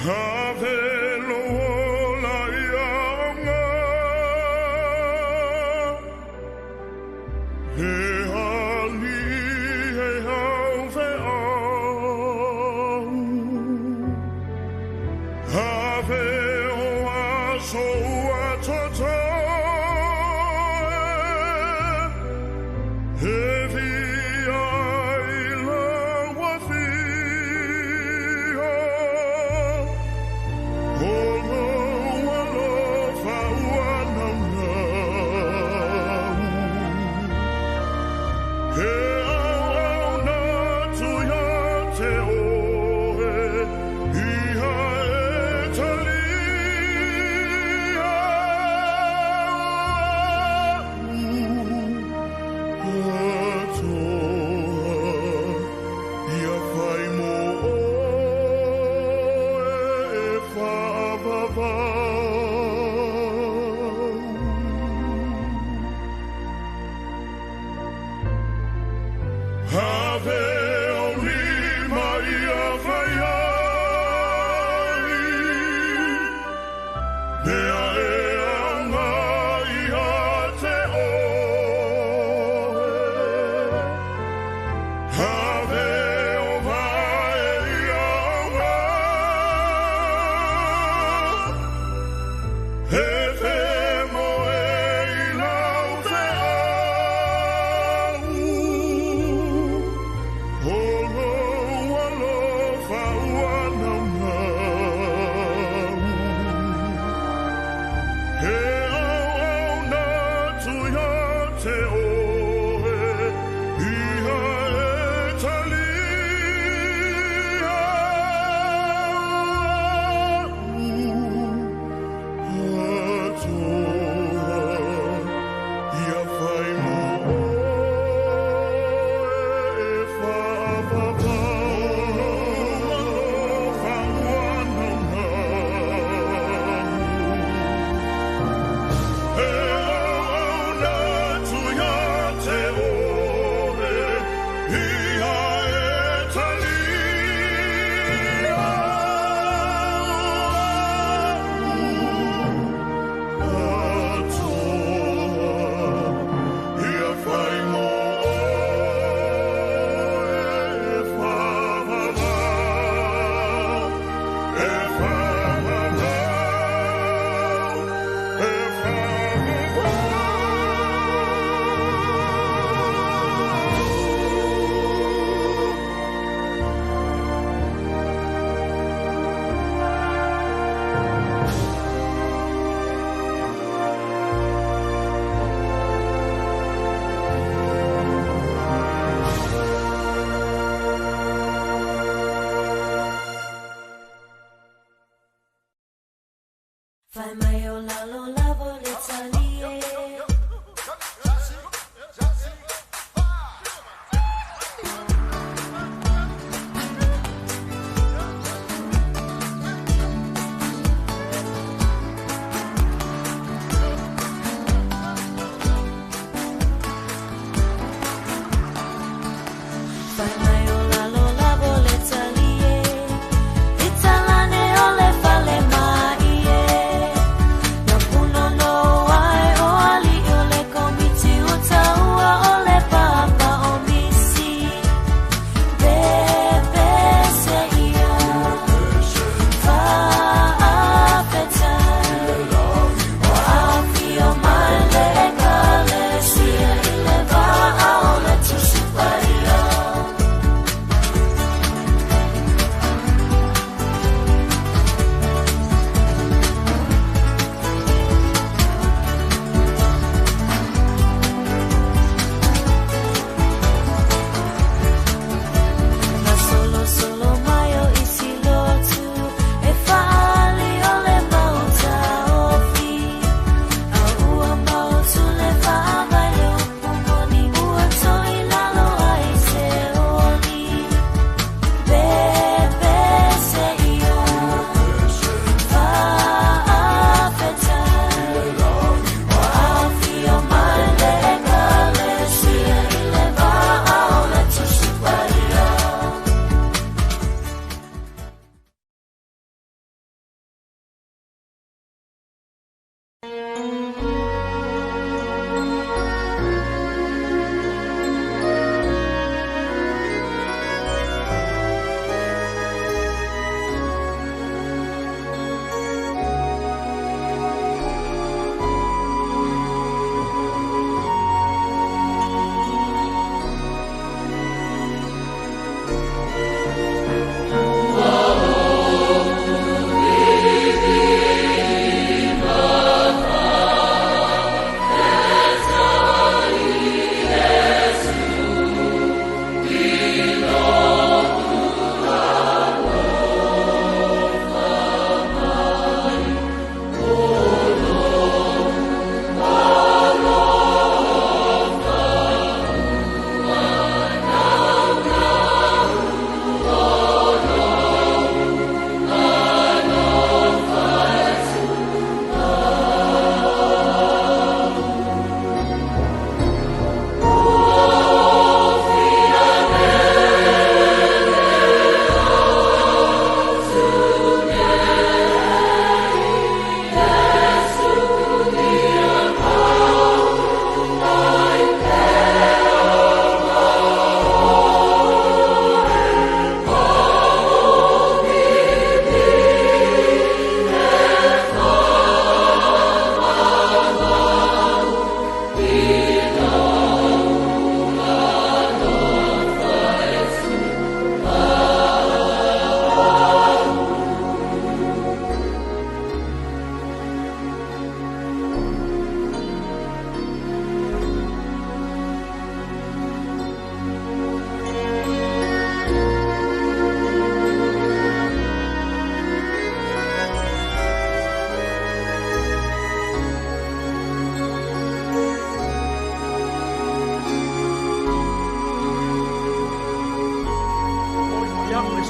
Vitale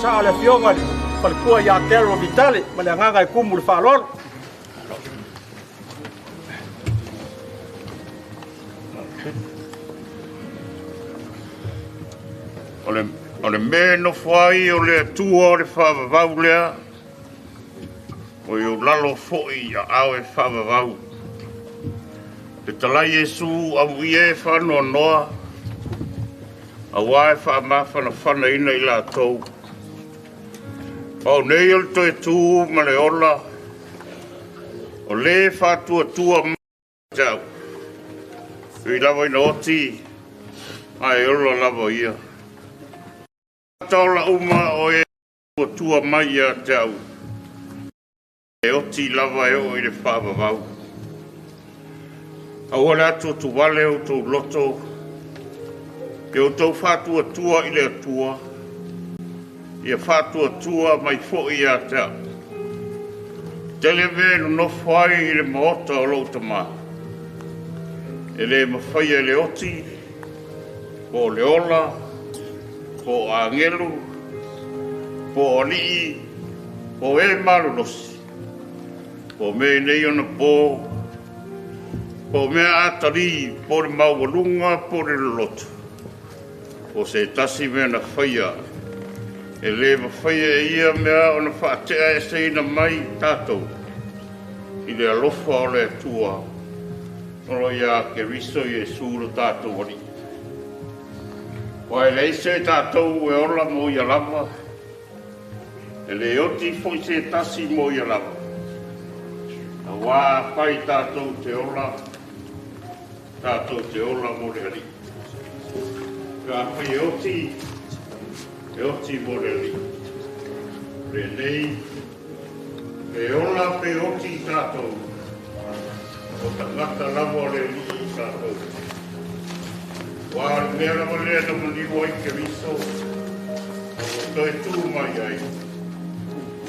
sa le fionga fal kua ya tero Vitale ma le nganga e kumu le falol ole me no fai o le tua o le whavavau lea o i o lalo fo'i a au e whavavau te talai Jesu au i e whanoa noa a wae whaamawhana whana ina i la tau o nei o le toi tū ma le ola o le whatua tua jau i lawa ina oti ai ola lawa ia Taula uma o e tua mai a tau. E oti lava e o i le whaavavau. A ora atu tu wale o tu loto. Ke o tau whātua tua i le atua. Ia whātua tua mai fo i a tau. Tele venu no whai i le maota o louta maa. E le mawhai e le oti. O le ola. Po angelu, po oli, po e malulosi, po me nei ona po me atari, po le maualunga, po le loto. Po se tasi me na whaia, e le mawhaia e ia mea ona whaatea e seina mai tātou, i le alofa o le atua, olo ia ke riso i e sūro tātou wari. Wai lei se tātou e ola mo ia lava. E le oti foi se tasi mo ia lava. A wā pai tātou te ola. Tātou te ola mo le ali. Ka pai e oti mo le ali. Re nei, pe ola pe oti tātou. O tangata lava le ali tātou. Wā mea rawa lea na mani wai ke riso. O toi tū mai ai.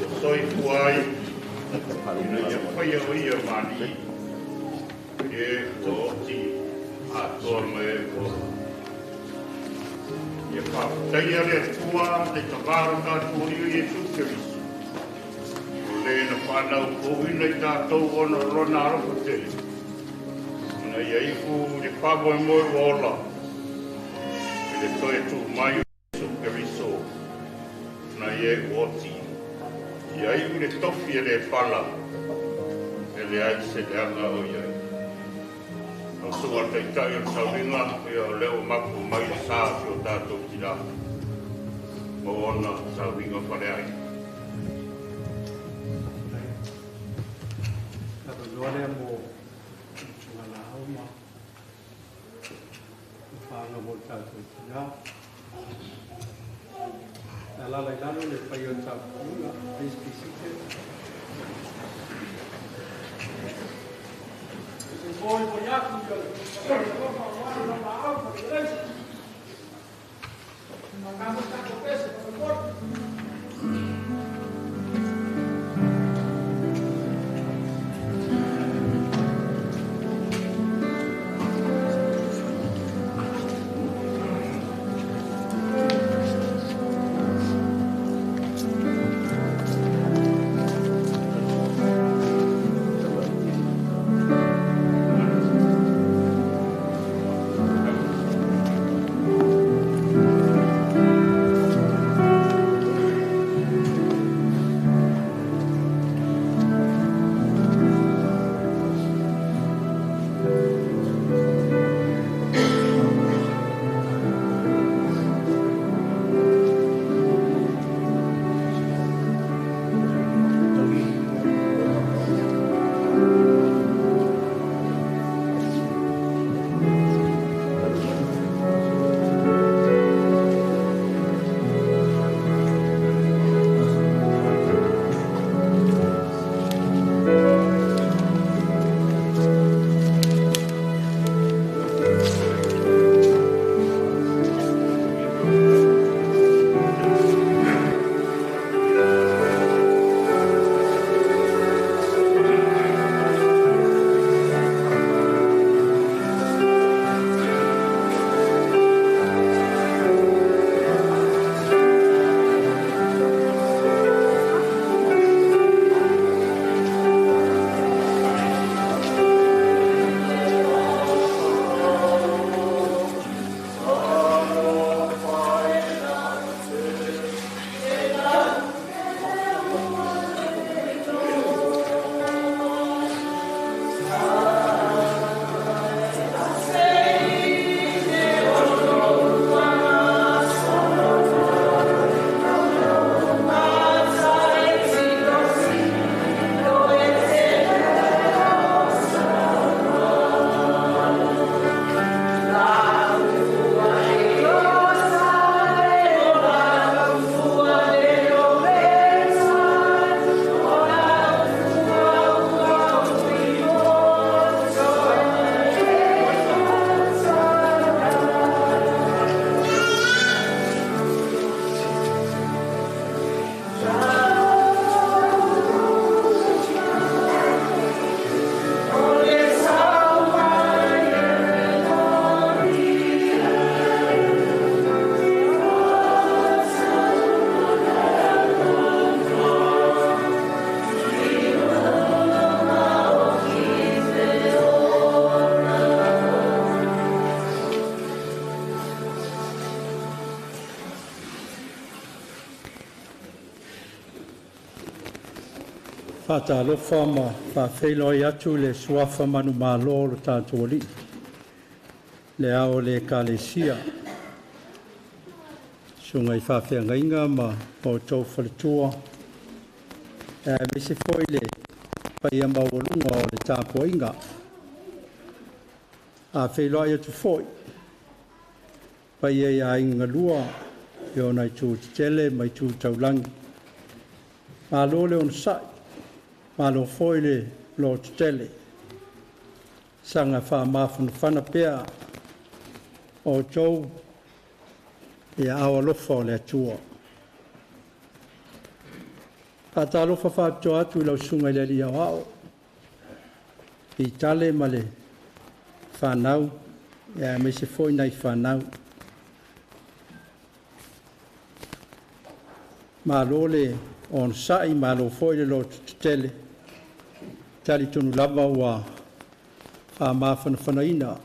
O soi fuai. Ina ia whaia o ia mani. E o oti a toa mai e o. Ia whaateia le tua le tawāra tātou i e tū ke riso. O le na whanau kouina i tātou ona rona arofa te. Ina ia iku le whamoe moe wola. Le toi tu mai su ke riso na ye oti ia i le tofi e le fala e le ai se le anga o ia o su a te tai o sauringa e o leo maku mai sa si o tātou tira o ona sauringa whare ai Tato lore mo chungala hauma Fala mo tātou tira Nala lai lalo le pai o tātou ula Riski sike Se voi voiaku yo Magamos tanto peso por favor Whatalofa ma whawheloi atu le suafa manu mālo lo tātou ali. Le ao le kalesia. Sunga I whawhengainga ma o tau whaletua. Me se foi le pai a mawalunga o le tāpoinga. A wheloi atu foi. Pai e a inga lua. E o nai tū tele mai tū taulangi. Mālo le on sai. Malo foi le lo tele. Sanga wha mawhana whana pea o tau e awa lofa o le atua. Pata lofa whapto atu I lau sunga le li au ao. Vitale ma le whanau. Ia me se foi nei whanau. Malo le on sai malo foi le lo tele. Tali tonu lava ua wha mawhana whanaina.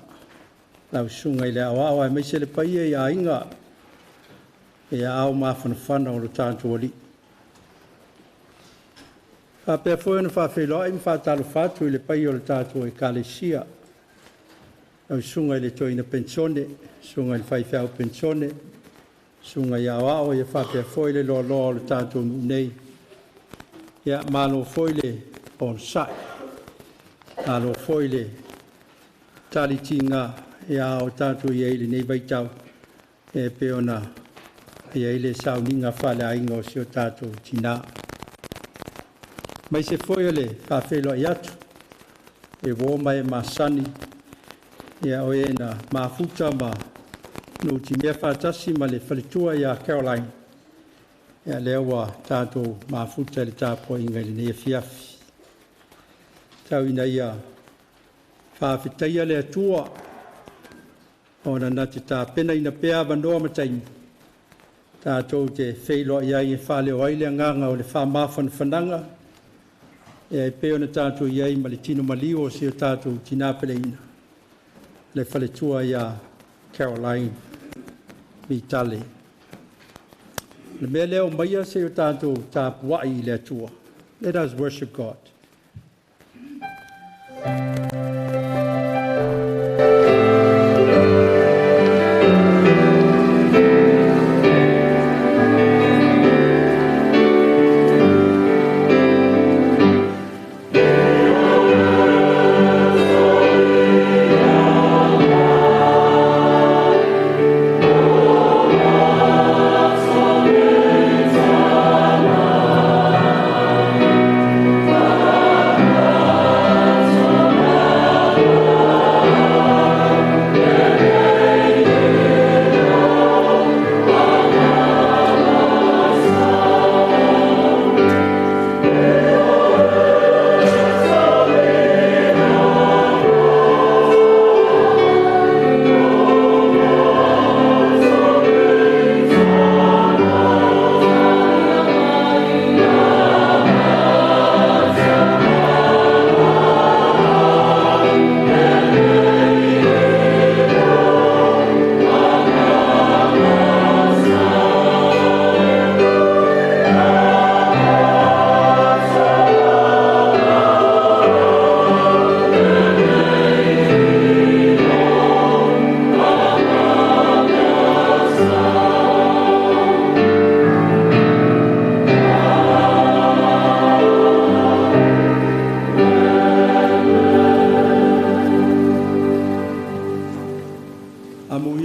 Lau sunga I le awa me se le paia I a inga. E a au mawhana whana o lo tātou ali. Wha pia fwena wha wheloi mi wha talo whatu I le paia o lo tātou I kalesia. Lau sunga I le toina pensione. Sunga I le whaiwhau pensione. Sunga I awa o ia wha pia fwoi le lo o lo tātou nei. Ia malo fwoi le on sai. Malo foi le tali tinga ia o tātou I eile nei vaitau e peona I eile sauninga whale ainga o si o tātou tina. Mai se foi le whawhelo I atu e woma e masani ia o e na mafuta ma no ti mea whatasi ma le whaletua ia Caroline ia lewa tātou mafuta le tāpo inga le nei fiafi. Tau ina ia whawhitaia le atua o na nati tā pena ina pēa wanoa mataini. Tātou te wheilo ia I whale o aile nganga o le whamawhan whananga e pēo na tātou iai ma le tino malio o si o tātou tinapele ina. Le whale tua ia Caroline Vitale. Le mea leo maia se o tātou tāpuai le atua. Let us worship God. Oh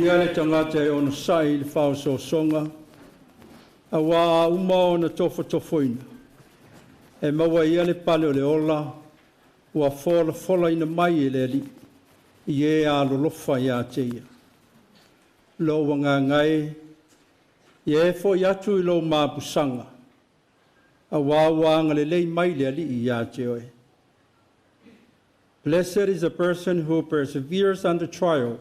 ia le tangata e ona sai le whao so songa. A wā uma o na tofoina. E maua ia le pale o le ola. Ua fola ina mai e le ali. I e a lolofa ia teia. Lo wanga ngai. I e fo i atu I lo mapusanga. A wā le lei mai le ali I ia teoe. Blessed is a person who perseveres under trial,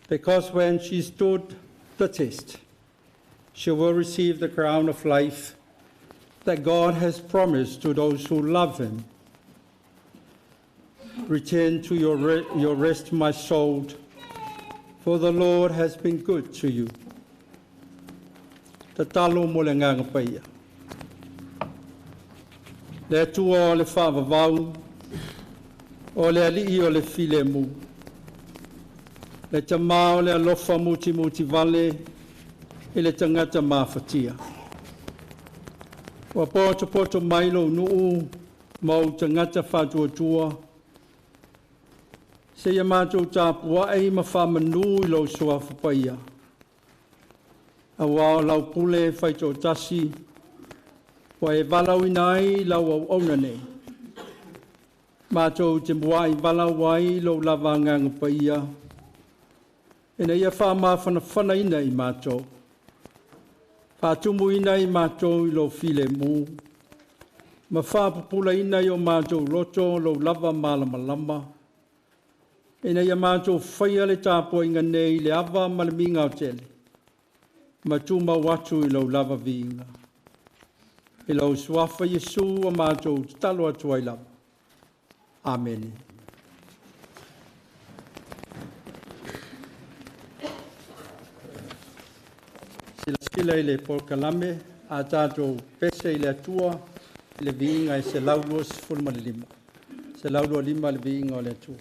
because when she stood the test, she will receive the crown of life that God has promised to those who love him. Return to your rest, my soul, for the Lord has been good to you. Tatalo mo le nganga paia. Le tua o le whavavau, o le alii o le file mu. Le tamā o le alofa muti vale, I le tangata mawhatia. Wa poto mailo nuu, mau tangata whatuatua. Se ia mātou tāpua ei ma whamanu I lo sua whapaia. A wā lau pule whaito tasi, wa e walau inai lau au auna nei. Mātou te mua I walau wai lo lava ngang paia. Ina ia whana ina I mātou. Whātumu ina I mātou I lo file mu. Ma whāpupula ina I o mātou roto lo lava malama. Ina ia mātou whaia le tāpua inga nei le awa malaminga o tele. Ma tūma watu I lo lava vinga. I lo suafa Yesu a mātou talo atu ai lava. Amen. Sila I le polkalame, a tātou pese I le atua, I le viinga I se laulua se fulma le lima. Se laulua lima le viinga o le atua.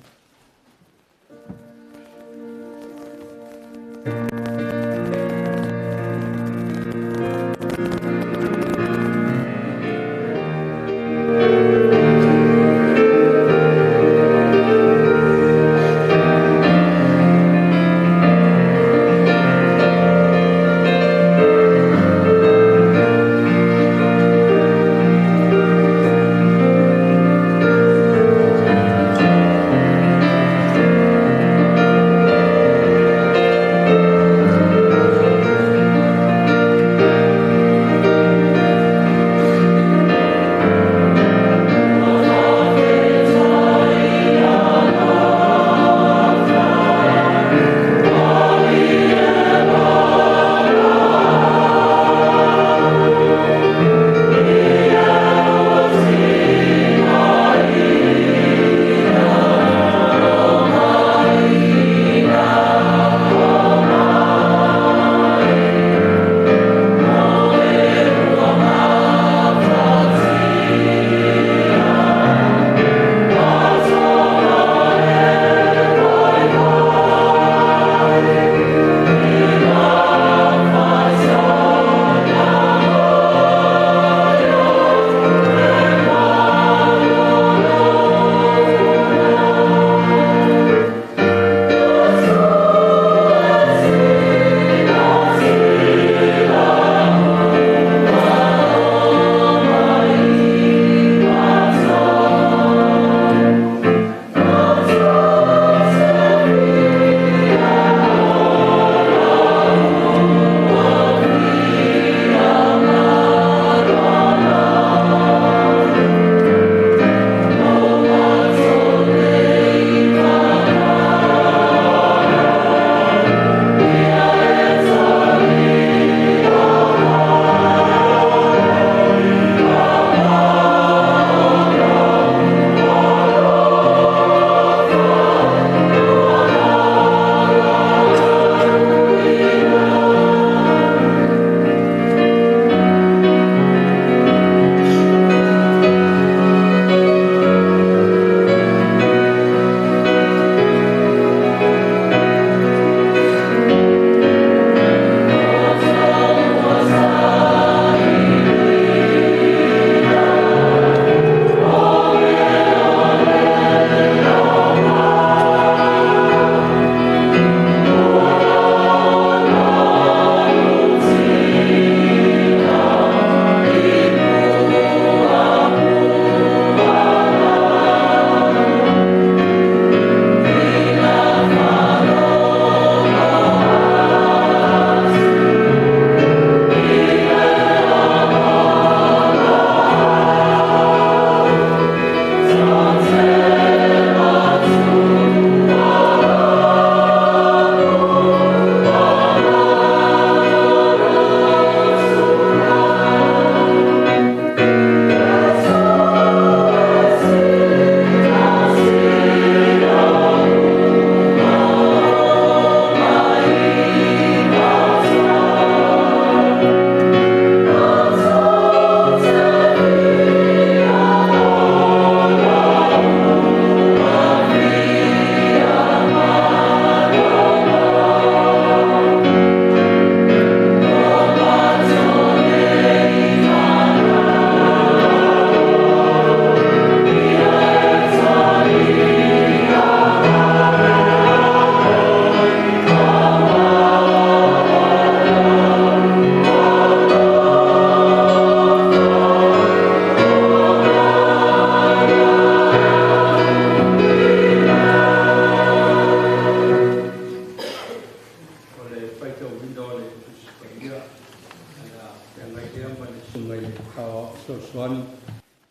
soani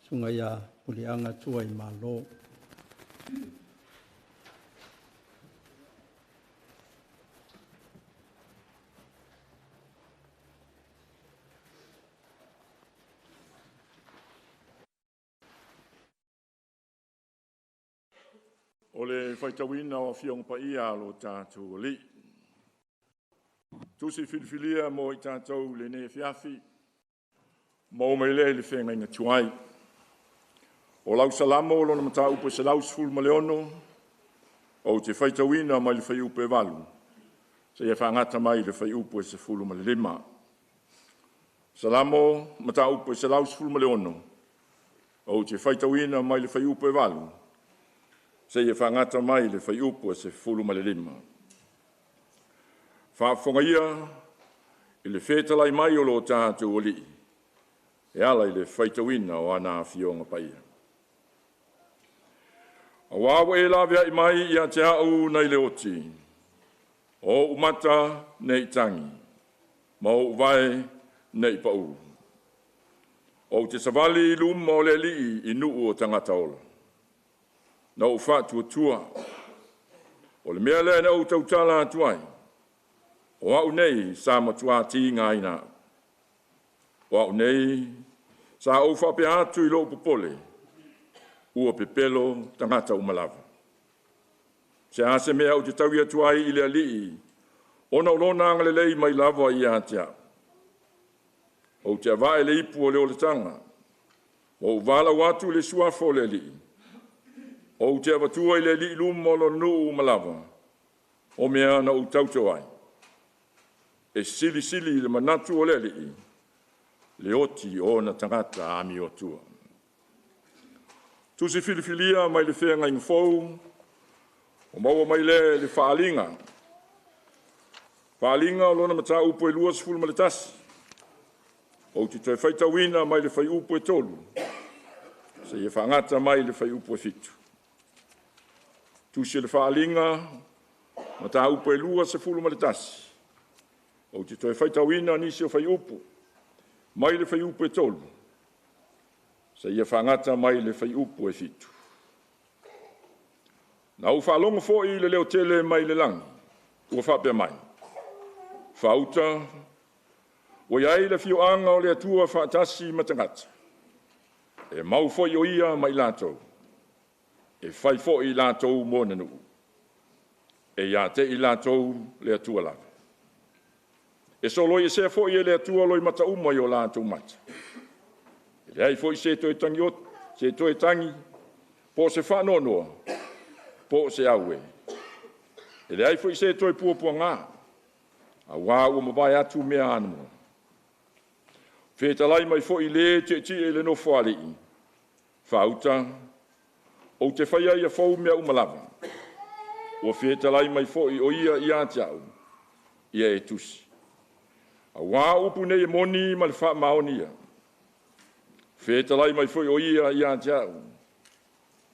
sunga ia pulianga tua I malo. O le whaitawina o whiong pa ia lo tātou li. Tusi whilwhilia mo I tātou le ne whiawhi, mo mai le whenga inga tuai. O lau salamo o lona mata upo se lau sful ma leono, o te whaitawina mai le whai upo e walu. Se ia whangata mai le whai upo e se fulu ma le lima. Salamo mata upo e se lau sful ma leono, o te whaitawina mai le whai upo e walu. Se ia whangata mai le whai upo e se fulu ma le lima. Whaafonga ia I le whetalai mai o lo tātou o li. E ala I le whaitawina o ana whionga pa ia. A wawa e lawea I mai ia te au nei le oti. O umata nei tangi. Ma o uvae nei pau. O te savali luma o le li I nuu o tangata ola. Na o whātua tua. O le mea lea na o tautala atuai. O au nei sa matua ti ngā ina. O au nei sa au whape atu I lo popole. Ua pepelo tangata umalava. Se ase mea o te tauia tuai I le alii. Ona ulona angale lei mai lava I atia. O te avae le ipu o le oletanga. O uvala watu le suafo le alii. O te avatua I le alii lumo lo nuu umalava. O mea na utautau ai. E sili le manatu o le alii. Le oti o na tangata ami o tua. Tusi filifilia mai le whenga inga fau. O maua mai le whaalinga. Whaalinga o lona mata upo e luas fulu maletasi. O te toi whaitawina mai le whai upo e tolu. Se ia whangata mai le whai upo e fitu. Tusi le whaalinga mata upo e luas fulu maletasi. O te toi whaitawina nisi o whai upo. Mai le whai upo e tolu. Se ia whangata mai le whai upo e fitu. Na u whalonga fo I le leo tele mai le langi. Ua whapea mai. Whauta. O iai le fio anga o le atua whaatasi matangata. E mau fo I o ia mai lātou. E whai fo I lātou mōna nuu. E ia te I lātou le atua lava. E solo I se fo I le atua loi mata uma I o lātou mata. E le ai fo I se toi tangi ot, se toi tangi, po se whanonoa, po se aue. E le ai fo I se toi puapua ngā, a wā ua mawai atu mea anamo. Whetalai mai fo I le te e le no whare I. Whauta, o te whaia ia fau mea umalava. O whetalai mai fo I o ia I atiau, ia e tusi. A wā upu nei e moni ma le wha maonia. Whetalai mai fo I o ia I atiau,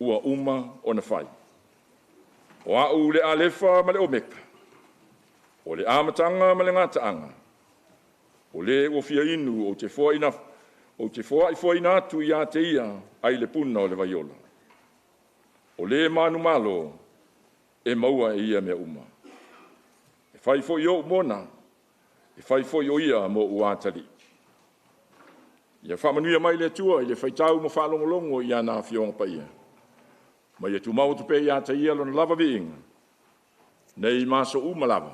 ua uma o na whai. O au le alefa ma le omeka. O le amatanga ma le ngataanga. O le o fia inu o te fua ina, o te fua ina atu I a te ia ai le puna o le vaiola. O le manu malo e maua e ia mea uma. E whai fo I o mona, e whai fo I o ia mo uatari. Ia whamanuia mai le tua I le whaitau mo whalongolongo I ana whionga pa ia. Mai e tu mau tupe I a te ia lona lava viinga. Nei maso umalava.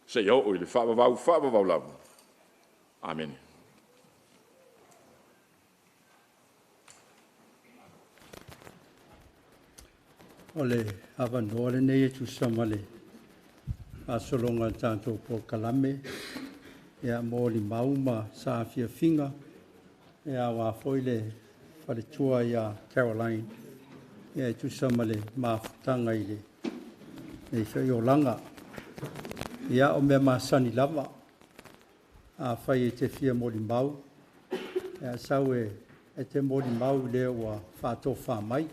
Se iau o I le whaavavau lava. Amen. Ole avanoa le nei e tu samale. A solonga tātou po kalame. Ea mōli mauma sa fia finga. Ea wā foile whaletua I a Caroline. Ea tu samale mafutanga I le. Nei whai o langa. Ea o mea masani lava. A whai e te fia mōli mau. Ea sau e te mōli mau leo wa whātō whāmai.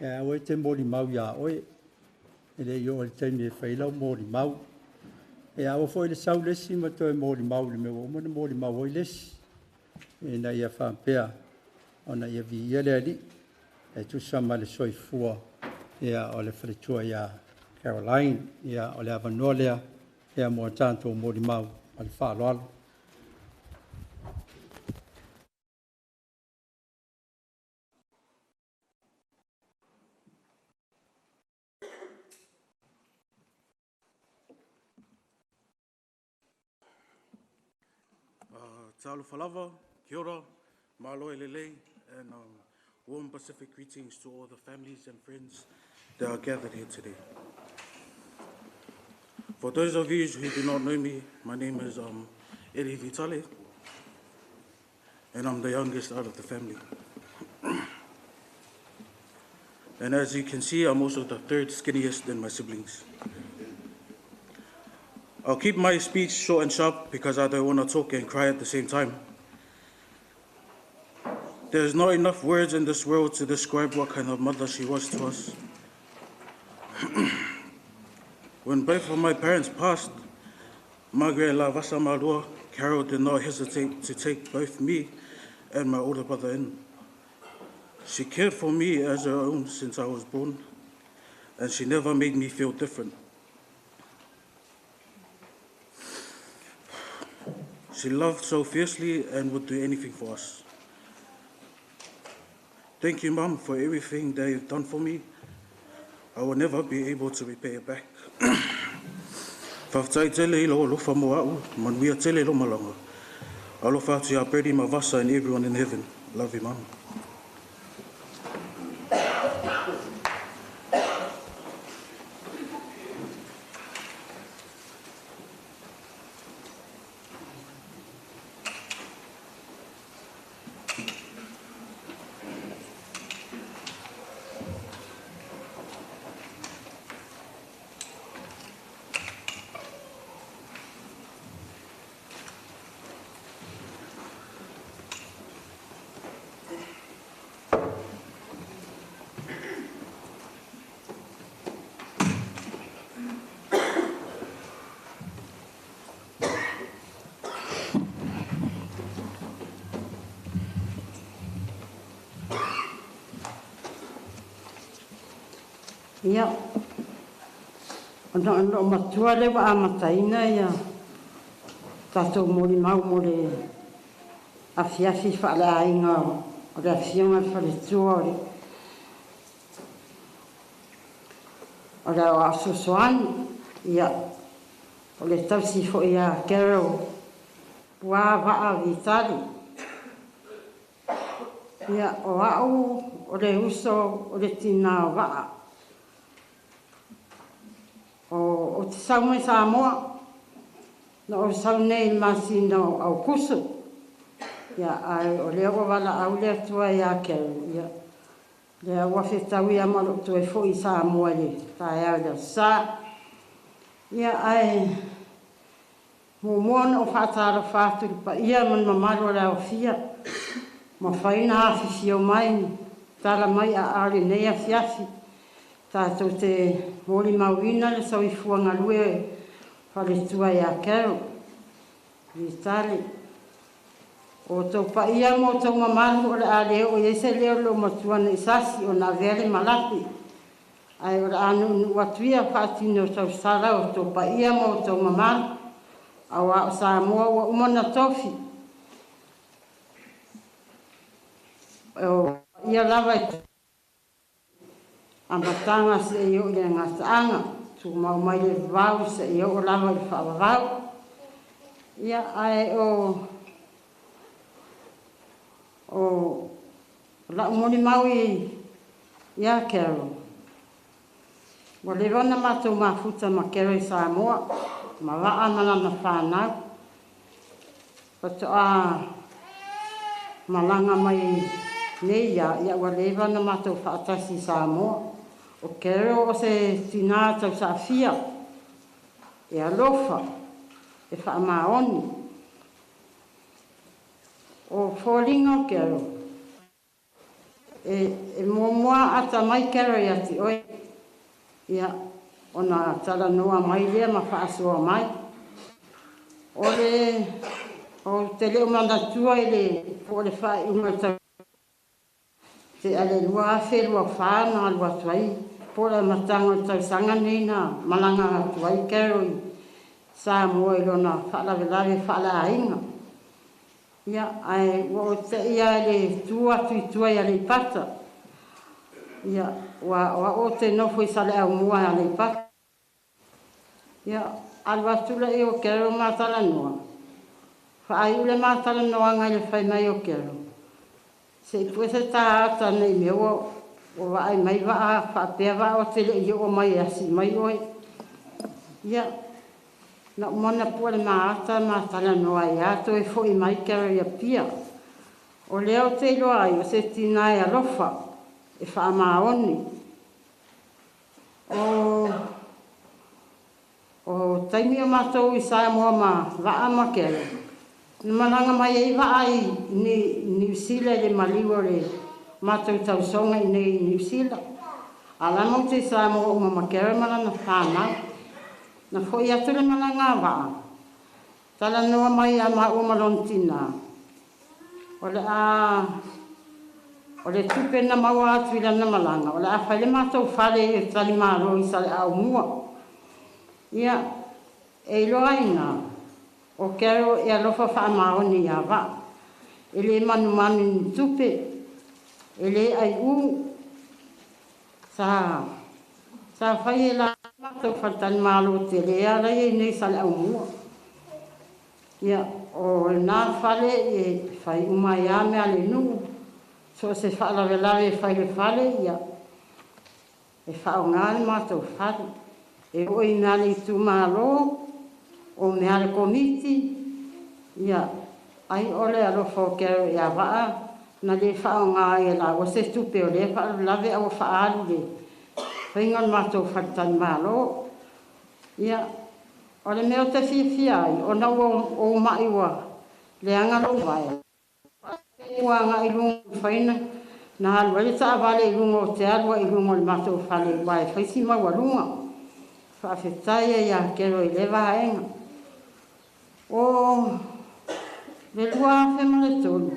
Ea o e te mōli mau ia oe. E le yo le taimi e whailau mōli mau. E awa foi le sau lesi ma toi mōli mau le mea o mana mōli mau oi lesi. ina ia whampea ona ia vi ia le ali e tusama le soifua ia o le whalitua ia Caroline ia o le avanua lea ia mo tātou mori mau o le whaaloalo. Talo Falava, kia ora, malo elelei, and warm Pacific greetings to all the families and friends that are gathered here today. For those of you who do not know me, my name is Vitale, and I'm the youngest out of the family. And as you can see, I'm also the third skinniest in my siblings. I'll keep my speech short and sharp because I don't want to talk and cry at the same time. There's not enough words in this world to describe what kind of mother she was to us. When both of my parents passed, Margaret Lavasa Malua, Carol did not hesitate to take both me and my older brother in. She cared for me as her own since I was born, and she never made me feel different. She loved so fiercely and would do anything for us. Thank you, Mum, for everything that you've done for me. I will never be able to repay it back. Whaftai tele ilo lofa moa'u, manuia tele lo malanga. Alofa atu ya Brady Mavasa and everyone in heaven. Love you, Mum. Ia, o matua le wa amataina ia tatou mori mau mo le afiafi whaalainga o le afionga whaletua o le o asosoani ia o le tausi fo ia Carol wa waa Vitale ia o au o le uso o le tina waa o te sau mai Samoa, na o sau nei masina au kusu. Ia ai o lea wala au lea tua ia Carol. Ia lea wawhetau ia malo tu e fo i Samoa le. Tai au lea sa. Ia ai muona o whatara whaturi pa ia man mamaro lea o fia. Ma whaina hafi fio mai. Tala mai a aare nei a fiafi. Tātou te mori mauina le sau i fuanga lue whale tua ia Carol. Vitale. O tau pa ia mo tau mamaru o le a leo o iese leo lo matuana isasi o na vele malapi. Ai o le anu watuia whaatine o tau sara o tau pa ia mo tau mamaru. Awa o Samoa o umana tofi. O ia lava i ambatanga se i o le ngataanga, tu mau mai le vau se i o lava i whaavau. Ia ai o la umoni mau i ia Carol. Wa le wana mātou mafuta ma Carol i Samoa, ma waa nana na whanau. Pato a malanga mai nei ia wa le wana mātou whaatasi i Samoa. O Carol o se tina tau sa fia e alofa e whaamaoni. O fōringa o Carol. E mua ata mai Carol ia ti oi. Ia ona tala noa mai lea ma whaasua mai. O le O te leo mana tua ele po le whai unga tau. Te ale lua whelua whāna lua tuai. Po le matanga tau sanga nei na malanga tuai keroi. Sa mua ilo na whaalavelare whaala ainga. Ia ai o te ia le tua tui tuai ale pata. Ia wa o te nofo i sale au mua ale pata. Ia alwa tula e o kero matala noa. Whaai ule matala noa ngai le whai mai o kero. Se i puese tā ata nei meo o waai mai waa whaapea waa o te le i o mai asi mai oi. Ia na umana pua le maata matala noa i ato e fo i mai kero ia pia. O leo te ilo ai o se tina e alofa e wha maoni. O taimi o mātou i sae mua ma waa ma kero. Ni mananga mai e waai ni New Zealand le maliwa le mātou tau songa i nei New Zealand. Alama te sae mua o ma kero mana na whānau. Na foi atu le mananga waa. Tala noa mai a ma o malontina. O le tupe na maua atu i lana malanga. O le a whaile mātou whale e tali mālo i sale au mua. Ia, e loa ina, o kero e alofa wha maoni ia wa. E le manu ni tupe, e le ai sa whai e la mātou whatani mālo te le a rei e nei sale au mua. Ia, o nā whale e whai umai a mea le nuu. So se whaalavelare e whai le whale, ia, e whao ngāre mātou whale. E oi mea le tu mālo, o mea le komiti, ia, ai ole alofa o kero ia waa, na le whao ngā e la, o se tupe o le whao lave au whaalu le, whaingon mātou whatani mālo. Ia, o le meo te whiawhia ai, o nau o maiwa, le angalo vai. Ua ngā i lungo whaina, na halua le taa vale i lungo o te alua i lungo le mātou whale vai, whaisi maua lunga. Whaafetaia ia kero i lewa haenga. O le lua whema le tolu.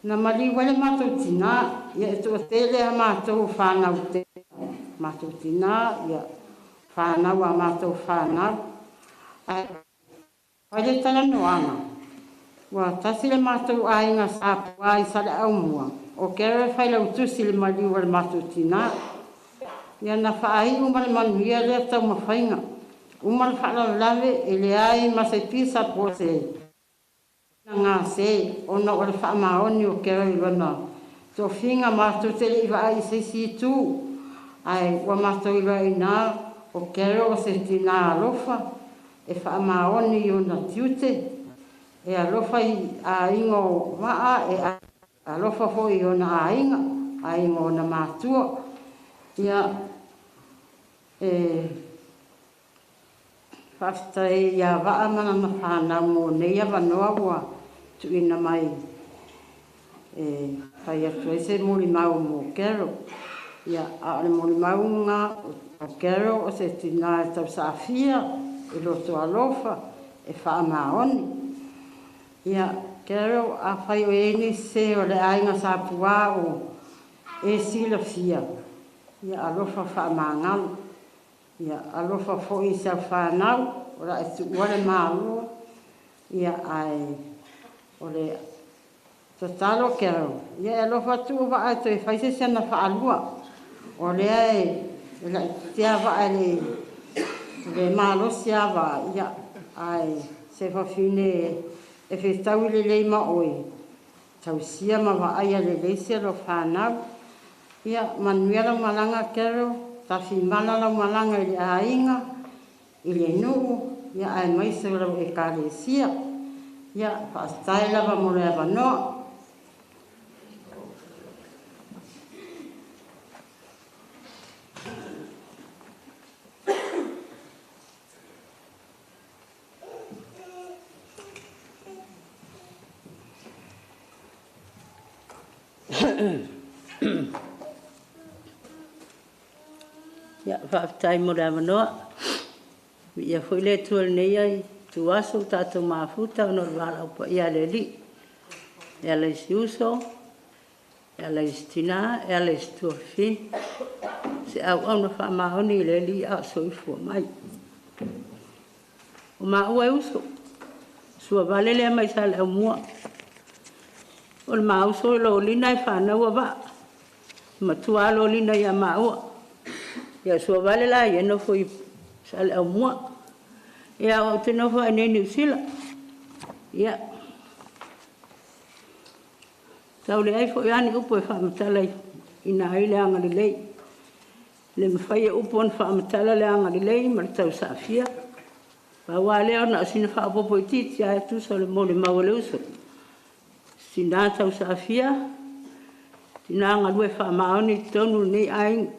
Na maliwa le mātou tina, ia e tō tele a mātou whanau te. Mātou tina, ia whanau a mātou whanau. Ai le tala noanga. Wa tasi le mātou ainga sāpua i sale au mua. O kero e whailau tusi le maliwa le mātou tina. Ia na whaai umare manuia lea tau mawhainga. Umare whaala lawe e le ai masai pisa po se. Na ngā se, ona o le wha maoni o kera i wana. Tō whinga mātou te le iwa ai se si tū. Ai, wa mātou iwa i nā, o kera o se tina alofa. E wha maoni i ona tiute. E alofa i a ingo waa, e alofa fo i ona a inga. A ingo ona mātua. Ia, whaftai ia waa mana na whanau mō nei awa noa ua tuina mai whai atu e se mori mau mō kero. Ia, a ole mori mau ngā o kero o se tina e tau sāwhia e loto alofa e wha maoni. Ia, kero a whai o eni se o le ainga sāpua o e sila fia. Ia alofa wha māngalu. Ia alofa fo i sa whanau, ora e tu uare mālua. Ia ai, o le tatalo kero. Ia alofa tu uwa ai to e whaise siana whaalua. O le ai, te awa ai le mālo si awa. Ia ai, se whawhine e whetau le leima oi. Tau sia ma wa ai le leisia lo whanau. Ia manuela malanga kero, tafi malala malanga i le ainga, i le nuu, ia ai maise lau e kare sia. Ia whaastai lava mo le awanoa. Ia whaaftai mo le amanoa. Ia whoi le tual nei ai, tuaso tātou mafuta no wala upa ia le li. Ia le siuso, ia le stina, ia le stuafi. Se au na wha mahoni le li a soifua mai. O ma ua uso. Sua vale le mai sa le au mua. O le ma uso lo lina I whanau a wa. Matua lo lina ia ma ua. Ia sua vale la ia no fui sa le au mua. Ia o te no fai nei New Zealand. Ia. Tau le ai fo iani upo e whaamatala ina ai le anga lei. Le mawhai e upo an whaamatala le anga lei ma le tau saafia. Wa leo na sina whaapopo I titi a tu sa le mo le maua le uso. Sina tau saafia. Tina anga lue whaamaoni tonu nei ai.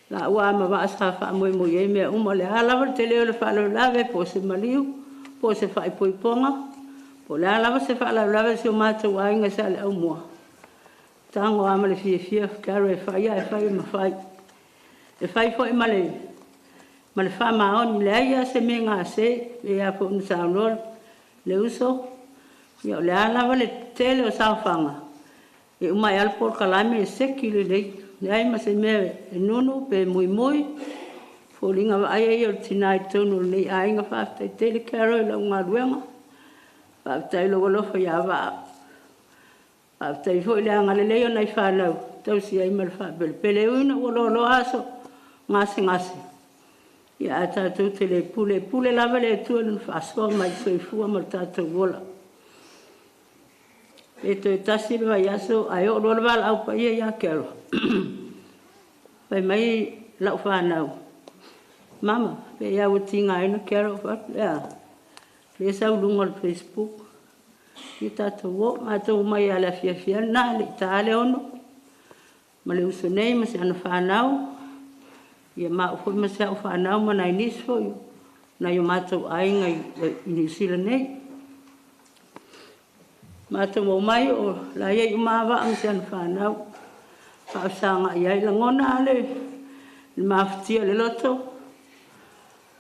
La ua ma wa asa whaamoe mo ye mea uma le alawa te leo le whaalawalawe po se maliu. Po se whaipoiponga. Po le alawa se whaalawalawe se o mātou ainga sa le au mua. Tango ama le fia karo e whaia e whai ma whai. E whai fo e male. Ma le whaamaoni le aia se me ngā se. E a po unu saunor. Le uso. Ia le alawa le tele o saufanga. E umai alpor kalame e seki le lei. Le ai ma se mea e nono pe mui. Fo linga wa aia i o tinai tonu nei ainga whaatai tele karo e lau ngā ruenga. Whaatai lo walofa ia waa. Whaatai fo i le anga le leo nei whanau. Tau si ai ma le whaapele. Pele uina walo aso. Ngase. Ia a tātou te le pule lava le tua luna whaasoa mai soifua ma tātou wola. E toi tasi le vai aso, ai o rola wala au pa ia kero. Pai mai lau whanau. Mama, pe ia o tinga ina kero whatu, ia. Le sau lunga le Facebook. I tātou wo, mātou mai ala fia, nā le tāle ono. Ma le uso nei, ma se ana whanau. Ia ma ufo ma se au whanau ma nai nisfo yu. Na yu mātou ainga I New Zealand nei. Mātou mau mai o la iei umawa ang se ana whanau. Whaasanga iai la ngona ale. Le mawhatia le loto.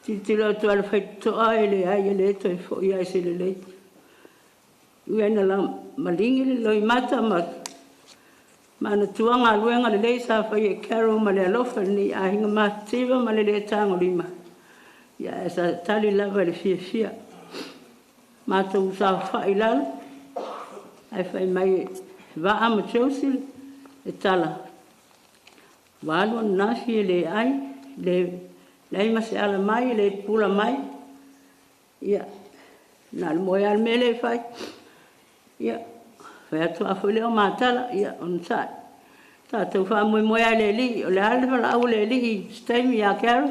Titi loto ala whaitoa e le ai e le to e fo iai se le lei. Uena la malingi le loi mata ma. Mana tuanga luenga le lei sa whai e karo ma le alofa ni a hinga mātiva ma le le tango lima. Ia e sa tali lava le fia. Mātou sa whai lalo. Ai whai mai wa ama chausil e tala. Walo nafi le ai, le ma se ala mai, le pula mai. Ia, na le moe al mele whai. Ia, whai atu a whai leo mātala, ia, on sai. Tātou wha moe le li, o le ale wala au le li, staimi a kero.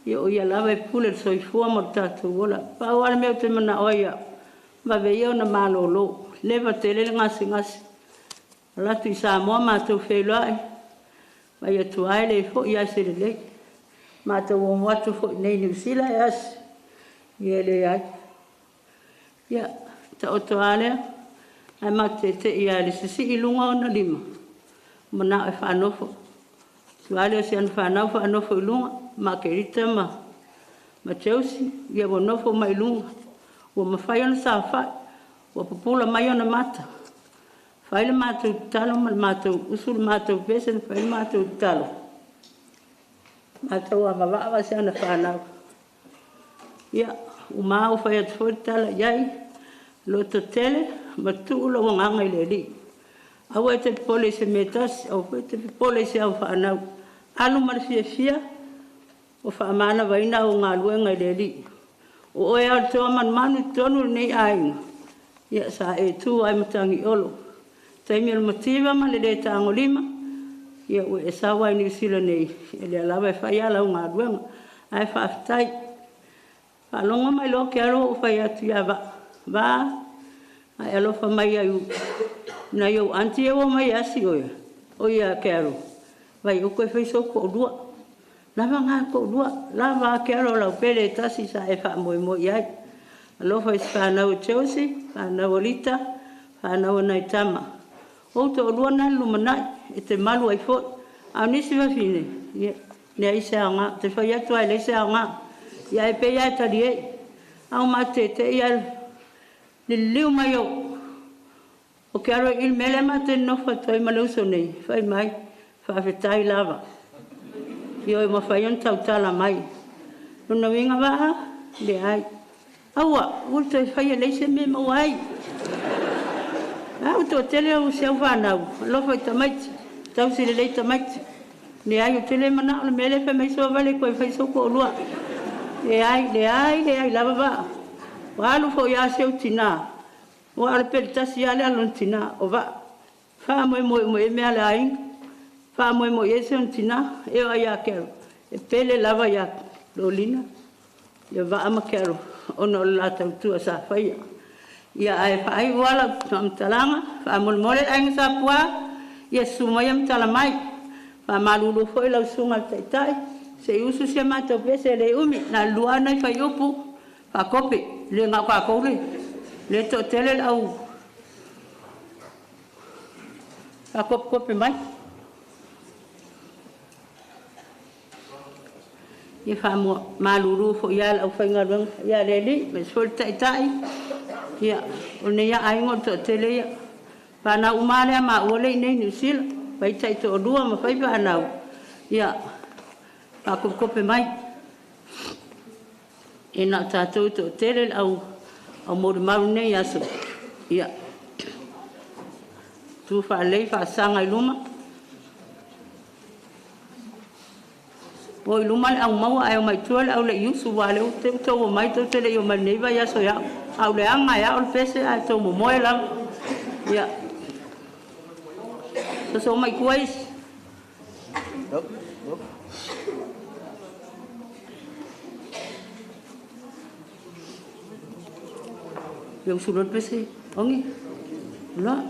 Ia o ia lawa e pule soifua mo tātou wola. Pau ale meo te mana oia, ma vei o na malolo. Leva te lele ngasi. Latu I Samoa mātou wheloai. Mai atu ai le fo I ase le le. Mātou o mwatu fo I nei New Zealand e ase. Ia le ai. Ia, ta oto alea. Ai mate te ia le sisi I lunga o na lima. Mana e whanofo. Tu alea se anu whanofo I lunga. Ma kerita ma Chelsea. Ia wo nofo mai lunga. Wo mawhai ona sa whai. Wa popula mai ona mata. Whaile mātou talo, ma mātou usul mātou pesen, whaile mātou talo. Mātou a mawawa se ana whanau. Ia, umau whai atu whai tala iai, loto tele, ma tuula wanganga I le li. Au e te pole se metas, au e te pole se au whanau. Alu mara fia, o whaamana waina o ngā luenga I le li. O oe au toa manu tonu nei ainga. Ia sa e tu ai matangi olo. Taimi al motiva ma le le tango lima. Ia ue e sawa I New Zealand nei. E le alawa e whai ala o ngā ruenga. Ai whaafitai. Whalonga mai lo ke aro o whai atu ia wa. Ai alofa mai ai u. Na iau anti e o mai asi oia. Oia ke aro. Vai o koe whaiso ko rua. Lava ngā ko rua. Lava ke aro lau pere tasi sa e wha moi ai. Alofa I whanau o Chelsea, whanau o Lita, whanau o Naitama. O te orua nai lumanai, e te malu ai fo. Au nisi wawhine, ne ai se anga, te whai atu ai le se anga. Ia e pe ia tari e. Au mate te ia le liu mai o ke aro il mele mate no fa toi maluso nei fai mai fa fetai lava io e mafai on tau tala mai no winga va le ai aua ulto fai le se me mai au to tele o se va na lo fai tamai tau se le tamai le ai o tele mana le mele fa mai so vale ko fai so ko lua le ai lava va walu fo ya se utina o al peltasi ale alontina o va fa mo me ale ai fa mo ese untina e ia quero e pele lava ia lolina e va ama quero ono la tu sa faia ia ai fa ai wala tam talanga fa mo ai sa pua ia suma ia talamai fa malulu foi la sunga tai se usu se mata pese le umi na luana fa yopu fa kope le nga ka ko le to tele au a kope mai e fa mo maluru fo ya au fa ngarang ya leli me sol tai ya one ya ai ngo to tele ya pa na umare ma ole nei ni sil pai tai to dua ma fai pa na ya a kope mai e na tatou to tele au mo mau nei aso ia tu fa lei fa sanga luma o luma au mau ai mai tu au le yusu wale o te to mai to te le yo mai va ya so ya au le anga ya o pese a to mo moela ya so mai kuais yang surat pese ongi la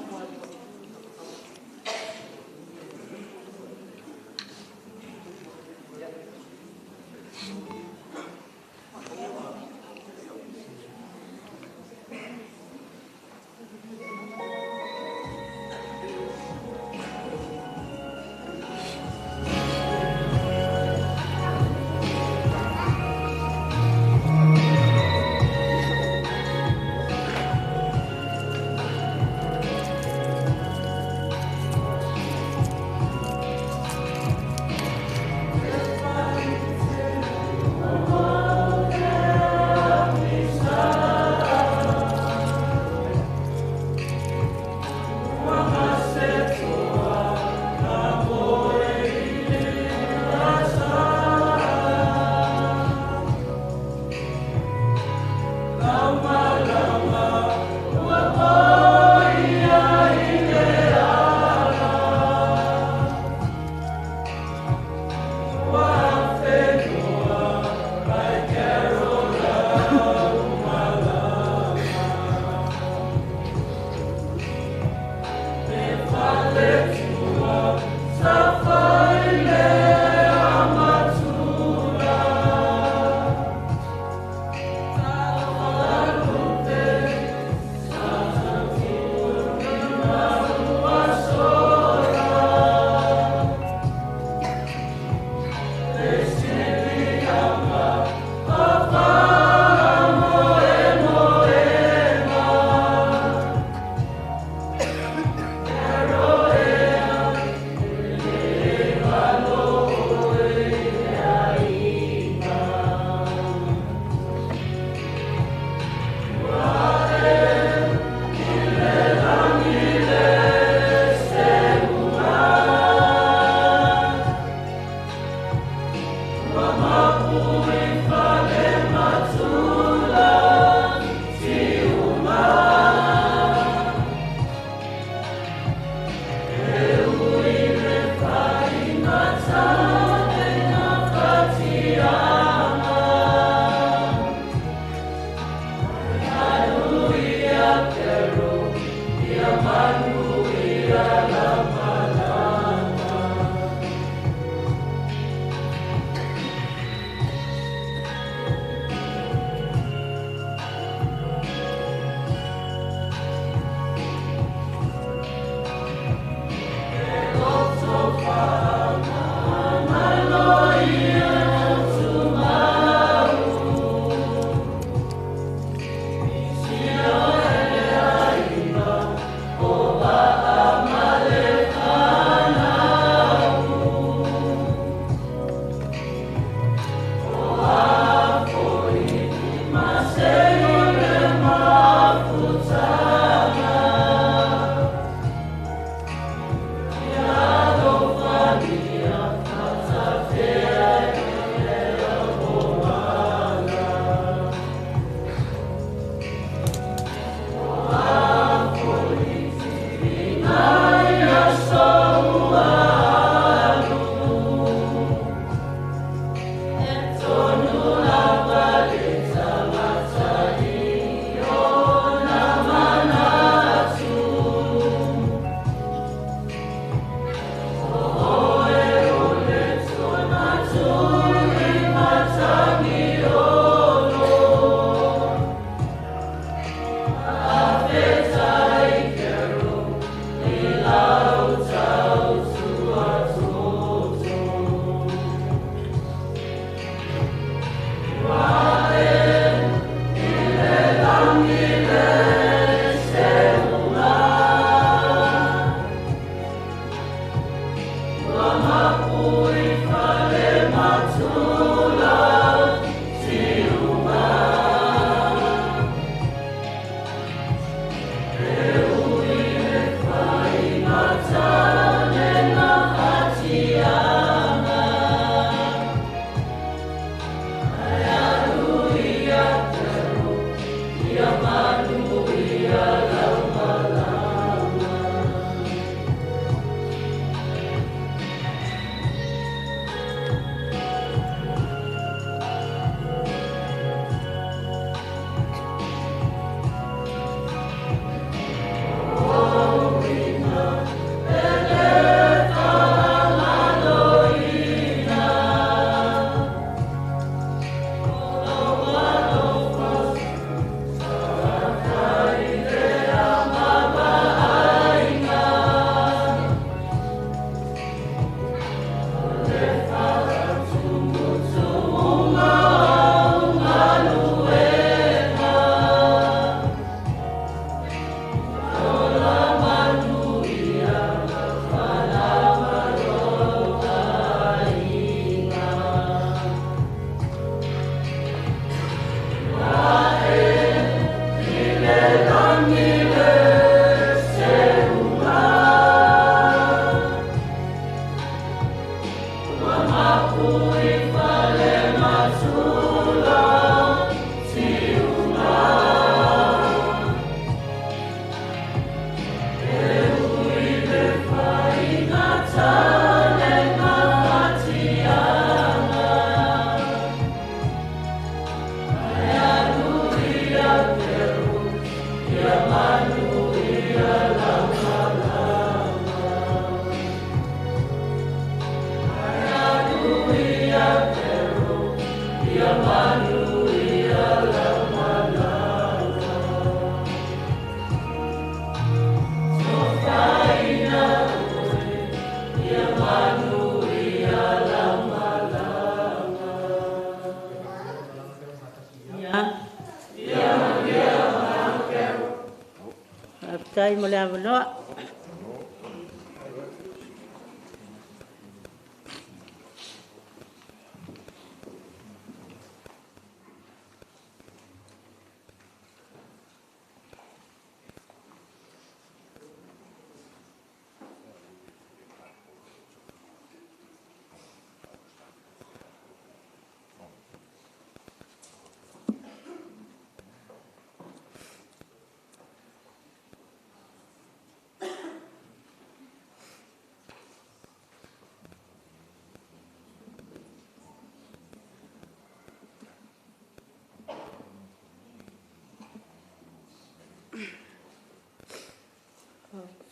Tai mo le avaloa.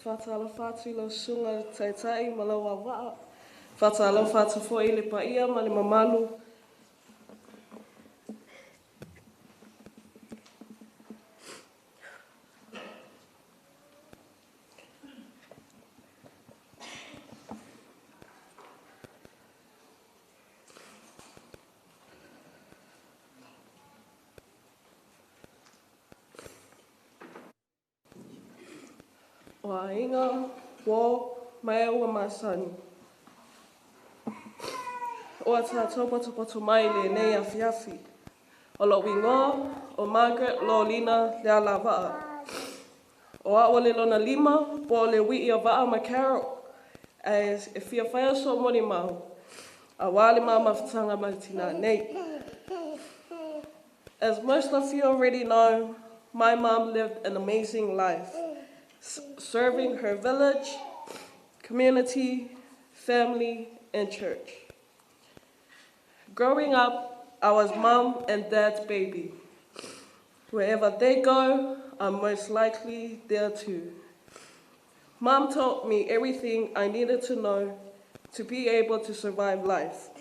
Whatalo whātu ilo sunga taitai ma lau awaa. Whatalo whātu fo i le paia ma le mamalu. Wa inga wo mai ua masani. O ata taupato mai le nei afiafi. O lo wingo, o Margaret lo lina le ala waa. O a le lona lima, po le wi ia waa ma Carol. As e fia whaia so moni mau. A wale maa mawhitanga mautina nei. As most of you already know, my mom lived an amazing life. Serving her village, community, family, and church. Growing up, I was mom and dad's baby. Wherever they go, I'm most likely there too. Mom taught me everything I needed to know to be able to survive life.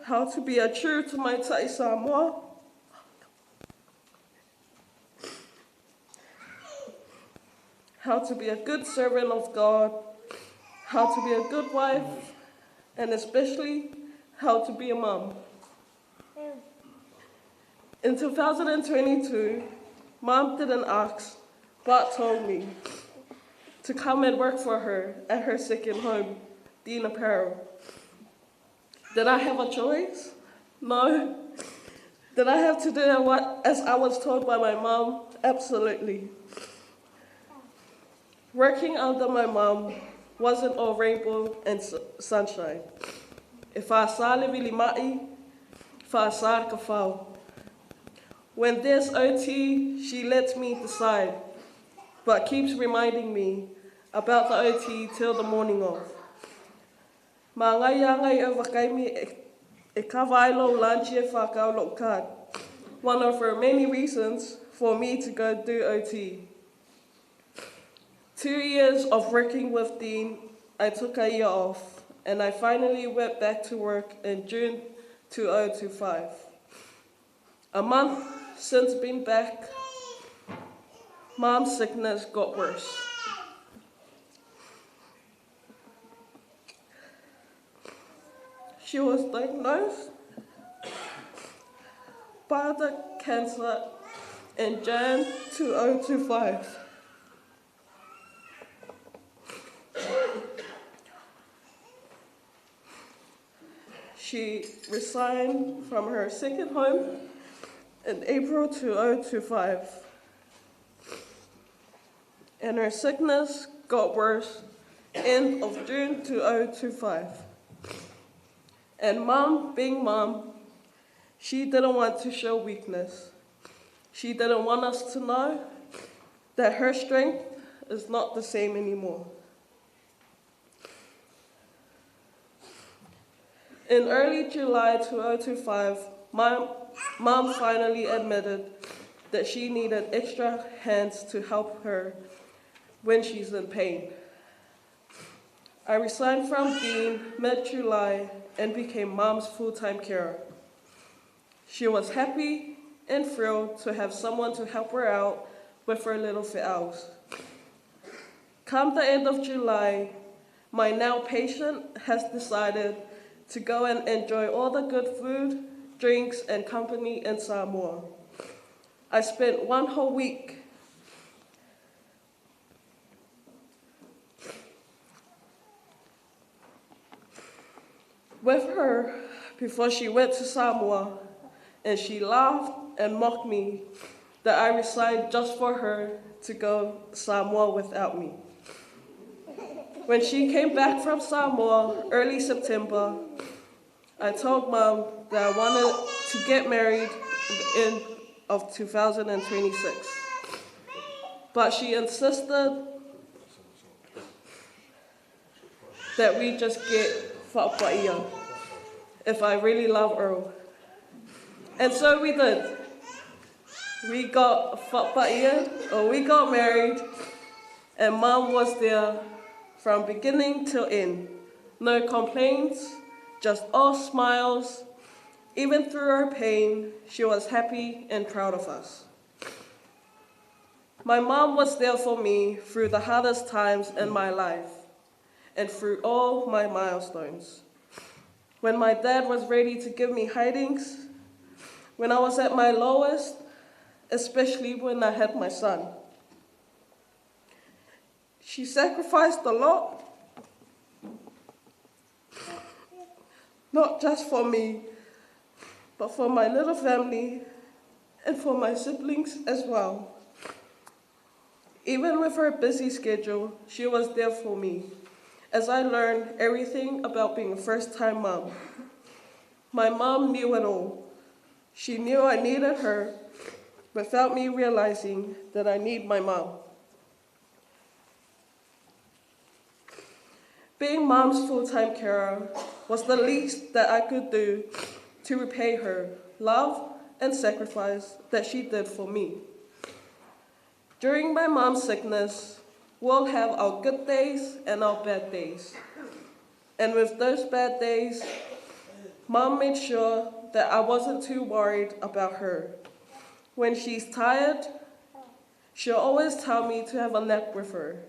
How to be a true to my tai Samoa. How to be a good servant of God. How to be a good wife. And especially, how to be a mom. In 2022, Mom didn't ask, but told me, to come and work for her at her second home, Dean Apparel. Did I have a choice? No. Did I have to do as I was told by my mom? Absolutely. Working under my mom wasn't all rainbow and sunshine. E whaasale vili mai, whaasare ka whao. When there's OT, she lets me decide, but keeps reminding me about the OT till the morning of. Mā ngai a ngai o wakaimi e kawailo lanchi e whakau lo card. One of her many reasons for me to go do OT. 2 years of working with Dean, I took a year off, and I finally went back to work in June 2025. A month since being back, Mom's sickness got worse. She was diagnosed bladder cancer in Jan 2025. She resigned from her second home in April 2025. And her sickness got worse end of June 2025. And Mom, being Mom, she didn't want to show weakness. She didn't want us to know that her strength is not the same anymore. In early July 2025, Mom finally admitted that she needed extra hands to help her when she's in pain. I resigned from Dean mid-July and became Mom's full-time carer. She was happy and thrilled to have someone to help her out with her little fe'aus. Come the end of July, my now patient has decided to go and enjoy all the good food, drinks, and company in Samoa. I spent one whole week with her before she went to Samoa, and she laughed and mocked me that I resigned just for her to go to Samoa without me. When she came back from Samoa early September, I told Mom that I wanted to get married at the end of 2026. But she insisted that we just get whaapaia if I really love Earl. And so we did. We got whaapaia, or we got married, and Mom was there from beginning till end. No complaints, just all smiles. Even through her pain, she was happy and proud of us. My mom was there for me through the hardest times in my life and through all my milestones. When my dad was ready to give me hidings, when I was at my lowest, especially when I had my son. She sacrificed a lot, not just for me, but for my little family and for my siblings as well. Even with her busy schedule, she was there for me as I learned everything about being a first-time mom. My mom knew it all. She knew I needed her without me realizing that I need my mom. Being Mom's full-time carer was the least that I could do to repay her love and sacrifice that she did for me. During my mom's sickness, we'll have our good days and our bad days. And with those bad days, Mom made sure that I wasn't too worried about her. When she's tired, she'll always tell me to have a nap with her,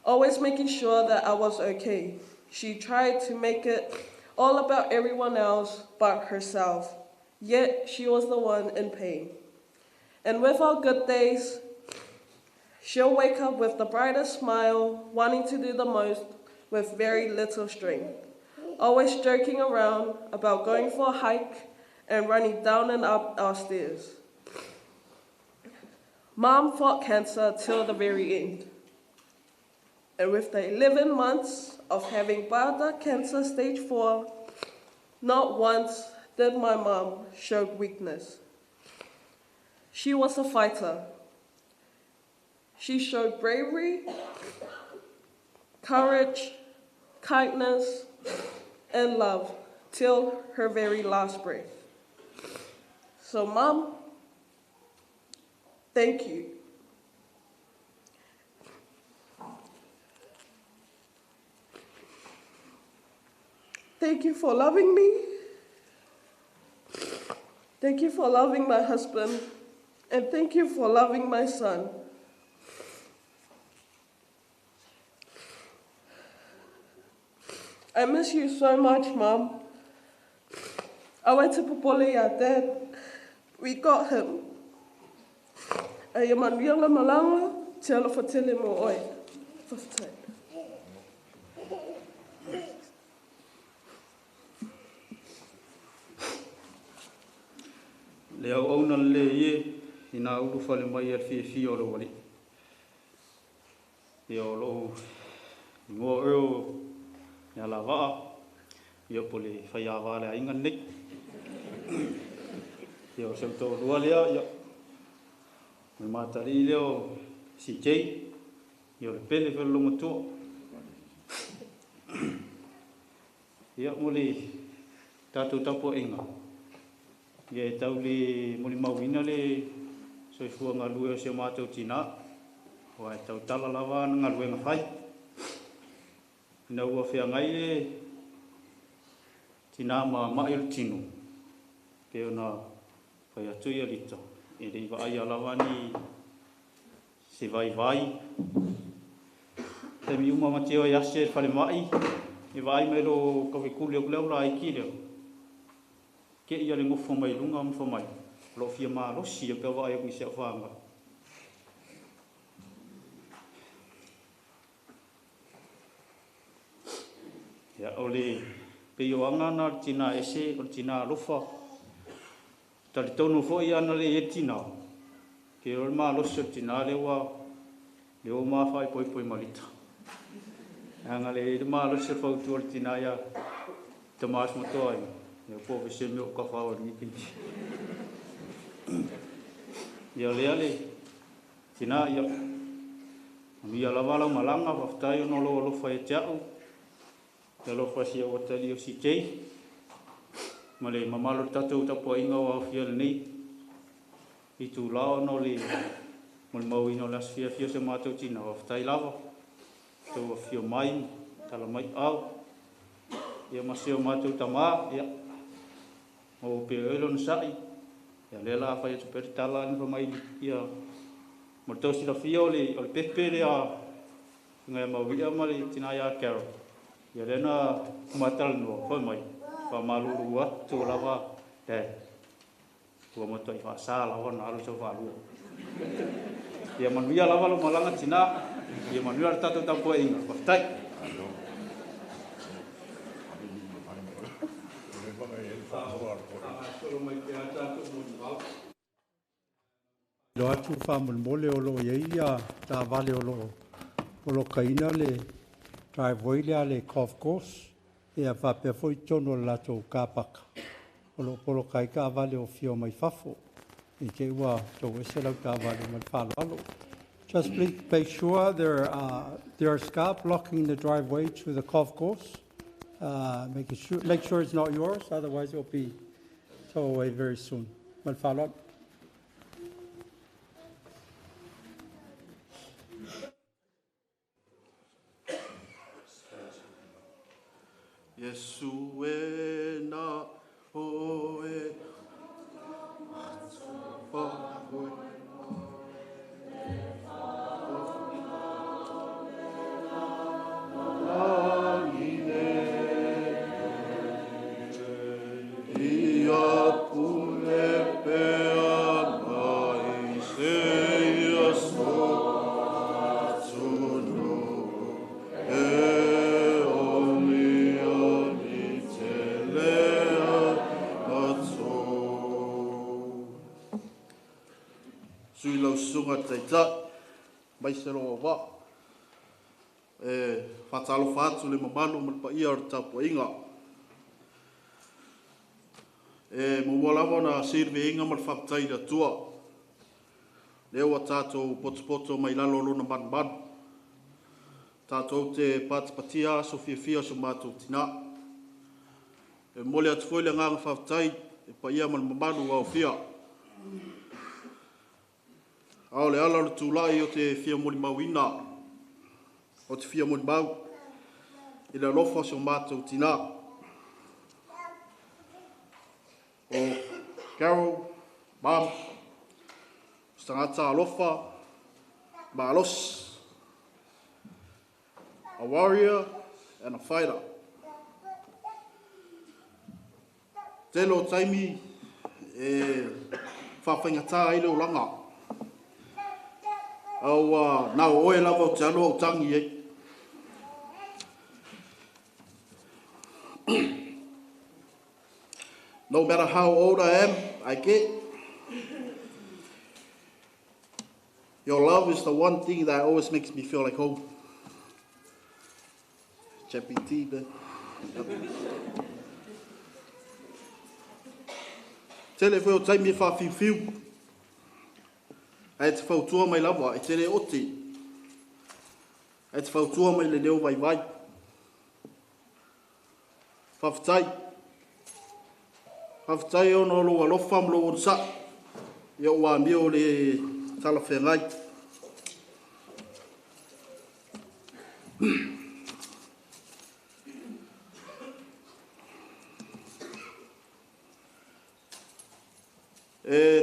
always making sure that I was okay. She tried to make it all about everyone else but herself, yet she was the one in pain. And with our good days, She'll wake up with the brightest smile, wanting to do the most with very little strength, always joking around about going for a hike and running down and up our stairs. Mom fought cancer till the very end. And with the 11 months of having bladder cancer stage 4, not once did my mom show weakness. She was a fighter. She showed bravery, courage, kindness, and love till her very last breath. So, Mom, thank you. Thank you for loving me. Thank you for loving my husband. And thank you for loving my son. I miss you so much, Mom. I went to Popole at Dad. We got him. Ai manuela malanga, te ala whatele mo oi. Whawhatai. Le au auna le ie, I nā uru whale mai ar whiwhi o lo wari. I o lo ngō eo ni ala waa, I o pole whai a wale a inga nei. I o seu tō rua lea, I o me mātari leo si kei, I o le pele whalonga tua. I o mole tātou tapua inga. Ia tau le muli mauina le soifua ngā lue o se mātou tina. O ai tau tala lawa ngā lue ngā whai. Ina ua whea ngai le tina ma mai o tino. Ke o nā whai atui a rito. E rei wa ai alawa ni se vai. Te mi uma mateo ai ase whare mai. E wa ai mero kawe kule o leo la ai ki leo. Ke ia le ngofo mai lunga mfo mai. Lo fia maa rosi o kawa ai o kisi a whaanga. Ia ole pe o angana tina ese o tina rofa. Tari tonu fo i ana le e tina. Ke o maa rosi o tina lewa leo maa whai poi marita. Anga le maa rosi o whautu o tina ia Tomas Motoai. Ia po se me o ka whao ni kinti. Ia le tina ia mi ala wala malanga whaftai o no lo whai teau. Ia lo whasi o tali o si kei. Ma le mamalo tatou tapo inga o awhia le nei. I tu lao no le mau ino las fia se mātou tina whaftai lava. Tau a fio mai, tala mai au. Ia maseo mātou tamaa, ia. O pe elo na sai. Ia lela whai atu pere tala ni mai ia. Mo tau si la fia o le pepe le a ngai mawia ma le tina ia kero. Ia lena kumatal no whai mai. Wha maluru atu lawa. Tua moto i wha sala wana alu sau whalua. Ia manuia lawa lo malanga tina. Ia manuia le tatou tampua inga. Whaftai. Lo atu whamon o lo ia tā vale o lo kaina le driveway lea le golf course ia whapea fwoi tono la tō kāpaka. O lo polo kai ka vale o fio mai whafo. I ke ua tō ese lau ka vale mai whalalo. Just please make sure there are scar blocking the driveway to the golf course. Make sure it's not yours, otherwise it will be towed away very soon. Mal whalalo. Yesu e na oe sunga taita, mai se roa wa. Whatalo whātu le mamano malpa ia o tapu inga. Mumolawa na sirve inga mal whaktai da tua. Leo wa tātou poto mai lalo luna man. Tātou te pātipatia so fia so mātou tina. Mole atu foi le nganga whaktai pa ia mal mamano wa o fia. Ao le ala le tūlai o te fia moli mawina. O te fia moli mau. I le lofa so mātou tina. O Carol, Mom, stangata alofa, maalos, a warrior and a fighter. Telo taimi whawhaingata ai leo langa. Au nau oe lava o te alo au tangi e. No matter how old I am, I get. Your love is the one thing that always makes me feel like home. Chappy tea, man. Tele feo taimi e whawhiwhiu. Ai te whautua mai lawa, e tere oti. Ai te whautua mai le leo vai. Whawhitai. Haftai ono lo alofa mlo on sa. Yo wa mio le tala whengai.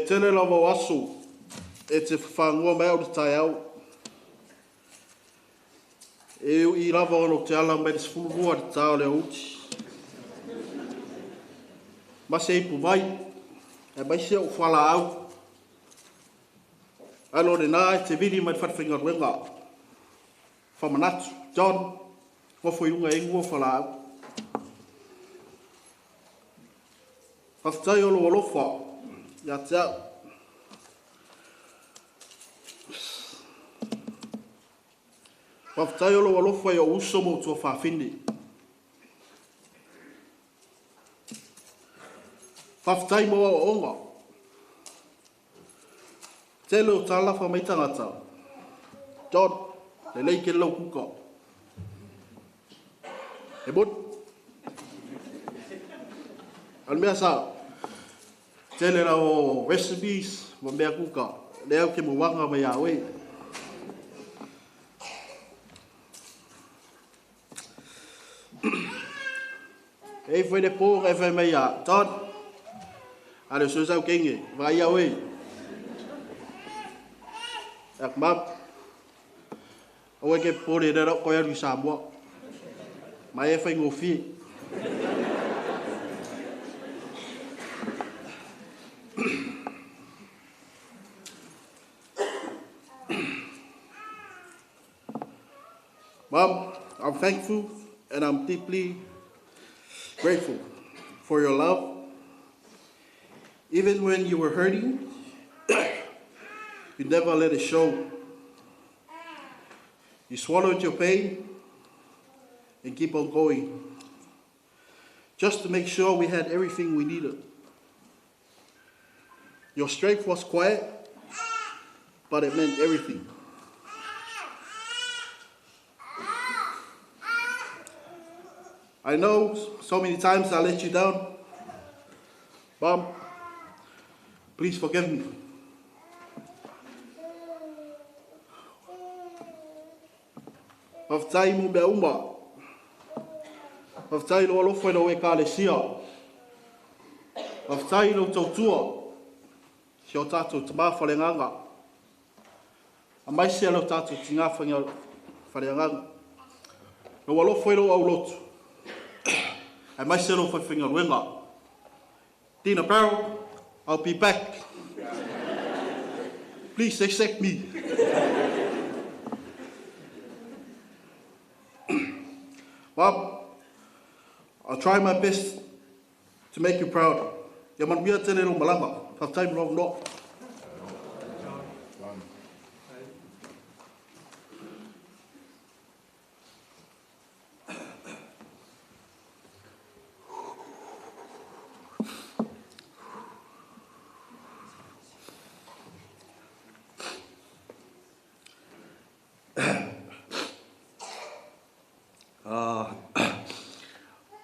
Tele lava o aso. E te whangua mai o le tai au. E I lava ono te ala mai le sfulurua le tau le uti. Mase ipu mai, e mai se o whala au. Alo le nā e te viri mai whatwhinga ruenga. Whamanatu, John, wafo i unga ingu o whala au. Whaftai olo alofa, ia te au. Whaftai olo alofa i o uso mo tua whawhini. Whaftai mo o onga. Tele o tālafa mai tangata. John, le leike lau kuka. E mut. Almea sa. Tele la o recipes mo mea kuka. Leo ke mo wanga mai awe. E foi de por e foi mai a. John. Ale so sa kenge, vai awe. Ak map. O ke pore de ro ko ya ri sa mo. Mai e fai ngofi. Mom, I'm thankful and I'm deeply grateful for your love. Even when you were hurting, you never let it show. You swallowed your pain and keep on going, just to make sure we had everything we needed. Your strength was quiet, but it meant everything. I know so many times I let you down. Mom, please forgive me. Whaftai mu mea uma. Whaftai lo alofa no e kālesia. Whaftai lo tautua. Si o tātou tamā whalenganga. A mai se alo tātou tinga whalenganga. No alofa no au lotu. A mai se alo whawhinga ruenga. Tina Barrow, I'll be back. Please accept me. Mom, I'll try my best to make you proud. Ya man mia tene lo malama, ka time long no. A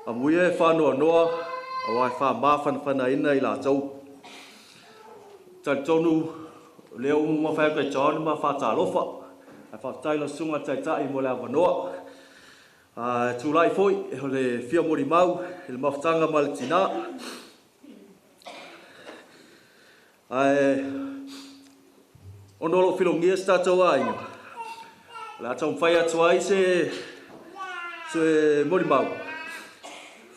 muia e whanua noa, a wai wha mawhana ina I la tau. Tai tonu, leo ma whai koe John ma whata lofa. A whataila sunga tai tai mo lea wanoa. Tūlai foi, e ho le whia mori mau, e le mawhtanga ma le tina. Onolo whilongia statou a inga. Le atau mwhai atua I se mori mau.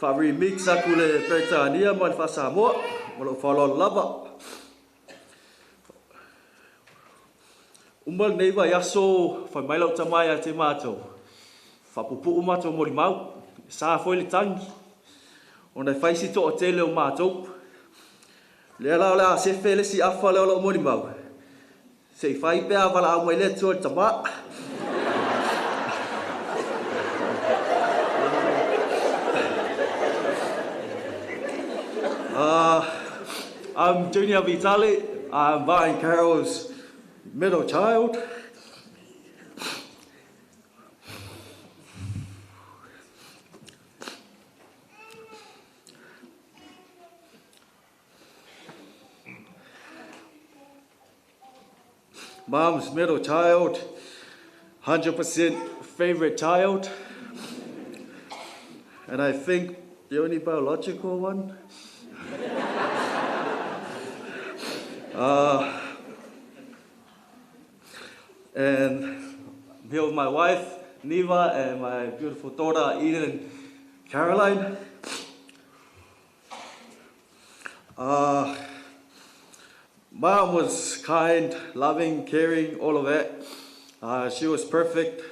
Wha remix aku le Britania mo le wha Samoa, mo lo whalolo lava. Umal neiva yaso whai mailau tamai a te mātou. Wha pupu o mātou mori mau, sa foi le tangi. O nei whaisi to o tele o mātou. Lea lao lea se whele si awha leo lo mori mau. Se I whai pēa wala au mai le tua le tama. I'm Junior Vitale. I'm Vi and Carol's middle child. Mom's middle child, 100% favorite child, and I think the only biological one. And I'm here with my wife, Neva, and my beautiful daughter, Eden and Caroline. Mom was kind, loving, caring, all of that. She was perfect.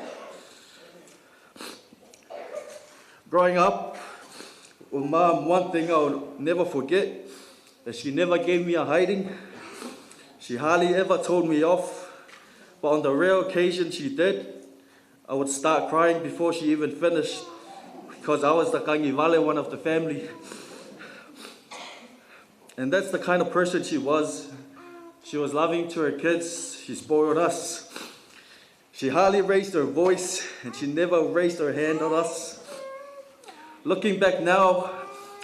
Growing up with Mom, one thing I'll never forget is she never gave me a hiding. She hardly ever told me off, but on the rare occasion she did, I would start crying before she even finished because I was the G-VAI, one of the family. And that's the kind of person she was. She was loving to her kids, she spoiled us. She hardly raised her voice, and she never raised her hand on us. Looking back now,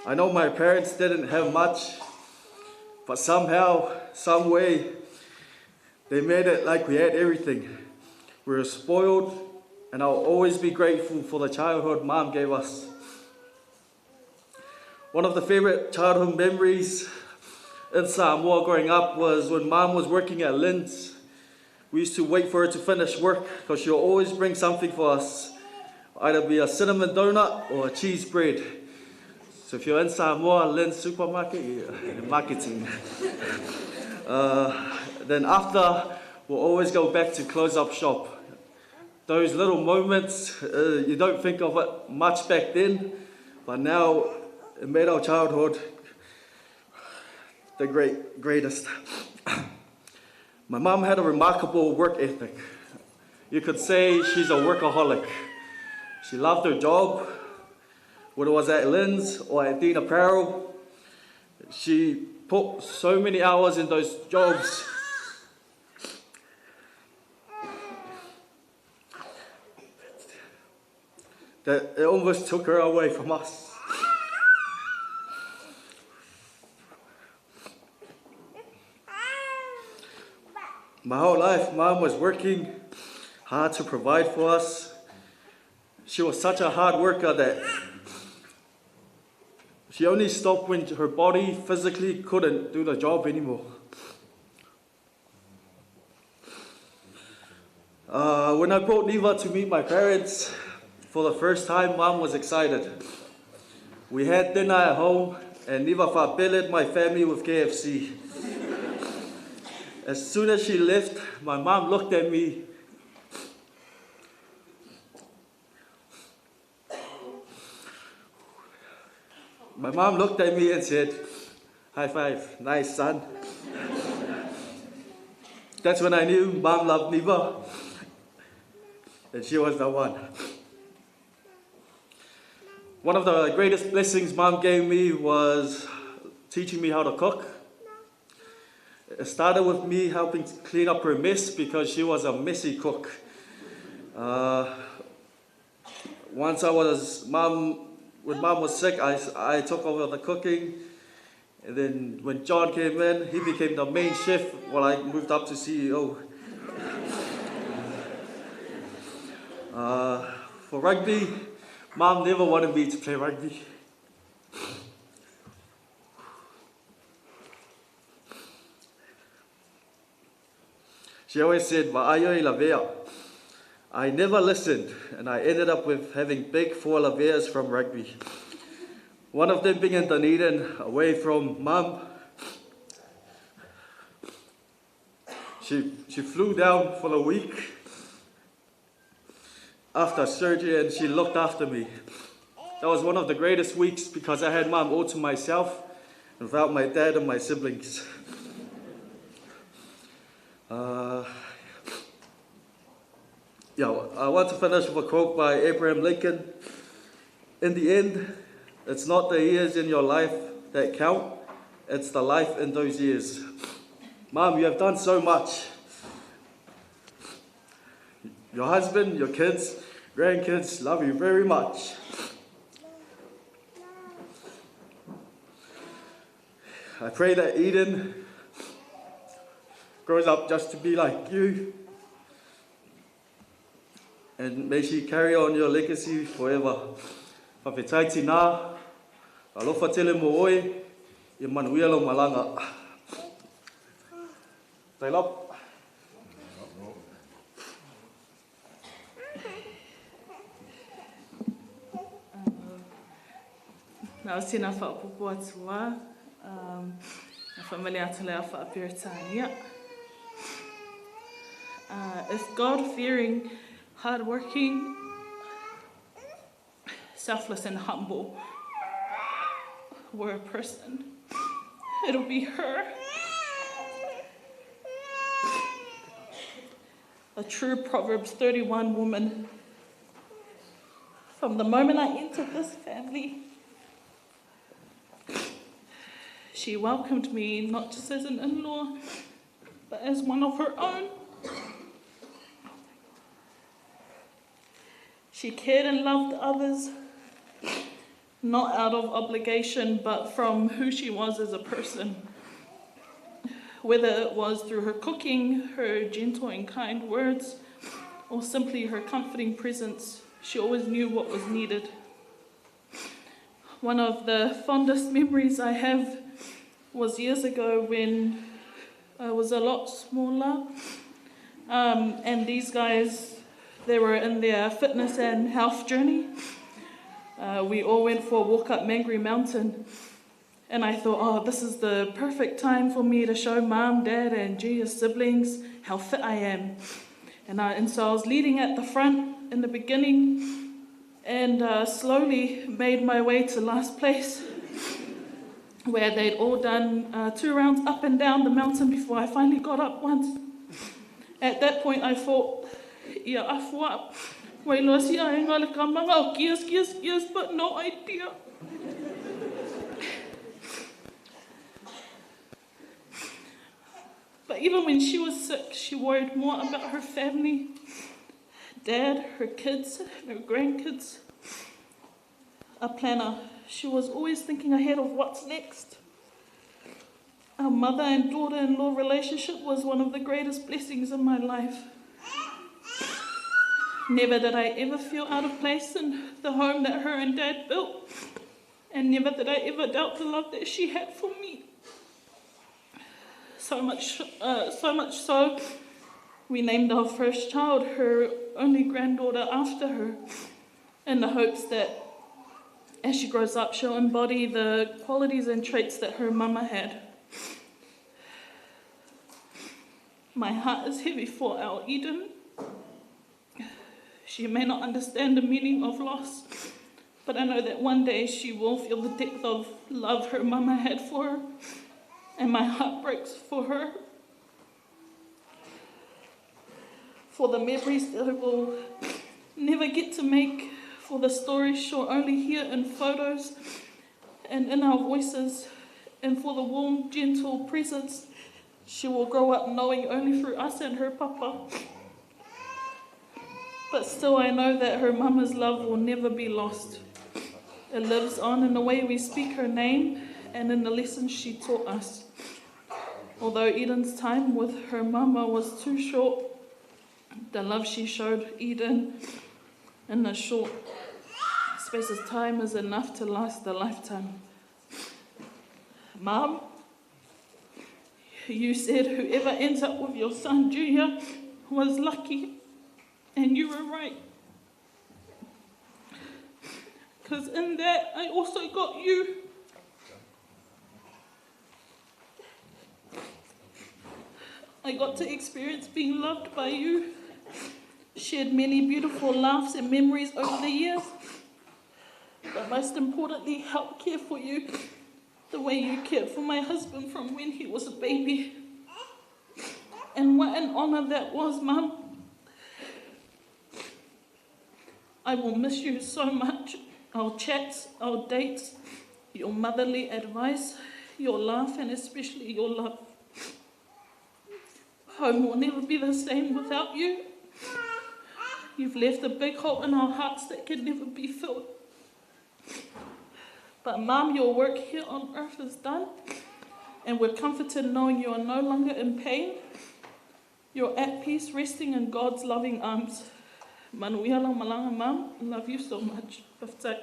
I know my parents didn't have much, but somehow, some way, they made it like we had everything. We were spoiled, and I'll always be grateful for the childhood Mom gave us. One of the favorite childhood memories in Samoa growing up was when Mom was working at Lynn's. We used to wait for her to finish work because she'll always bring something for us. Either be a cinnamon donut or a cheese bread. So if you're in Samoa, Lynn's supermarket, marketing. Then after, we'll always go back to close up shop. Those little moments, you don't think of it much back then, but now it made our childhood the greatest. My mom had a remarkable work ethic. You could say she's a workaholic. She loved her job, whether it was at Lynn's or at Dean Apparel. She put so many hours in those jobs. That it almost took her away from us. My whole life, Mom was working hard to provide for us. She was such a hard worker that she only stopped when her body physically couldn't do the job anymore. When I brought Neva to meet my parents for the first time, Mom was excited. We had dinner at home, and Neva whapeled my family with KFC. As soon as she left, my mom looked at me. My mom looked at me and said, "High five, nice son." That's when I knew Mom loved Neva, and she was the one. One of the greatest blessings Mom gave me was teaching me how to cook. It started with me helping clean up her mess because she was a messy cook. Once when Mum was sick, I took over the cooking. And then when John came in, he became the main chef while I moved up to CEO. For rugby, Mum never wanted me to play rugby. She always said, "Ma'aio I lavea." I never listened, and I ended up with having big 4 laveas from rugby. One of them being in Dunedin, away from Mum. She flew down for a week after surgery, and she looked after me. That was one of the greatest weeks because I had Mum all to myself and without my dad and my siblings. I want to finish with a quote by Abraham Lincoln. In the end, it's not the years in your life that count, it's the life in those years. Mum, you have done so much. Your husband, your kids, grandkids love you very much. I pray that Eden grows up just to be like you. And may she carry on your legacy forever. Whawhetai nā, alofa tele mo oi, I manuia lo malanga. Tai lop. Nā o sina whaapopo atua, na whamele atu lea whaapiritania. If God-fearing, hard-working, selfless and humble were a person, it'll be her. A true Proverbs 31 woman. From the moment I entered this family, she welcomed me not just as an in-law, but as one of her own. She cared and loved others, not out of obligation, but from who she was as a person. Whether it was through her cooking, her gentle and kind words, or simply her comforting presence, she always knew what was needed. One of the fondest memories I have was years ago when I was a lot smaller, and these guys, they were in their fitness and health journey. We all went for a walk up Mangere Mountain, and I thought, oh, this is the perfect time for me to show Mum, Dad, and Gia's siblings how fit I am. And so I was leading at the front in the beginning, and slowly made my way to last place, where they'd all done 2 rounds up and down the mountain before I finally got up once. At that point, I thought, ia afua, wailoa si ainga le kamanga o kias, but no idea. But even when she was sick, she worried more about her family, Dad, her kids, and her grandkids. A planner, she was always thinking ahead of what's next. Our mother and daughter-in-law relationship was one of the greatest blessings in my life. Never did I ever feel out of place in the home that her and Dad built, and never did I ever doubt the love that she had for me. So much so, we named our first child, her only granddaughter, after her, in the hopes that as she grows up, she'll embody the qualities and traits that her mama had. My heart is heavy for our Eden. She may not understand the meaning of loss, but I know that one day she will feel the depth of love her mama had for her, and my heart breaks for her, for the memories that I will never get to make, for the stories she'll only hear in photos and in our voices, and for the warm, gentle presence she will grow up knowing only through us and her papa. But still I know that her mama's love will never be lost. It lives on in the way we speak her name and in the lessons she taught us. Although Eden's time with her mama was too short, the love she showed Eden in a short space of time is enough to last a lifetime. Mom, you said whoever ends up with your son Junior was lucky, and you were right. Because in that, I also got you. I got to experience being loved by you, shared many beautiful laughs and memories over the years, but most importantly, helped care for you the way you cared for my husband from when he was a baby. And what an honor that was, Mum. I will miss you so much. Our chats, our dates, your motherly advice, your laugh, and especially your love. Home will never be the same without you. You've left a big hole in our hearts that can never be filled. But Mum, your work here on earth is done, and we're comforted knowing you are no longer in pain. You're at peace, resting in God's loving arms. Manuia lang malanga, Mum. I love you so much. Vitale.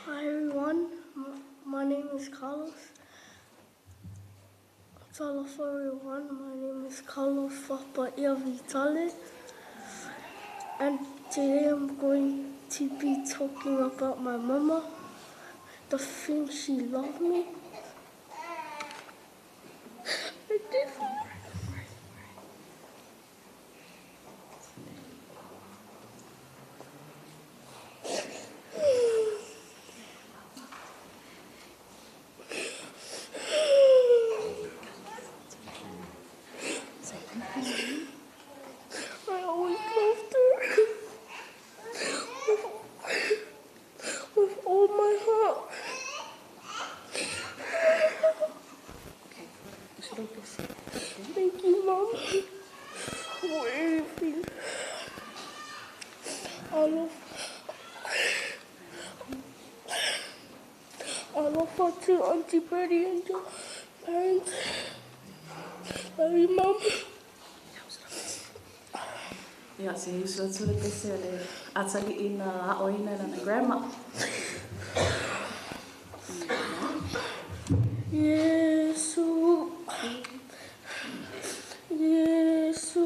Hi everyone, my name is Carlos. Hello everyone, my name is Carlos Fapaia Vitale, and today I'm going to be talking about my mama, the thing she loved me. I did. I always loved her with all my heart. Thank you, Mom, for everything. I love her too, Auntie Birdie and your parents. Love you, Mom. Ja, se usu atu le pese le atali ina aoina na grandma. Yesu, Yesu,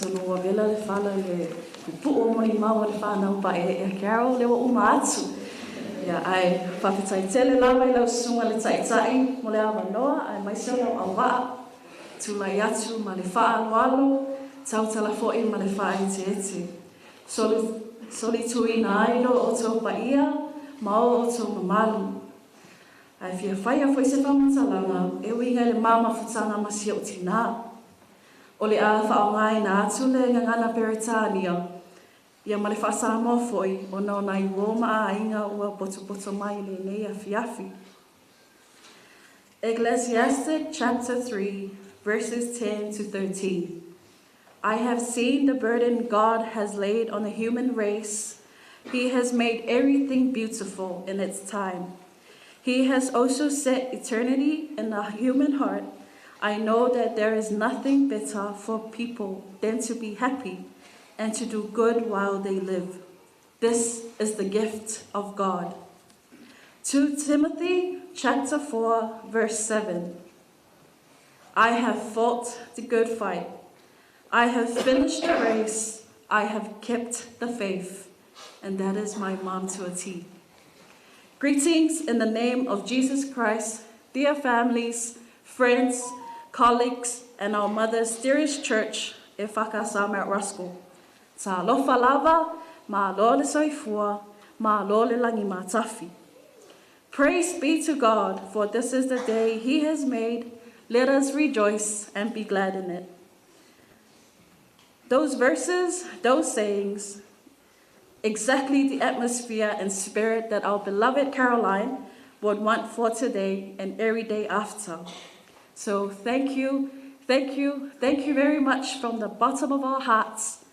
Tonu wa vela le whana le kupu o moni maua le whana upa e Carol le wa uma atu. Ia ai whawhitai tele lawa I lau sunga le taitai mo le awa noa ai maise lau au waa. Tulai atu ma le wha alo tautala fo'i ma le wha ete ete. Soli tuina ailo o tau paia ma o tau mamalu. Ai fia whaia foi se whamatalanga e winga le mama futanga masi o tina. O le a whaongai na atu le ngangana Peritania. Ia ma le whaasama foi o no nai woma a inga ua poto mai le nei a fiafi. Ecclesiastic chapter 3 verses 10 to 13. I have seen the burden God has laid on the human race. He has made everything beautiful in its time. He has also set eternity in the human heart. I know that there is nothing better for people than to be happy and to do good while they live. This is the gift of God. 2 Timothy chapter 4, verse 7. I have fought the good fight. I have finished the race. I have kept the faith. And that is my mom to a T. Greetings in the name of Jesus Christ, dear families, friends, colleagues, and our mother's dearest church, EFKS Mt Roskill. Ta lofa lava, ma lo le soifua, ma lo le langi matafi. Praise be to God, for this is the day He has made. Let us rejoice and be glad in it. Those verses, those sayings, exactly the atmosphere and spirit that our beloved Caroline would want for today and every day after. So thank you very much from the bottom of our hearts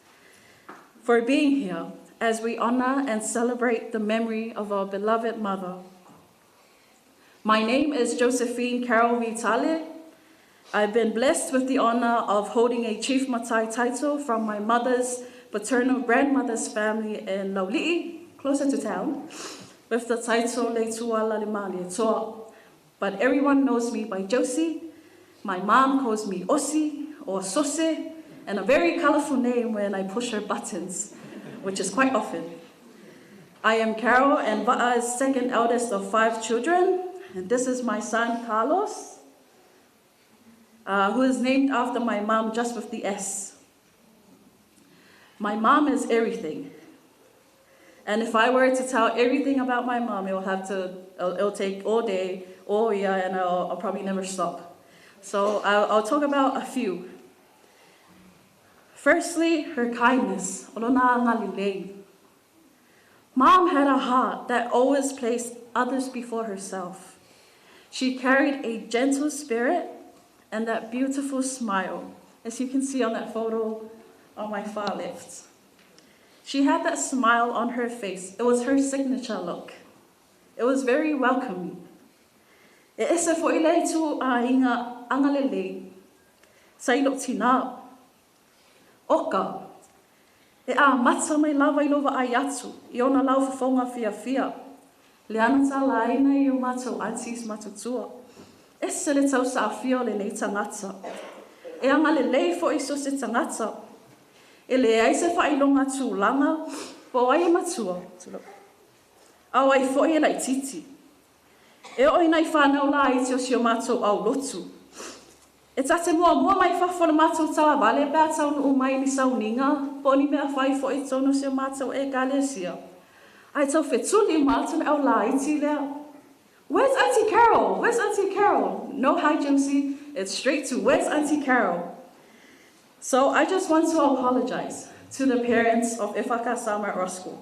for being here as we honor and celebrate the memory of our beloved mother. My name is Josephine Carol Vitale. I've been blessed with the honor of holding a Chief Matai title from my mother's paternal grandmother's family in Lauli'i, closer to town, with the title Le Tua Lalimali Toa. But everyone knows me by Josie. My mom calls me Osi or Sose, and a very colorful name when I push her buttons, which is quite often. I am Carol and Va'a's second eldest of 5 children, and this is my son Carlos, who is named after my mom just with the S. My mom is everything. And if I were to tell everything about my mom, it'll take all day, all year, and I'll probably never stop. So I'll talk about a few. Firstly, her kindness. Mom had a heart that always placed others before herself. She carried a gentle spirit and that beautiful smile, as you can see on that photo on my far left. She had that smile on her face. It was her signature look. It was very welcoming. E ese fo ile tu a inga angalele. Sailok tina. Oka. E a matsa mai lava I lova ai atu. I ona lau whawhaunga fia. Le ana ta laina I o mātou aunties matutua. Ese le tau sa fio le nei tangata. E angalele fo iso se tangata. E le aise whailonga tūlanga, po ai matua. Au ai fo i lai titi. E oi nei whanau la i teo sio mātou au lotu. E tate mua mai whawhona mātou tawa vale, bea tau nu mai ni sauninga, po ni mea whai fo I tono sio mātou e galesia. Ai tau whetuli mātou au la I ti lea. Where's Auntie Carol? Where's Auntie Carol? No hi Josie, it's straight to where's Auntie Carol? So I just want to apologize to the parents of EFKS Mt Roskill.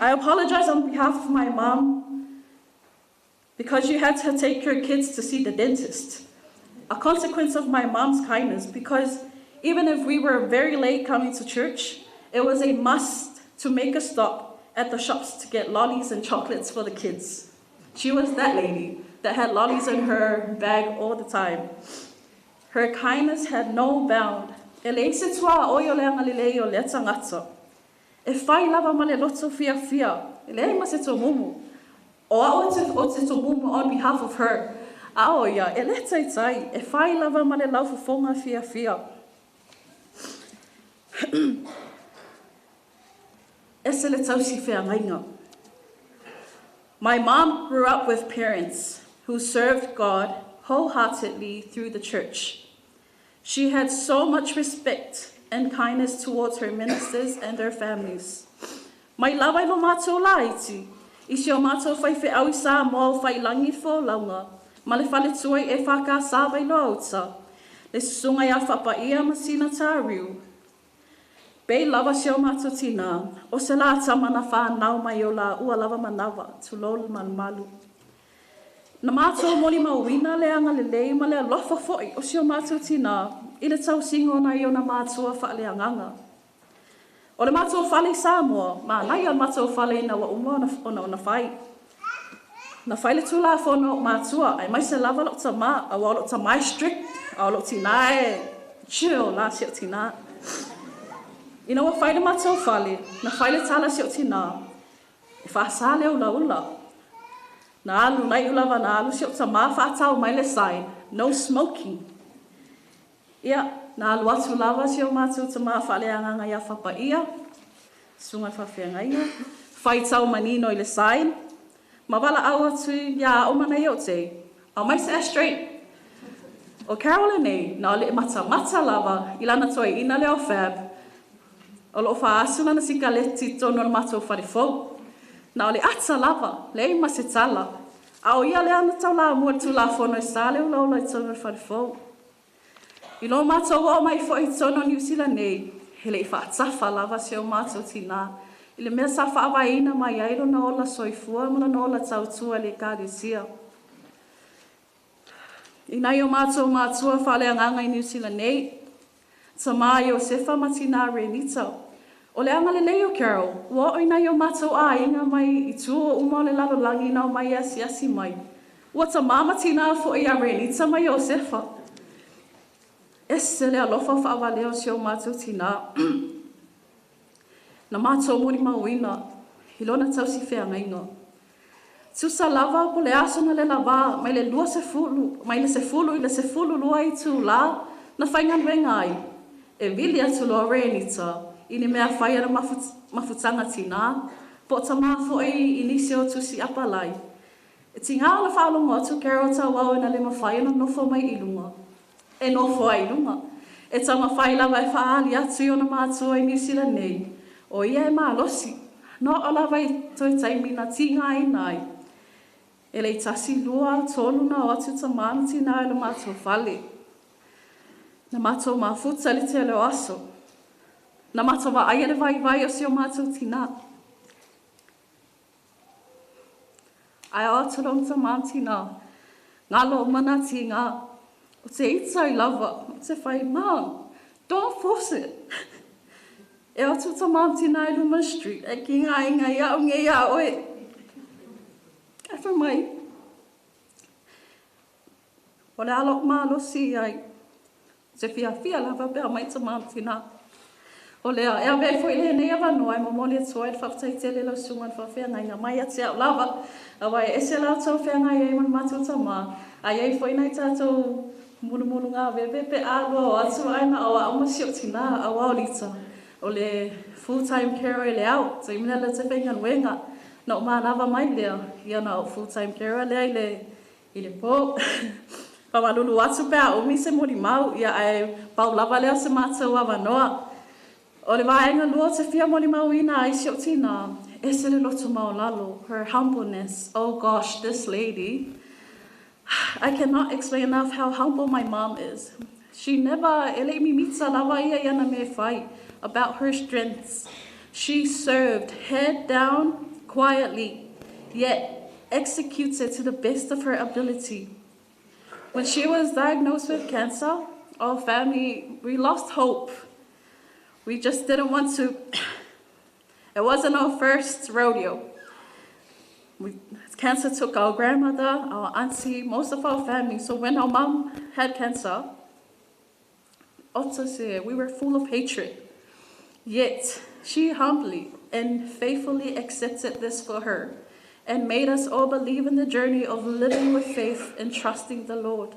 I apologize on behalf of my mom because you had to take your kids to see the dentist. A consequence of my mom's kindness, because even if we were very late coming to church, it was a must to make a stop at the shops to get lollies and chocolates for the kids. She was that lady that had lollies in her bag all the time. Her kindness had no bound. E le ise tua oio le angalilei o le tangata. E whai lava ma le loto fia. E le ma se tō mumu. O a o te tō mumu on behalf of her. A o ia, e le tai. E whai lava ma le lauwhawhonga fia. E se le tausi whea ngainga. My mom grew up with parents who served God wholeheartedly through the church. She had so much respect and kindness towards her ministers and their families. Mai lawa ilo mātou la iti. Isi o mātou whai whi au sa mo whai langi fo launga. Ma le whale tuai e whaka sa vai lo auta. Le susunga ia whapa ia masina tā riu. Bei lava si o mātou tina. O se la tamana whanau mai o la ua lava manawa. Tulol malu. Na mātou moli mauina le anga le lei ma le alofa foi o si o mātou tina. I le tau singo na i o na mātua wha le anganga. O le mātou whale Samoa, mā nai o mātou whale na wa uma ona whai. Na whai le tūla whono mātua, ai mai se lava lo ta mā, a wa lo ta mai strict, a lo tina e chill la si o tina. Ina wa whai le mātou whale, na whai le tala si o tina, e whaasa leo la ula. Na alu nai ulawa na alu si o ta mā whaatau mai le sign, no smoking. Ia, na alu atu lava si o mātou ta mā whale anganga ia whapaia, sunga whawhianga ia, whai tau manino i le sign, ma wala au atu ia o mana i o te, au mai se straight. O Carolyn nei, na ole mata lava, ilana toi ina leo fab, o lo wha asuna na sika leti tono na mātou wharefou. Na ole ata lava, le ima se tala, a o ia le ana tau la mua tu la whono i sa leo lau lai tono na wharefou. I lo mātou o mai fo i tono New Zealand nei, he le i whaatafa lava se o mātou tina. I le mea sa whaawaina mai ailo na ola soifua, mula na ola tautua le kāresia. I nai o mātou mātua whale anganga i New Zealand nei, ta mai o sefa matina renita. O le anga le leo Carol, ua o nai o mātou a inga mai i tua uma le lalo langi nao mai asi mai. Ua ta mamatina fo i a renita mai o sefa. Ese le alofa whaawaleo si o mātou tina. Na mātou mori mauina, hilona tau si whea inga. Tusa lava po le asona le lava, mai le lua se fulu, mai le se fulu lua i tu la, na whaingan wengai. E vili atu loa renita, ini mea whaiara mafutanga tina, po ta mafo i inisi o tusi apalai. E tinga ala whaalonga atu Carol tau wau ina le mawhaiana nofo mai ilunga. E nofo ai lunga. E ta mawhai lava e whaali atu i ona mātua i New Zealand nei. O ia e mālosi. No o lava i toi taimina tinga i nai. E le tasi lua tolu na o atu ta māmati na e le mātua whale. Na mātua mafuta li te leo aso. Na mātua wa aia le vai o si o mātua tina. Ai o atu long ta māmati na. Ngalo o mana tinga. O te ita I lava, o te whai, Mom, don't force it. E o tuta mamti nai Luma Street, e ki ngā inga ia o nge ia oe. E wha mai. O le alok mālo si ai, te fia lava pēr mai ta mamti nā. O lea, e a vei fo I le nei awanoa, e momoli atua e whaftai te le lau sungan whawhia ngai ngā mai ati au lava. A wai, e se lau tau whia ngai e man mātou ta mā. A iei fo I nei tātou mulu ngā wewepe ālua o atu aina o a umasi o tina a waolita. O le full-time carer le au, so imina le te whengan wenga. Na o mānawa mai lea, ia na o full-time carer lea I le pō. Pamalulu atu pēr umi se mori mau, ia ai pau lava lea se mātou awanoa. O le waenga lua te whia mori mau ina ai si o tina, e se le loto mau lalo, her humbleness. Oh gosh, this lady. I cannot explain enough how humble my mom is. She never ele mi mitsa lava ia yana me fai about her strengths. She served head down quietly, yet executed to the best of her ability. When she was diagnosed with cancer, our family, we lost hope. We just didn't want to. It wasn't our first rodeo. Cancer took our grandmother, our auntie, most of our family. So when our mom had cancer, we were full of hatred. Yet she humbly and faithfully accepted this for her and made us all believe in the journey of living with faith and trusting the Lord.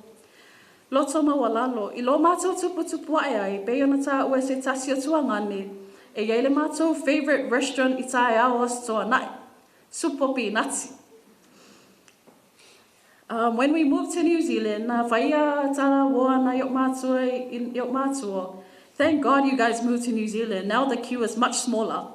Loto mawalalo, ilo mātou tupu ai, pe ona tā ua se tasi o tuangane, e iei le mātou favorite restaurant I tae awas toa nai, Supopi Nati. When we moved to New Zealand, na whaia tala woa na yok mātua. Thank God you guys moved to New Zealand. Now the queue is much smaller.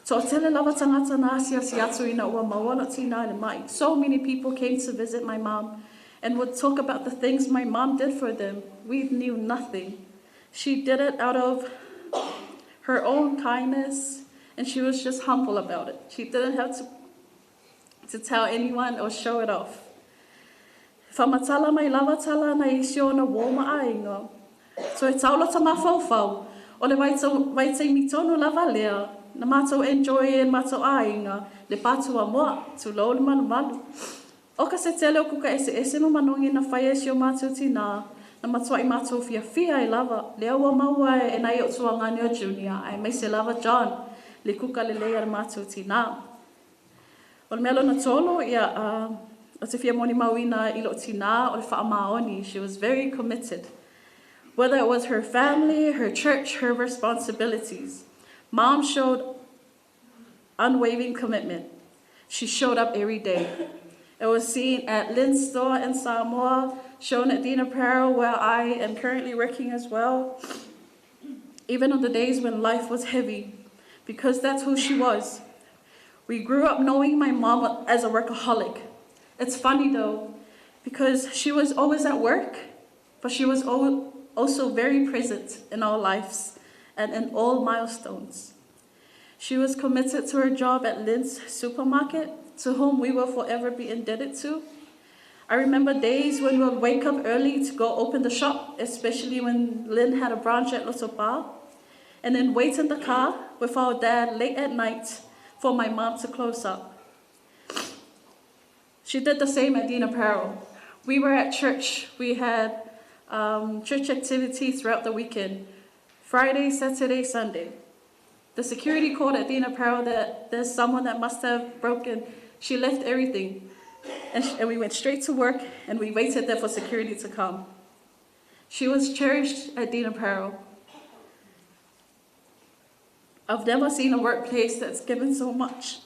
So tele lava tangata na si atu ina ua mawana tina ina mai. So many people came to visit my mom and would talk about the things my mom did for them. We knew nothing. She did it out of her own kindness, and she was just humble about it. She didn't have to tell anyone or show it off. Whamatala mai lava tala na isi o na wōma ainga. So e taula ta mawhauwhau, O le waitai mi tonu lava lea, na mātou enjoy e mātou ainga, le pātua moa, tu lo le malu. Oka se tele o kuka ese no manongi na whaia si o mātou tina, na matua I mātou fia I lava. Lea ua maua e nai o tua ngani o junior, ai mai se lava John, le kuka le lea le mātou tina. O le melo na tolo, ia, o te fia moni mauina I lo tina o le wha maoni, she was very committed. Whether it was her family, her church, her responsibilities, Mom showed unwavering commitment. She showed up every day. It was seen at Lynn's store in Samoa, shown at Dean Apparel, where I am currently working as well. Even on the days when life was heavy, because that's who she was. We grew up knowing my mom as a workaholic. It's funny though, because she was always at work, but she was also very present in our lives and in all milestones. She was committed to her job at Lynn's supermarket, to whom we will forever be indebted to. I remember days when we would wake up early to go open the shop, especially when Lynn had a branch at Lotopa, and then wait in the car with our dad late at night for my mom to close up. She did the same at Dean Apparel. We were at church. We had church activities throughout the weekend, Friday, Saturday, Sunday. The security called at Dean Apparel that there's someone that must have broken. She left everything, and we went straight to work, and we waited there for security to come. She was cherished at Dean Apparel. I've never seen a workplace that's given so much.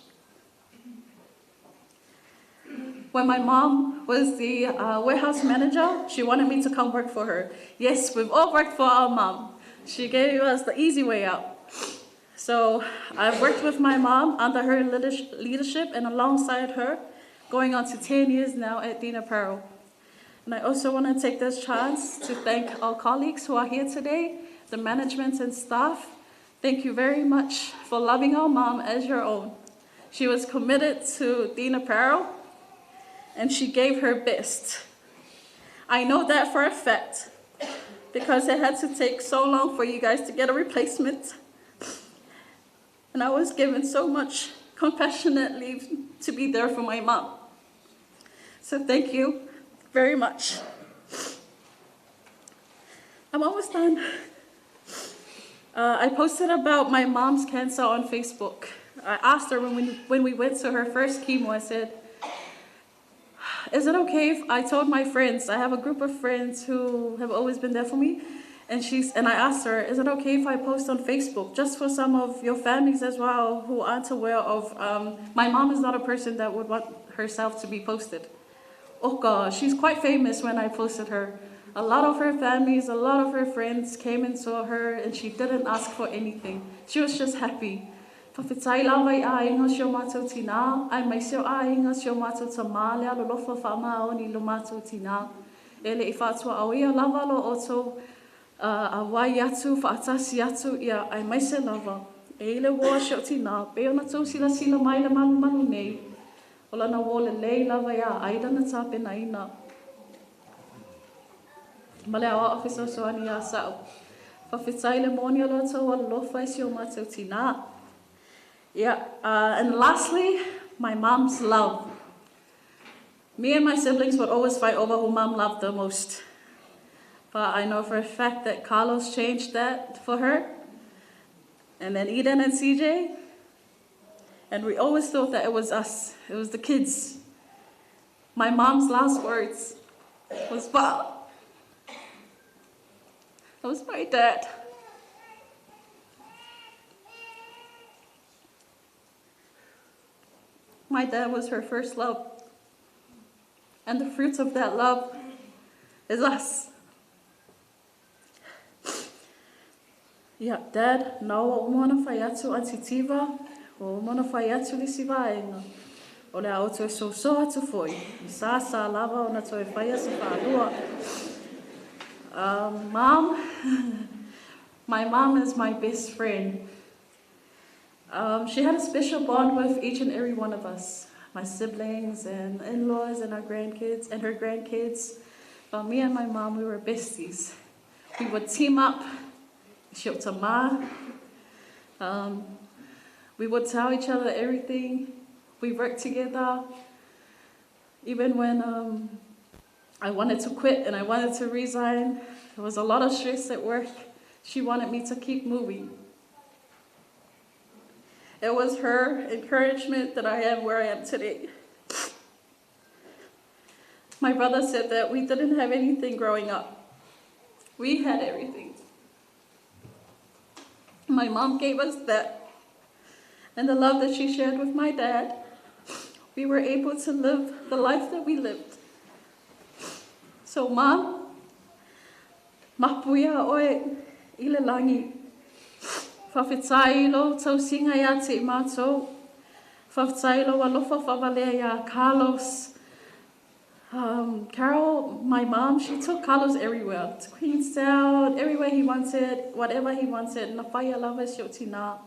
When my mom was the warehouse manager, she wanted me to come work for her. Yes, we've all worked for our mom. She gave us the easy way out. So I've worked with my mom under her leadership and alongside her, going on to 10 years now at Dean Apparel. And I also want to take this chance to thank our colleagues who are here today, the management and staff. Thank you very much for loving our mom as your own. She was committed to Dean Apparel, and she gave her best. I know that for a fact, because it had to take so long for you guys to get a replacement. And I was given so much compassionate leave to be there for my mom. So thank you very much. I'm almost done. I posted about my mom's cancer on Facebook. I asked her when we went to her first chemo, I said, is it okay if I told my friends? I have a group of friends who have always been there for me. And I asked her, is it okay if I post on Facebook, just for some of your families as well who aren't aware of, my mom is not a person that would want herself to be posted. Oh God, she's quite famous when I posted her. A lot of her families, a lot of her friends came and saw her, and she didn't ask for anything. She was just happy. Whawhitai lawa I ainga sio mātou tina, ai mai sio ainga sio mātou tamale, alo lofa whamao ni lo mātou tina. Ele I whātua au ia lava lo oto, a wai atu, whaatasi atu, ia ai mai se lava. E ile woa sio tina, pe ona tau sila mai le manu nei. O lana wo le lei lava ia, aida na tāpe na ina. Male awa officer soani ia sao. Whawhitai le moni alo tau alo lofa I sio mātou tina. Yeah, and lastly, my mom's love. Me and my siblings would always fight over who mom loved the most. But I know for a fact that Carlos changed that for her. And then Eden and CJ. And we always thought that it was us. It was the kids. My mom's last words was, wow. That was my dad. My dad was her first love. And the fruits of that love is us. Yeah, Dad, now o mona whai atu antitiva, o mona whai atu lisi vaenga. O le auto e so atu foi. Sa lava o na to e whai asa whālua. Mom, my mom is my best friend. She had a special bond with each and every one of us, my siblings and in-laws and our grandkids and her grandkids. But me and my mom, we were besties. We would team up Shiotama. We would tell each other everything. We worked together. Even when I wanted to quit and I wanted to resign, there was a lot of stress at work. She wanted me to keep moving. It was her encouragement that I am where I am today. My brother said that we didn't have anything growing up. We had everything. My mom gave us that. And the love that she shared with my dad, we were able to live the life that we lived. So, Mom, mapuia oe ilelangi. Whawhetai lo tau singa ia te mātou. Whawhetai lo alofa whawalea ia Carlos. Carol, my mom, she took Carlos everywhere. To Queenstown, everywhere he wanted, whatever he wanted. Na whaia lava shiotina.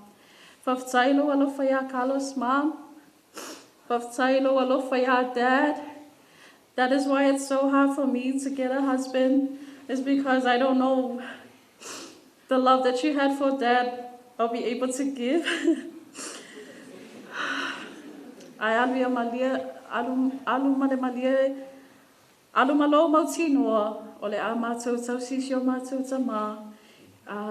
Whawhetai lo alofa ia Carlos, Mom. Whawhetai lo alofa ia Dad. That is why it's so hard for me to get a husband. Is because I don't know the love that you had for Dad. I'll be able to give. I alvia malia, alumale malia, alumalo mautinoa, ole a mātou tausisio mātou tama.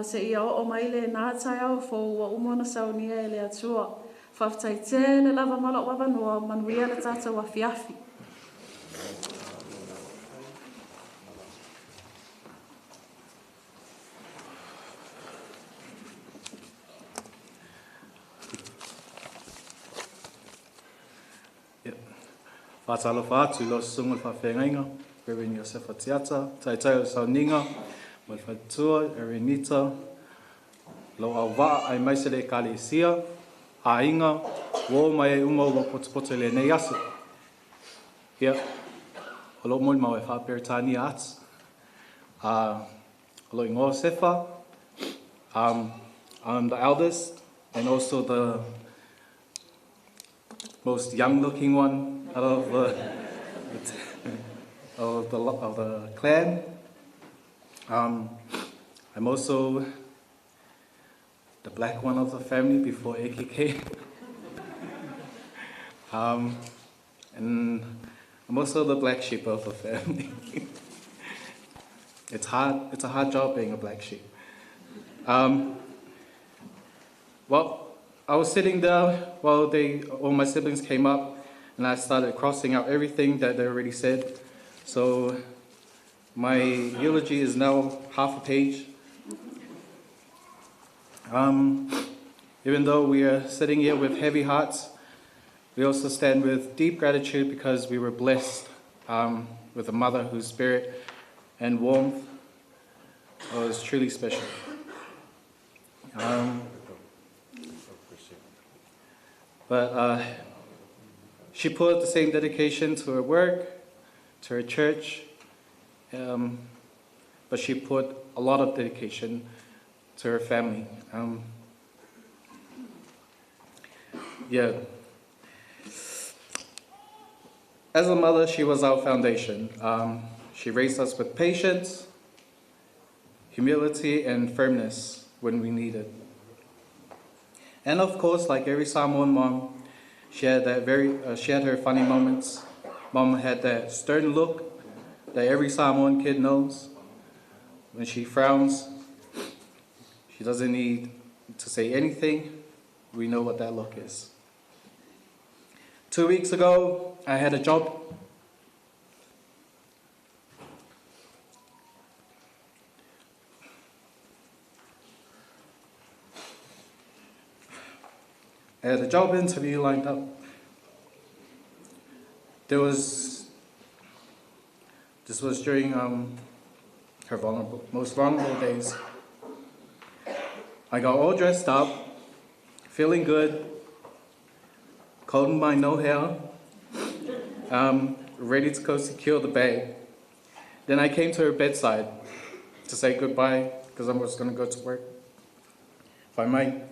Se ia o maile nā tai au fo wa umona saunia ele atua. Whawhetai tēne lava malok wawanoa, manuia le tātou wa fiafi. Whātalo whātu lo sungul whawhengainga, Reverend Yosef Atiata, Taitai o Sauninga, Mal Whatua, Erenita, lo au wā ai maisele kale isia, a inga, wō mai e umau wa potopoto le nei asu. Ia, o lo moli mau e whaperitani ats. O lo ingoa sefa, I'm the eldest and also the most young-looking one out of the clan. I'm also the black one of the family before Eki came. And I'm also the black sheep of the family. It's a hard job being a black sheep. Well, I was sitting there while all my siblings came up, and I started crossing out everything that they already said. So my eulogy is now half a page. Even though we are sitting here with heavy hearts, we also stand with deep gratitude because we were blessed with a mother whose spirit and warmth was truly special. But she put the same dedication to her work, to her church, but she put a lot of dedication to her family. As a mother, she was our foundation. She raised us with patience, humility, and firmness when we needed. And of course, like every Samoan mom, she had her funny moments. Mom had that stern look that every Samoan kid knows. When she frowns, she doesn't need to say anything. We know what that look is. 2 weeks ago, I had a job. I had a job interview lined up. This was during her most vulnerable days. I got all dressed up, feeling good, combed my no hair, ready to go secure the bag. Then I came to her bedside to say goodbye because I was going to go to work. If I might,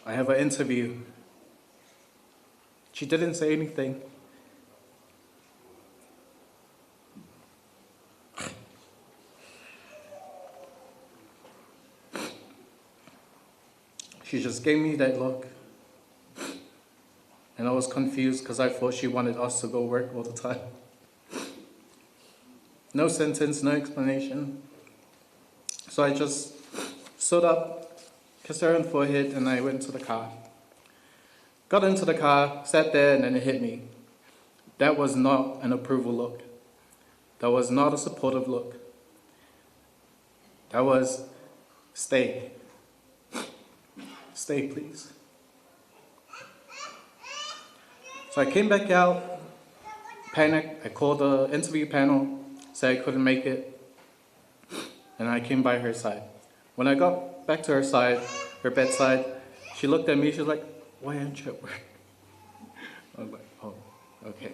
I have an interview. She didn't say anything. She just gave me that look. And I was confused because I thought she wanted us to go work all the time. No sentence, no explanation. So I just stood up, kissed her on the forehead, and I went to the car. Got into the car, sat there, and then it hit me. That was not an approval look. That was not a supportive look. That was, stay. Stay, please. So I came back out, panicked. I called the interview panel, said I couldn't make it, and I came by her side. When I got back to her side, her bedside, she looked at me, she was like, why aren't you at work? I was like, oh, okay.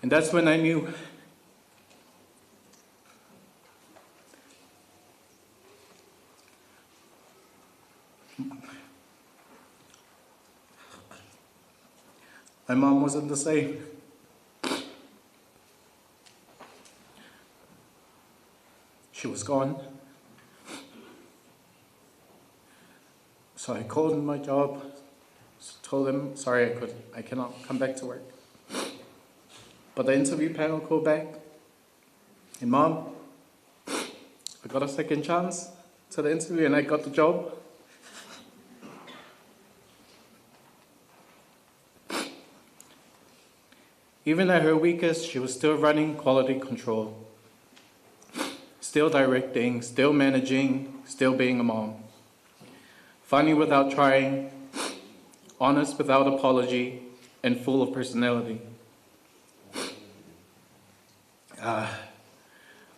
And that's when I knew my mom wasn't the same. She was gone. So I called my job, told them, sorry, I cannot come back to work. But the interview panel called back, and Mom, I got a second chance to the interview and I got the job. Even at her weakest, she was still running quality control, still directing, still managing, still being a mom. Funny without trying, honest without apology, and full of personality.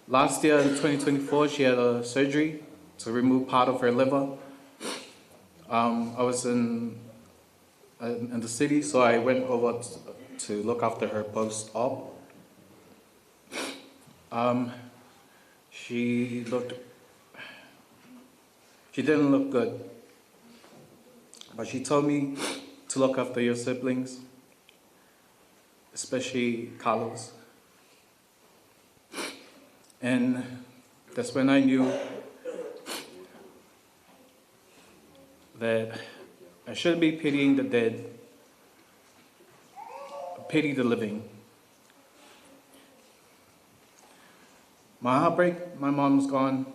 Last year in 2024, she had a surgery to remove part of her liver. I was in the city, so I went over to look after her post-op. She didn't look good, but she told me to look after your siblings, especially Carlos. And that's when I knew that I shouldn't be pitying the dead, pity the living. My heart breaks, my mom's gone,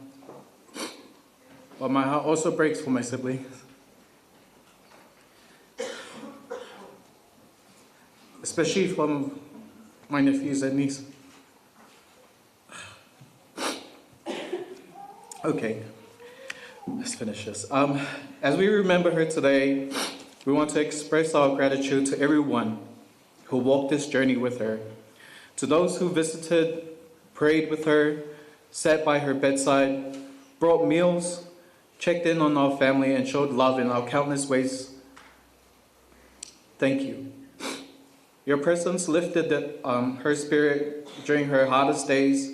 but my heart also breaks for my siblings. Especially from my nephews and nieces. Okay, let's finish this. As we remember her today, we want to express our gratitude to everyone who walked this journey with her, to those who visited, prayed with her, sat by her bedside, brought meals, checked in on our family, and showed love in our countless ways. Thank you. Your presence lifted her spirit during her hardest days.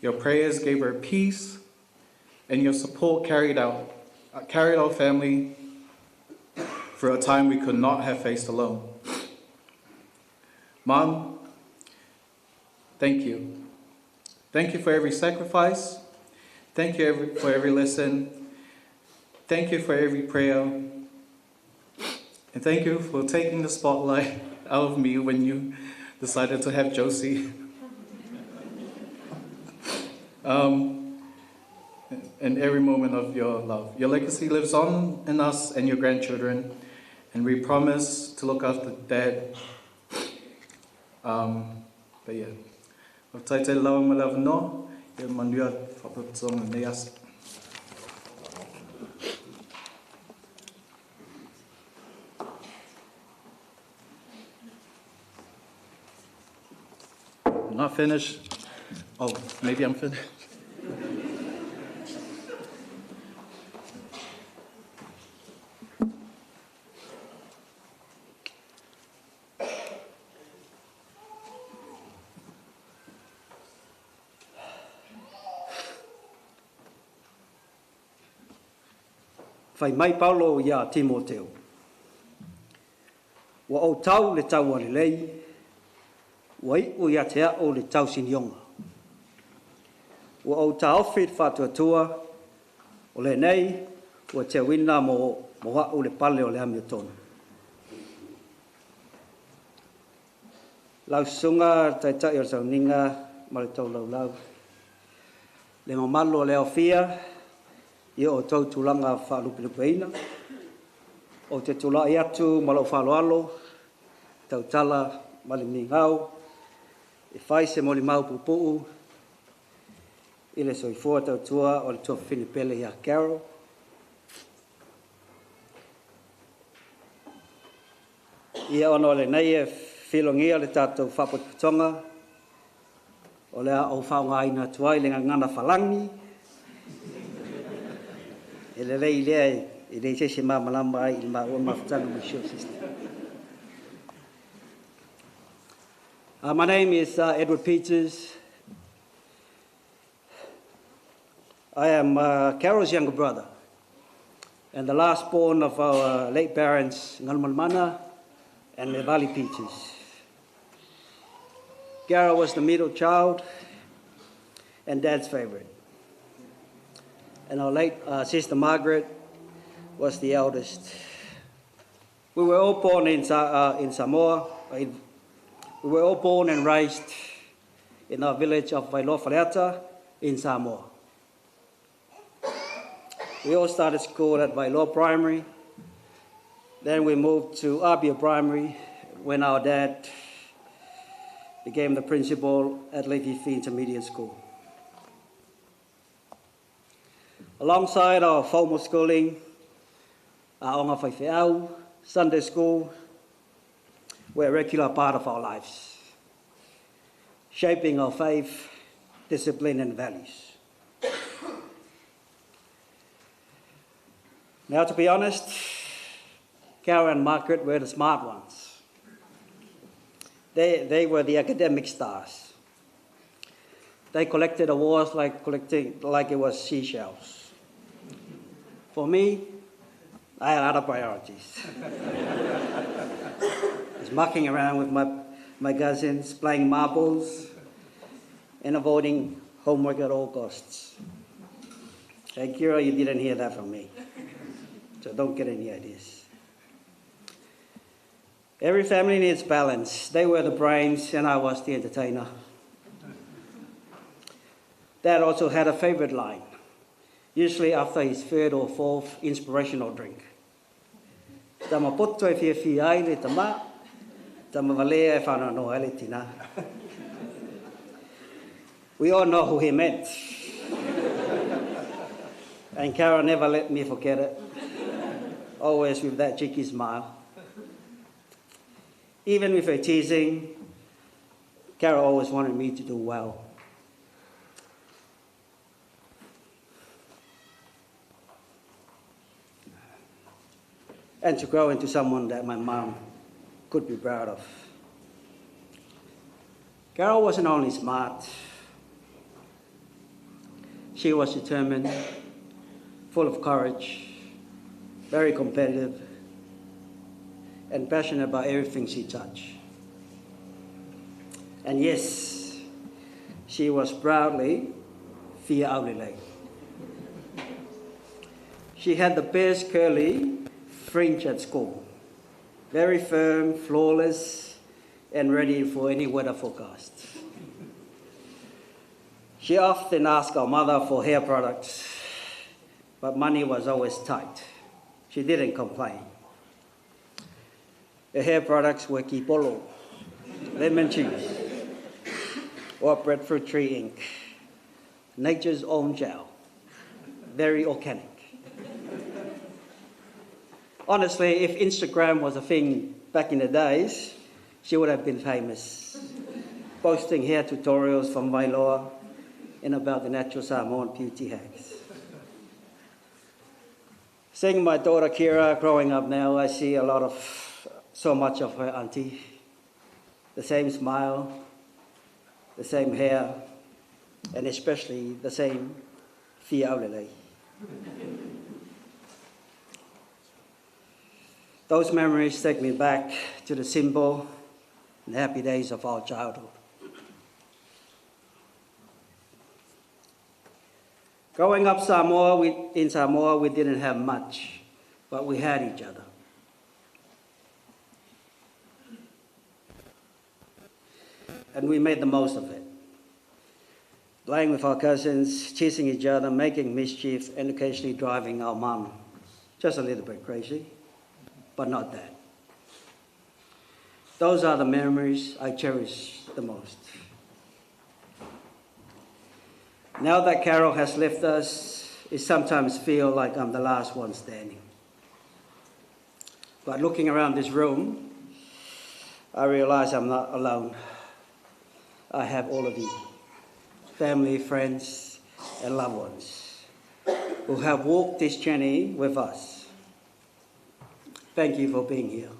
Your prayers gave her peace, and your support carried our family through a time we could not have faced alone. Mom, thank you. Thank you for every sacrifice. Thank you for every lesson. Thank you for every prayer. And thank you for taking the spotlight out of me when you decided to have Josie. In every moment of your love. Your legacy lives on in us and your grandchildren, and we promise to look after Dad. But yeah, of taite lau malav no, your manduat fapatsong neas. I'm not finished. Oh, maybe I'm finished. Fai mai Paulo ia Timoteo. Wa o tau le tau ale lei, wa o ia te o le tau sinionga. Wa o tau fit fatua tua, o le nei, ua te wina mo ha'u le pale o le ami o tonu. Lau sunga taitai o le sauninga ma le tau lau. Le mamalo o le awhia, ia o tau tulanga whaalupilupeina, o te tulai atu ma lau whaaloalo, tau tala ma le mingau, e whai se mo le mau pupuu, i le soifua tau tua o le tua Filipele ia Carol. Ia ono le nei e whilongia le tātou whapotutonga, o le au whaungaina tuai le ngana whalangi, e le rei lea i rei sese māmalama ai i maa ua mawhatanga my short system. My name is Edward Peters. I am Carol's younger brother and the last born of our late parents, Ngalmalmana and Mevali Peters. Carol was the middle child and Dad's favorite. And our late sister Margaret was the eldest. We were all born in Samoa. We were all born and raised in our village of Wailoa in Samoa. We all started school at Wailoa Primary. Then we moved to Abia Primary when our dad became the principal at Lekifi Intermediate School. Alongside our formal schooling, our Onga Whaiwheau, Sunday school, were a regular part of our lives, shaping our faith, discipline, and values. Now, to be honest, Carol and Margaret were the smart ones. They were the academic stars. They collected awards like it was seashells. For me, I had other priorities. I was mucking around with my cousins, playing marbles, and avoiding homework at all costs. Hey, Kira, you didn't hear that from me, so don't get any ideas. Every family needs balance. They were the brains, and I was the entertainer. Dad also had a favorite line, usually after his third or fourth inspirational drink. Tama poto e fia ai le tama, tama valea e whananoa ele tina. We all know who he meant. And Carol never let me forget it, always with that cheeky smile. Even with her teasing, Carol always wanted me to do well. And to grow into someone that my mom could be proud of. Carol wasn't only smart, she was determined, full of courage, very competitive, and passionate about everything she touched. And yes, she was proudly Fia Aulilei. She had the best curly fringe at school, very firm, flawless, and ready for any weather forecast. She often asked our mother for hair products, but money was always tight. She didn't complain. Her hair products were kipolo, lemon cheese, or breadfruit tree ink, nature's own gel, very organic. Honestly, if Instagram was a thing back in the days, she would have been famous, posting hair tutorials from Wailoa and about the natural Samoan beauty hacks. Seeing my daughter Kira growing up now, I see so much of her auntie. The same smile, the same hair, and especially the same Fia Aulilei. Those memories take me back to the simple and happy days of our childhood. Growing up in Samoa, we didn't have much, but we had each other. And we made the most of it. Playing with our cousins, chasing each other, making mischief, and occasionally driving our mum just a little bit crazy, but not that. Those are the memories I cherish the most. Now that Carol has left us, it sometimes feels like I'm the last one standing. But looking around this room, I realize I'm not alone. I have all of you, family, friends, and loved ones, who have walked this journey with us. Thank you for being here.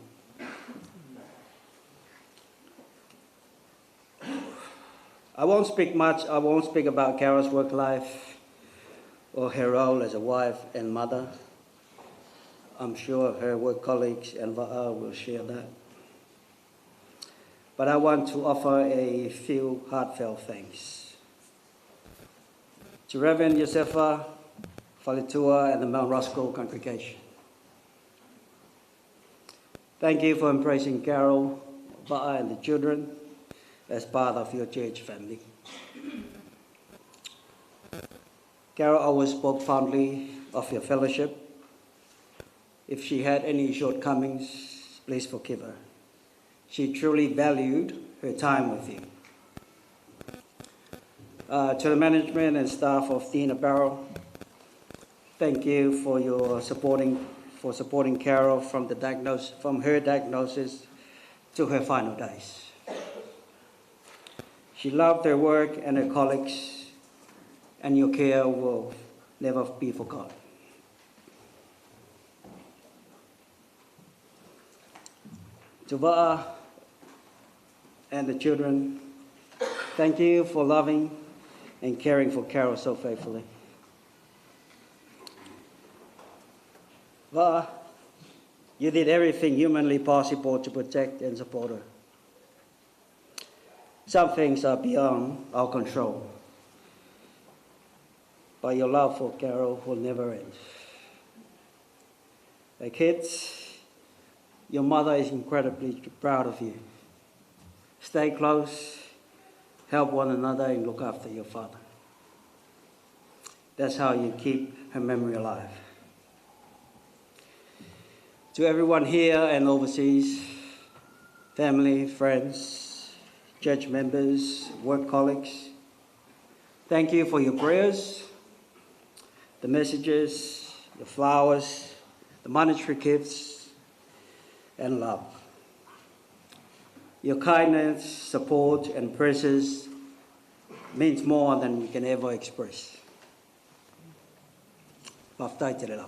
I won't speak much. I won't speak about Carol's work life or her role as a wife and mother. I'm sure her work colleagues and Va'a will share that. But I want to offer a few heartfelt thanks to Reverend Josefa Falitua and the Mount Roskill congregation. Thank you for embracing Carol, Va'a, and the children as part of your church family. Carol always spoke fondly of your fellowship. If she had any shortcomings, please forgive her. She truly valued her time with you. To the management and staff of Dean Apparel, thank you for supporting Carol from her diagnosis to her final days. She loved her work and her colleagues, and your care will never be forgotten. To Va'a and the children, thank you for loving and caring for Carol so faithfully. Va'a, you did everything humanly possible to protect and support her. Some things are beyond our control, but your love for Carol will never end. Hey kids, your mother is incredibly proud of you. Stay close, help one another, and look after your father. That's how you keep her memory alive. To everyone here and overseas, family, friends, church members, work colleagues, thank you for your prayers, the messages, the flowers, the monetary gifts, and love. Your kindness, support, and presence means more than we can ever express. Whaftai te rera.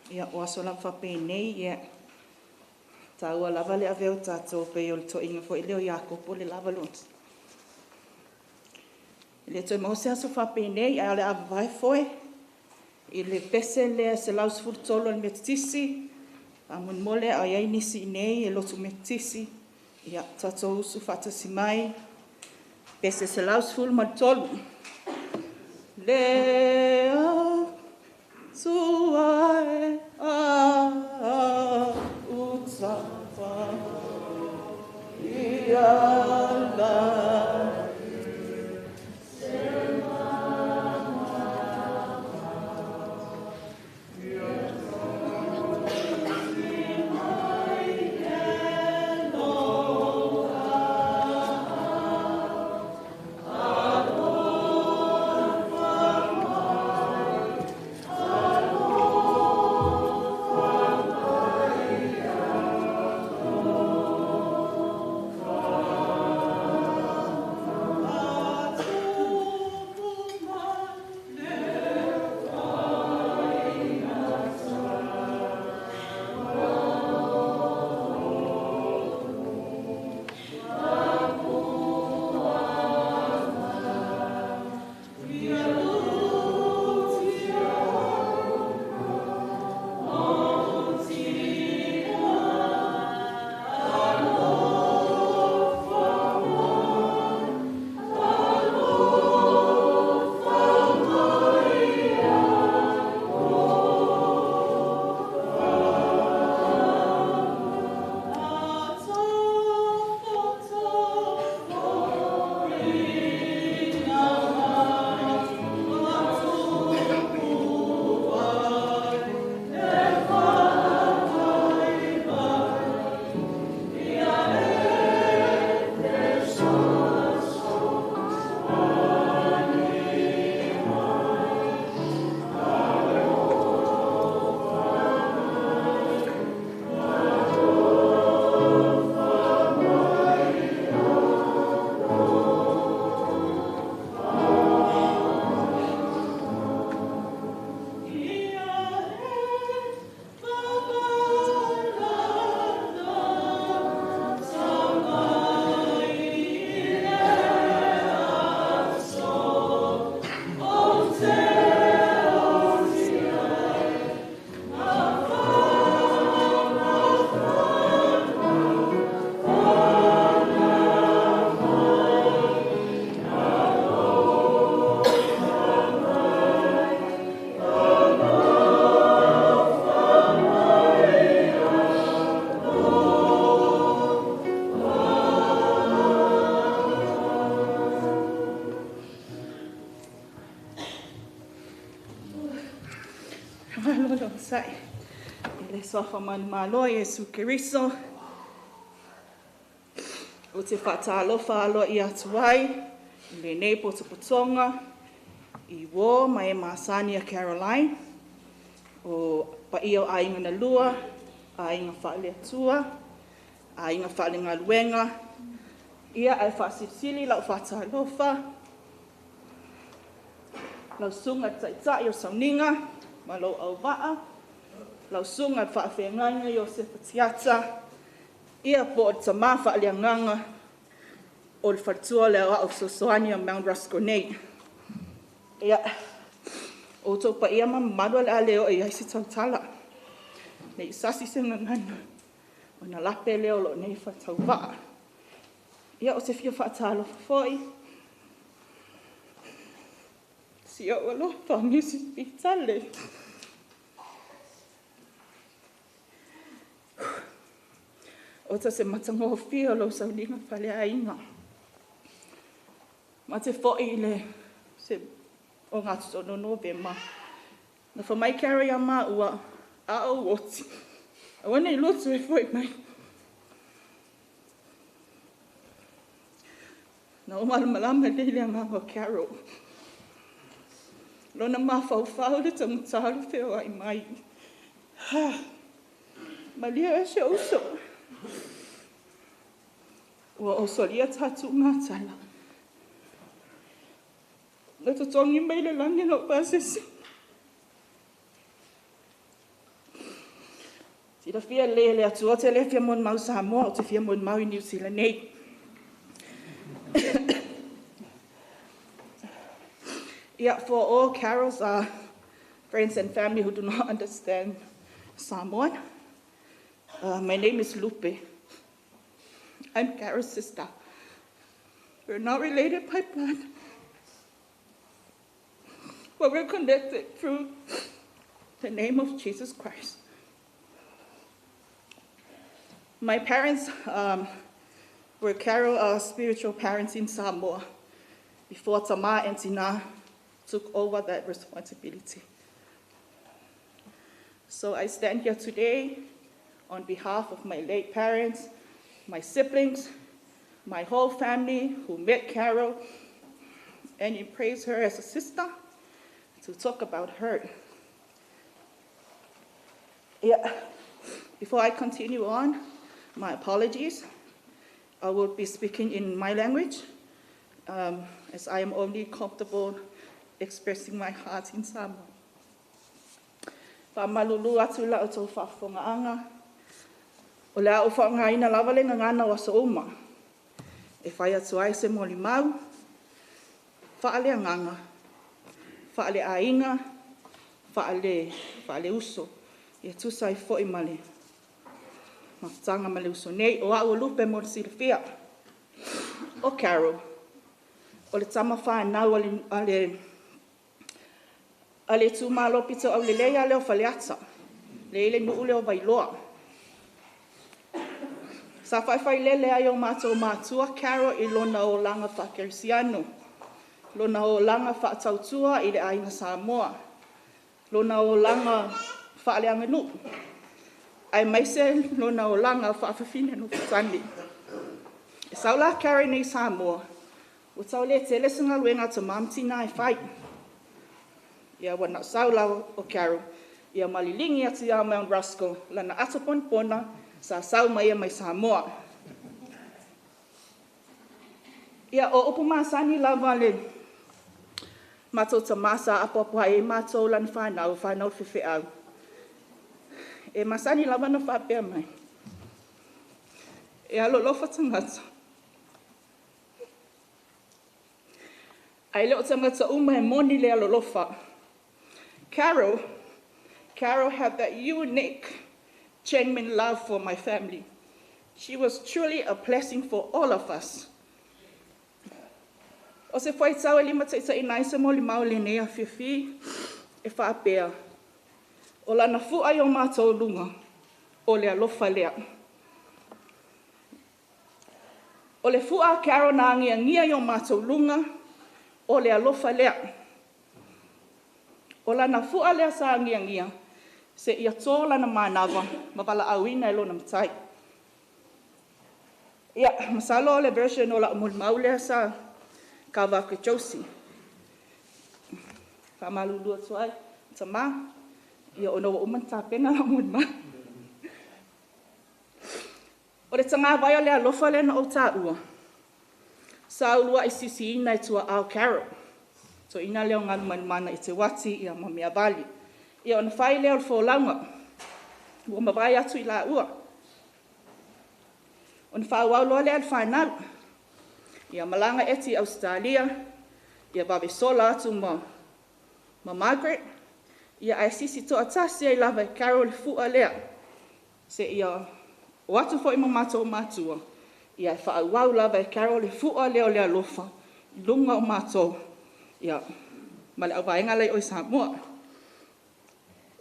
Ia o aso lava whapēnei, ia tāua lava le aveo tātou pei o le toinga fo i leo Iakopo le lava lons. Le toi mause aso whapēnei, a le avai foe, i le pese le se laus furtolo le metisi, a mun mole a iai nisi nei e lotu metisi, ia tātou usu whatasi mai, pese se laus ful matolu. Lea suae a utsafa iala tai. Le sofa man malo Yesu Keriso. O te whatalofa alo I atuai, le nei potopotonga, I wo mai Masania Caroline, o pa io ainga na lua, ainga whaale atua, ainga whaale ngā luenga, ia ai whasisili lau whatalofa, lau sunga taitai o sauninga, ma lau au waa, lau sunga whaafenganga o se patiata, ia po o tama whaaleanganga o le whatua leo au sosoani o Mount Roskill nei. Ia, o tō pa ia mamadua lea leo e aisi tautala. Nei sasi se ngangana, o na lape leo lo nei whatau waa. Ia o se fia whaatalo whafoi, si o alo whamisi Vitale. O ta se matango fia lo saulinga whale ainga. Ma te whoi le se o ngā tutono Novema. Na whamai kare a mā ua a o oti. A wane I lotu e whoi mai. Na o malamalama leile a ngā Carol. Lona mā whau le tamutaru whio ai mai. Malia e se uso. Ua o solia tatu ngā tala. Le to tongi mai le langi no pasesi. Tira fia le atua te le fia mon mau Samoa o te fia mon mau I New Zealand nei. Yeah, for all Carols, friends and family who do not understand Samoan, my name is Lupe. I'm Carol's sister. We're not related by blood, but we're connected through the name of Jesus Christ. My parents were Carol's spiritual parents in Samoa before Tama and Tina took over that responsibility. So I stand here today on behalf of my late parents, my siblings, my whole family who met Carol, and in praise her as a sister, to talk about her. Yeah. Before I continue on, my apologies. I will be speaking in my language, as I am only comfortable expressing my heart in Samoa. Whamalulu atu la o tō whawhongaanga. O lea o whaongaina lava le ngangana o asa oma. E whai atu ai se moli mau. Whaale anganga. Whaale ainga. Whaale uso. E tusai fo I male. Mawhtanga male uso nei. O au lupe mo silfia. O Carol. O le tama whanau ale tu malo pito au lelea leo faleata. Leile nuu leo vailoa. Sa whai lele ai o mātua Carol I lona o langa whakerisiano. Lona o langa whaatautua I le ainga Samoa. Lona o langa whaaleanga nu. Ai maise lona o langa whaafafine no whatani. E saula Carol nei Samoa. O tau le tele sanga luenga ta mamtina I whai. Ia wana saula o Carol. Ia malilingi atu ia Mount Roskill. Lana atapon pona sa sau mai mai Samoa. Ia o upu masani lava le. Mato ta masa apopo ai mato lan whanau whiwhi au. E masani lava na whapea mai. E alo lofa tangata. Ai leo tangata uma e moni le alo lofa. Carol had that unique, genuine love for my family. She was truly a blessing for all of us. O se whai tau e lima taita I naisa mo limau le nea whiwhi e whaapea. O lana fuai o mātou lunga o le alofa lea. O le fua Carol na ngia o mātou lunga o le alofa lea. O lana fua lea sa ngia Se ia tōla na mānawa, ma wala auina e lona matai. Ia, masalo o le version o la umul maulea sa kawa ke Josie. Ka malulua tuai, tama, ia ono wa umanta pena la umul ma. O le tanga vai o le alofa le na o tā ua. Sa ulua i sisi ina i tua au Carol. So ina leo ngālu manumana i te wati i a mamia vali. Ia ona whai leo le fōlaunga. Ua mawai atu i la ua. Ona whauau loa lea le whainau. Ia malanga eti Australia. Ia wawe sola atu ma Margaret. Ia ai sisi toa tasi ai lava i Carol le fua lea. Se ia o atu fo i mamato o matua. Ia e whaauau lava i Carol le fua leo lea lofa. Lunga o mato. Ia male au vaenga lei o i Samoa.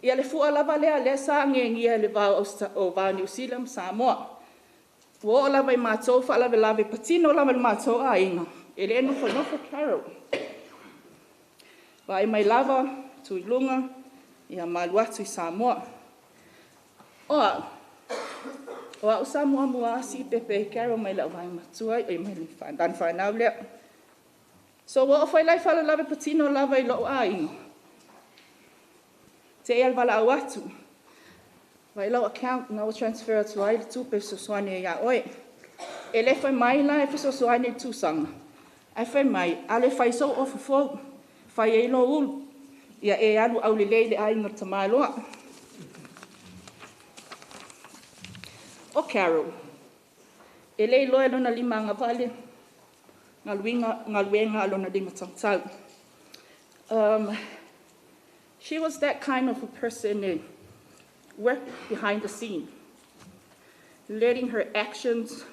Ia le fua lava lea le sa ngengia le vau o vau New Zealand Samoa. Ua o lava i mato fa lava lava i patino lava i mato a inga. E le nofo Carol. Vai mai lava tui lunga. Ia malu atu i Samoa. Oa o Samoa mua si pepe Carol mai lau vai matua i mai li dan whanau lea. So wa o whai lai whala lava patino lava i loo a inga. Te ea wala au atu. Vai lau account nga o transfer atu ai le tupe so soane e ia oe. E le whai mai la e fiso soane tu sanga. Ai whai mai, ale whai so o fufou. Whai e ilo ulu. Ia e alu au le leile a inga tamailoa. O Carol. E lei loe lona lima nga vale. Ngaluenga alona lima tangtau. She was that kind of a person who worked behind the scene, letting her actions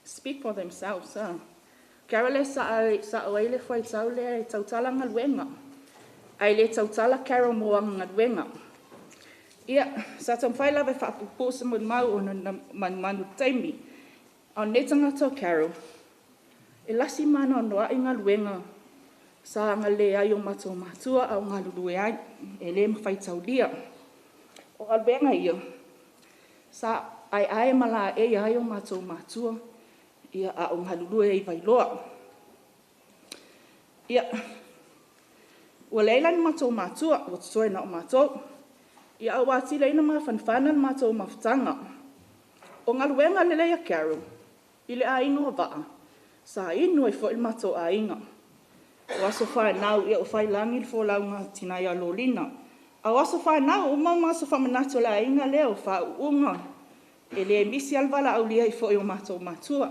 speak for themselves. Carol sa oele foi tau le tautala ngaluenga. Ai le tautala Carol moa ngaluenga. Ia, sa tamwhai lawe whaapuposa mun mau o na manu taimi. Au netanga tau Carol. E lasi mana o noa i ngaluenga sa ngale ai o matua au ngalulue ai. E le mawhai tau lia. O ngaluenga ia. Sa ai mala e ai o matua. Ia au ngalulue i vailoa. Ia. Ua leilan matua. Ua tutoe na o matua. Ia au ati leina ma whanwhana matou mawhtanga. O ngaluenga lelea Carol. Ile a inu o vaa. Sa inu e fo il matou a inga. O aso whanau ia o whailangi le fōlaunga tinai a lolina. O aso whanau o mau maso whamanato la inga leo wha uunga. E le misi alwala au lia i fo i o matou matua.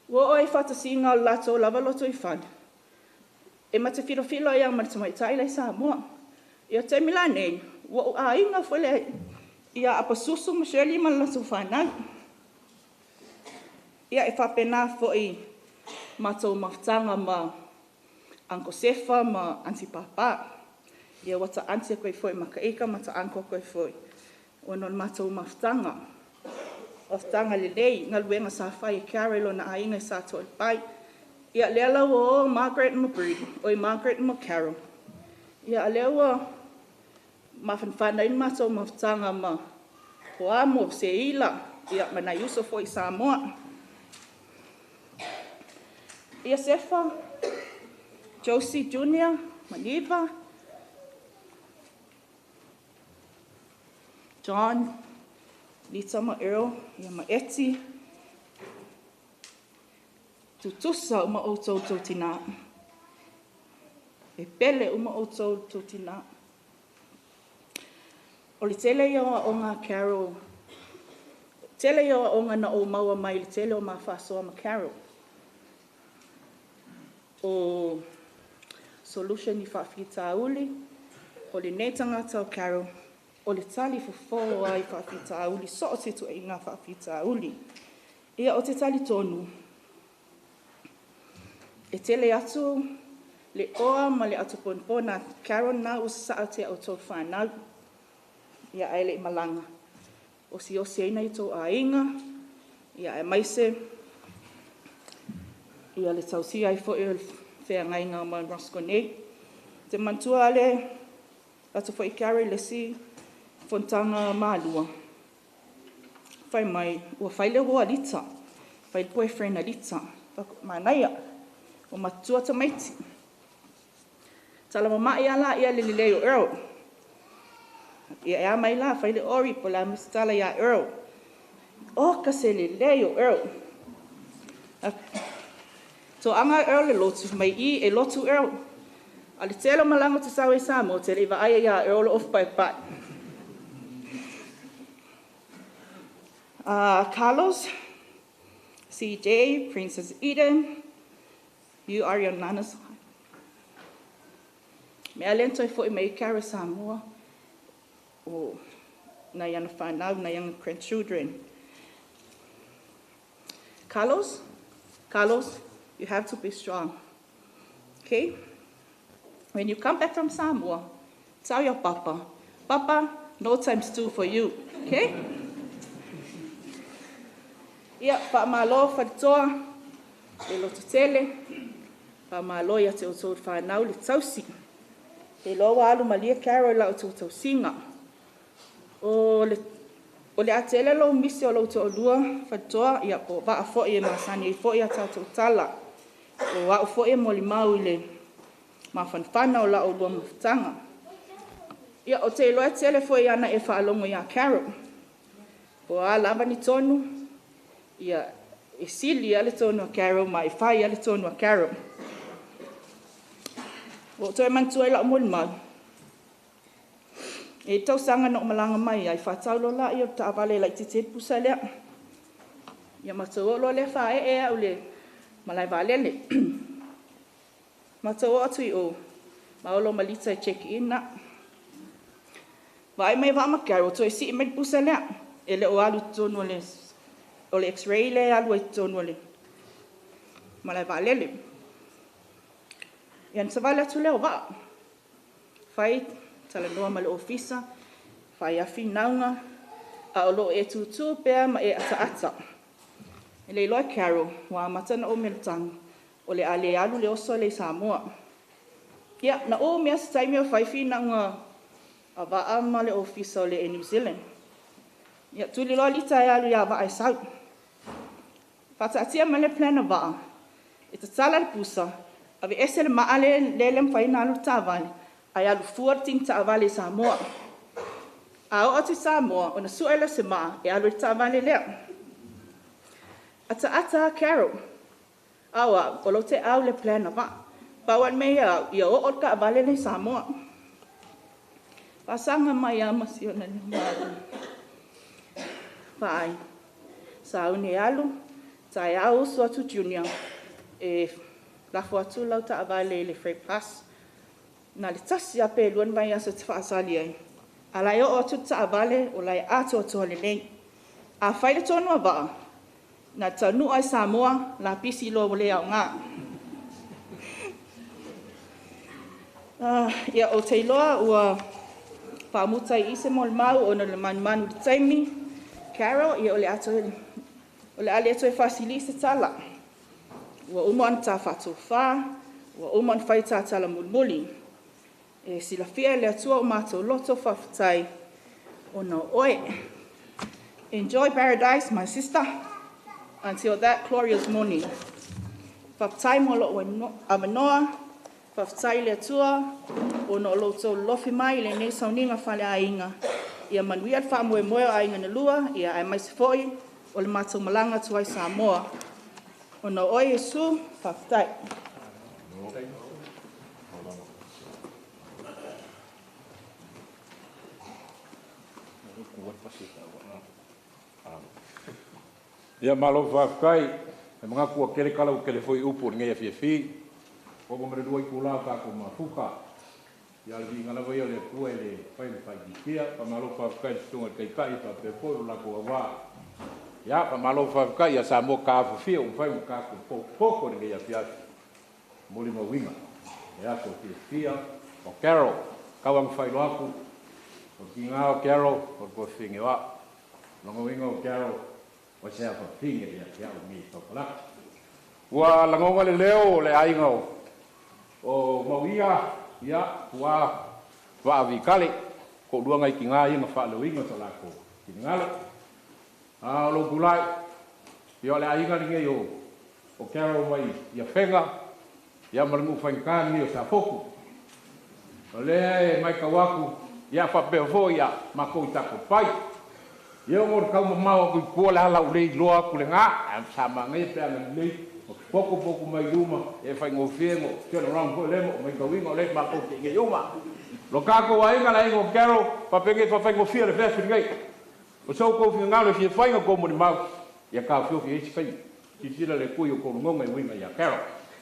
Wo o e whatasinga o lato lava loto i whan. E mate filo ia matamai taile sa mua. Ia te mila nei, wa a inga fole ia apa susu Michelle ma la tu whanau. Ia e whapena fo i matou maftanga ma Anko Sefa ma Anti Papa. Ia wata anti koe fo i makaika mata anko koe fo i. Wanon matou maftanga. Maftanga lelei, ngaluenga sa whai Carol o na a inga sa tol pai. Ia lea o Margaret ma Brady, oi Margaret ma Carol. Ia lea mawhanwhana in matou mawhtanga ma Hoamo, se ila, ia mana yuso fo i Samoa. Ia Sefa, Josie Jr., Maniva, John, Lita ma Earl, ia ma Eti, tutusa uma outou tau tina. E pele uma outou tau tina. O le tele ia o ngā Carol. Tele ia o ngā na o maua mai le tele o mā whasoa ma Carol. O solution i whawhita uli. O le netanga tau Carol. O le tali fofo ai whawhita uli. So o te tu e ngā whawhita uli. Ia o te tali tonu. E tele atu le oa ma le atu ponpona. Carol na usa te au tau whanau. Ia aile i malanga. O si aina i tō a inga. Ia e maise. Ia le tausia i fo i whea ngai ngā mai Roskill nei. Te mantua ale Atu fo I Carol le si fontanga malua. Fai mai, ua fai le hoa lita. Fai le boyfriend a lita. Manaia, o matua ta maiti. Tala mama ia la ia le leo Earl. Ia mai la fai le ori po la mistala ia Earl. O ka se le leo Earl. So anga Earl le lotu mai I e lotu Earl. Ali telo malanga te sawe samo te le va ia ia Earl off by pat. Carlos, CJ, Princess Eden, you are your nana's. Me alento fo I mai Cara Samoa. O na yana whanau, na young grandchildren. Carlos, you have to be strong. Okay? When you come back from Samoa, tell your papa, Papa, no times 2 for you. Okay? Ia, pa malo whatoa, e loto tele, pa malo ia te o tō whanau le tausi. E loa alu malia Carol la o tō tau singa. O le atele lo misi o lo tō lua whatoa, ia po wa a fo e masani e fo ia tātou tala. O wa o fo e mo li mau i le ma whanwhana o la o lua mawhtanga. Ia o te loa tele fo i ana e whaalongo ia Carol. O a lava ni tonu, ia e sili ale tonu a Carol, ma e whai ale tonu a Carol. O toi mantua I la umoli mau. E tau sanga no malanga mai, ai whatau lo la I o ta avale lai te te pusa lea. Ia matau lo le whae e au le malai valele. Matau atu I o maolo malita I check in na. Vai mai vama Carol, toi si I mai pusa lea. E le o alu tonu o le x-ray le alu e tonu o le malai valele. Ian sa vale atu leo wa. Fai tala noa ma le ofisa. Fai afi naunga. A o lo e tutu pea ma e ata. E le loa Carol, wa matana o meltang. O le ale alu le oso le Samoa. Ia, na o mea sa taimi o fai fi naunga a waa ma le ofisa o le New Zealand. Ia, tuli loa lita e alu ia waa e sau. Fata atia ma le plana waa. E ta tala le pusa. Ave ese le maale lelem whaina alu tāwale, ai alu fuarting tāwale Samoa. A o atu Samoa, o na suela se maa, e alu tāwale lea. Ata Carol. Awa, o lo te au le plana wa. Pawan mei au, ia o ka avale le Samoa. Pasanga mai amasi o na ni maa. Pai. Sa uni alu, tai au suatu junior. La foatu lau ta avale le free pass. Na le tasi a pe luan vai asa te whaasali ai. A lai o tu ta avale o lai ato o toa le nei. A whaile tonu a waa. Na tanu ai Samoa la pisi lo le au ngā. Ia o te iloa ua whaamutai ise mo le mau o na le manu le taimi. Carol ia o le ato o le ale ato e whaasili se tala. Ua uman tā whātou whā, ua uman whai tā tala mulmuli. E sila fia le atua o mātou loto whawhitai o na oe. Enjoy paradise, my sister, until that glorious morning. Whawhitai mo lo amanoa, whawhitai le atua o na loto lofi mai le nei sauninga whale a inga. Ia manuia wha moe moe a inga na lua, ia ai mai se foi o le mātou malanga tuai Samoa. O na oe Yesu, whawhitai. Ia malo whawhikai, e mga kua kere kalau kere foi upu ngai awhiawhi. Koko mre rua I kula kako mafuka. Ia li ngalawa ia le kua le whai dikia, pa malo whawhikai tunga kai pa peporu lako awa. Ia, pa malo whawhikai, ia sa mo ka awhawhia, whai mo kako poko ngai awhiawhi. Moli mawinga. Ia, ko whiawhia, o Carol, kawang whai loaku, o ki ngā o Carol, o ko whingi wa. Longa winga o Carol, o se a whawhingi ria kia o mi topalaka. Ua langonga le leo le ainga o mawia, ia, kua Vitale, ko dua ngai ki ngā inga whaalewinga sa lako. Ki ngala. Lo gulai, i ole ainga ringe o Carol mai, ia whenga, ia marangu whaingkani o sa foku. O lea mai kawaku, ia whapea fo ia mako i tako pai. Ia ngor kau mamau aku i kua le hala ulei loa ku le ngā, sa mangai pea ngā lei, o poko mai luma, e whaingo whiengo, turn around po lemo, mai kawinga o le mako ki nge yuma. Lo kako wa inga la ingo Carol, papenge whaingo whia le whea whiringai. O sau kou whia ngalo whia whainga kou moni mau, ia ka whio whia isi whainga. Tisira le kui o korongonga i winga ia Carol.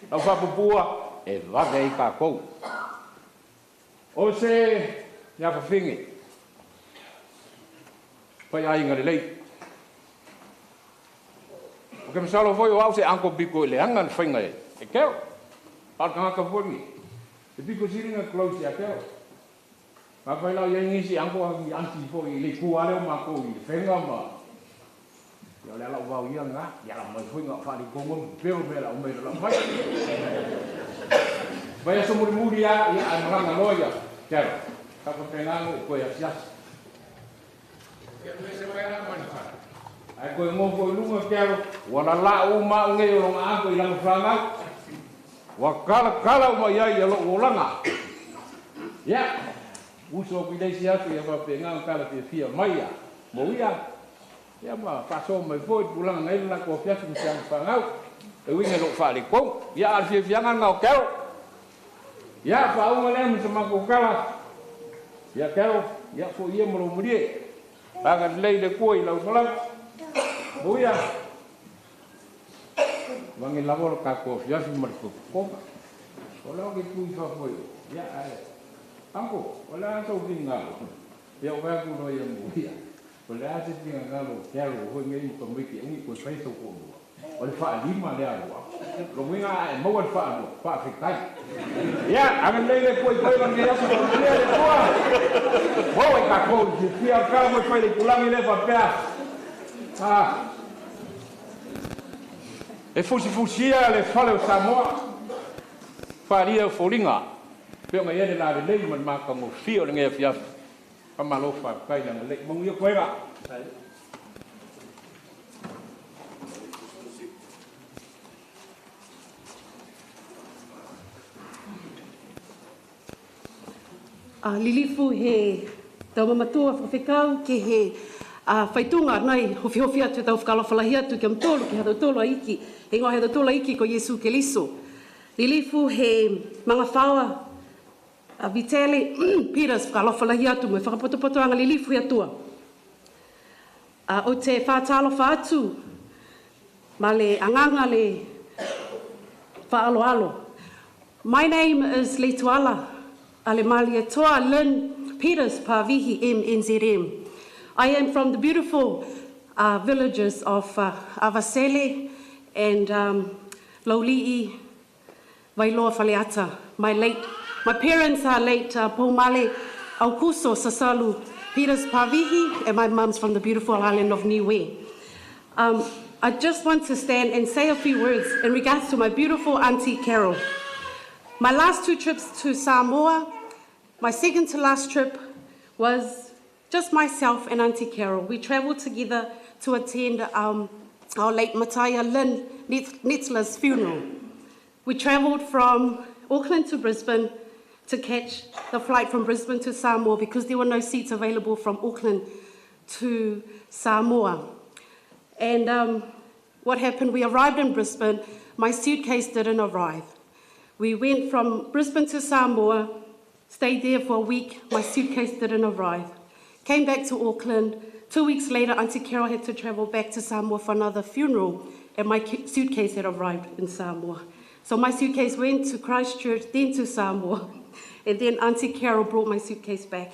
Nau whapupua, e wade i ka kou. O se, ia whawhingi. Pai ainga le lei. O ke masalo foi o au se anko biko i le anga na whainga e Carol. Parka ngaka whangi. E biko siringa close ia Carol. Ma pai lau ia ngisi anko hangi anti foi i le kuale o mako i le whenga ma. Ia le ala wau ia ngā, ia la mai whainga whari kongo, pero mea o meira la mai. Vai aso muri ia ai maranga loia, Carol. Kako pengango koe a siasi. Ai koe ngofo i lunga Carol, wana la uma unge o longa anko i langa whangau. Wa kala uma iai alo o langa. Ia, uso ki leisi atu ia wape ngau kala te fia mai a. Mo ia, ia ma whaso mai fo i pulanga ngai la ko fiasi msiang whangau. E winga lo whale kou, ia al fia fianga ngau Carol. Ia whaunga lea misa mako kala. Ia Carol, ia fo ia maro murie. Pangan lei le kua i lau malang. Buia. Wangi lavor ka ko fiasi mariko koma. Ola ke kui fa foi. Ya ai. Anko, ola to vinga. Ya wa ku no ya buia. Ola te vinga ngalo, kero ho ngai ko miki ngi ko sai to ko. Ola fa lima le alo. Lo winga ai mo wa fa fikai. Ya, angan lei le koi wangi ya so le kua. Wo ka ko ji fia ka mo fa le kulangi le fa pea. Ah. E fusia le fale o Samoa. Faria o folinga. Peo ngai ele la le lei man maka mo fio le ngai fiaf. Pamalo fa kai na le mo ia koega. Lilifu he tau mamatua whawhekau ke he whaitunga nei hofi atu tau whakalawhalahi atu ke mtolo ke hatau tolo aiki he ngā hatau tolo aiki ko Yesu ke liso. Lilifu he mga whaua Vitale Peters whakalawhalahi atu me whakapotopotoanga lilifu he atua. O te whātalofa atu ma le anganga le whaaloalo. My name is Leituala Alemalia Toa Lynn Peters Pavihi MNZM. I am from the beautiful villages of Avasele and Loli'i, Wailoa Faleata. My parents are late Pomale Aukuso Sasalu Peters Pavihi, and my mum's from the beautiful island of Niue. I just want to stand and say a few words in regards to my beautiful Auntie Carol. My last 2 trips to Samoa, my second to last trip was just myself and Auntie Carol. We travelled together to attend our late Mataya Lynn Netzler's funeral. We travelled from Auckland to Brisbane to catch the flight from Brisbane to Samoa because there were no seats available from Auckland to Samoa. And what happened, we arrived in Brisbane, my suitcase didn't arrive. We went from Brisbane to Samoa, stayed there for a week, my suitcase didn't arrive. Came back to Auckland, 2 weeks later Auntie Carol had to travel back to Samoa for another funeral and my suitcase had arrived in Samoa. So my suitcase went to Christchurch, then to Samoa, and then Auntie Carol brought my suitcase back.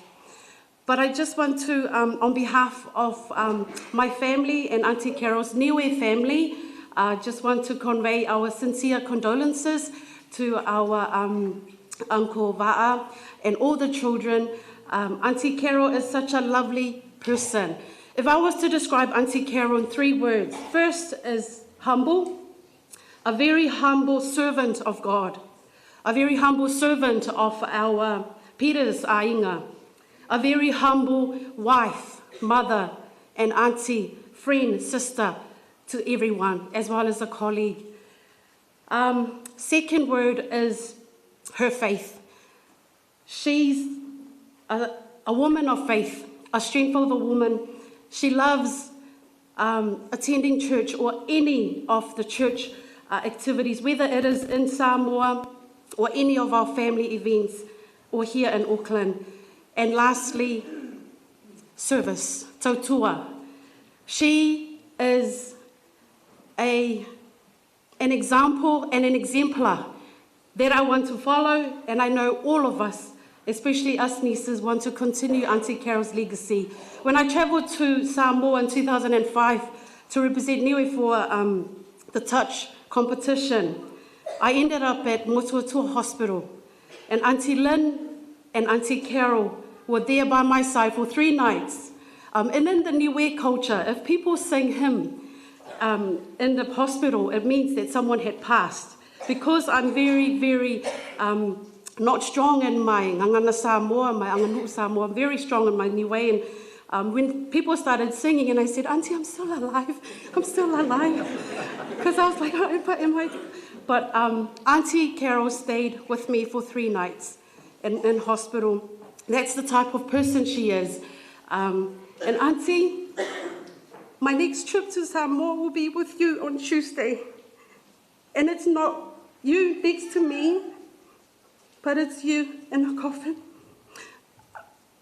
But I just want to, on behalf of my family and Auntie Carol's Niue family, just want to convey our sincere condolences to our Uncle Va'a and all the children. Auntie Carol is such a lovely person. If I was to describe Auntie Carol in 3 words, first is humble, a very humble servant of God, a very humble servant of our Peter's ainga, a very humble wife, mother, and auntie, friend, sister to everyone, as well as a colleague. Second word is her faith. She's a woman of faith, a strength of a woman. She loves attending church or any of the church activities, whether it is in Samoa or any of our family events or here in Auckland. And lastly, service, tautua. She is an example and an exemplar that I want to follow, and I know all of us, especially us nieces, want to continue Auntie Carol's legacy. When I travelled to Samoa in 2005 to represent Niue for the Touch competition, I ended up at Motuatua Hospital, and Auntie Lynn and Auntie Carol were there by my side for 3 nights. And in the Niue culture, if people sing hymn in the hospital, it means that someone had passed. Because I'm very, very not strong in my ngangana Samoa, my anganu Samoa, I'm very strong in my Niue. And when people started singing, and I said, Auntie, I'm still alive. I'm still alive. Because I was like, am I? But Auntie Carol stayed with me for 3 nights in hospital. That's the type of person she is. And Auntie, my next trip to Samoa will be with you on Tuesday. And it's not you next to me, but it's you in a coffin.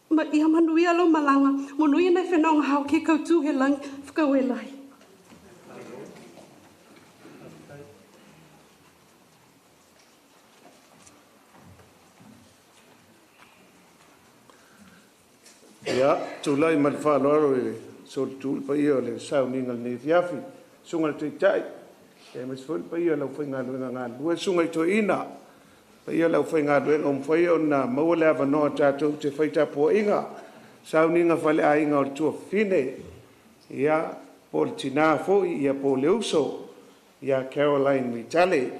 Ma ia manui alo malanga, manui nei whenau hao ke koutu he lang whakau e lai. Ia, tūlai mai whāloro e so tūl pa ia le sauninga le fiafi, sunga tui tai. E mas ful pa ia lau whainga luenga ngā lua sungai to ina. Pa ia lau whainga luenga whai o na maua lea wanoa tātou te whaita po inga. Sauninga whale a inga o tua whine. Ia po le tina fōi, ia po le uso. Ia Caroline Vitale.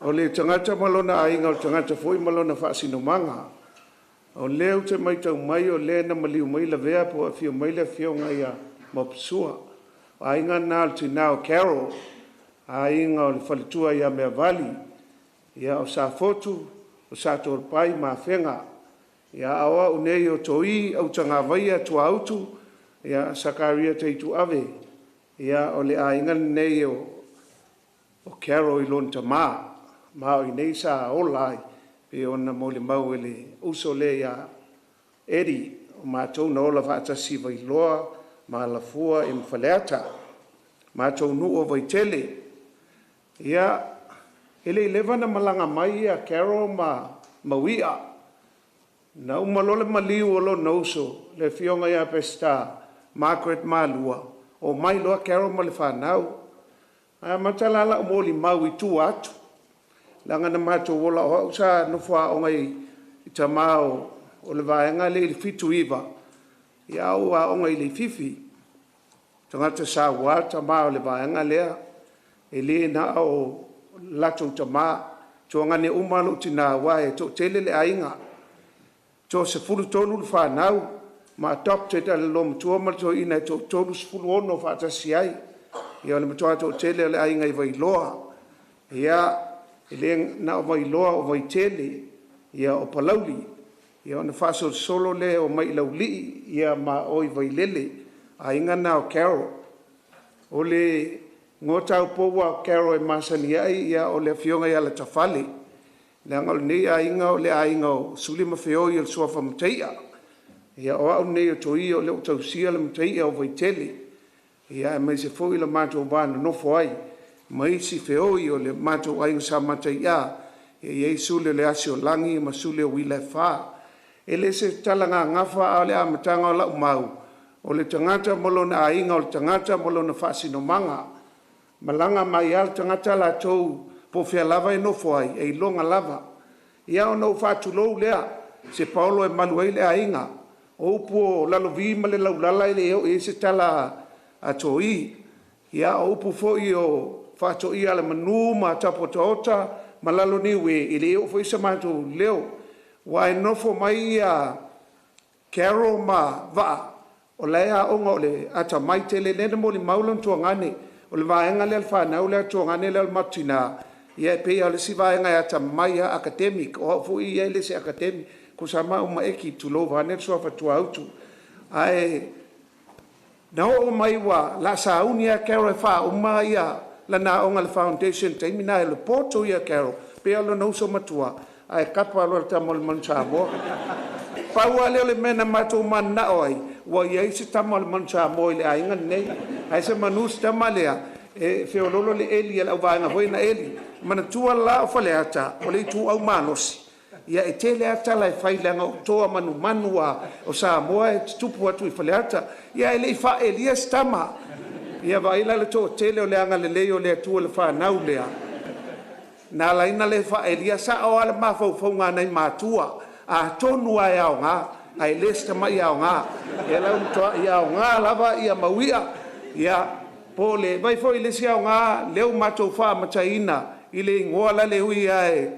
O le tangata malona a inga o tangata fōi malona whaasino manga. O leo te mai tau mai o le na maliu mai la vea po a fio mai la fio ngai a mapsua. A inga nā te nao Carol, a inga o le whalitua ia mea vali, ia o sa fotu, o sa tōr pai ma whenga, ia awa unei o toi au tanga vaia tua autu, ia sakaria teitu ave, ia o le a inga nei o Carol i lonta ma o inei sa olai, pe ona mo le mau ele uso le ia eri, o mātou na ola whaatasi vai loa, ma la fua im faleata ma tau nu o Vitale ia ele levana malanga mai a Carol ma mawia na umalole maliu o lo nauso le fionga ia pesta Margaret Malua o mai loa Carol ma le whanau a matalala o moli mau i tu atu langa na mato wola o sa no fua o ngai i tamao o le vaenga le fitu iwa ia ua o ngai le fifi. Tangata sa wata mao le vaenga lea, e le na o lato tama, to ngane umalo tina wae, to tele le ainga, to se fulu tonu le whanau, ma adopted ale lom tuamal to ina to tonu se fulu ono whata siai, ia le matoa to tele le ainga i Vailoa, ia e le na o Vailoa o Vitale, ia o Palauli, ia ona whaso solo le o mai lauli, ia ma oi Vailele, a inga na o Carol. O le ngota o poua Carol e masani ai ia o le fionga ia la tafale. Le anga o nei a inga o le a inga o suli mawheo i o suafa mteia. Ia o au nei o toi o le o tausia le mteia o Vitale. Ia e mai se fo i la mato o vana nofo ai. Mai si feo i o le mato o ainga sa mteia. E ei sule le asi o langi ma sule o wile wha. E le se talanga ngafa a le a matanga o la umau. O le tangata molona a inga o le tangata molona whaasino manga. Malanga mai al tangata la tau po fea lava e nofo ai, e longa lava. Ia o nau whaatulou lea, se Paulo e maluei le a inga. O upu o lalo vima le laulala i leo e se tala a toi. Ia o upu fo i o whaato i ala manu ma tapo taota, ma lalo niwe i leo fo isa mātou leo. wa e nofo mai ia Carol ma va o le a onga o le ata mai te le nena mo le maulan tuangane o le vaenga le alwhanau le tuangane le almatina ia pe ia le si vaenga e ata mai a academic o fu ia le se academic ko sa ma uma eki tu lo vanel so fa tu autu ai na o mai wa la sa unia Carol fa uma ia la na onga le foundation te mina le porto ia Carol pe alo no so matua ai kapa lo ta mol manchamo Paua le mena mato mana oi wa ye se tamal mancha mo le ainga nei ai se manus tamalea e feololo le eli la vanga hoina eli mana tua la fa le ata o le tu au manos ia e tele ata la fai langa to manu manua o sa mo e tupu atu fa le ata ia ele fa elia stama ia vai la le to tele o le anga le leo le tu le fa nau le na la ina le fa elia sa o ala ma fo nga nei matua a tonu ai au nga ai lesta mai au nga e la un to ia au nga lava ia mawia ia pole vai foi le sia nga leu mato fa mataina ile ngola le ui ai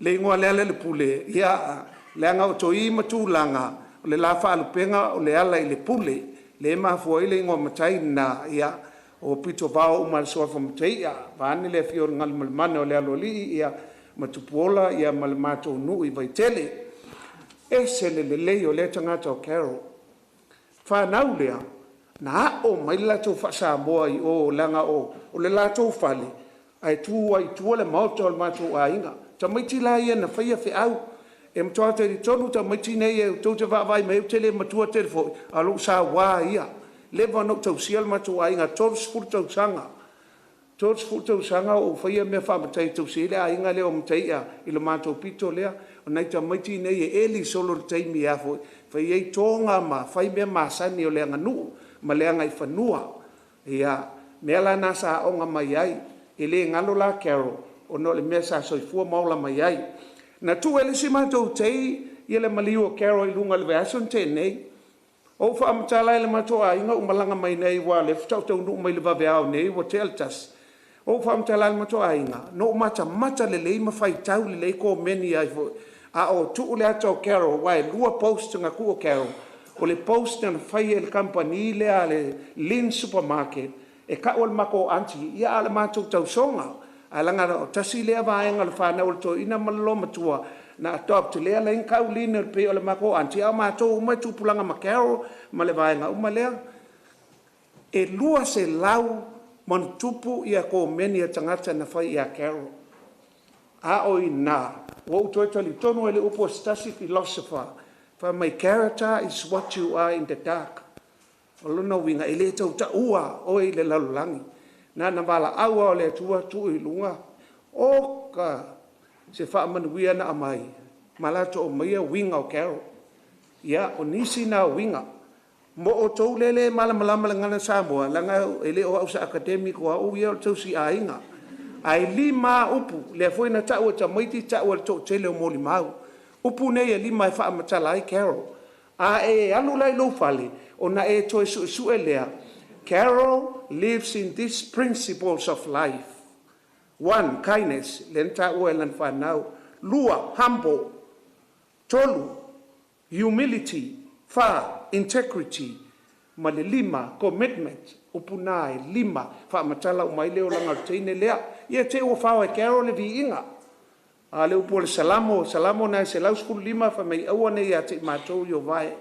le ngola le pule ia le nga to i matulanga le la fa lu penga o le ala ile pule le ma foi le ngo mataina ia o pito vao mal so fa mataia vani le fior ngal malmane o le aloli ia matupola ia malmato nu i vai tele ese le o le tangata o Carol. Whanau lea, na o mai la tau whasa moa i o langa o le la tau whale, ai tu ai tua le mauta o le mātou a inga. Ta maiti la ia na whaia whi au, e mtoa te ri tonu ta maiti nei e tau te whaavai mei tele matua te rifoi, a lo sa wā ia. Lewa no tau sia le mātou a inga, tōru sifuru tau sanga. Tōru sifuru tau sanga o whaia mea whaamatai tau sia lea a inga leo matai a ilo mātou pito lea, o nei ta maiti nei e eli solo le taimi a foi fai ei tonga ma fai mea masani o le nganu ma le ngai fanua ia mea la na sa onga mai ai e le ngalo la Carol o no le mea sa soifua maula mai ai na tu ele si matou tei ia le maliu o Carol i lunga le veason te nei o fa amtala le matou a inga umalanga mai nei wa le ftau tau nu mai le vaveao nei wa teltas o fa amtala le matou a inga no mata le leima fai tau le lei ko meni ai foi a o tu le ato Carol wai lua post nga ku o Carol o le post na fai el company le ale Lin supermarket e ka ol mako anti ia ale mato tau songa alanga o tasi le va nga le fa na o to ina malo matua na top te le len ka Lin el pe o le mako anti a mato uma tu pulanga ma Carol ma le va nga uma le e lua se lau mon tupu ia ko meni tangata na fai ia Carol a o ina wo to tali tonu ele upo stasi philosopher for my character is what you are in the dark olono winga ele tau ta ua o ile lalulangi na bala awa o le tua tu i lunga o ka se fa man wia na amai malato o mai winga o Carol ya o nisi na winga mo o to lele mala ngana Samoa langa ele o sa academic o ia to si ainga ai lima upu le foi na tau ta maiti tau to tele o moli mau upu nei lima fa matala ai Carol a e anu lai lo fale ona e to su elea Carol lives in these principles of life. One, kindness lenta o elan fa now. Lua, humble. Tolu, humility. Fa, integrity. Male lima, commitment. Upunai lima fa matala o mai leo langa teine lea ia te o fa e Carol le vi inga a le upo le salamo na se lau skul lima fa mai aua ne ia te matou yo vai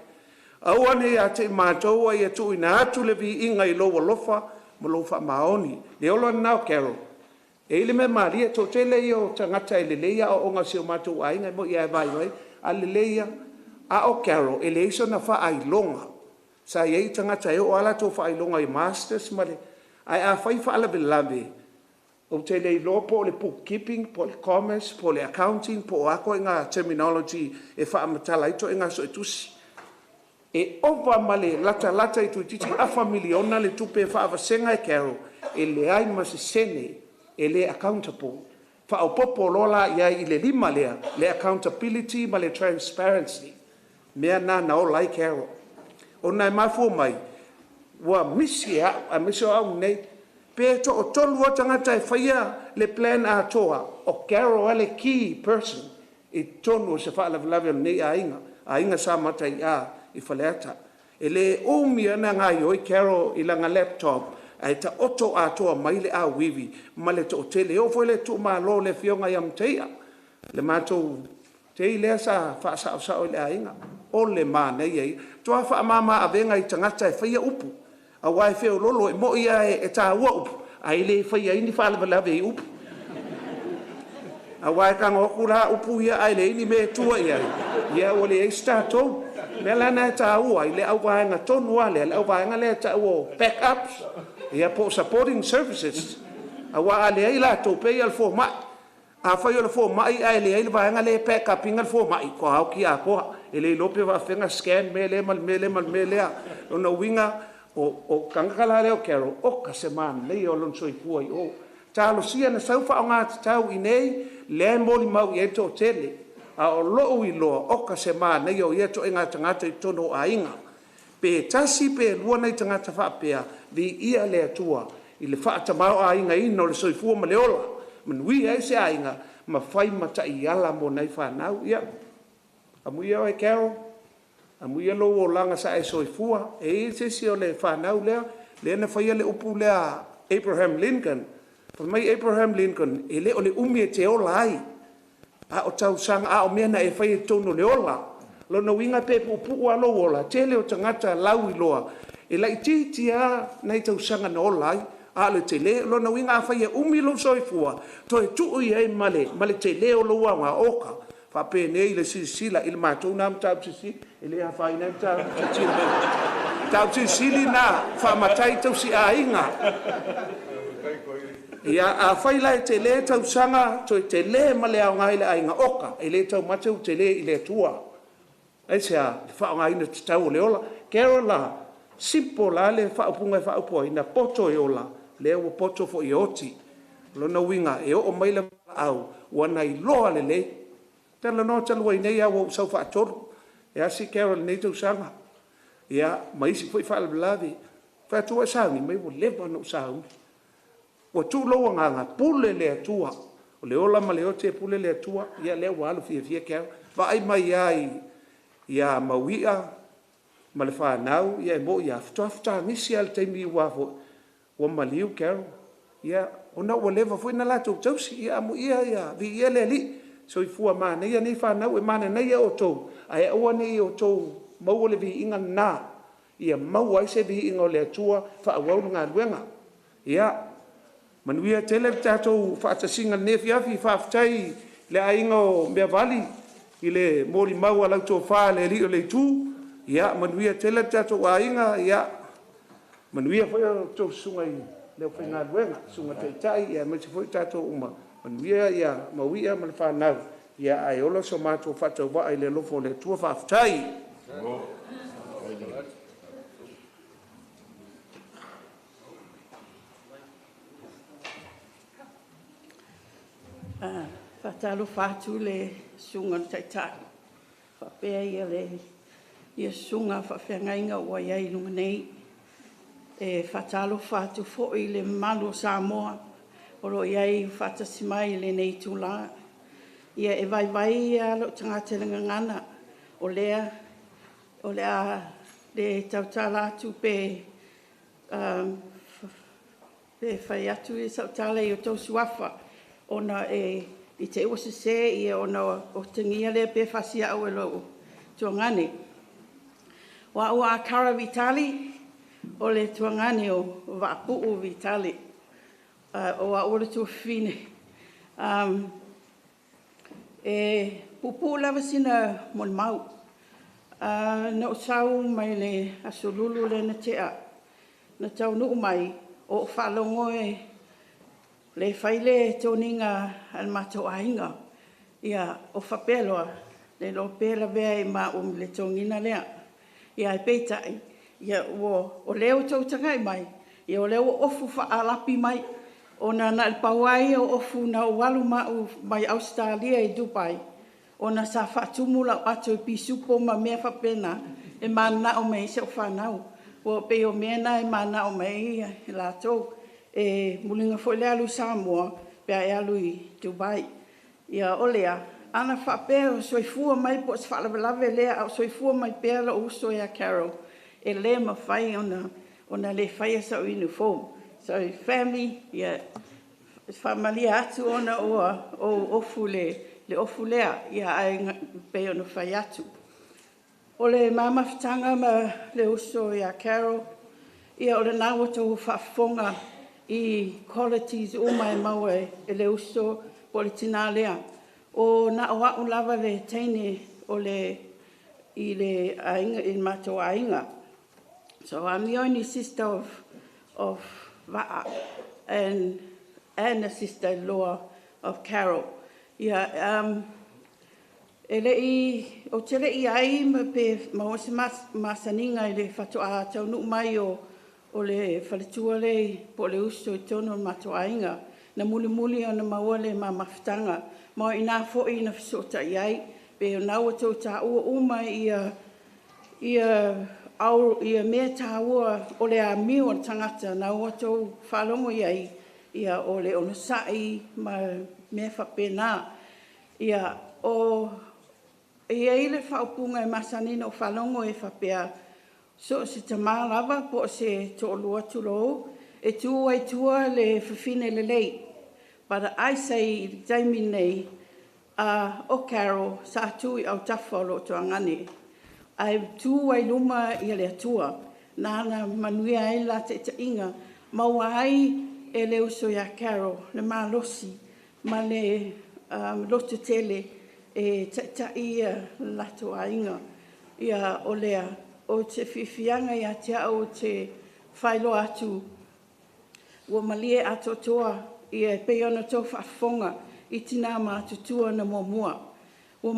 aua ne ia te matou ia tu ina atu le vi inga i lowa lofa mo lofa maoni le olo na Carol e le me maria to tele yo tangata ele leia o nga se matou ai nga mo ia vai vai a le leia a o Carol ele iso na fa ai longa sa ye tangata e o ala to fa ilonga i masters male ai a fai fa ala belabe o tele lo po le bookkeeping po le commerce po le accounting po ako nga terminology e fa matala ito nga so etusi e ova male lata itu titi a familiona le tupe fa vasenga e Carol e le ai masisene e le accountable fa o popolola ya ile lima le accountability ma le transparency mea na o like Carol ona mafu mai wa misia a misio au nei pe to o tolu o tangata e faia le plan a toa o Carol ele key person e tonu se whaalawalawe nei ainga sa matai I whaleata. E le umi ana ngai oi Carol I langa laptop, ai ta oto atoa mai le a wiwi, ma le to tele, o foi le tu ma lo le fionga iam teia. Le matou te lea sa wha o le ainga, o le ma nei ei, toa wha mama a venga I tangata e whaia upu, a wai feo lolo e mo ia e tā ua upu, ai le whaia ini whaalawalawe I upu. A wai ka ngoku la upu ia ai le ini me tua ia, ia o le e statou, me lana e tā ua, I le au vaenga tonu ale, le au vaenga le tā ua backups, ia po supporting services, a wa ale ai la tau pei al fo mai, a whai o le fo mai ai le ai le vaenga le backup inga le fo mai, ko hau ki a koha, e le lope wa whenga scan me le lea, o na winga o kangakala leo Carol, o ka semana, lei o lon soi pua I o, talo sia na sau wha o ngā tau I nei, le moli mau I eto tele, a o loo I loa, o ka semana, nei o I eto inga tangata I tono a inga, pe tasi pe lua nei tangata wha pea, vi ia le atua, I le wha tamau a inga ino le soi fua ma le ola, manui ai se a inga, ma whai mata I ala mo nei whanau, ia, a muia oi Carol, a muia lo o langa sa e soi fua, e se si o le whanau lea, le na whaia le upu lea Abraham Lincoln, pa mai Abraham Lincoln, e le o le umi e te ola ai, a o tau sanga a o mea na e whai e tono le ola, lo na winga pe pupu a lo ola, tele o tangata lau I loa, e lai titi a nei tau sanga na ola ai, a le tele, lo na winga a whai e umi lo soi fua, to e tuu I e male tele o lo wanga oka, fa pe nei le sila il mātou nam tau sisi, e le a whai nei tau sisi na, fa matai tau si a inga, ia a whai lai te le tau sanga, to te le male au ngai le ainga oka, e le tau matau te le I le tua. E sea, whao ngai na te tau le ola. Carol la, simpo la le whao punga e whao pua, ina poto e ola, le o poto fo I oti. Lona winga, e o mai le au, wana I loa le le. Tela no talua I nei au sau wha atoru. E asi Carol nei tau sanga. Ia, maisi fwoi wha alablavi. Wha atua saungi, mai wo lewa no saungi. Wa tu loa nganga pule le atua. O le ola ma le ote pule le atua. Ia lea walu fia Carol. Va ai mai ai. Ia mawia. Ma le whanau. Ia mo ia fta nisi al teimi wafo. Wa maliu Carol. Ia ona wa lewa fwoi na lato tausi. Ia mo ia. Vi ia le li. So I fua mana. Ia nei whanau e mana nei o tou. Ai aua nei o tou. Mau le vi inga na. Ia mau ai se vi inga o le atua. Wha awau ngā luenga. Ia. Manuia tele tatou whaatasinga nefiafi whaafitai le ainga o mea vali I le mori mau a lautou wha le li o le tū. Ia, manuia tele tatou ainga, ia. Manuia whai o tau sunga I leo whai ngā luenga, sunga teitai, ia, maiti whai tatou uma. Manuia, ia, mauia, man whanau. Ia, ai olo so mātou whatau wa ai le lofo le tua whaafitai. Whatalo whātu le sunga taitai. Whapea ia le ia sunga whawhiangainga ua iai lunga nei. E whatalo whātu fōi le malo Samoa. Oro iai whātasimai le nei tūlā. Ia e vai ia lo tangatelanga ngana. O lea le tautala atu pe whai atu I tautala I o tau suafa. Ona I te ua se ia ona o tingia le pe whasia au e lo tuangane. Wa ua a kara Vitale, o le tuangane o Vapuu Vitale. O a ora tua whine. E pupu lava sina mon mau. Na o sau mai le asolulu le na tea. Na tau nuu mai o whalongo le whaile tōninga al mato ainga. Ia o whapeloa le lo pēla vea I ma le tōngina lea. Ia e peitai. Ia o leo tautanga I mai. Ia o leo ofu whaalapi mai. O na il pawai o ofu na walu mau mai Australia I Dubai. O na sa whatumula ato I pisupo ma mea whapena. E mana o mei se o whanau. O pe o mena e mana o mei e la tō. E mulinga foi le alu Samoa, pe ai alu I Dubai. Ia olea, ana whapea o soifua mai po se whaalawelawe lea au soifua mai pea la uso ia Carol. E le mawhai ona le whai asa o uniform. So family, yeah, whamalia atu ona o ofu le ofu lea, ia ai pe ona whai atu. O le mamawhitanga ma le uso ia Carol, ia o le nawa tau whaafonga I qualities o mai maue e le uso po le tina lea. O na o au lava le teine o le I le ainga I mato ainga. So I'm the only sister of Va'a and a sister-in-law of Carol. Yeah, o tele I ai ma pe ma se masaninga I le whatoa tau nuk mai o le whaletua le po le uso I tono matoainga na muli ona maua le mamawhitanga. Ma I nā fōi na whisota I ai, pe o naua tau tā ua uma ia mea tā ua o le a miu o tangata naua tau whalongo I ai, ia o le ono sai ma mea whapena. Ia o ia I le whaupunga I masanina o whalongo e whapea, so se tamā lava po se tōlua tulou, e tua I tua le whiwhine le lei. But I say, Jamie nei, o Carol, sa tui au tawhalo to angane. Ai tua I luma I le atua, nana manuia e la te inga, maua ai e le uso ia Carol, le mā losi, ma le loto tele, e ia lato a inga, ia o lea, o te whiwhianga ia te au te whailo atu, ua malie ato toa, ia peona tō whaafonga, I tina mā tutua na mua. Ua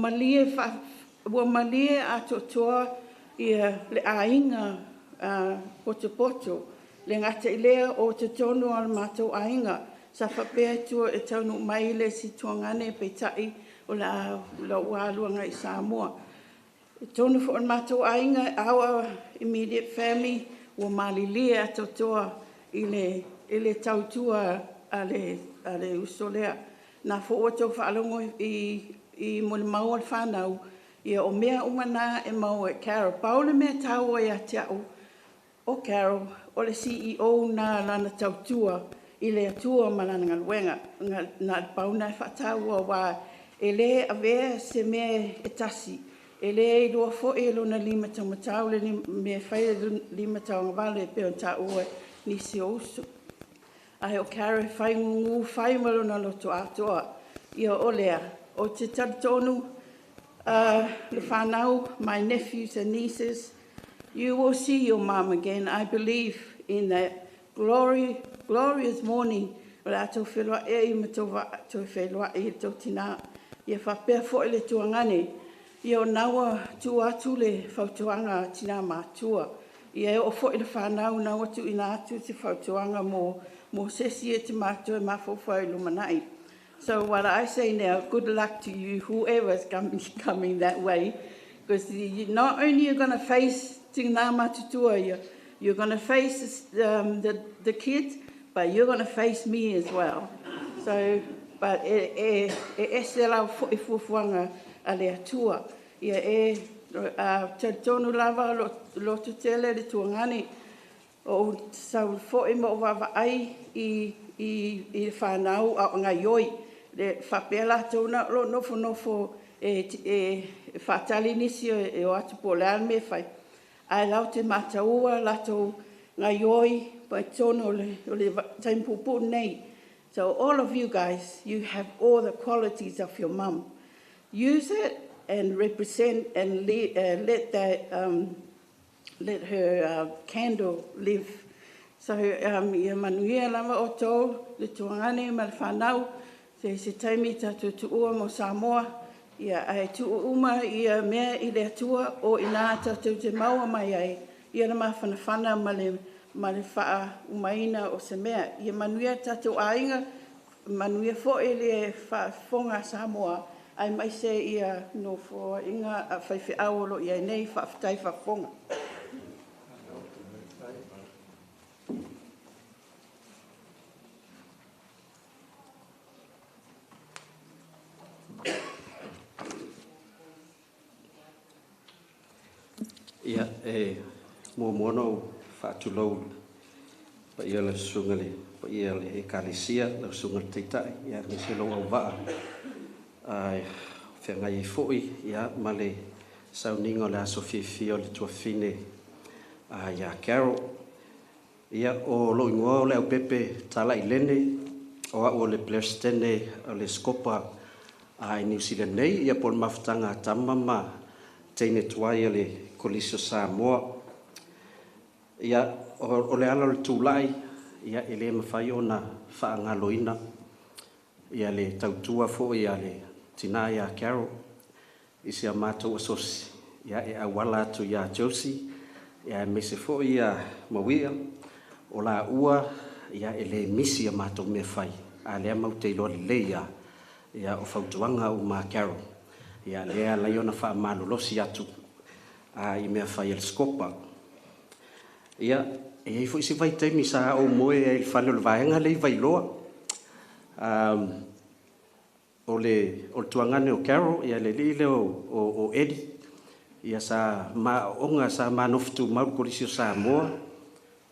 malie ato toa, ia le ainga poto, le ngata I lea o te tono al mātou ainga, sa whapea tua e taunu mai le si tuangane pe tai o la ualuanga I Samoa. Tonu fo on mātou ainga, our immediate family, ua malilia ato toa I le tautua a le usolea. Nā fo o tau whaalongo I mole mau al whanau, ia o mea umana e mau e Carol. Paule mea tau e a te au o Carol, o le CEO nā lana tautua I le atua malana ngaluenga. Nā pauna e whatau o wā e le avea se mea e tasi. E le I lua fo e lona 5 taumatau, le mea whaia 5 tau ngawale e peo ta ue nisi o usu. Ai o Carol whai ngungu, whai malona loto atoa. Ia o lea, o te taritonu, le whanau, my nephews and nieces, you will see your mum again. I believe in that glorious morning. Wala tau whelua e I matova tau whelua e tau tina. Ia whapea fo le tuangane. Ia o naua tu atu le whautuanga tina mātua. Ia o fo le whanau naua tu ina atu te whautuanga mo sesi e te mātua e mawhawhau I lumanai. So what I say now, good luck to you, whoever's coming that way, because not only you're going to face tina mātutua, you're going to face the kids, but you're going to face me as well. So, but e se lau i fufuanga a le atua. Ia te tonu lava lo tu tele le tuangani o sau fo mo wa ai I whanau a ngai yoi. Le whapela tōna lo nofo e whatali nisi o atu po le alme whai. Ai lau te mataua lato ngai yoi pa tōna o le taimpupu nei. So all of you guys, you have all the qualities of your mum. Use it and represent and let her candle live. So ia manuia lava o tō, le tuangane ma le whanau, se taimi tatu tuua mo Samoa, ia ai tuuma ia mea I le atua o ina tatu te maua mai ai, ia na mawhanawhana ma le wha umaina o se mea. Ia manuia tatu ainga, manuia fo le whafonga Samoa, ai mai se ia no fo inga a whaiwhi awolo ia nei whaftai whafonga. e mua no whaatulau pa ia la sungale pa ia le e kalesia la sungal teitai ia me se lo wa ai whengai foi ia male sauninga la sofia le tua fine ia Carol ia o lo ingo le pepe tala ilene o le plestene le skopa ai New Zealand nei ia pol maftanga tamama teine tuai le kolisio Samoa ia o le ala le tulai ia ele mafai ona whaangaloina ia le tautua fo ia le tina ia Carol isi a mātou asosi ia e awala atu ia Josie ia mese fo ia mawia o la ua ia ele misi a mātou me fai a lea mau te ilo le ia o fautuanga o ma Carol ia lea la iona wha malolosi atu i mea fai el skopa ia e fo isi vai teimi sa o moe e il fale o le vaenga le vai loa o le tuangane o Carol ia le lile o Eddie ia sa ma onga sa ma noftu mau kolisio Samoa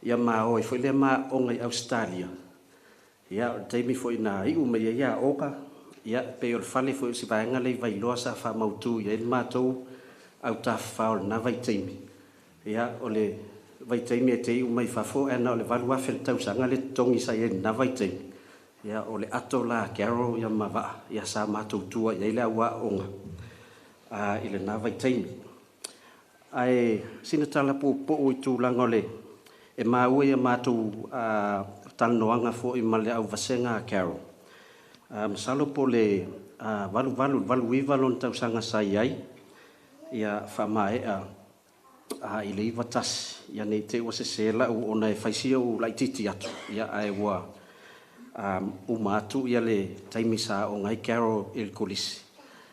ia ma o foi le ma onga i Australia ia teimi foi na i uma ia oka ia pe o fale foi si vaenga le vai loa sa fa mautu ia il matou au ta faul na vai teimi ia o le vai teimi e te uma i fafo e na o le valua fel tau sanga le tongi sa ia na vai teimi ia o le ato la Carol ia mava ia sa matou tua ia ile wa onga ile na vai teimi ai sina tala po i tu langole e maua ia matou tanoanga fo i male au vasenga Carol masalo po le valu iwa lon tau sanga sai ai ia whamaea i le iwa tas ia nei te ua se sela u ona e whaisia u laititi atu ia ai ua umatu ia le taimisa o ngai Carol il kolisi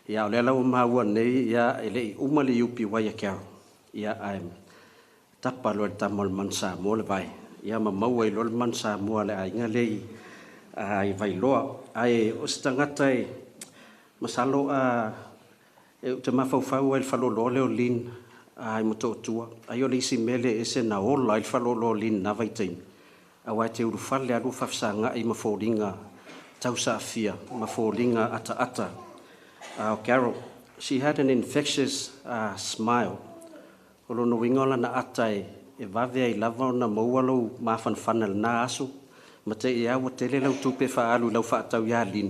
ia o le lau maua nei ia ele umale yupi waia Carol ia ai tapa lo tamal mansa mo le vai ia maua i lo mansa mo le ai ngalei ai vai loa ai o stangata e masalo e te mafau el falolo le olin ai moto tua ai o le isi mele ese na ola il falolo lin na vai teim awa te uru fale alu fafsanga i maforinga tausa afia maforinga ata Carol she had an infectious smile olo no wingola na atai e vave ai lava na maualo mafanfanal na asu mate ia wa tele lau tupe fa alu lau fa tau ya lin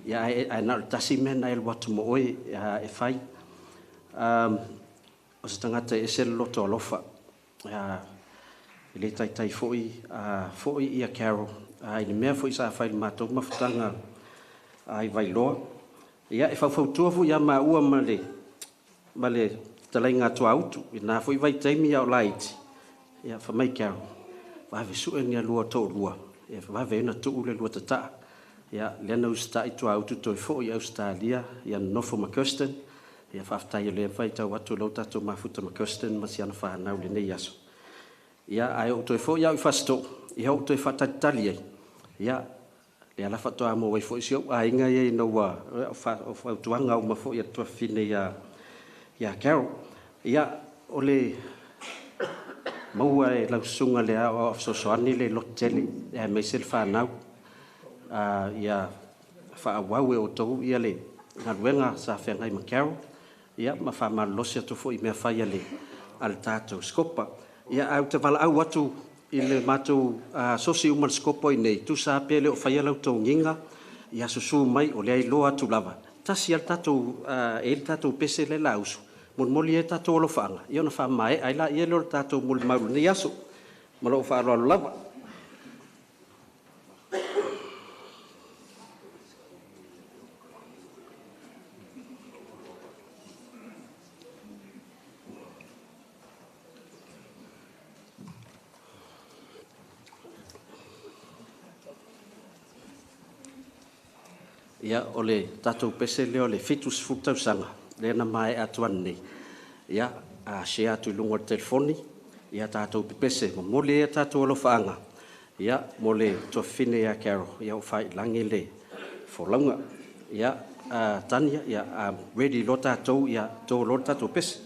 ya ai na tasi men ai watu mo oi e fai o se tangata e se loto alofa ile tai foi ia Carol ai ni mea foi sa fai matou mafutanga ai vai loa ia e fau tua fu ia ma ua male talainga tua autu ina foi vai taimi au light ia fa mai Carol va ve su enia lua to lua e va ve na tu le lua tata ia le na usta i tua autu to fo ia Australia ia no fo ma Kirsten ia fa afta ia le vai tau atu lo tatu mafuta ma Kirsten ma siana fa na le nei aso ia ai o to fo ia i fasto ia o to fa tatali ia le ala fa to amo vai fo sio ai nga ia no wa fa tuanga o ma fo ia to fine ia Carol ia ole maua e lau sunga le o sosoani le lotele e me sel fa nau ia fa wau e o to ia le ngaruenga sa fe ngai ma Carol ia ma fa ma losia to fo i me fa ia le al tato skopa ia au te vala au atu i le matou sosi umal skopo i nei tu sa pele o fa ia lau to nginga ia susu mai o le ai lo atu lava tasi al tato e tato pese le lausu mol e tato lo fanga ia na fa mai ai la ia lo tato mol maru ni aso mo lo fa lo lava ia ole tato pese le ole fitus futa sanga le na mai atuan nei ia a share tu lungo telefoni ia tato pese mo le tato lo fanga ia mo le to fine ia Carol ia o fai langi le folonga ia Tania ia ready lo tato ia to lo tato pese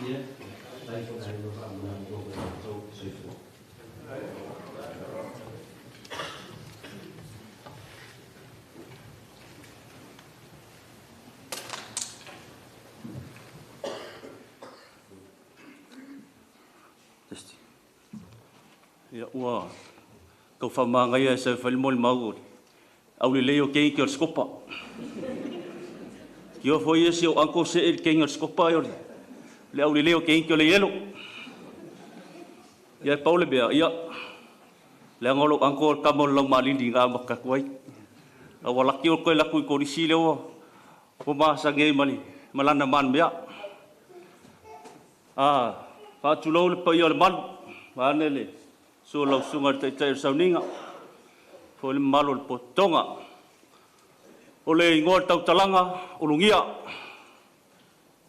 Ya ua kau whamanga ia sa whalimoli mau au le leo kei ki o skopa. Ki o foi esi o anko se el kei o skopa i le au le leo kei ki o le yelo. Ia paule bea ia le angolo anko kamo lau malindi ngā makakuai. A walaki o koe laku i korisi leo o maasa ngei mali malana man mea. Whātulau le pa ia le malu. Vāne le so lau sunga te tai sauninga. Fo le malo le potonga. O le ingoa tau talanga o lungia.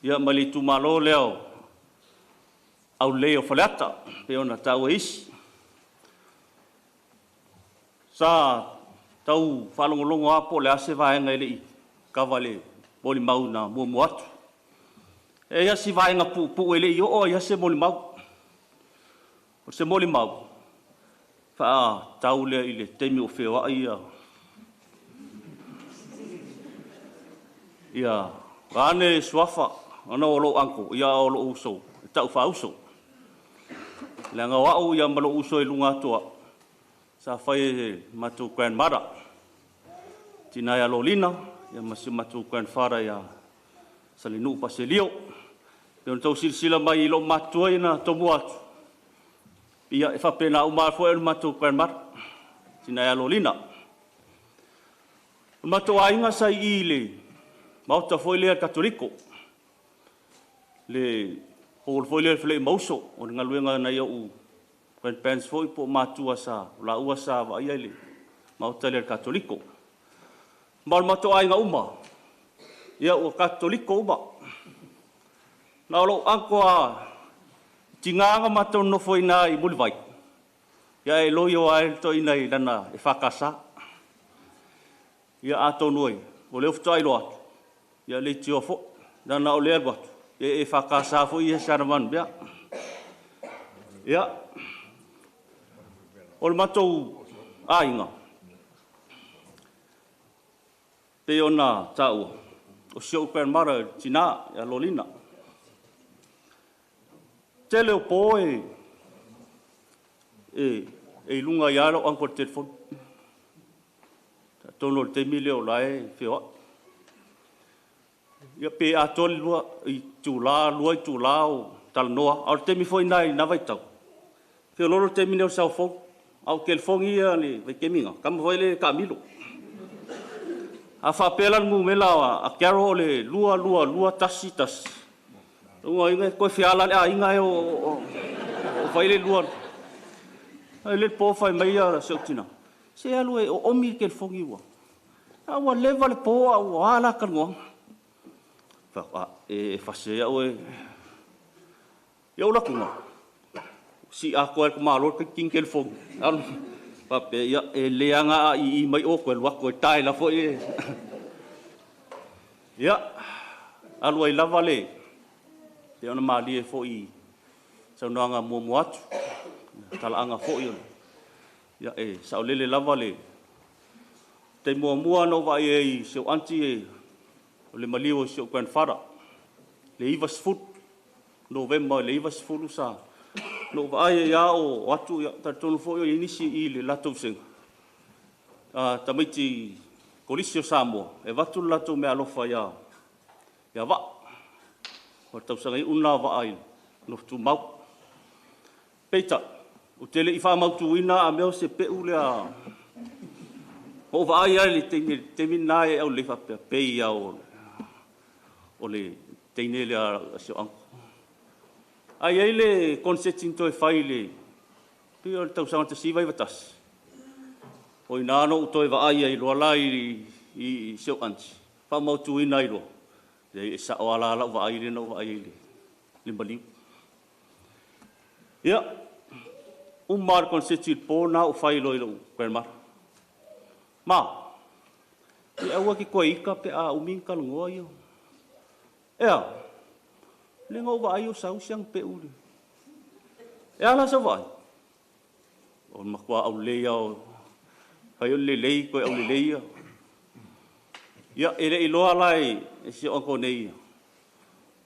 Ia mali tu malo leo. Au leo whaleata. Pe ona tau isi. Sa tau whalongolongo apo le ase vaenga ele i. Kawa le boli mau na mua muatu. E ia si vaenga pu ele i o ia se moli mau. O se moli mau. Wha tau lea i le teimi o whewa ia. Ia vane suafa. Ana o lo anko. Ia o lo uso. Tau wha uso. Le anga wau ia malo uso i lunga toa. Sa whai matu grandmother. Tina ia lolina. Ia masi matu grandfather ia salinu pa se lio. Ia tau silsila mai i lo matua ina tomu atu. Ia e whapena umar fo e matu grandmother. Tina ia lolina. Matu ainga sa i le. Mauta foi lea katoliko. Le hol foi lea whale mauso. O nga luenga na ia u. Grandparents foi po matua sa. La ua sa wa ia le. Mauta lea katoliko. Mal matu ainga uma. Ia u katoliko uma. Na lo angko a. Tinganga matu no foi na i mulivai. Ia e loio a e to ina i lana e whakasa. Ia ato nuai. O leo ftai loa. Ia le tio fo. Nana o lea watu. E whakasa fo i e saraman bea. Ia. O le matou ainga. Pe ona tau. O sio grandmother tina ia lolina. Tele o poe. E lunga iaro anko telefon. Tono te milio lai feo. Ia pe atol lua i tula lua i tula o talnoa. Au te mi foi nai na vai tau. Feo lolo te mi neo sao fo. Au kel fongi ia le vai keminga. Kam foi le kamilo. A whapelan mu mela a kero le lua tasi. Unga inga koe whiala le a inga e o whaile lua. Ai le po whai mai a seotina. Se alu e o omi ke fongi ua. A ua lewa le po a ua ala kangoa. Whaka e whase au e. Iau lakunga. Si a koe kuma alor ke king ke fongi. Alu. Pape ia e leanga a i mai o koe lua koe tai la fo e. Ia. Alu ai lava le. Te ona mali e fo i. Sa unanga mua atu. Talaanga fo i. Ia e sa o lele lava le. Te mua no vai e seo anti e. O le maliwa seo grandfather. Le ivas foot. November le ivas foot sa. No vai e ia o atu ia. Tartonu fo i inisi i le latou senga. Tamaiti kolisi o Samoa. E vatu latou me alofa ia. Ia va. O tau sanga i una va ai. No tu mau. Peita. O tele i wha mautu ina a meo se pe ule a. O va ai ai te mina e au le wha pei a o le teine le a seo anko. Ai ai le konsetin toi whai le. Pia o tau sanga te siwai vatas. O i nāno u toi va ai ai loa lai i seo anti. Wha mautu ina i loa. E sa o ala ala va ai le no va ai le. Limba liu. Ia. Umar konsetin po na u whai loi lo grandma. Ma. I aua ki koe ika pe a uminka lungoa io. Ea. Le ngau wa ai o sau siang pe uli. E ala sa vai. O makwa au le au. Hai o le lei ko au le lei. Ya ele iloa lai e si o ko nei.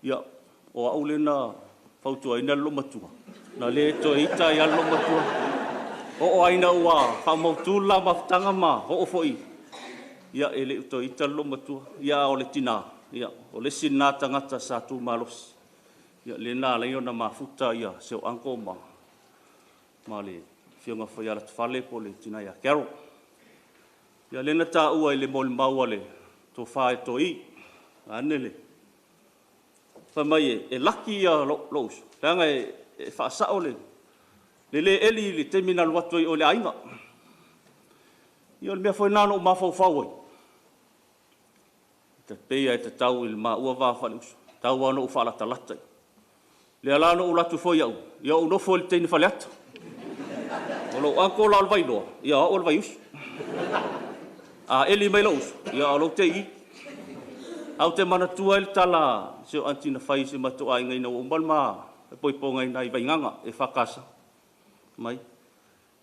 Ya o au le na fautua ina lo matua. Na le to ita ya lo matua. O aina ua fa mo tula maftanga ma o foi. Ya ele to ita lo matua. Ya o le tina. Ya o le sina tangata sa tu malos. Ya le na le ona mafuta ya se o anko ma. Ma le fionga foi ala tfale po le tina ya kero. Ya le na ta ua ile mol mawale to fa to i anele. Fa mai e laki ya los. Tanga e fa sa ole. Le eli le terminal watu o le ainga. Yo le mea foi nano ma fau fau. Te peia e te tau il ma ua va fa lus. Tau ano u fa la talata. Le alano u latu foi au. Yo u no foi le teni fa leata. O lo anko la vai loa. Ya o le vai us. A eli mai los. Ya o lo te i. Au te mana tua il tala se o antina fai se matu ai ngai na o malma e poi ponga ina i vai nganga e fakasa. Mai.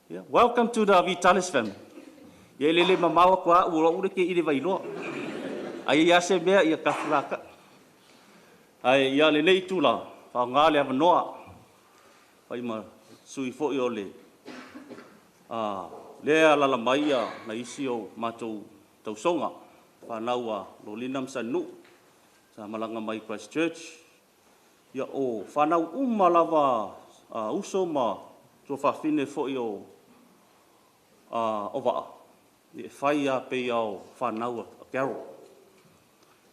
Yeah. Welcome to the Vitale's family. Ye lele mamawa kwa ura ke ile vai loa. Ai ya se mea ia kafraka. Ai ya le nei tula fa ngale ava noa. Pai ma sui fo i ole. Le ala la mai na isi o matou tausonga. Fa naua lo linam sanu. Sa malanga mai Christchurch. Ya o fa nau lava uso ma to fa fine fo i o ova. Le fai a pe au fa naua kero.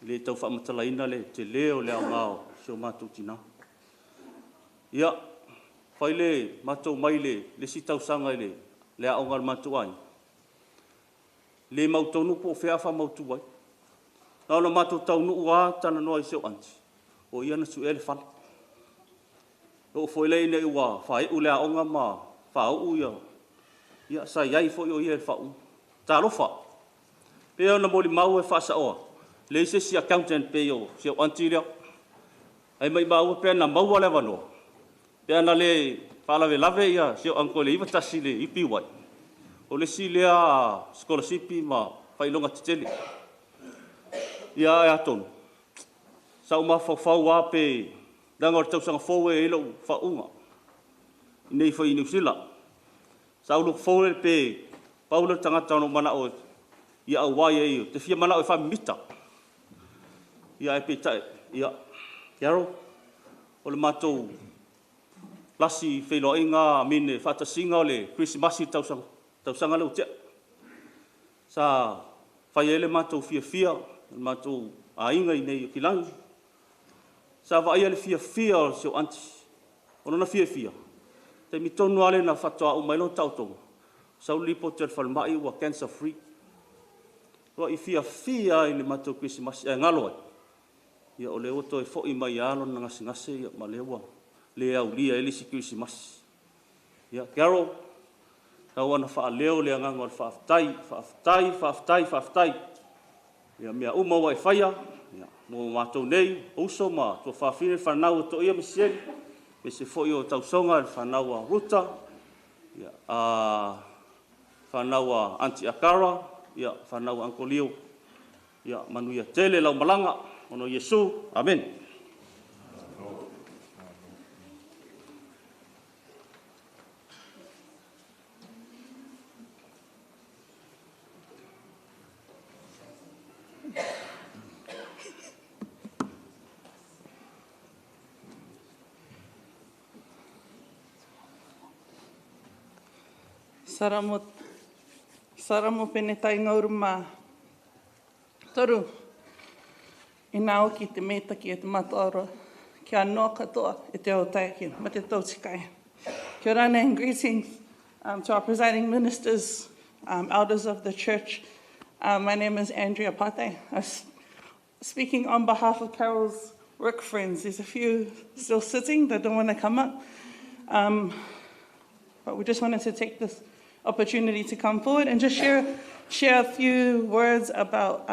Le tau fa matalaina le te leo le ngao so matu tina. Ya fai le matou mai le si tau sanga le a ongal matu ai. Le mautonu po fea fa mautu ai. Na ona matu tau nu ua tana noa i seo anti. O ia na su ele fale. O foi le ine ua fai ule a onga ma fa u ia. Ia sa iai fo i o ia fa u. Ta lofa. Pe ona moli mau e fa sa oa. Le se si accountant pe o seo anti leo. Ai mai mau pe na mau le vano. Pe ana le fa lave lave ia seo anko le iwa tasi le ipi wai. O le si lea scholarship ma fai longa titele. Ia e atonu. Sa uma fau a pe dangor tau sanga fau e ilo fa unga. Nei fai New Zealand. Sa ulo fau e pe paula tangata no mana o ia au wai e io. Te fia mana o e fa mita. Ia e pe tae. Ia. Kiaro. O le matou lasi feilo inga mine fata singa o le Christmasi tau sanga lau te. Sa fai ele matou fia. Matou a inga i nei ki langi. Sa vai ele fia o seo anti. Ono na fia. Te mi tonu ale na fatoa o mailo tautonga. Sa ulipo te falmai ua cancer free. Roa i fia i le matou Christmas e ngalo ai. Ia o le oto e fo i mai alo na ngase ia ma lewa. Le au lia ele si Christmas. Ia Carol. Tau ana faa leo le angango faaftai. Ia mea uma wa e whaia. Mo mātou nei, uso ma, to whawhine whanau to ia misieri. Me se fo i o tausonga whanau a Ruta. Whanau a Auntie Akara. Ia whanau a Uncle Leo. Ia manu ia tele lau malanga. Ono Yesu. Amen. Saramo pene tai ngauru mā. Toru, e nā oki te mētaki e te mataora. Kia noa katoa e te o taiki, ma te tautikai. Kia rana and greetings to our presiding ministers, elders of the church. My name is Andrea Pate. I'm speaking on behalf of Carol's work friends. There's a few still sitting that don't want to come up. But we just wanted to take this opportunity to come forward and just share a few words about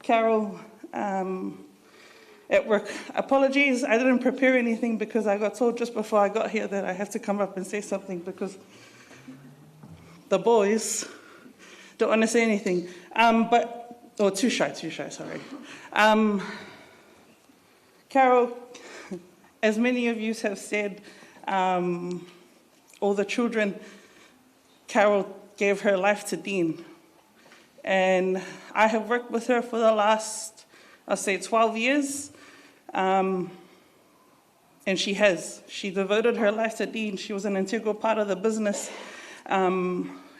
Carol at work. Apologies, I didn't prepare anything because I got told just before I got here that I have to come up and say something because the boys don't want to say anything. Too shy, sorry. Carol, as many of you have said, all the children, Carol gave her life to Dean. And I have worked with her for the last, I'll say 12 years. And she devoted her life to Dean. She was an integral part of the business.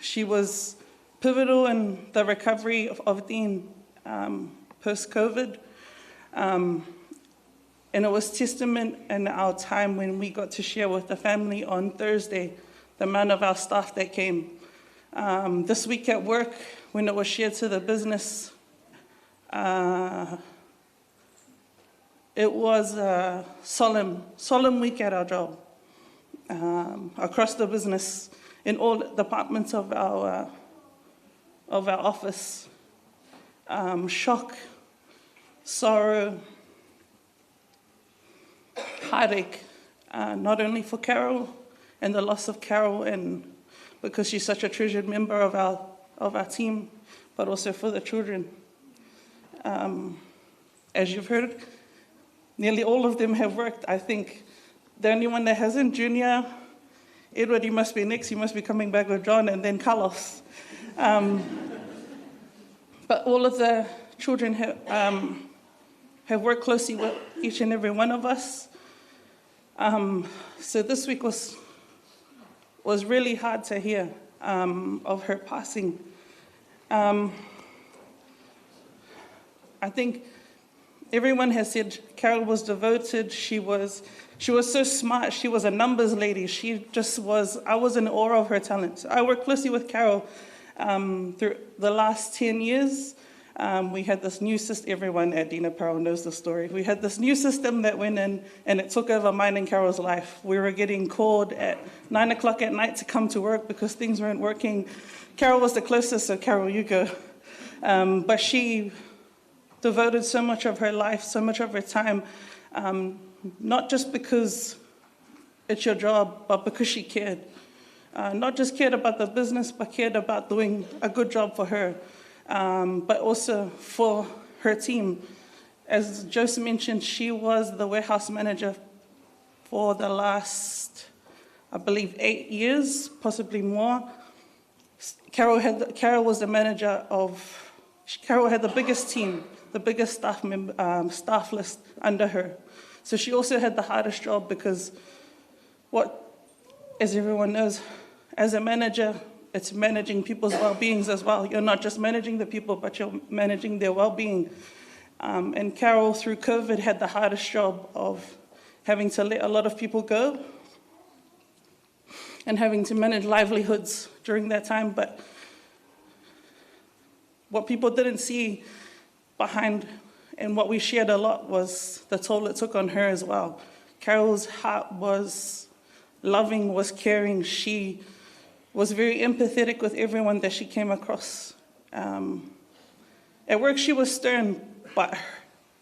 She was pivotal in the recovery of Dean post-COVID. And it was testament in our time when we got to share with the family on Thursday, the amount of our staff that came. This week at work, when it was shared to the business, it was a solemn week at our job, across the business, in all departments of our office. Shock, sorrow, heartache, not only for Carol and the loss of Carol, and because she's such a treasured member of our team, but also for the children. As you've heard, nearly all of them have worked. I think the only one that hasn't, Junior, Edward, he must be next. He must be coming back with John, and then Carlos. But all of the children have worked closely with each and every one of us. So this week was really hard to hear of her passing. I think everyone has said Carol was devoted. She was so smart. She was a numbers lady. She just was. I was in awe of her talent. I worked closely with Carol through the last 10 years. We had this new system. Everyone at Dean Apparel knows the story. We had this new system that went in, and it took over mine and Carol's life. We were getting called at 9 o'clock at night to come to work because things weren't working. Carol was the closest, so Carol, you go. But she devoted so much of her life, so much of her time, not just because it's your job, but because she cared. Not just cared about the business, but cared about doing a good job for her, but also for her team. As Joseph mentioned, she was the warehouse manager for the last, I believe, 8 years, possibly more. Carol was the manager of, Carol had the biggest team, the biggest staff list under her. So she also had the hardest job because as everyone knows, as a manager, it's managing people's well-beings as well. You're not just managing the people, but you're managing their well-being. And Carol, through COVID, had the hardest job of having to let a lot of people go and having to manage livelihoods during that time. But what people didn't see behind, and what we shared a lot, was the toll it took on her as well. Carol's heart was loving, was caring. She was very empathetic with everyone that she came across. At work, she was stern, but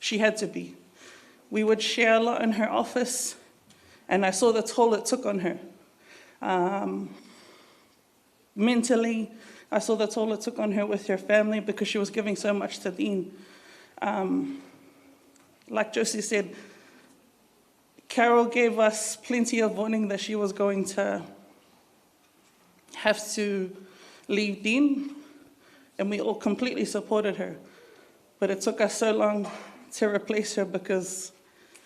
she had to be. We would share a lot in her office, and I saw the toll it took on her. Mentally, I saw the toll it took on her with her family because she was giving so much to Dean. Like Josie said, Carol gave us plenty of warning that she was going to have to leave Dean, and we all completely supported her. But it took us so long to replace her because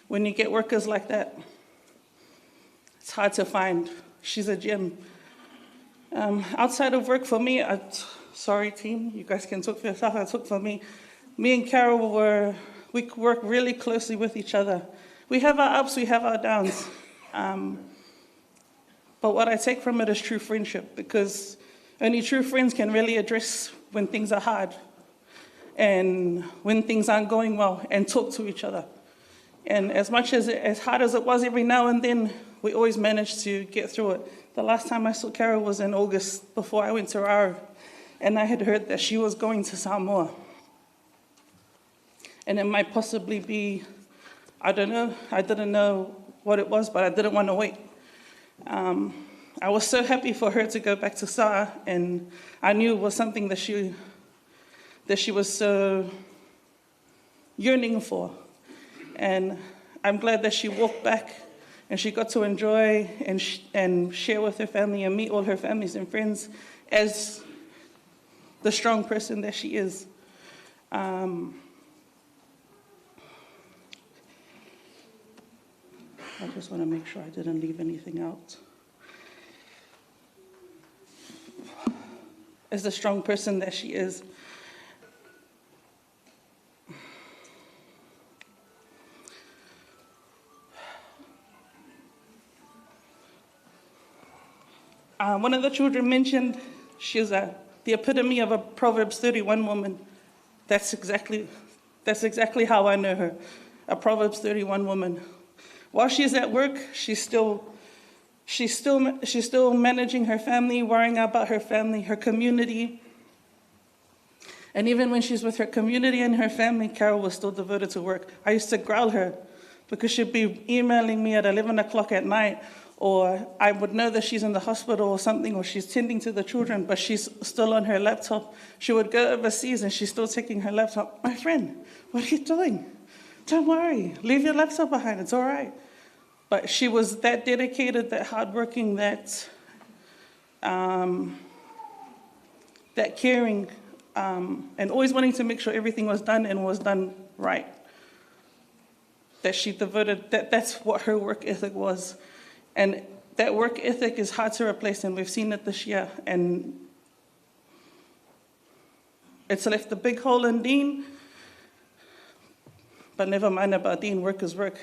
when you get workers like that, it's hard to find. She's a gem. Outside of work for me, sorry team, you guys can talk for yourself, I talk for me. Me and Carol we work really closely with each other. We have our ups, we have our downs. But what I take from it is true friendship, because only true friends can really address when things are hard and when things aren't going well and talk to each other. And as hard as it was every now and then, we always managed to get through it. The last time I saw Carol was in August before I went to Raro, and I had heard that she was going to Samoa. And it might possibly be I don't know. I didn't know what it was, but I didn't want to wait. I was so happy for her to go back to SAR, and I knew it was something that she was so yearning for. And I'm glad that she walked back and she got to enjoy and share with her family and meet all her families and friends as the strong person that she is. I just want to make sure I didn't leave anything out. As the strong person that she is. One of the children mentioned she's the epitome of a Proverbs 31 woman. That's exactly how I know her, a Proverbs 31 woman. While she's at work, she's still managing her family, worrying about her family, her community. And even when she's with her community and her family, Carol was still devoted to work. I used to growl her because she'd be emailing me at 11 o'clock at night, or I would know that she's in the hospital or something, or she's tending to the children, but she's still on her laptop. She would go overseas and she's still taking her laptop. My friend, what are you doing? Don't worry, leave your laptop behind, it's all right. But she was that dedicated, that hardworking, that caring, and always wanting to make sure everything was done and was done right. That she devoted, that's what her work ethic was. And that work ethic is hard to replace, and we've seen it this year. And it's left a big hole in Dean, but never mind about Dean, work is work.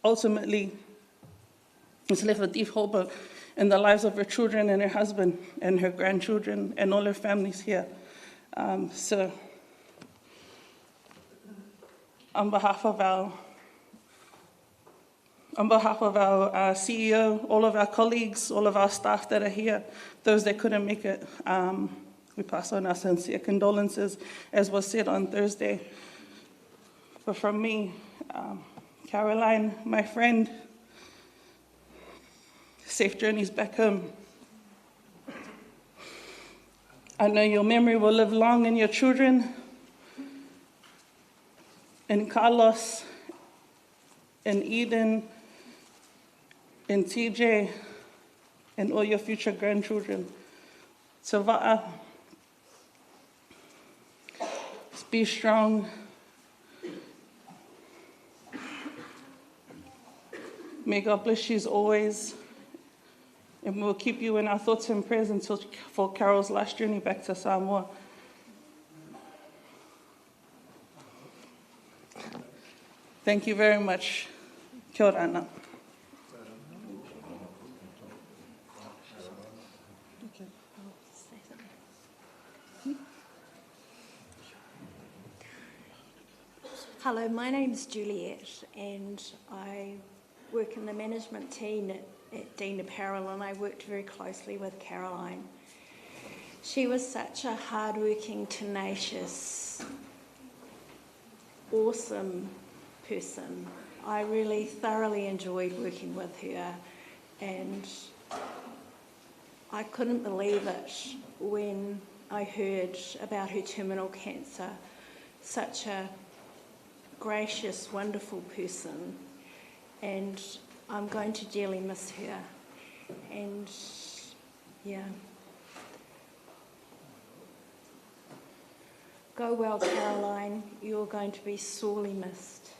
Ultimately, it's left a deep hole in the lives of her children and her husband and her grandchildren and all her families here. So on behalf of our CEO, all of our colleagues, all of our staff that are here, those that couldn't make it, we pass on our sincere condolences, as was said on Thursday. But from me, Caroline, my friend, safe journeys back home. I know your memory will live long in your children, in Carlos, in Eden, in TJ, and all your future grandchildren. So Va'a, be strong. May God bless you always. And we'll keep you in our thoughts and prayers until for Carol's last journey back to Samoa. Thank you very much. Kia ora ana. Hello, my name is Juliet, and I work in the management team at Dean Apparel, and I worked very closely with Caroline. She was such a hardworking, tenacious, awesome person. I really thoroughly enjoyed working with her, and I couldn't believe it when I heard about her terminal cancer. Such a gracious, wonderful person, and I'm going to dearly miss her. And yeah. Go well, Caroline. You're going to be sorely missed.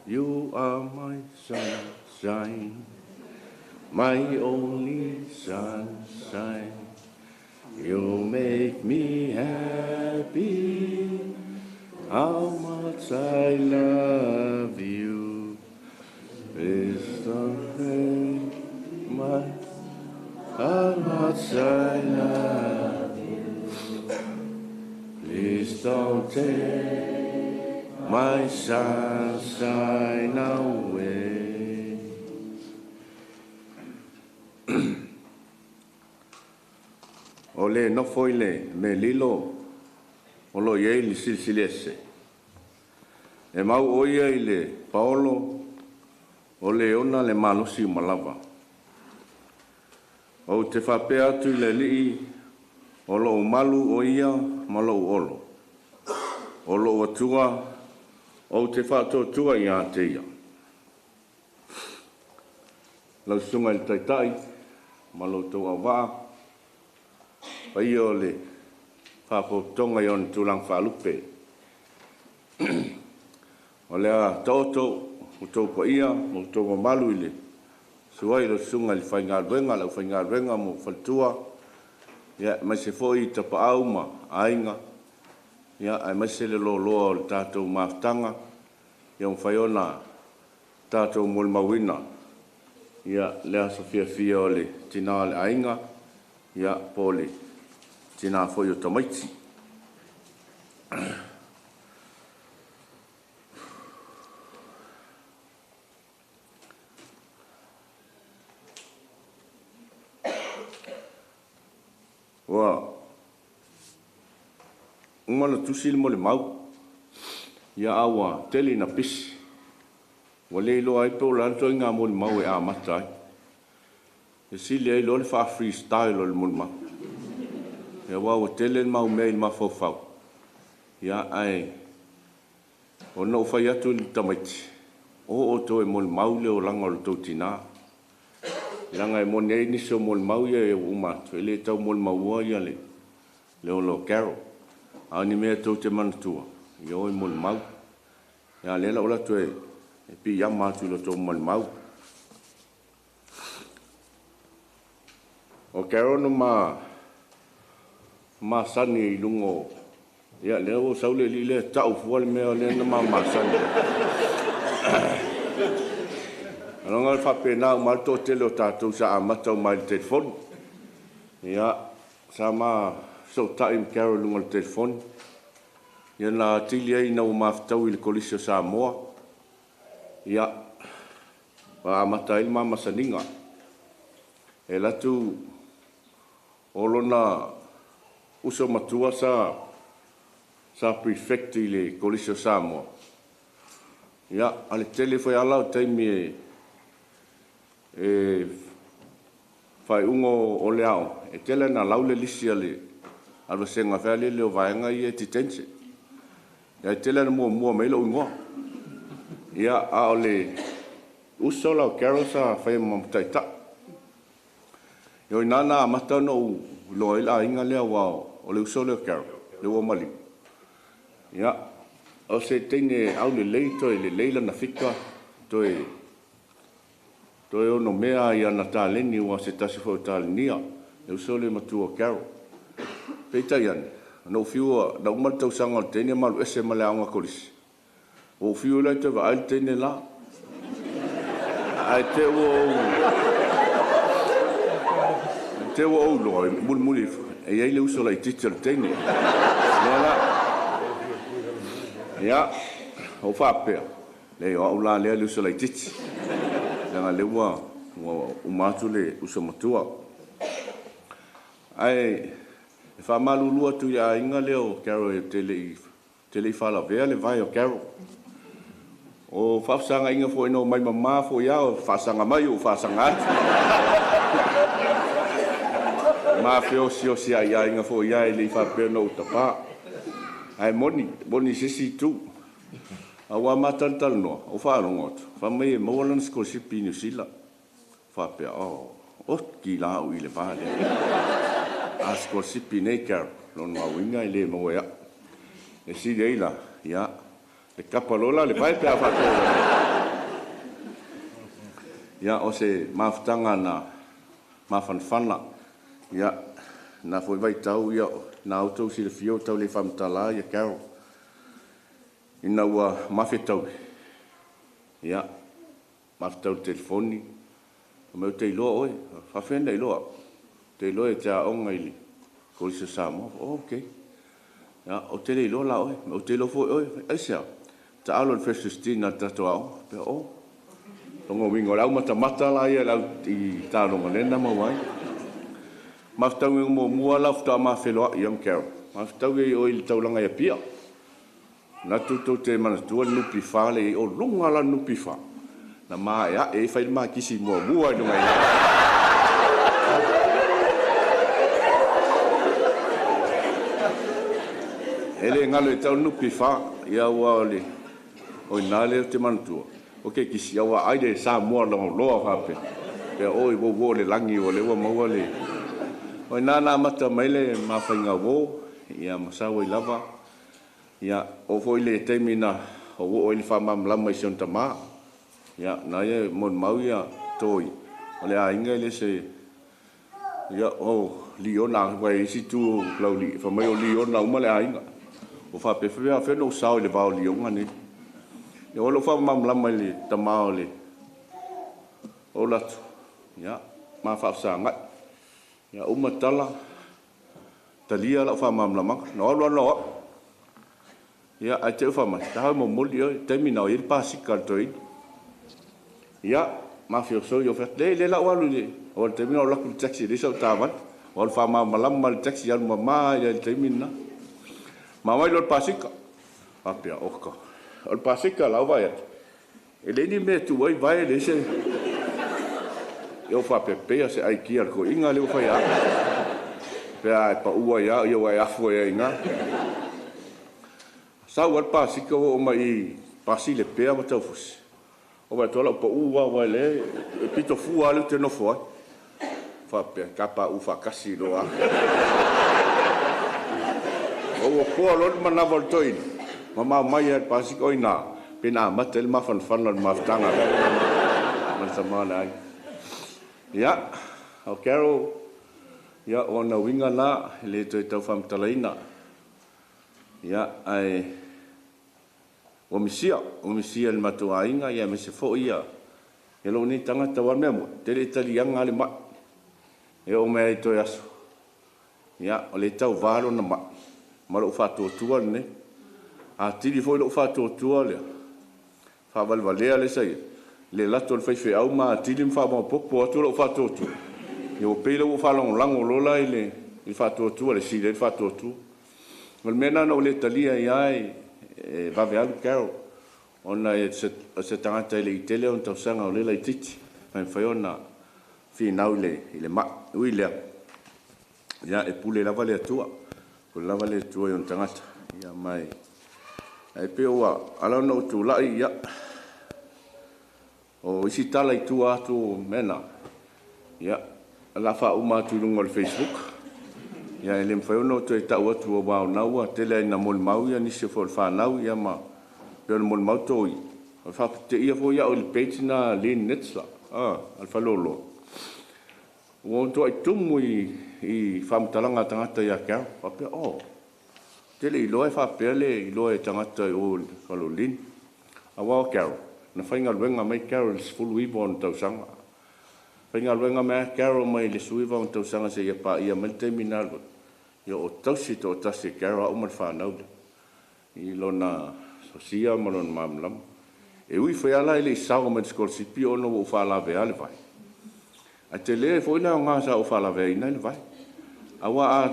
You are my sunshine, my only sunshine. You make me happy. How much I love you. Please don't take my, how much I love you. Please don't take my sunshine away. O le nofo ile me lilo o lo ye li silsilese. E mau o ia ile Paolo o le ona le malosi malava. O te whapea atu le lii o lo malu o ia malo olo. O lo atua o te whato tua ia te ia. Lau sunga il taitai malo tau awaa. Pai o le whapotonga i on tulang whalupe. O lea toto o tau pa ia, o tau malu ile. Suai lo sunga li whaingaruenga, lau whaingaruenga mo whaltua. Ia, mai se foi ta pa au ma ainga. Ia, ai mai se le lo loa o le tātou maftanga. Ia, mwhaiona tātou mulmawina. Ia, lea sa fia o le tina le ainga. Ia, pole. Tina foi o tamaiti. Wa umana tusil mo le mau. Ia awa tele na pisi. Wa le lo ai po lanto inga mo le mau e a matai. E sili ai lo le fa freestyle o le mo le mau. Ia wau tele mau mei ma fofau. Ia ai o no fai atu ni tamaiti. O to e mo le mau le o langa o le tautina. Langa e mo nei ni so mo le mau ia e umatu. Ele tau mo le maua ia le o lo karo. A ni mea tau te manatua. Ia o e mo le mau. Ia lela ola tu e pi ia matu lo tau mo le mau. O karo no ma sani i lungo. Ia leo saule li le tau fual mea le na ma sani. Alonga le whapena o malto tele o tātou sa amata o mai le telefoni. Ia, sa ma so taim Carol lunga le telefoni. Ia na tili ai na o maftau i le kolisi o Samoa. Ia, wa amata il mama saninga. E latu o lona uso matua sa prefect i le kolisi o Samoa. Ia, ale tele foi ala o taimi fai ungo o leao. E tele na laule lisi ale alwa senga whale leo vaenga i e titense. Ia e tele na mua meilo ungoa. Ia a o le uso lau Carol sa fai mamutaita. Ia o inana amata no loa ila inga lea wao o le uso leo Carol. Leo o mali. Ia o se teine au le leito e le leila na fika Toi ono mea i ana tāleni ua se tasi fau tālenia. E usole matua Carol. Peita iane. No fiua, na umar tau sanga o tene malu ese male aunga kolisi. O fiu lai te wa ail tene la. Ai te ua ou. Te ua ou loa, muli. E iei le uso lai titi al tene. Lea la. Ia, o whapea. Lea o au la lea le uso lai titi. Nga lewa umatu le usamatua. Ai e whamalulua tu ia inga leo Carol e tele i whala vea le vai o Carol. O whafsanga inga fo ino mai mama fo ia o whasanga mai o whasanga atu. Ma feo si a ia inga fo ia e le i whapea no utapa. Ai moni sisi tu. Awa matantal no, o whaarongotu. Whamai e maualan skolsipi New Zealand. Whapea, o ki la au i le vale. A skolsipi nei Carol, lonu au inga i le mawea. E si leila, ia, le kapalola le vai pea whatoa. Ia o se mafutanga na mafanfana. Ia na foi vai tau ia na auto si le fio tau le famtala ia Carol. Ina ua mafetau. Ia mafetau telefoni. Meu te iloa oi, whawhena iloa. Te iloa e te aonga ili. Ko isa Samoa. Okay. Ia o te iloa la oi. O te iloa foi oi. Aisia. Ta alo le festistina na tato ao. Pea o. Tongo wingo lau mata la ia lau i tāronga nena mawai. Mafetau e mo mua la futa mawheloa Young Carol. Mafetau e oi li taulanga ia pia. Na tuto te manatua nupi whale o lunga la nupi wha. Na maa ea e whai maa kisi mua mua i nunga ia. Ele ngalo e tau nupi wha ia ua ole. O inale te manatua. O ke kisi awa aide sa mua longo loa whape. Pea oi wo le langi o le ua maua le. O inana mata maile maa whainga wo. Ia masawa i lava. Ia o foi le temina o wo il fa mam lama ison tama. Ya na ye mon mau ya toi. Ole a inga le se ya o liona wa isi tu lauli fa mai o liona uma le a inga. O fa pe fe no sao le va o liona ni. Ya o lo fa mam lama le tama ole. O la ya ma fa sanga. Ya uma tala talia la fa mam lama no lo. Ya a te fa ma ta mo moli termina il pasika toi. Ya ma fio so yo fet le la walu le o termina la ku taxi le so tavan o fa ma malam mal taxi al mama ya termina ma mai lo pasika apia oka o pasika la va ya ele ni me tu vai le se yo fa pepe se ai ki al ko inga le fa ya pe ai pa ua ya yo ai afo ya inga sa o pasika o mai pasile pe a tau fus o vai tola pa ua wa le pito fua le te no foi fa pe capa u fa kasi lo a o ko lo mana voltoin mama mai e pasi ko ina pena matel ma fan lo ma tanga man samana ya o Carol ya ona winga na le to tau fam talaina ya ai o misia le matua inga ia me se fo ia e lo ni tanga tawa memo te le italianga le ma e o me to yaso ia o le tau valo na ma lo fa to tua ne a tili fo lo fa to tua le fa valvalea le sai le lato le fai au ma tili fa mo popo to lo fa to tua e o pe lo fa long lango lo la ile il fa to tua le si le fa to tua mal mena no le italia ia va veal Carol ona se tangata le itele on tausanga o le la ititi mai fai ona finau le ma uile ya e pule la vale tua ko la vale tua on tangata ya mai ai pe wa ala no tu la ya o isi tala i tua tu mena ya la fa uma tu lungo le Facebook ya ele mfai no to ta wa tu wa na wa tele na mol mau ya ni se for fa na ya ma yo mol mau to i fa te ia fo ya o page na lin netsla al fa lolo wo to ai tumu i fam talanga tangata ya ka pa pe tele i loe fa pele i loe tangata o fa lo lin a wa ka na fa inga wenga mai Carol full we born to sanga fa inga wenga mai Carol mai le sui va to sanga se ya pa ia mel terminal yo o tausi to tasi Carol o mal fa na i lona sosia malon mamlam e ui foi ala ile sao met skol si pio no o fa la ve ale vai a tele foi na nga sa o fa la ve ina le vai a wa a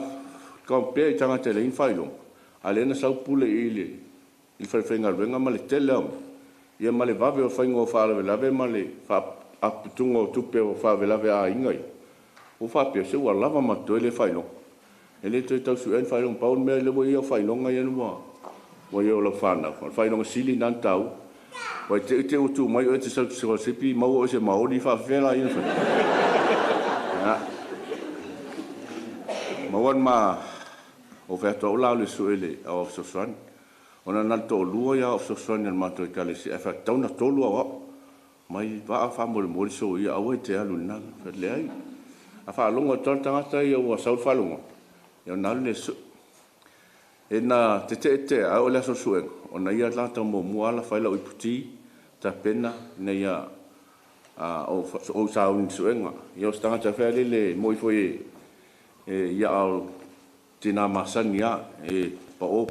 compare tanga tele in failo ale na sa pule ile il fa fenga venga male tele ia male va ve o fa ngo fa la ve male fa a tungo tupe o fa ve la ve a ingai o fa pe se wa lava ma to ile failo ele to tau su en failo pa un me le wo ia failo nga ia no wa yo lo fa na failo sili nan tau wa te o tu mai o te sa se pi mau o se mau ni fa fe la ia fa ya mawan ma o fe to la le su ele o so son ona na to lu ya o so son el ma to ka le si fa tau na to lu wa mai va fa mo so ia au te alu na le ai a fa longa ton tanga ia wa sau fa longa ia na le so e na te a o le so suen ona ia la ta mo ala fa la iputi ta pena na ia o sa un suenga ia stanga ta fa le mo foi ia au tina masania e pa o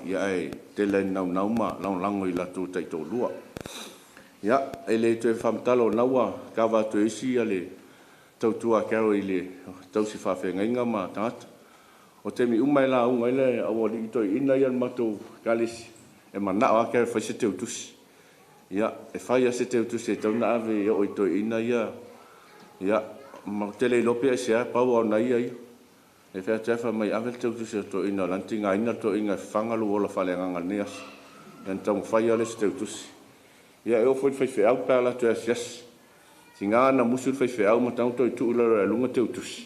ia e te le nau ma lango i la tu tai to lua ia ele te famtalo nawa ka va tu isi ale tau tua karo ile tau si fa fe ngai ma tat o te mi umai la ungai le o li to ina ia mato kalis e mana wa ka fa se te utus ia e fa ia se te utus e tau na ave o to ina ia ma tele lope se pa o na ia e fa te fa mai ave te utus to ina lantinga ina to inga fangalu o la fa le nganga neas en tau fa ia le se te utus ia eu foi au pela tu yes singa na musul foi au ma tau to tu la lunga te utus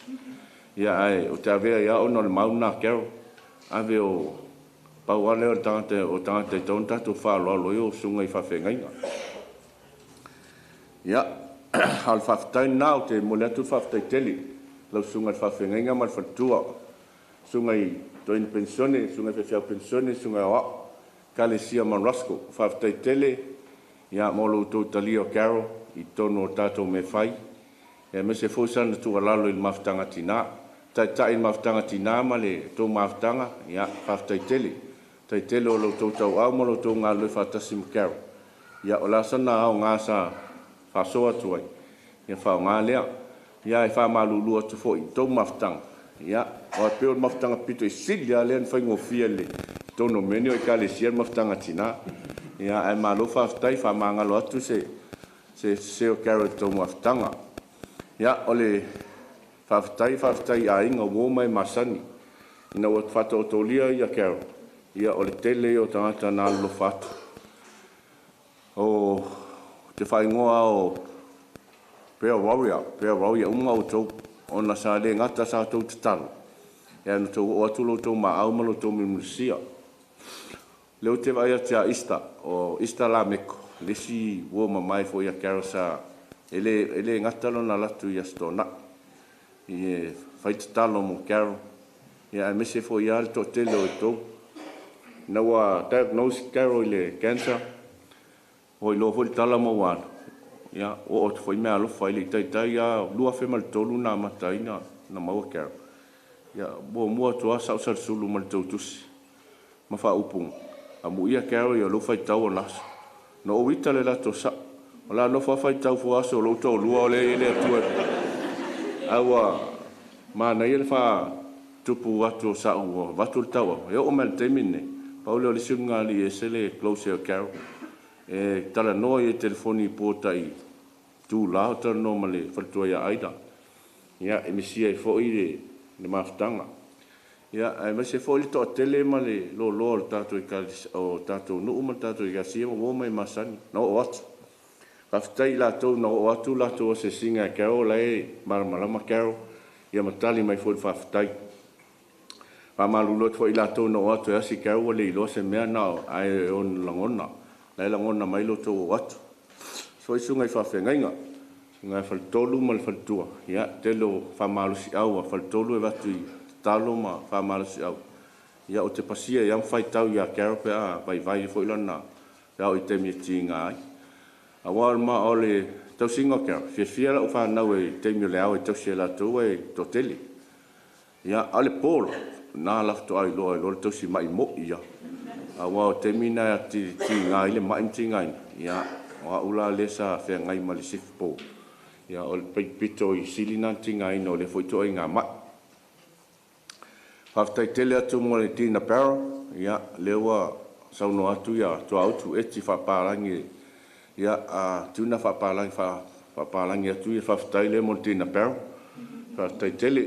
ia ai o te ave ia o no mau na kero ave o pa wale o tante tonta tu fa lo yo sunga I fa ngai ia al fa tai now te mo le tu fa tai teli lo sunga fa ngai ma fa tua sunga I to in pensione sunga fe pensione sunga wa kalesia man Roskill fa tai tele ia molo to talio caro I tono tato me fai e me se fosan tu alalo il maftanga tina ta il maftanga tina male to maftanga ia faftai tele o lo to tau au molo to ngalo fatasim caro ia ola sana au ngasa fa soa tuai ia fa ngale ia fa malulu tu foi to maftanga ia o pe o maftanga pito silia len fa ngofia le tono menio e kale sia maftanga tina ia ai malo faftai fa mangalo atu se o carrot to maftanga ia ole faftai a inga wo mai masani ina o fato tolia ia carrot ia ole tele o tangata na lo fatu o te fai ngoa o pea warrior unga o to ona sa le ngata sa to talo ia no to o atulo to ma au malo to mimsia leo te vai atia ista la meko lesi wo mai fo ia carosa ele ngatalo na latu ia stona e fai talo mo caro ia me se fo ia to tele to na wa diagnose caro ile cancer o lo fo tala mo wan ia o fo me alo fai le tai ia lua fe mal tolu na mataina na mau caro ia bo mo to sa sulu mal to tus ma fa upung amu ia caro ia lo fai tau las no o Vitale la to sa ola no fa fai tau fo aso lo to lua le tu awa ma na ia fa tupu watu sa o watu tau e o mal temine paulo le sunga li esele close caro e tala no e telefoni potai tu la to normally fa to ia aida ia e misia e fo ile le maftanga ia ai me se foi to tele male lo tato I kalis o tato no uma tato I gasia mo mai masani no what aftai la to no what la to se singa caro lai marmalama caro ia matali mai foi aftai pa malu lo foi la to no what ya si caro le lo se me na ai on langona mai lo to what foi sunga fa fenga nga fal tolu mal fal tua ia telo fa malu si au fal tolu e vatu talo ma fa mal si au ia o te pasia ia fai tau ia caro pe a vai foi lana ia o te mi tinga a wal ma ole tau singa caro fia o fa na we te mi le au te sela tu e to tele ia ale polo na la to ai lo to si mai mo ia a wa te mi na ti tinga ile mai tinga ia wa ula le sa fe ngai mali sifpo ia o pito I silina tinga no le foi to inga ma Haftai tele atu mo le tina paro, ia lewa sauno atu ia to autu eti whaparangi ia tuna whaparangi atu ia whaftai le mo le tina paro. Haftai tele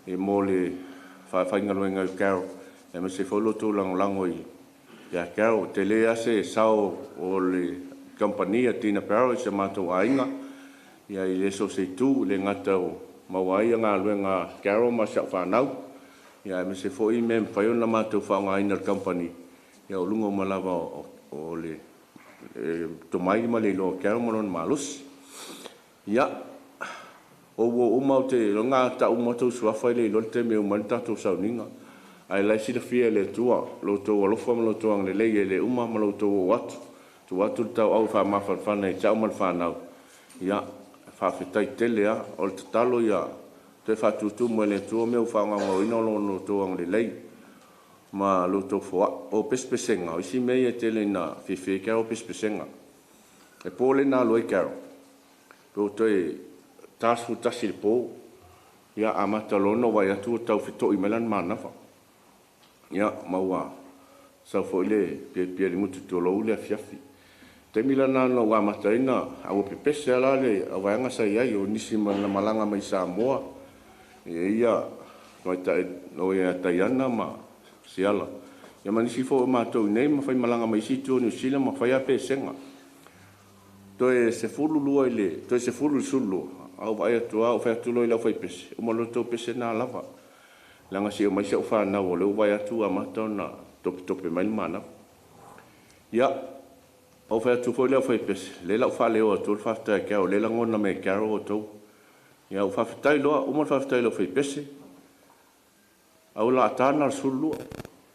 e mo le whaingaluenga I karo e me se wholo tō lango ia karo tele ase sao o le kampania tina paro I se mātou ainga ia I leso se tū le ngata o mawai ngā luenga karo ma sa whanau ia me se foi mem fai ona matou fa nga ina company ia o lungo malava o le to mai ma le lo Carol mo non malus ia o mau te longa ta mo to sua fa le lo te me o manta to sauninga ai lai si fia le tua lo to lo fa lo to ang le uma ma lo to wat tu watu tau au fa ma fa nei chau mal fa na ia fa fitai tele a o te talo ia te fa tu mo le tu me fa nga o ino lo to ang le ma lo to fo o pespesenga o si me e tele na fi ka o pespesenga e pole na lo e ka lo to e tasu tasil po ia amata lo no vai atu tau fito i melan mana fa ia maua sa fo le pe mutu to lo le fiafi te milana no wa mataina au pe pese ala le wa nga sa ia yo nisi malanga mai sa moa ia no ia taiana ma siala ia manisi fo ma to nei ma fai malanga mai situ ni sila ma fai pe senga to e se fulu lu ile to se fulu sulu au vai tu au fa tu lo ile fai pese o malo to pese na lava langa si o mai se o fa na o le vai tu ama to na top mai mana ia o fa tu fo le fai pese le la fa le o tu fa ta ka o le la ngona me ka o to ia o fa tai lo o mo fa tai lo fai pese au la tana sulu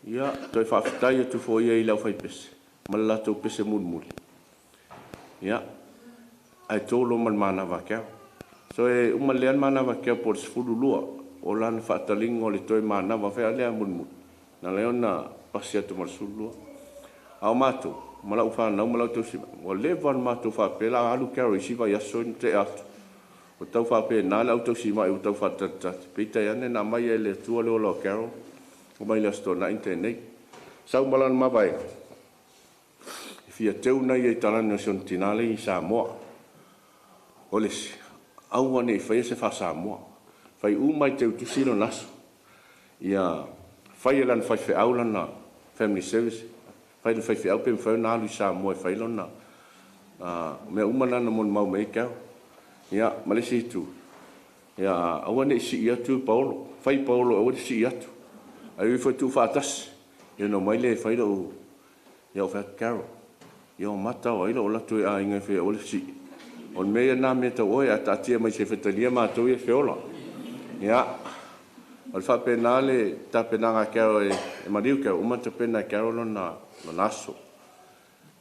ia to fa tai tu fo ia ila fai pese mala to pese mul ia ai to lo mal mana va ka so e uma le mana va ka por sfulu lo o la fa talingo le to mana va fa le mul na le ona pasia to mal sulu au mato mala ufa na mala to si o le van mato fa pela alu ka ri si va ya so te at o tau fa pe na la to si mai o tau fa ta pita ya ne na mai le tu lo lo ka o mai la sto na internet sau malan ma vai fia teu na ye tala nation tinale i Samoa oles au ane fai se fa Samoa fai u mai teu tu silo nas ia fai lan fai fe aula na family service fai fai fe au pe fai na lu Samoa fai lona me umana na mon mau me ka ia malesi tu ia au ane si ia tu Paulo fai Paulo au si ia tu ai foi tu fatas eu no mai le fai do ia fa Carol yo mata o ilo la tu a inga fe o si on me na me to o ya ta tia mai se fetalia ma to e feola ya al fa penale ta penanga Carol e mariu ke o mata pena Carol na naso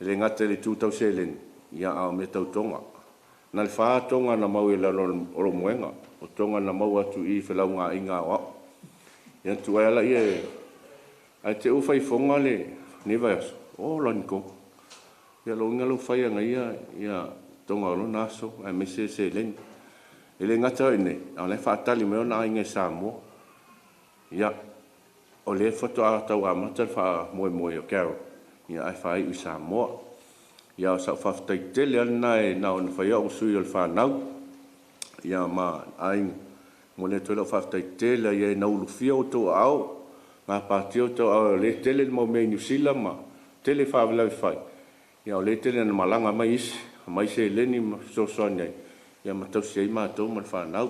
le ngate le tu tau selen ya a me tau tonga na fa tonga na mau la o moenga o tonga na mau atu i fe la nga inga o ya tu ala ye a te u fai fonga le ni vai o lan ko ia lo ngalo fai nga ia tonga lo naso ai me se len ele ngata ine a le fa tali me na inga Samoa ia o le foto a tau a mata fa mo o Carol ia ai fai u Samoa ia sa fa tai tele na na on fa ia o sui o fa nau ia ma ai mo le to fa tai tele ia na u fio to au ma patio to le tele mo me New Zealand ma tele fa la fai ia le tele na malanga mai se leni so sonia ia ma tau sei ma to ma fa nau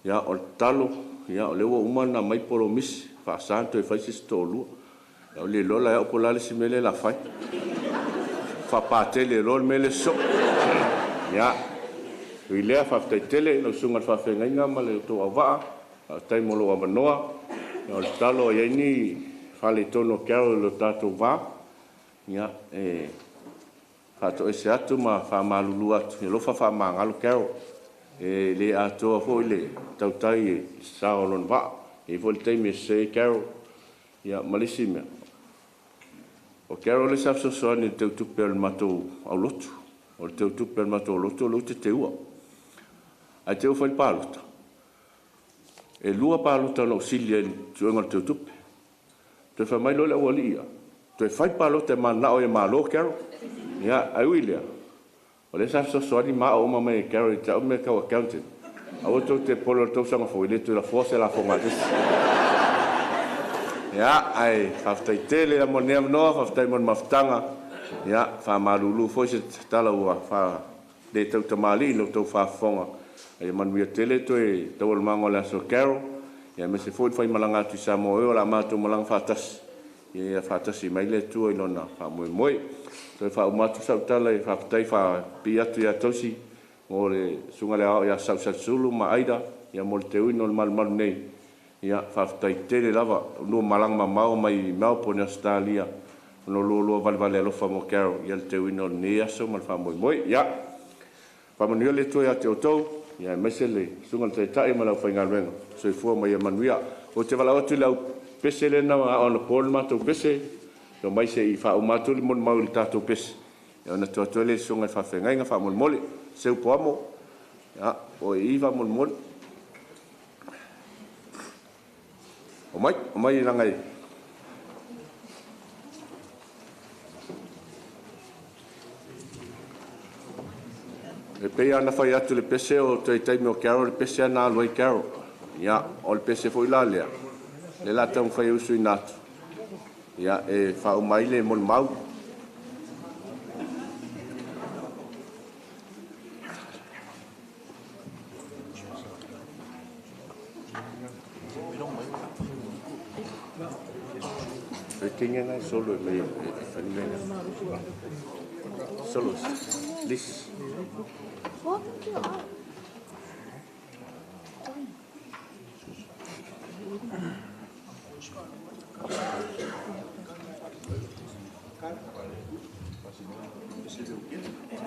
ia o talo ia o le wo umana mai poromis fa santo e fa se stolu ia le lola ia o la le simele la fai fa patele rol mele so ia ile fa tele no sunga fa fenga ma le to ava tai mo lo amanoa ia o talo ia ni fa le tono Carol lo tato va ia fato ese atu ma fa malulu atu lo fa mangalo Carol le ato fo le tautai sa olon va e volte me se Carol ia malisima o Carol le sa so ni te tu per mato au lotu o te tu per mato lotu lo te ua a te fo il palota e lua palota no silia tu ngol te tu te fa mai lo la walia te fai palota ma na o e malo Carol ia ai wilia o le sa so ni ma o ma me Carol ta o me ka accountant a o te polo to sa fo ile tu la force la fo matis ia ai faftai tele la mo nem no faftai mon maftanga ia fa malulu fo se tala ua fa de to tamali lo to fa fonga ai man wi tele to e to mango la so Carol ia me se fo fai malanga tu sa mo o la ma to malanga fatas ia whātasi mai le tua i lona whamoe. Toi whaumatu sautala i whaptai whapi atu ia tosi, ngō le sunga le ao ia sausasulu ma aida, ia mo le te uino le malu nei, ia whaptai tele lava, nua malang ma mau mai Melbourne, Australia, no lua vale alofa mo Carol, ia le te uino le nei aso ma le whamoe. Ia, whamanua le tua ia te otou, ia mese le sunga le tai ma lau whaingaluenga, so i fua mai manuia, o te wala otu lau pese le na ona pol matou pese, lo mai se i whaumatu le mon mau le tātou pese, ia ona tua le sunga i whawhengainga whamolmole, seu poamo, ia, o i whamolmole. O mai i rangai. E pei ana whai atu le pese o te taimi o Carol, le pese ana aloi Carol. Ia, o le pese fo i la lea. Le la tau whai usu i natu. Ia, e whau mai le mon mau. E tinga ngai solo e mei whanimena. Solo, lis. What did you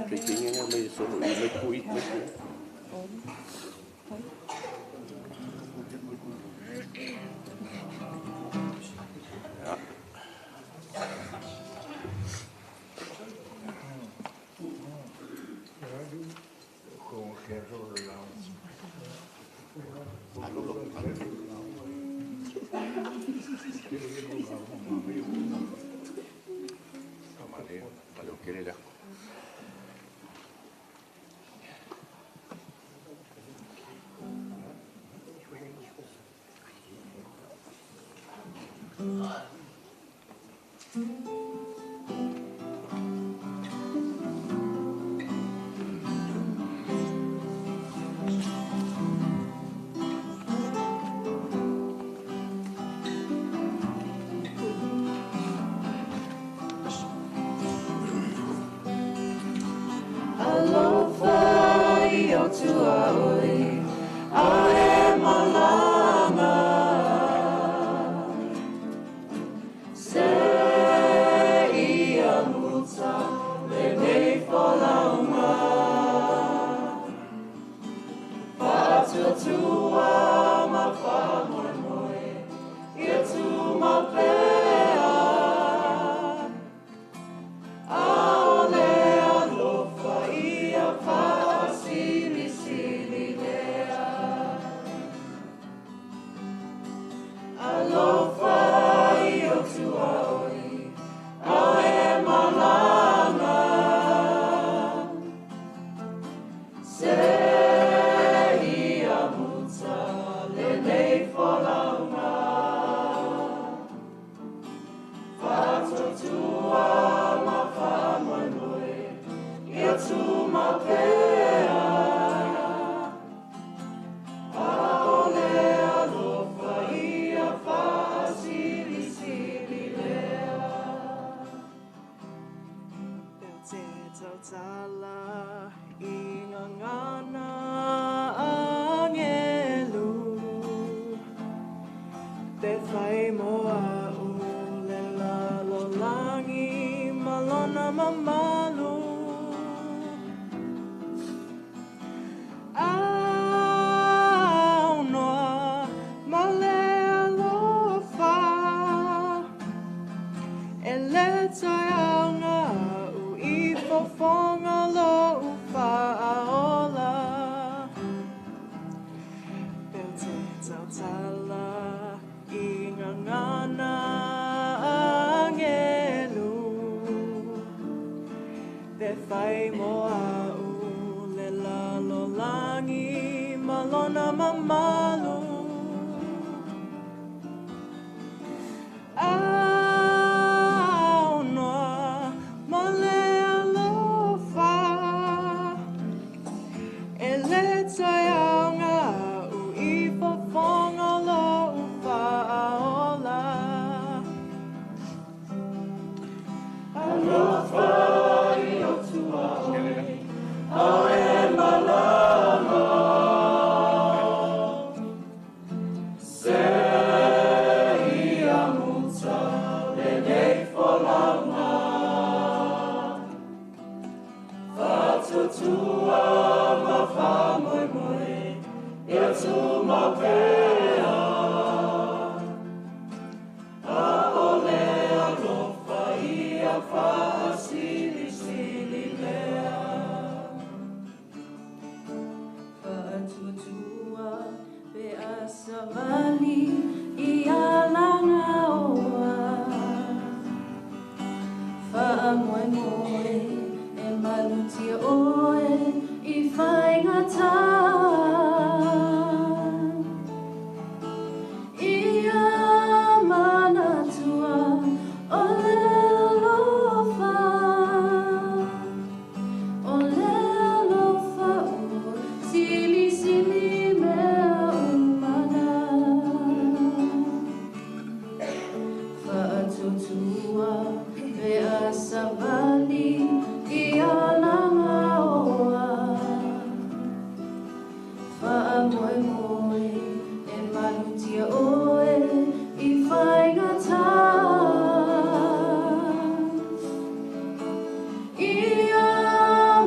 Pequeña me solo y me cuí. Savali ia langa oa Whaamoe moe e malutia oe I whaingata Ia manatua o le alofa o sili sili mea umana Whaatutua Vea savali ia langa oa Whaamoe moe e malutia oe I whaingata Ia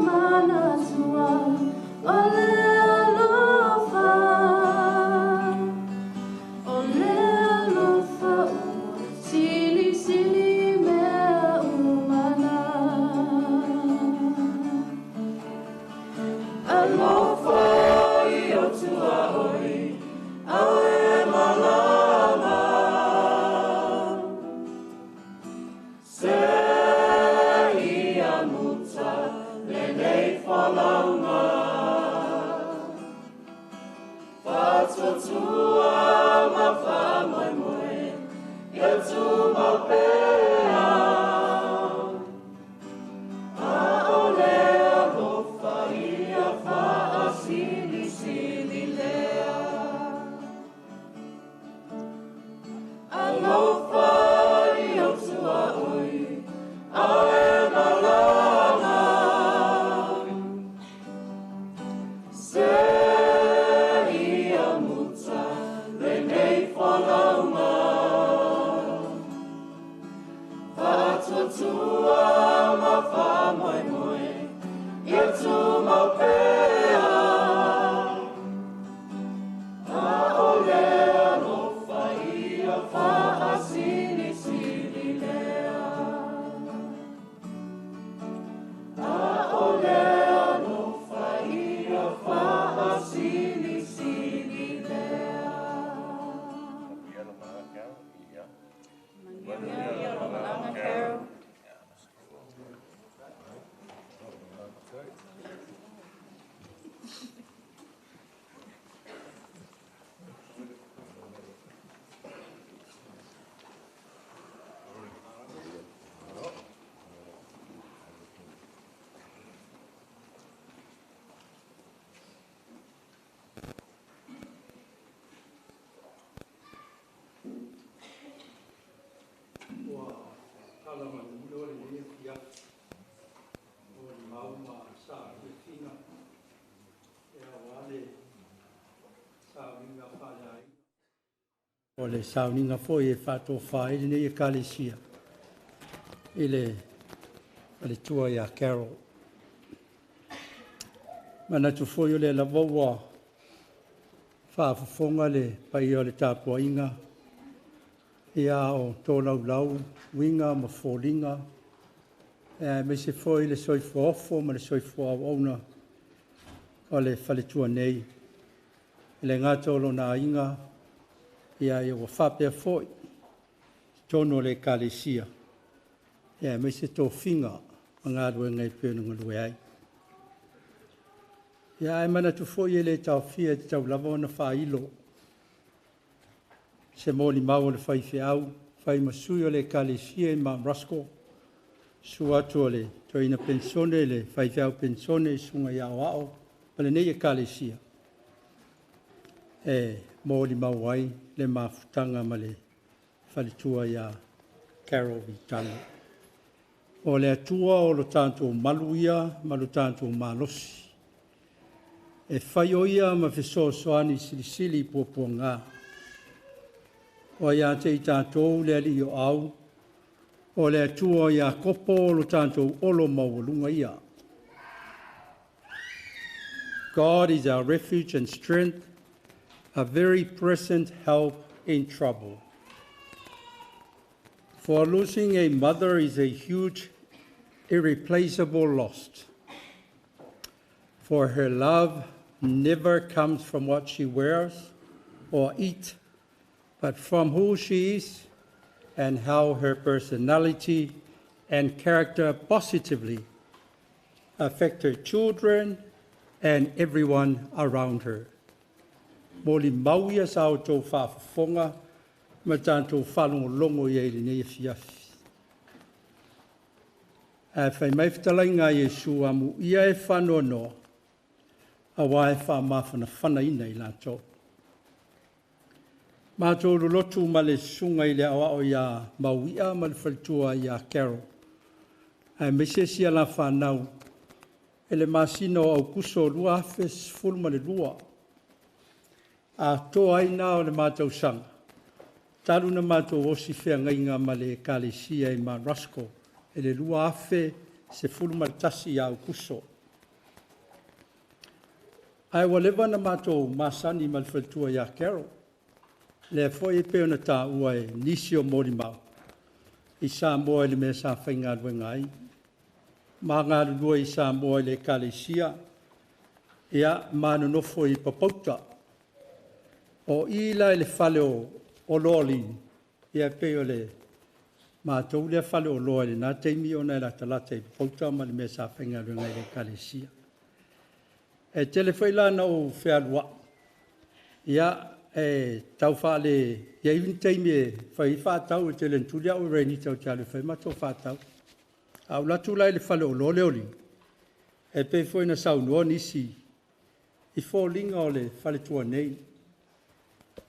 manatua o le alofa O le alofa ua sili sili mea umana Alofa I o tua oi Au e malama Se ia muta le nei whalaunga Whātotua ma whamoe moe Ia tu mapea A ole alofa ia wha sili sili lea Alofa I o tua oi Au e malama Se ia muta le nei whalaunga Whātotua ma whamoe moe Ia tu mapea A ole alofa ia wha sili sili lea A ole alofa ia wha sili sili lea O le sauninga foi e whato whae nei e kalesia. I le tua ia Carol. Mana tu foi o le lavaua whaafafonga le pai o le tāpua inga. Ia o tō lau winga ma fōringa. Me se foi le soifo ofo ma le soifo au auna o le whaletua nei. Le ngātou lo nā inga. Ia e o whapea foi, tono le kalesia. Ia me se tō whinga, a ngā rua ngai pēnunga lue ai. Ia e mana tu foi e le tau fia te tau lava ona whailo. Se mōli mau le whaiwhi au, whai masui o le kalesia e Mount Roskill. Su atu o le toina pensone, le whaiwhi au pensone, sunga iau ao, pale nei e kalesia. Mōli mau ai, le mafutanga ma le whalitua ia Carol Vitale. O le atua o lo tātou maluia, ma lo tātou malosi. E whai o ia ma wheso soani silisili pua ngā. O ia te I tātou le ali o au, o le atua ia kopo o lo tātou olo maulunga ia. God is our refuge and strength, a very present help in trouble. For losing a mother is a huge, irreplaceable loss. For her love never comes from what she wears or eat, but from who she is and how her personality and character positively affect her children and everyone around her. Moli mauia sa o tō whaafonga, ma tātou whalongolongo i eile nei fiafi. A whai mai whitalai ngā Iesu amu ia e whanoa noa, a wae whaamawhana whana ina i lātou. Mātou lotu ma le sunga i le awa o ia mauia ma le whalitua ia Carol. A mesesi ala whanau, e le masino au kuso lua hafes fulma le lua. A toa ina o le mātou sanga. Talu na mātou osi whea ngainga ma le kalesia i ma Roskill, e le lua afe se fulma le tasi au kuso. Ai walewa na mātou masani ma le whalitua ia Carol. Le foi pe ona ta ua e nisi o mori mau. I sa moa le me sa whainga ngai. Ma ngā lua i sa moa le kalesia. Ia manu nofo i papauta. O ila le fale o loli. Ia pe o le mātou le fale o loli. Nā teimi ona la talata i papauta ma le me sa whainga ngai le kalesia. E telefeila na o whea lua. Ia e tau whaale, ia even teimi e whai whātau e te lentulia o reini tau tialu whai mato whātau. Au latu lai le whale o lo leoli. E pe fwoi na sau noa nisi. I fōlinga o le whale tua nei.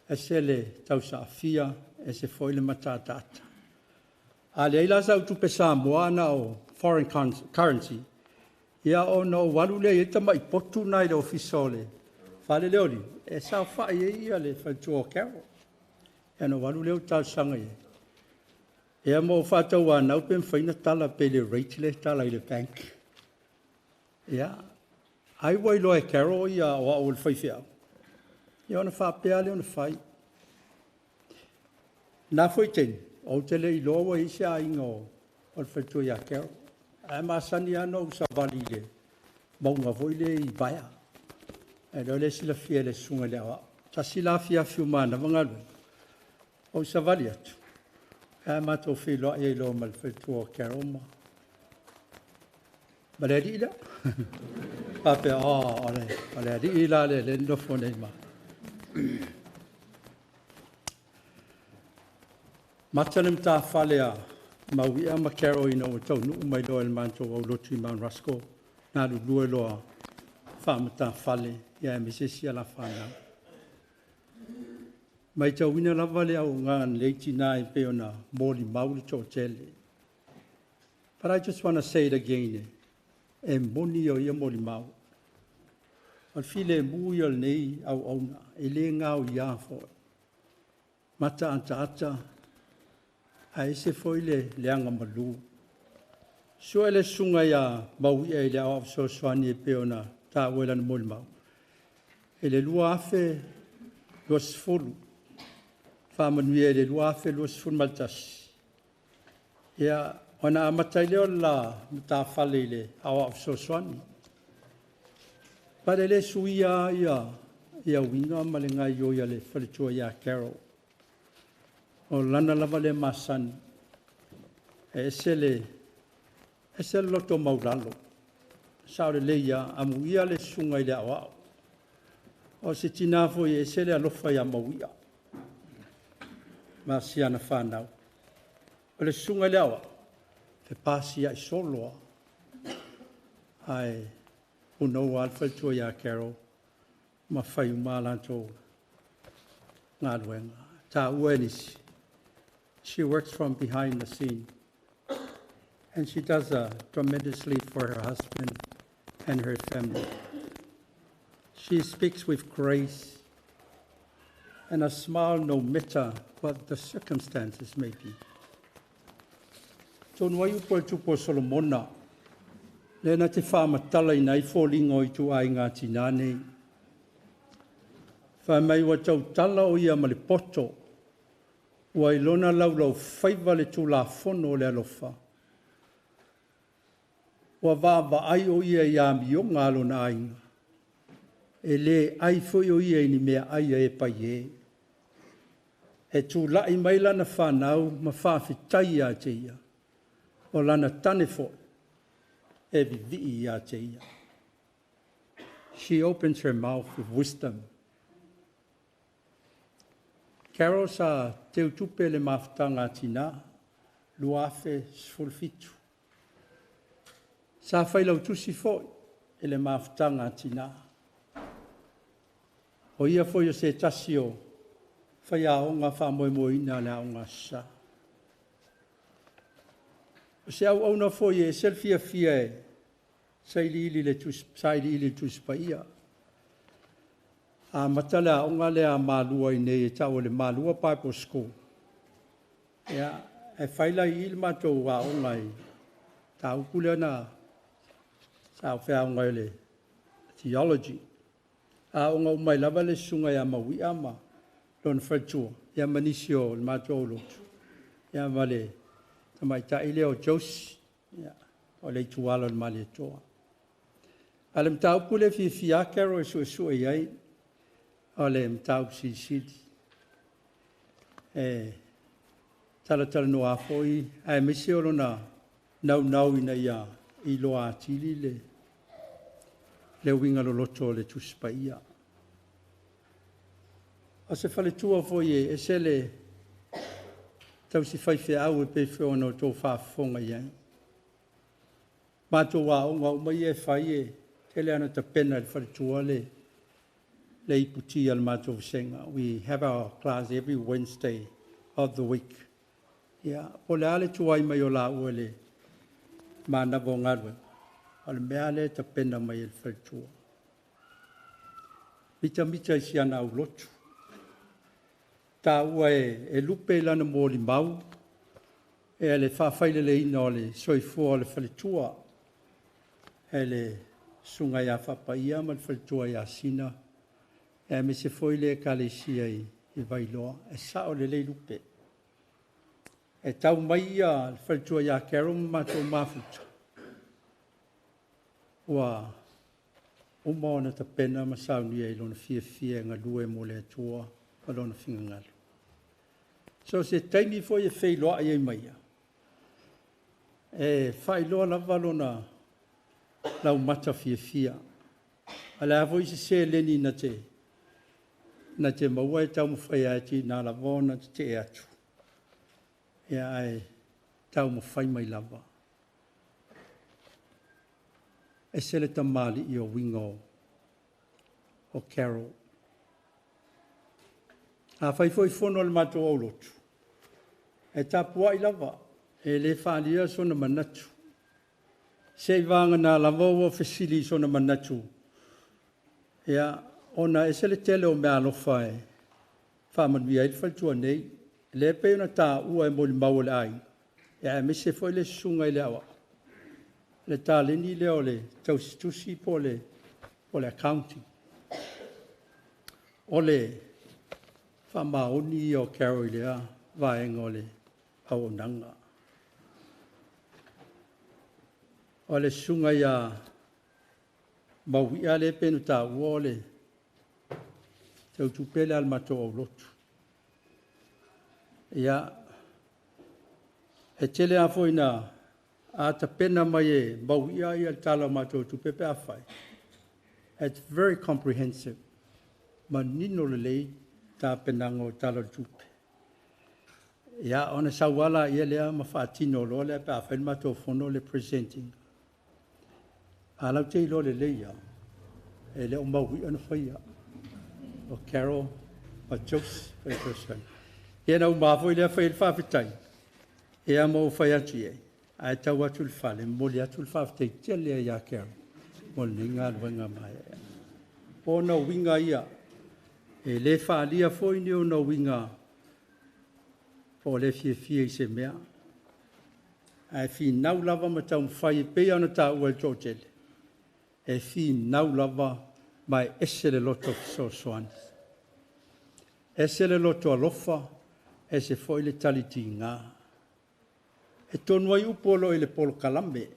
E se le tau sa afia, e se fwoi le matatata. A le eila sau tupe sa moana o foreign currency. Ia o no walu le e tamai potu nai le ofisole. Whale leoli. E sa whae e ia le whaitua Carol. E no walu leo tau sanga e. E mo whatau a naupen whaina tala pe le reitile tala i le bank. Ia. Ai wai loa e Carol ia o au le whaiwhia. Ia ona whapea le ona whai. Nā whai teni. O te le i loa wa isi a inga o le whaitua ia Carol. E masani ano sa vali le. Maunga voi le i baya. E leo le sila fia le sunga le awa. Ta sila fia fiu mana mangalu. O sa vali atu. E mato fi loa e loa mal whaitua Carol. Ma le di ila. Pape, ole. Ma le di ila le nofo nei ma. Matalem ta whalea. Mawia ma Carol ina o tau nuu mai loa el manto au lotu i Mount Roskill. Nāru lue loa whamata whale. Ia e mesesi ala whanau. Mai tau wina lava le au ngan leiti nai pe ona mōli mauli tō tele. But I just want to say it again. E moni o ia mōli mau. Al file mui al nei au auna. E le ngau ia fo. Mata anta ata. A ese foi le leanga malu. So ele sunga ia maui e le au so swani e pe ona ta wela na mōli mau. Ele lua afe luas fulu. Whamanui ele lua afe luas fulu maltas. Ia, ona amatai leo la mta whale le awa so swani. Pare le suia ia winga male ngai yo ia le whalitua ia Carol. O lana lava le masani. E se le loto mauralo. Sao le leia amu ia le sunga i le awao. O se tinafo i e se le alofa ia mauia. Ma si ana whanau. O le sunga i le awa. Te pasi ia i soloa. Ai, unou alwhaitua ia Carol. Ma whai umalanto ngā ruenga. Tā uenisi. She works from behind the scene. And she does tremendously for her husband and her family. She speaks with grace and a smile no matter what the circumstances may be. Tonu ai upo tupo Solomona. Lena te whaamatala i nei fōlingo i tu ai ngā tinane. Whaamai wa tau tala o ia ma le poto. Ua i lona laulau whaiva le tū la whono le alofa. Ua vāwa ai o ia i ami o ngā lona ainga. E le ai fwoi o ia i ni mea ai e pai e. e tū lai mai lana whanau ma whawhitai a te ia. O lana tane fo e vivi a te ia. She opens her mouth with wisdom. Carol sa te utupe le mawhtanga tina, luafe sfulfitu. Sa whailau tusi foi e le mawhtanga tina. O ia foi o se tasio, whai aonga whamoemoina le aonga sa. O se au auna foi e selfia fia e, saili ili tus paia. A matala aonga le a malua i nei e tau le malua Bible School. Ia, e whaila i il matou aonga i, tau kule na, sao whea aonga le theology. Aonga umai lava le sunga ia maui ama, lon whaitua, ia manisio le matou lotu. Ia male, tamai ta ile o Josi, ia, o le tuala le mali toa. Ale mtau kule fi fiakero e su iai, ale mtau sisili. Tala no afoi, ai misi o lona nau ina ia i loa atili le winga lo loto le tuspa ia. A se fale tua foi e se le tau si fai fe au e pe fe ono tō whaafonga iai. Mātou wa onga umai e fai e tele ana ta pena le fale tua le iputi al mātou senga. We have our class every Wednesday of the week. Yeah, o le ale tuai mai o la ua le mana vo ngarwe. O le mea le ta pena mai le fale tua. Mita i siana au lotu. Ta ua e lupe lana mo li mau. E le whawhaile le ina o le soifua o le fale tua. E le sunga ia whapaia ma le fale tua ia sina. E me se foi le kalesia i vailoa. E sa o le lupe. E tau mai ia le fale tua ia kero matou mafuta. Ua uma ona ta pena ma sauni e lona fia nga lue mo le tua o lona finga ngalu. So se taimi foi e wheiloa i maia. E whailoa lava lona lau mata fia. Ale avoi se leni na te maua e tau mwhai ati nā lava na te e atu. E ai tau mwhai mai lava. E sele ta mali i o wingo o Carol. A whai foi fono le mato au lotu. E tapua i lava. E le whalia sona manatu. Se vanga nā lava o fesili sona manatu. Ia, ona e sele tele o mea alofa e. Whamanui ai whaitua nei. Le peona tā ua e moli mau le ai. Ia, e mese foi le sunga i le awa. Le tā leni leo le tausitusi po le accounting. O le whamaoni o Carol lea vaenga o le aonanga. O le sunga ia mauia le penu tā ua o le tautupele al mato au lotu. Ia e tele a foi na a ta pena mai e mauia i al tala mato tupepe a fai. It's very comprehensive. Ma nino le lei ta penango tala tupe. Ia ona sawala ia lea ma whaatino lo le pe a whain mato fono le presenting. A lau te ilo le leia. E le o maui ana whaia. O Carol, o Jose, whai person. Ia na umafo i lea whai le whawhitai. Ia mo whai atu e. Ai tau atu le whale, moli atu le whawhitai tia lea ia Carol. Moli ngā luenga mai. O na winga ia. E le whaalia foi ni o na winga. Po le fie i se mea. Ai fi nau lava ma tau mwhai pe ana tā ua tō tele. E fi nau lava mai ese le loto so soani. Ese le loto alofa, e se foi le taliti ngā. E tonu ai upolo i le polo kalame.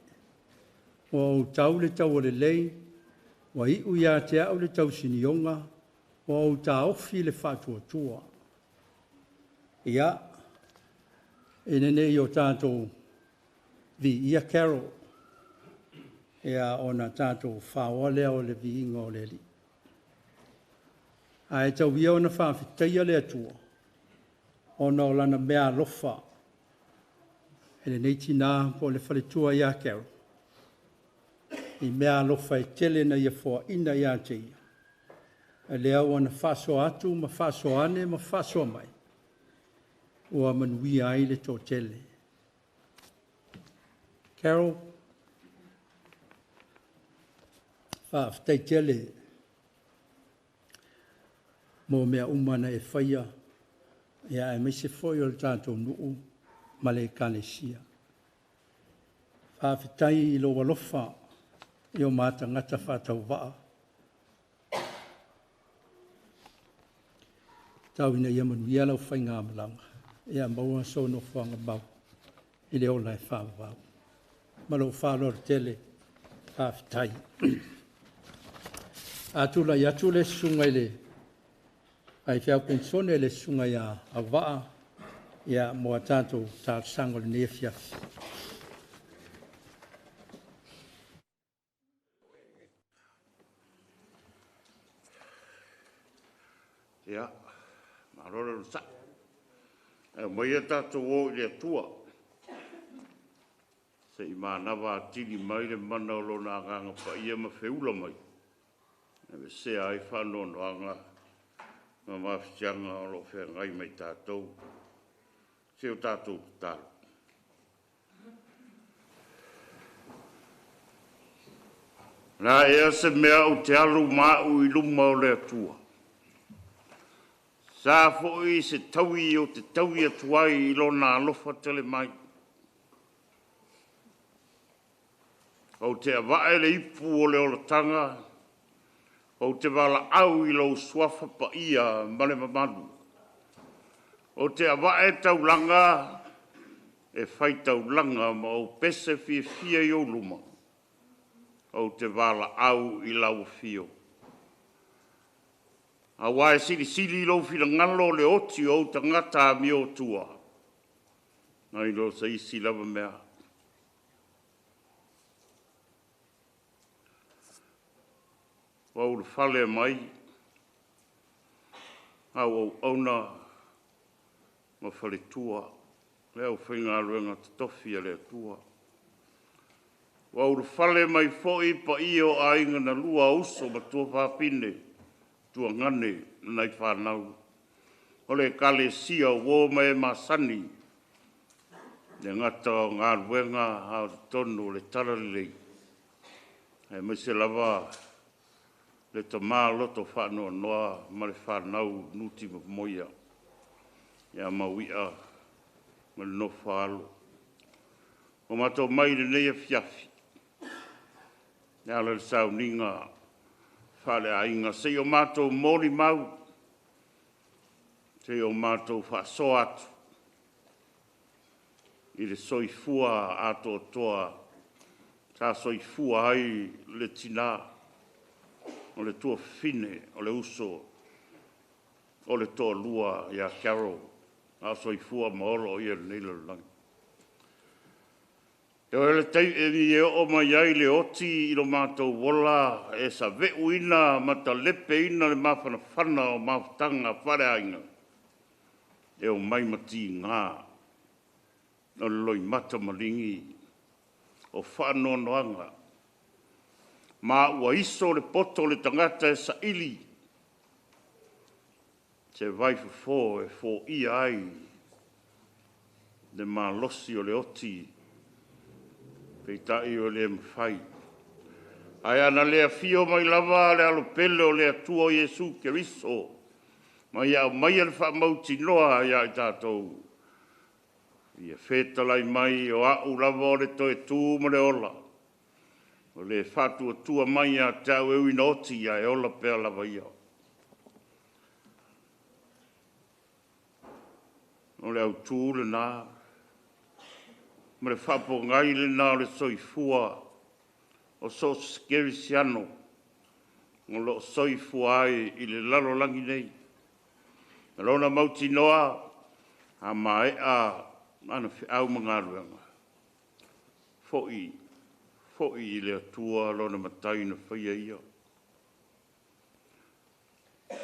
O tau le tau o le lei, wa i uia te au le tau sinionga, o ta ofi le whatua tua. Ia, nene i o tātou vi ia Carol. Ia ona tātou whaoa lea o le vi inga o le li. A e tau via ona whawhitaia le atua. Ona o lana mea lofa. E le neiti nā po le whaletua ia Carol. I mea lofa e tele na ia fua ina ia te ia. E lea wana whaso atu, ma whaso ane, ma whaso mai. Ua manuia ai le tō tele. Carol, whaafitai tele, mō mea umana e whaia, ia e meise foi o le tātou nuu, ma le kalesia. Whaafitai I lo walofa, I o māta ngata whātau waa. Tau ina ia manuia lau whai ngā malanga. Ia maua so no whanga mau. I le ola e whāwau. Malo whālor tele. Whaafitai. Atula I atu le sunga I le. Ai whiau pensone le sunga I a waa. Ia moa tātou tār sango le nefiafi. Ia, marora rusa. E mai e tātou o I le atua. Se I mānawa atili mai le mana o lona nganga pa ia ma whiula mai. E me se ai whanau noanga. Ma mawhitianga o lo whea ngai mai tātou. Se o tātou tālu. Nā ea se mea o te alu māu I luma o le atua. Sa foi se taui o te taui atuai I lona alofa tele mai. O te avae le ipu o le olatanga. O te wala au I lo swafa pa ia male mamanu. O te avae taulanga e whai taulanga ma o pese fia I o luma. O te wala au I lau fio. A wae sili lo fila ngalo le oti o tangata mi o tua. Nai lo sa isi lava mea. Wau le fale mai. Au ona ma fale tua. Leo whinga ruenga tatofia le tua. Wau le fale mai foi pa io a inga na lua uso ma tua whapine. Tua ngane nai whanau. Ole kale sia wo mai masani. Ne ngata o ngā ruenga hao tonu le taralei. E me se lava le ta mā loto whanau noa ma le whanau nuti ma moia. Ia mawia ma le no whalo. O mato mai le neia fiafi. Ia le sau ninga whale a inga. Se o mātou mori mau. Se o mātou whaso atu. I le soifua ato toa. Tā soifua ai le tina. O le tua fine, o le uso. O le toa lua ia Carol. A soifua maolo ia le neila langi. E o ele tei e mi e o mai ai le oti I lo mātou wola e sa veu ina mata lepe ina le mawhana whana o mawhtanga whare ainga. E o mai mati ngā. O le loi mata maringi o whano noanga. Ma ua iso le poto le tangata e sa ili. Se vai fo e fo I ai. Le mā losi o le oti. Peitai o le mwhai. Ai ana lea fio mai lava le alo pele o lea tua o Jesu Keriso. Mai au mai al wha mauti noa ia I tātou. Ia whetalai mai o au lava o le toe tū ma le ola. O le whātua tua mai a tau ewi noti ia e ola pēr lava ia. O le au tū le nā. Ma le whapo ngai le nā le soifua o so skeri siano. O lo soifua ai I le lalo langi nei. Lona mauti noa A mai a ana au mga ruanga. Fo'i I le atua lona matai na whaia ia.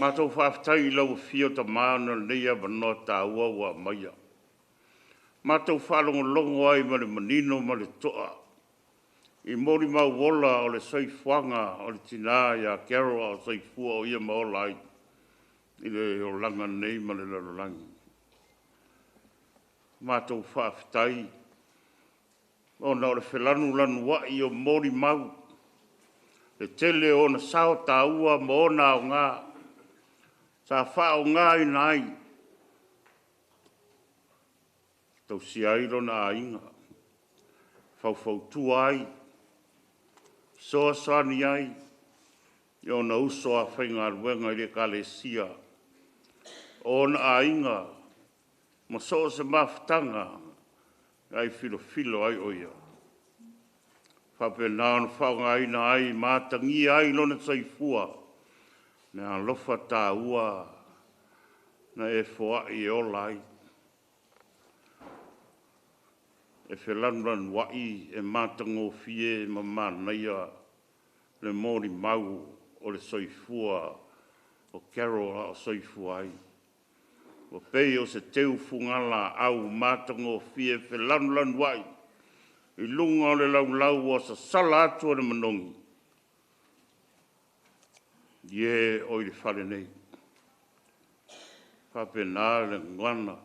Mātou whaafitai I lau whio ta maana leia wanoa tā ua ua maia. Mātou whalongolongo ai ma le manino ma le toa. I mori mau wola o le soifuanga o le tina ia Carol o soifua o ia maola ai. I le o langa nei ma le lalolangi. Mātou whaafitai. O na o le whelanu lanu wai o mori mau. Le tele o na sao tā ua ma o na o ngā. Sa whao ngā I nai. Tau si airo na inga. Fau tu ai. Soa sani ai. Io na uso a whainga ruenga I le kale sia. O na inga. Ma so se mafutanga. Ai filo ai oia. Whapena na whaunga ina ai. Mātangi ai lona saifua. Na lofa tā ua. Na e fua I olai. E whelanran wai e mātango fie ma mānaia. Le mori mau o le soifua. O Carol o soifua ai. O pei o se teu fungala au mātango fie whelanran wai. I lunga o le lau o sa sala atua na manongi. Ie o I le whare nei. Whapena le ngana.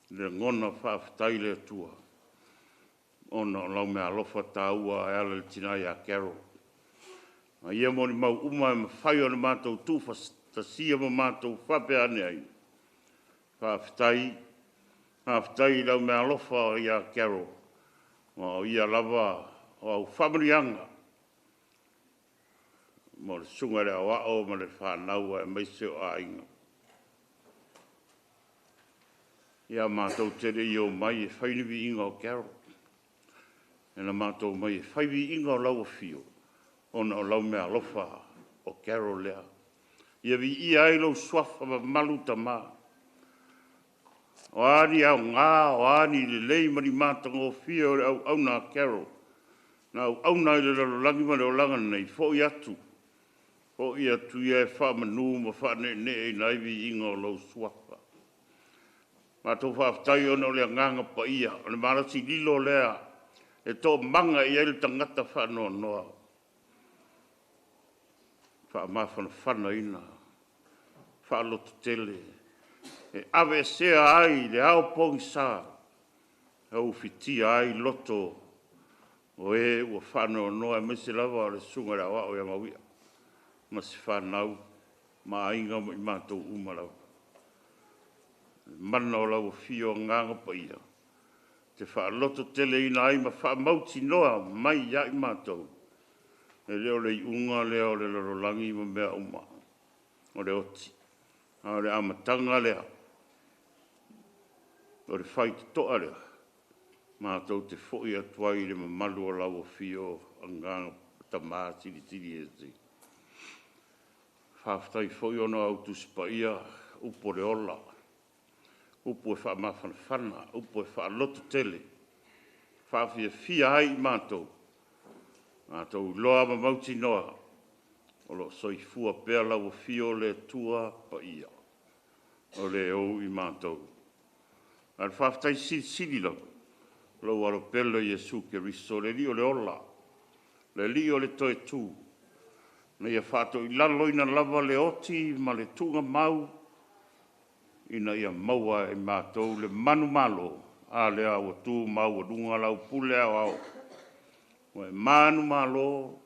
Le ngona whaafitai le atua. Ona o lau mea alofa tā ua e ala le tina ia Carol. Ma ia moni mau uma e mawhai o na mātou tūwha ta sia ma mātou whape ane ai. Whaafitai lau mea alofa ia Carol. Ma o ia lava o au whamarianga. Ma le sunga rea wao ma le whanau e meise o a inga. Ia mātou tere I o mai e whainiwi inga o Carol. E na mātou mai e whaiwi inga o lau o fio. Ona o lau mea lofa o Carol lea. Ia vi I ai lau swafa ma malu ta mā. O ani au ngā, o ani le lei mari mātango o fio au auna Carol. Na au auna I le lalolangi ma le o langa nei. Fo I atu. Fo I atu ia e wha manu ma wha ne e naivi inga o lau swafa. Mātou whaafitai ona o lea nganga pa ia. O le marasi lilo lea. E tō manga I ele tangata whanoa noa. Wha mawhana whana ina. Wha loto tele. E ave sea ai le ao pongi sā. E au fitia ai loto. O e ua whanoa noa. E mese lava o le sunga rea wao ia mawia. Masi whanau. Ma inga I mātou umarau. Mana o lau fio nganga pa ia. Te wha loto tele ina ai ma wha mauti noa mai ia I mātou. E leo le unga leo le lorolangi ma mea uma. O le oti. O le amatanga lea. O le whai toa lea. Mātou te fōi atuai le mamalu o lau o fio anganga tamā tiri e te. Whaafitai fōi ono au tusipa ia upo le ola. Upo e wha mawhana whana, upo e wha loto tele. Whaafia fia ai I mātou. Mātou loa ma mauti noa. O lo soifua pēr lau o fio le tua pa ia. O le au I mātou. Ar whaaftai siri lau. Lau alo pēlo Jesu ke riso le li o le ola. Le li o le toe tū. Na ia whātou I lalo ina lava le oti ma le tunga mau. Ina ia maua e mātou le manu malo. A lea o tū mau o dunga lau pule au. O e manu malo.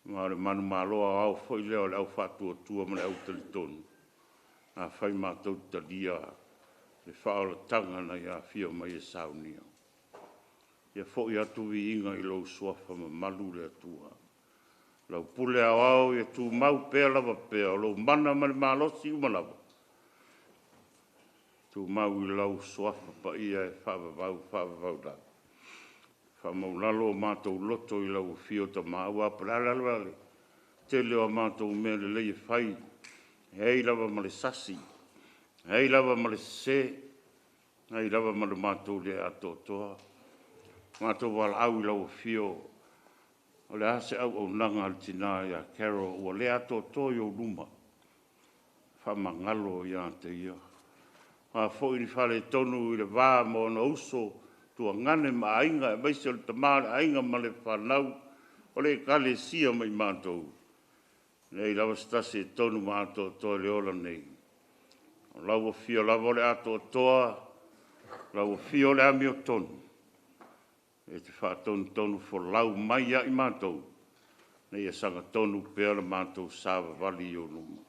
Ma le manu malo au foi leo le au whātua tua ma le au talitonu. A whai mātou talia. Le whaola tanga na ia fio mai e saunia. Ia foi atu vi inga I lau suafa ma malu le atua. Lau pule au ia tū mau pēr lava pēr. Lau mana ma le malosi umalava. Tu mau I lau suafa pa ia e whaavavau da. Whamaulalo mātou loto I lau fio ta māua paralale. Te leo mātou mea le leie whai. Hei lava ma le sasi. Hei lava ma le se, hei lava ma le mātou le ato toa. Mātou wala au I lau fio. O le ase au nanga al tina ia Carol, o le ato toa yo luma. Whamangalo ia te ia. Ma fo I whale tonu I le wā mo na uso, tua ngane ma ainga, e maise o le tamare ainga ma le whanau, o le kale sia mai mātou. Nei lawa stasi tonu mātou toa le ola nei. O lawa fio lawa le ato toa, lawa fio le ami o tonu. E te wha tonu fo lau mai a I mātou. Nei e sanga tonu pēra mātou sāwa wali o luma.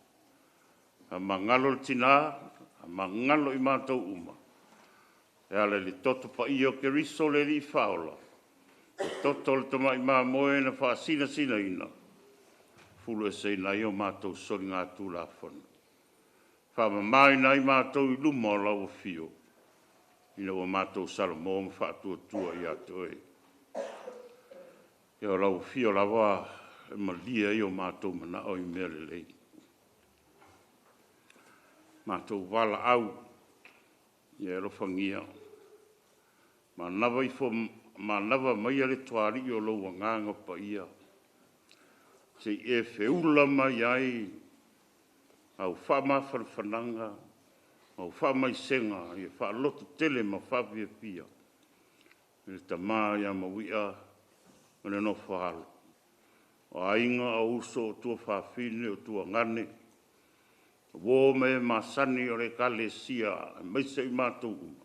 A mangalo le tina, a mangalo I mātou uma. E ale le toto pa I o ke riso le li whaola. E toto le tama I mā moe na wha sina ina. Fulu e se na I o mātou sori ngā tū la whana. Wha mai na I mātou I luma o lau fio. Ina o mātou sala mō ma wha tua I ato e. E o lau fio la wā e malia I o mātou mana o I mea le lei. Mātou wala au I e rofangia. Ma nawa mai ale tuari I o lau nganga pa ia. Se e feula mai ai au wha mawhananga, au wha mai senga, I wha loto tele ma wha via pia. E ta maa ia mawia, mene no whahalo. O ainga au uso o tua whawhine o tua ngane, wō me masani o le kale sia, maise I mātou uma.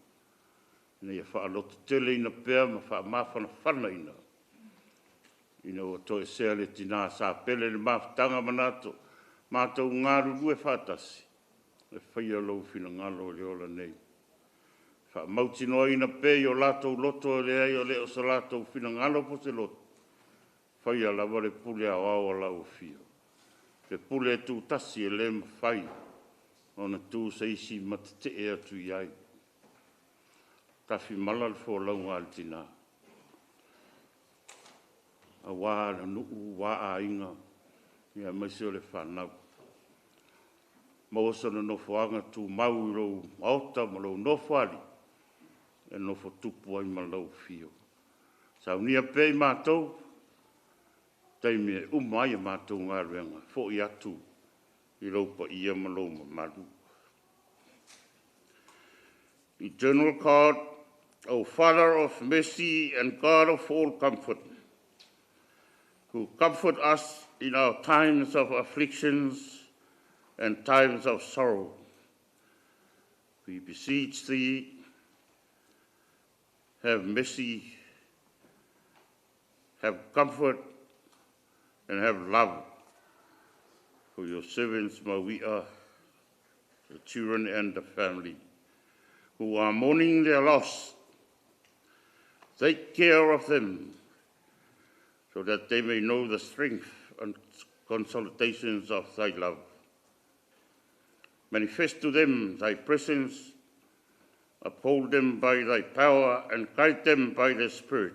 Ina ia wha loto tele ina pēr ma wha mawhana ina. Ina o toi sea le tina sa pele le mawhtanga manato, mātou ngāru lue whātasi. E whaia lau whina ngalo le ola nei. Wha mautinoa ina pē o lātou loto le ai o le o sa lātou whina ngalo po se loto. Whaia lawa le pule a awa lau fio. Le pule e tū tasi e le mawhai. Ona tū sa isi matite e atu iai. Tawhi malal fo lau ngāli tina. A wā na nuu wā a inga. Ia maise o le whanau. Mausa na nofoanga tu mau I rou maota ma rou nofari. E nofo tupu ai ma lau fio. Sau nia pei mātou. Taimi e umai a mātou ngā ruenga. Fo I atu. I rou pa ia ma lau ma maru. Eternal God, O Father of mercy and God of all comfort, who comfort us in our times of afflictions and times of sorrow. We beseech Thee, have mercy, have comfort, and have love for your servants, Mawia, the children and the family, who are mourning their loss. Take care of them, so that they may know the strength and consolations of Thy love. Manifest to them Thy presence, uphold them by Thy power, and guide them by the Spirit.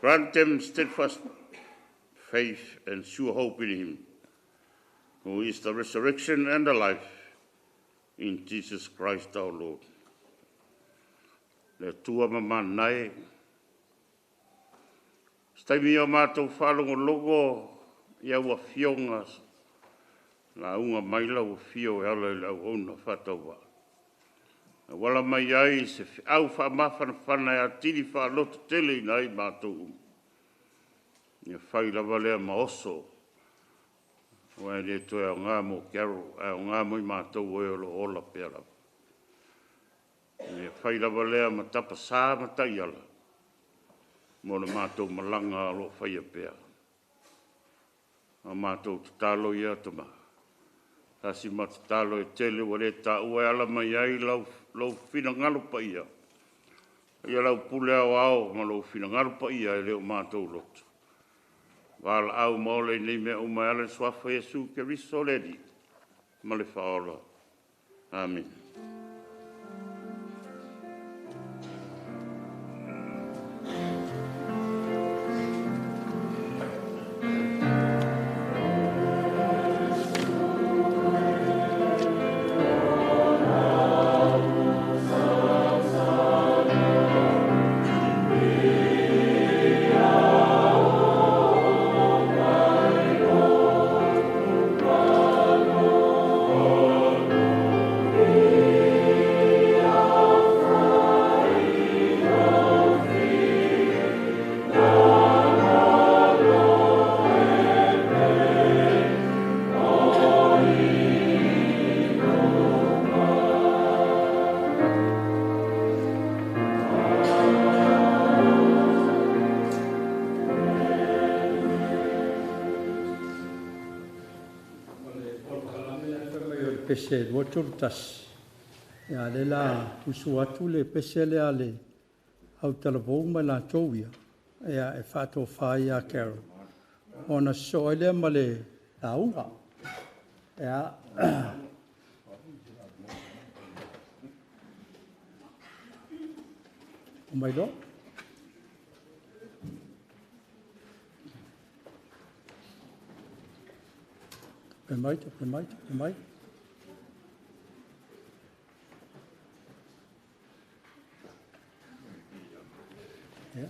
Grant them steadfast faith and sure hope in Him, who is the resurrection and the life, in Jesus Christ our Lord. Le tua mamanai, staimi o mātou whalongo logo, ia ua fionga, la unga maila ua fio e ala I lau ona whatawa. Wala mai ai se au whamawhana whana e atiri whaloto tele I nai mātou. Ia whai lawa lea maoso, wai le toi au ngā mo Carol, au ngā mo I mātou oe olo ola pēra. Ia whai lawa lea ma tapa sā ma tai ala. Mo le mātou malanga alo whai a pēra. A mātou tatalo ia tama. Tasi ma tatalo e tele wa le ta ua ala mai ai lau whina ngalo pa ia. Ia lau pule au au ma lau whina ngalo pa ia e leo mātou loto. Wala au maole nei mea umai ala swafa Yesu ke riso ledi. Ma le whaola. Amen. pese lua tolu tasi. Ia le la usu atu le pese lea le au talavou mai latou ia. Ia e whaatofā ia Carol. Ona soe lea ma le launga. Ia o mai lo. Pe mai. Yeah.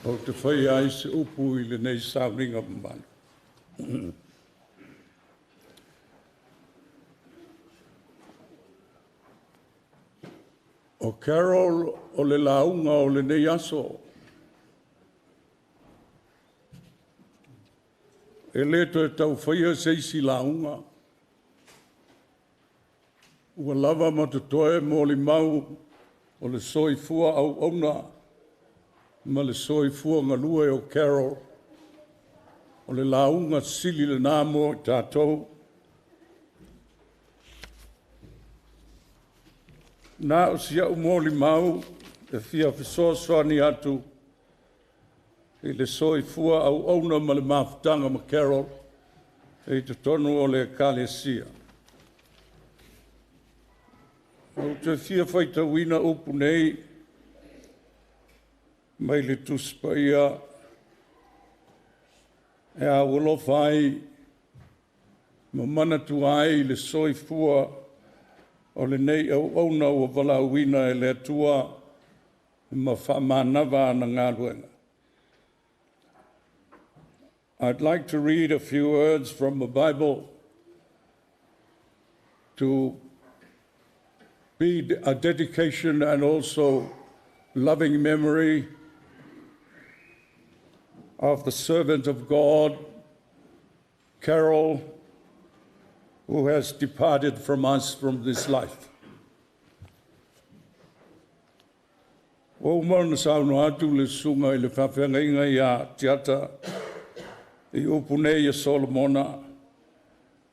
O te whai ai se upu i le nei sauringa man. O Carol o le launga o le nei aso. E leto e tau whaia se isi launga. Ua lava ma te toe mo li mau o le soi fua au ona. Ma le soi fua ngalua e o Carol. O le launga sili le namo i tātou. Nā o sia umoli mau e fia fisosoani atu i le soi fua au auna ma le mafutanga ma Carol e te tonu o le kalesia. O te fia whaita wina upu nei mai le tuspaia e a wolo whai ma manatu ai le soi fua o le nei au auna ua walauina e le atua ma whamanawa na ngā luenga. I'd like to read a few words from the Bible to be a dedication and also loving memory of the servant of God, Carol, who has departed from us from this life. O mana sauna atu le sunga I le whawhenga ia tiata I upu nei a Solomona.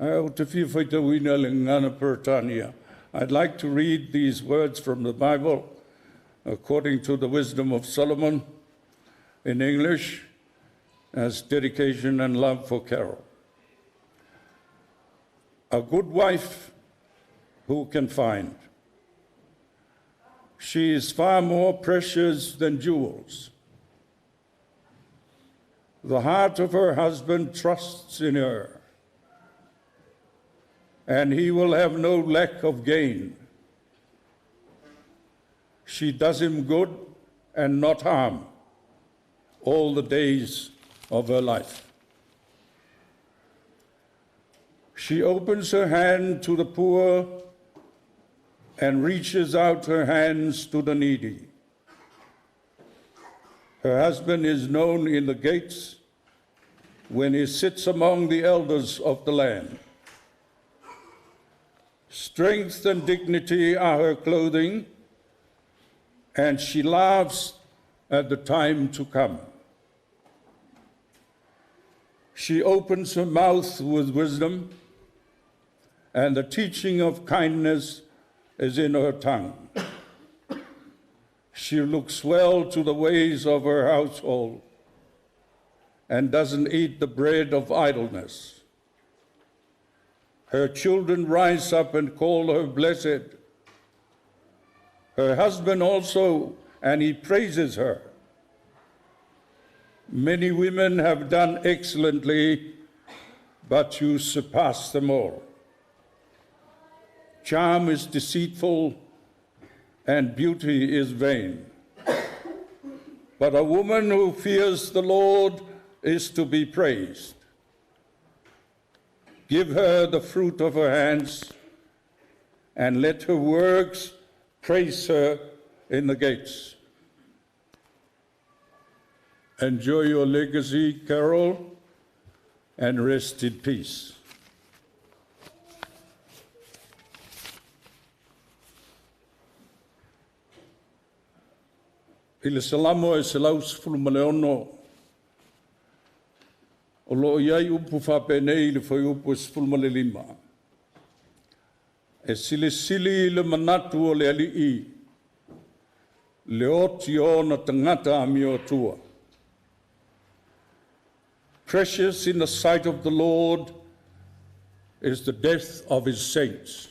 O te whiwhaita wina le ngana Peritania. I'd like to read these words from the Bible according to the wisdom of Solomon in English as dedication and love for Carol. A good wife who can find. She is far more precious than jewels. The heart of her husband trusts in her, and he will have no lack of gain. She does him good and not harm all the days of her life. She opens her hand to the poor and reaches out her hands to the needy. Her husband is known in the gates when he sits among the elders of the land. Strength and dignity are her clothing, and she laughs at the time to come. She opens her mouth with wisdom, and the teaching of kindness is in her tongue. She looks well to the ways of her household and doesn't eat the bread of idleness. Her children rise up and call her blessed. Her husband also, and he praises her. Many women have done excellently, but you surpass them all. Charm is deceitful, and beauty is vain. But a woman who fears the Lord is to be praised. Give her the fruit of her hands, and let her works praise her in the gates. Enjoy your legacy, Carol, and rest in peace. I le salamo e se lau sefulu ma le ono, o loo iai upu whapenei le whai upu e sefulu ma le lima. E sili sili le manatu o le alii, le oti o na tangata ami o tua. Precious in the sight of the Lord is the death of his saints.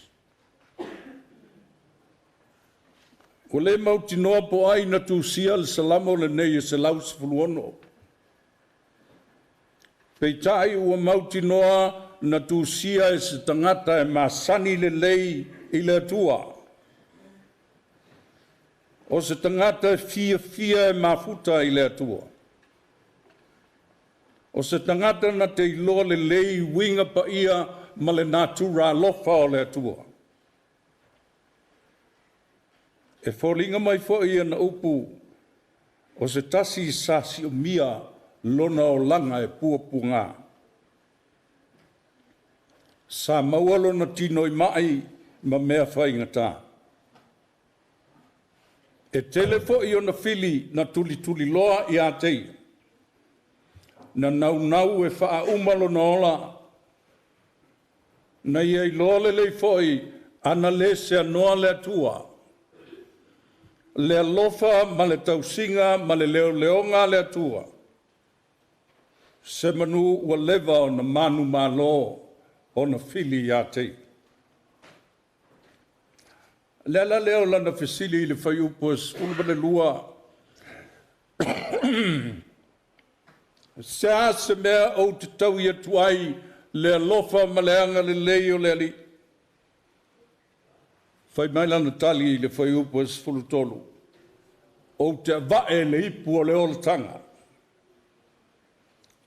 O le mauti noa po ai na tu sia le salamo le nei e se lau sefulu ono. Peitai ua mauti noa na tūsia e se tangata e masani le lei i le tua. O se tangata e fia e mafuta i le tua. O se tangata na te iloa le lei winga pa ia ma le natura lofa o le tua. E wholinga mai fo ia na upu o se tasi sasi o mia lona o langa e puapunga. Sa maualo na tino i mai ma mea whaingata. E telefo i o na fili na tuli loa i a tei. Na nau e wha umalo na ola. Na ia i loa le foi ana le se anoa le atua. Le alofa ma le tausinga ma le leonga le atua. Se manu ua leva o na manu malo o na fili ia tei. Le ala leo lana fesili le fai upos ulba le lua. Se a se mea o te tau ia tuai le alofa ma le anga le leo le ali. Fai mai lana tali le fai upos fulutolu. O te vae le ipu o le ola tanga.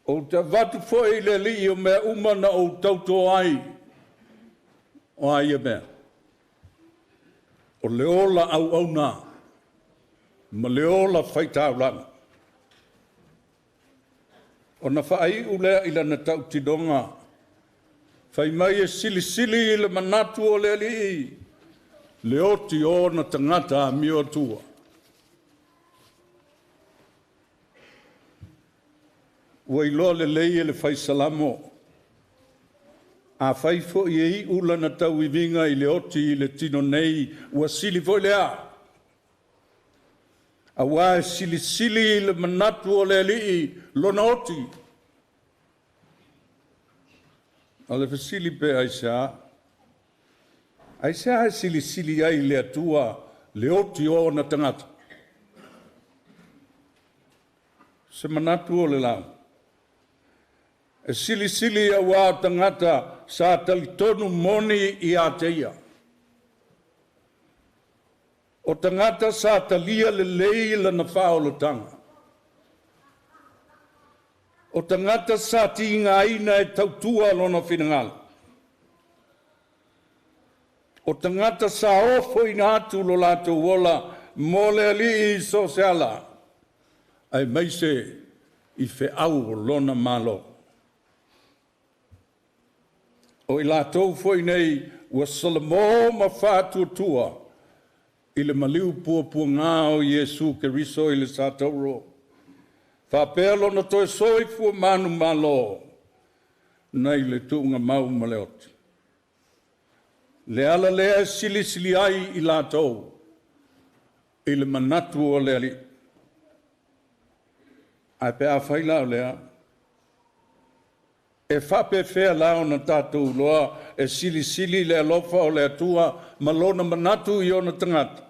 O te vatu foi le li o mea umana o tauto ai. O ai e mea. O le ola au na. Ma le ola faitau lana. O na whaai ulea ila na tau tidonga. Whai mai e sili le manatu o le li. Le oti o na tangata a mio tua. Ua iloa le lei le whai salamo. A whai fo i ei ula na tau i vinga i le oti i le tino nei. Ua sili fo i lea. A wā sili i le manatu o le li lona oti. A le fasili pe aisa. Aisa sili ai le atua le oti o na tangata. Se manatu o le lau. E sili a wā tangata sa talitonu moni i a teia. O tangata sa talia le leila na whaolotanga. O tangata sa tinga ina e tautua lona whinangala. O tangata sa ofo ina atu lo lato wola mole ali i sosiala. Ai maise i fe au lona malo. O i lato foi nei ua salamo ma whātuatua i le maliu pua ngā o Iesu ke riso i le sātauro. Whāpelo na toi soi fua manu malo nei le tuunga mau maleoti. Le ala lea sili ai i lato i le manatu o le ali. Ai pe a whaila o lea. E whape whea lao na tātou loa e sili le alofa o le atua ma lona manatu i ona tangata.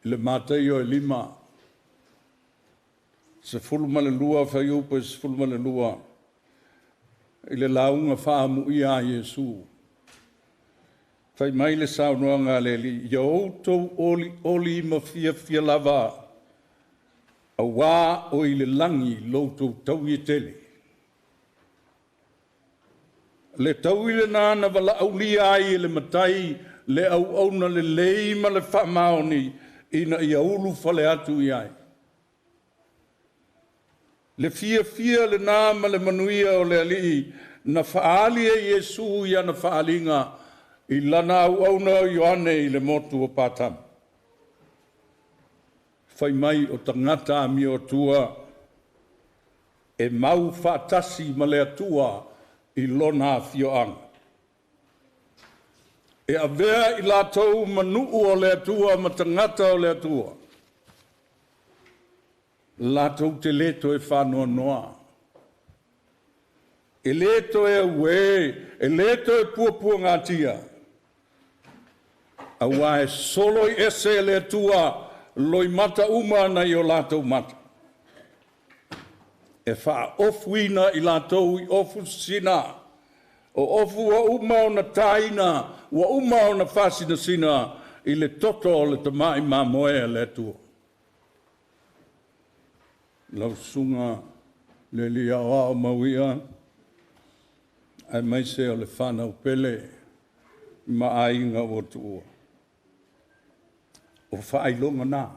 I le mātai o e 5. Se fulma le lua whai upa se fulma le lua. I le launga whaamu i a Iesu. Whai mai le saunua ngā leli. Ia outou oli ma fia lava. A wā o i le langi loutou tau i tele. Le tau i le nāna wala au li ai le matai le au na le leima le whamaoni ina i aulu whale atu i ai. Le fia le nāma le manuia o le alii na whaali e Iesu i ana whaalinga i lana au na Ioane i le motu o pātam. Whai mai o tangata a mi o tua e mau whaatasi ma le atua i lona fioanga. E avea i lātou manu o le atua ma tangata o le atua. Lātou te leto e whanoa noa. E leto e ue, e leto e pua ngā tia. A wā e solo i ese le atua loi mata uma na i o lātou mata. e wha ofuina I lātou I ofu sina, o ofu wa uma o na taina, wa uma o na whasina sina, I le toto o le tamai mā moea le tua. Lau sunga le lia o mawia, ai mai se o le whanau pele, ma ainga o tua. O whailonga nā.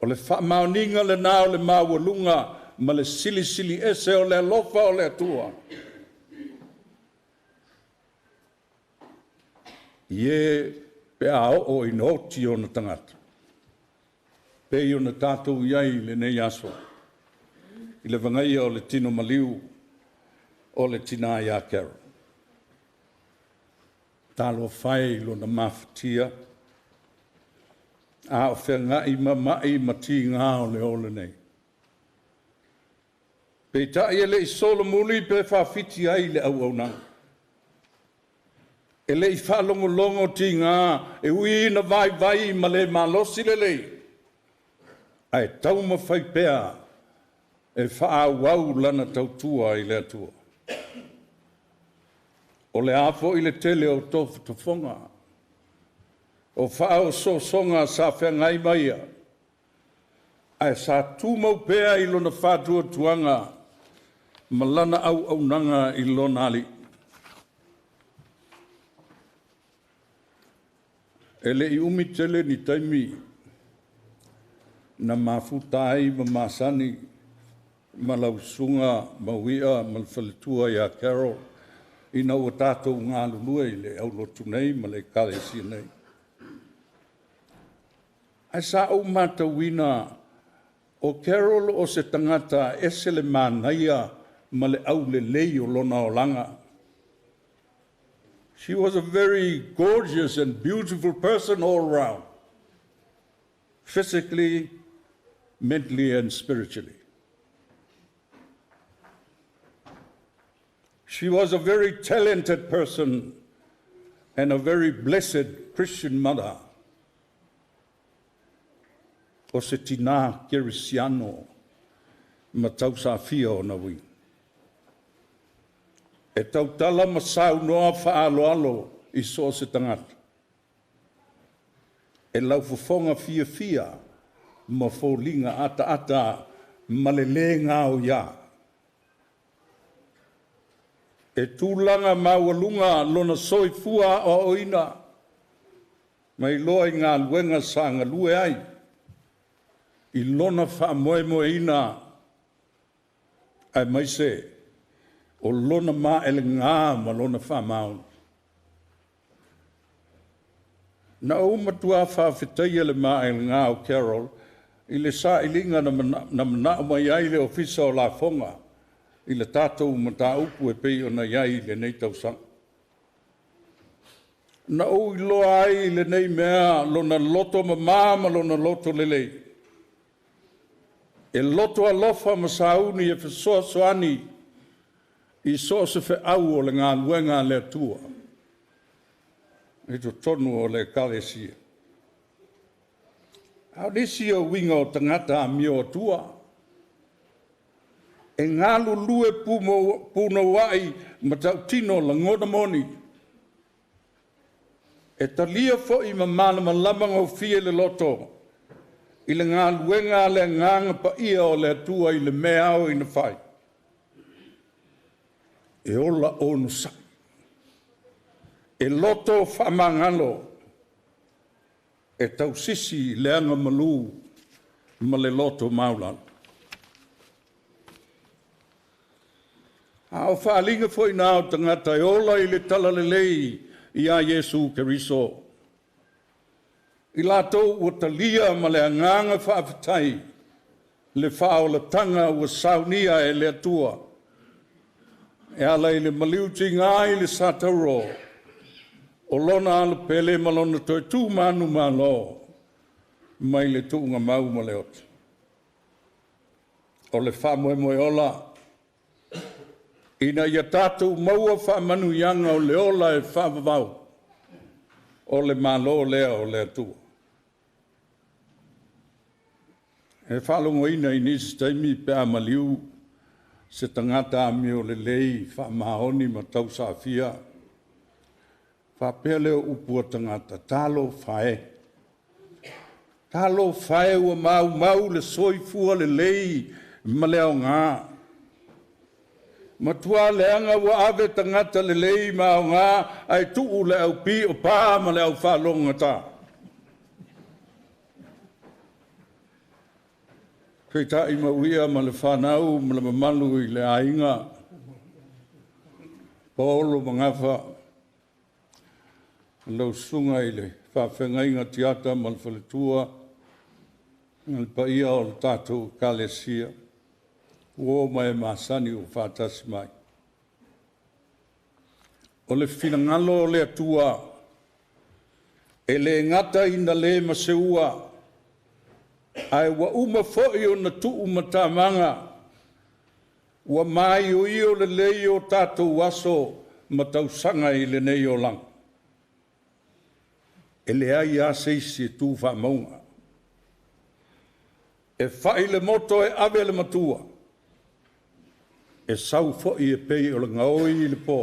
O le whamauninga le nā o le mawalunga, ma le sili sili ese o le lofa o le atua. Ie pe ao o inoti o na tangata. Pe i o na tātou iai le nei aso. I le vangaia o le tino maliu o le tina ia kero. Talo whai lo na mawhatia. A o whengai mamai mati ngā o le ole nei. Pe tai ele I solo muli pe whawhiti ai le au au nang. E le I whalongo longo ti ngā e ui na vai vai ma le malosi le lei. Ai tau ma whai pea e wha wau lana tautua I le atua. O le afo I le tele o tofu tofonga. O whao so songa sa whengai maia. Ai sa tūmau pea I lona whātua tuanga. Malana au au nanga I lona ali. Ele I umi tele ni taimi. Na mafutai ma masani. Ma lausunga, ma wia, ma whaletua ia Carol. Ina ua tātou ngā lulua I le au lotu nei, ma le kare si nei. Ai sa au matawina o Carol o se tangata ese le mānaia ma le au le lei o lona o langa. She was a very gorgeous and beautiful person all around. Physically, mentally and spiritually. She was a very talented person and a very blessed Christian mother. O se tina kerisiano ma tau sa fia o na wi. E tau tala ma sau noa whaalo alo I so se tangata. E lau fufonga fia fia ma fōlinga ata ata ma le ngā o ia. E tūlanga mawalunga lona soi fua o oina. Mai loa I ngā luenga sa ngā lue ai. I lona wha moe moe ina. Ai mai se. O lona ma ele ngā ma lona wha maun. Na o matua wha whitai ele ma ele ngā o Carol. I le sa ilinga na mana mai ai le ofisa o la fonga. I le tātou mata upu e pei o na iai le nei tau sang. Na o I loa ai le nei mea lona loto ma lona loto lelei. E loto a lofa ma sauni e whesoa soani I so se whe au o le ngā luenga le atua. E to tonu o le kare sia. Au nisi o winga o tangata a mio atua. E ngā lulue puno wai ma tau tino la ngoda moni. E talia fo I mamana ma lamanga o fie le loto. I le ngā luenga le nganga pa ia o le atua I le mea o I na whai. E ola onu sa. E loto whamangalo. E tau sisi leanga malu ma le loto maulana. A o whaalinga foi nao tangata e ola I le tala le lei I a Yesu Keriso. I lātou ua talia ma le anganga whaafitai, le whao le tanga ua saunia e le atua. E ala I le maliuti ngai le satauro, o lona ala pele ma lona toi tū manu malo, mai le tūnga mau ma le oti. O le whamoe moe ola, ina ia tātou maua whamanu ianga o le ola e whamavau, o le malo lea o le atua. E whalongo ina i nisi taimi pe a maliu se tangata mi o le lei wha mahoni ma tau sa fia. Wha pea leo upua tangata, talo whae. Talo whae ua mau le soifua le lei ma leo ngā. Matua leanga ua ave tangata le lei ma o ngā ai tuu le au pi o pā ma le au whalonga ta. Kei ta ima uia ma le whanau ma le mamalu i le ainga. Paolo mangafa. Lau sunga i le whawhengainga tiata ma le whaletua. Ngal pa ia o le tātou kalesia. Uo mai masani o whātasi mai. O le whinangalo le atua. E le ngata ina le maseua. Ai wa uma fo'i o na tuu matamanga. Wa mai o i o le lei o tātou waso matausanga i le nei o lang. E le ai a seisi e tū wha maunga. E whai le moto e ave le matua. E sau fo'i e pei o le ngaoi i le pō.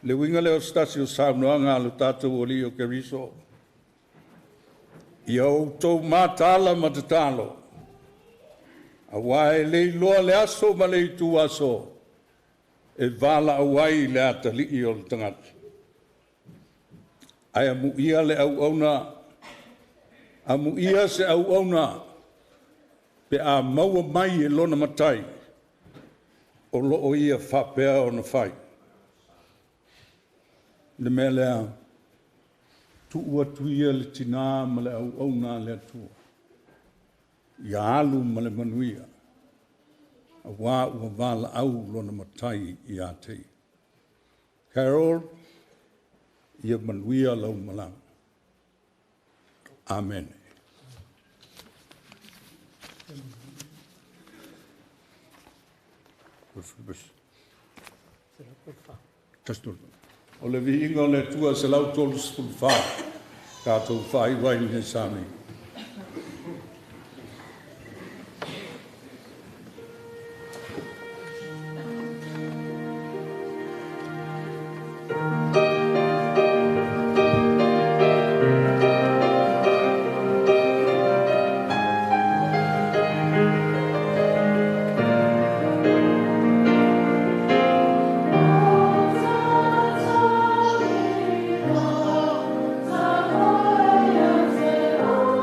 Le winga leo stasi o saunoanga alu tātou o li o keriso. Ia o tau mātala matatalo. A wae le loa le aso ma le itu aso. E vala a wai le ata li i o le tangati. Ai amu ia le au auna. Amu ia se au auna. Pe a maua mai e lona matai. O loo ia whapea o na whai. Le mea lea. Tu ua tuia le tina ma le au auna le atua. Ia alu ma le manuia. A wā ua wala au lona matai i a tei. Carol, ia manuia lau malang. Amen. Tastur. O le vi inga o le tua se lau tolu spulfa. Kato whai wai ni sami. Oh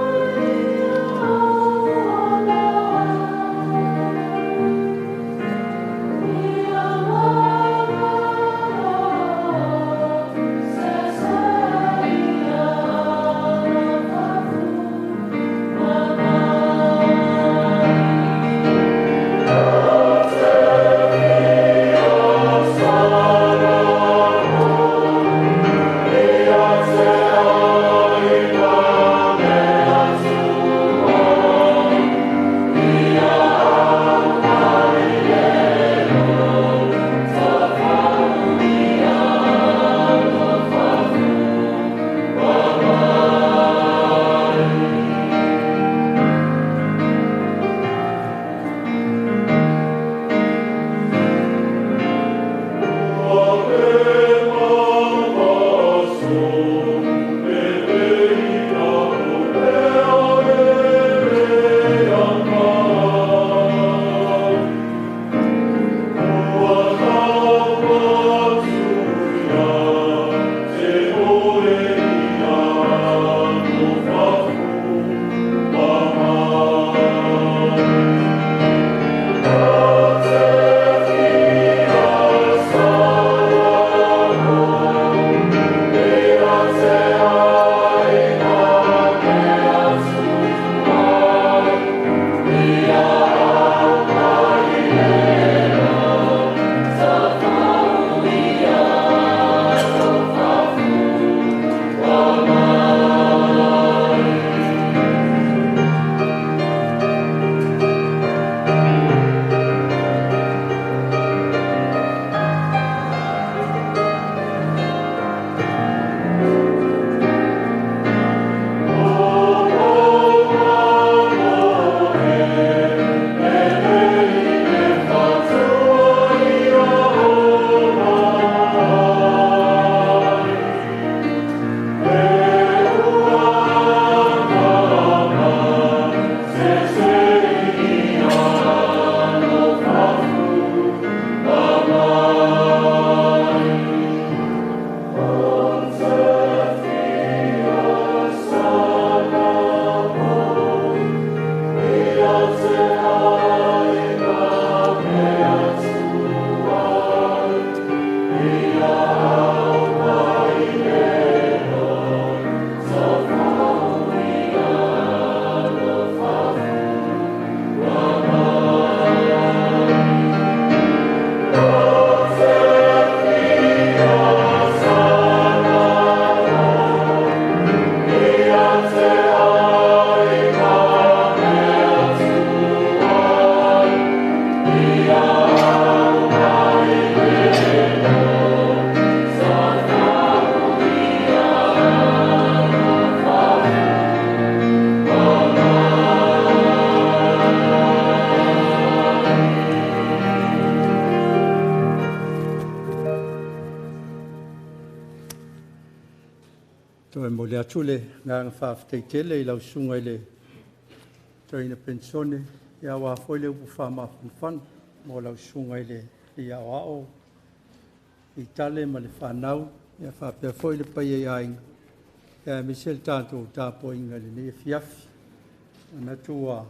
Oe mo le atule ngā whaaftei tele I lau sunga I le toina pensone ia wa foi le upu whamawhanwhan mo lau sunga I le ia o ao Vitale ma le whanau ia whapea foi le pai e ainga ia misel tātou tāpo inga le ne fiafi ana tua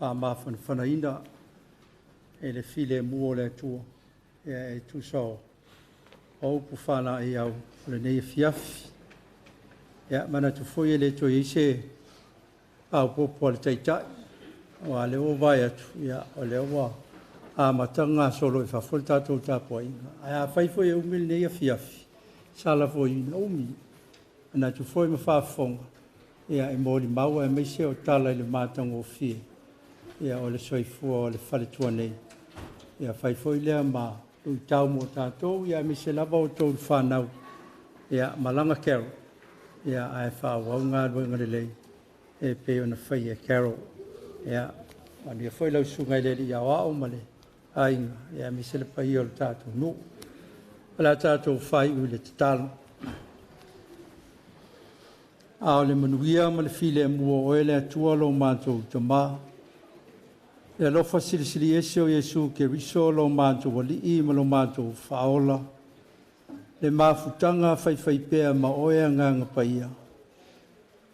whamawhanwhanaina e le file mua le tua ia e tusao o upu whana I au le ne fiafi ia mana tu foi le to ise au popo le taitai o le o vai atu ia o le o a matanga solo I whafol tātou tāpo inga a whai foi e umil ne fiafi sala foi ina umi ana tu foi ma whafonga ia e mori maua e meise o tala I le mātanga o fie ia o le soifua o le whaletua nei ia whai foi lea ma ui tau mo tātou ia meise lava o tau whanau ia malanga kero ia ai whawau ngā ruenga le lei e pe ona whai e kero ia ani foi lau sungai le ia o ma le ainga ia meise le pai o le tātou no ala tātou whai ui le tatalo a o le manuia ma le file mua o ele atua lo mātou tama e alofa silisili ese o Iesu ke riso lo mātou wali I ma lo mātou whaola le mafutanga whai pea ma oea nganga paia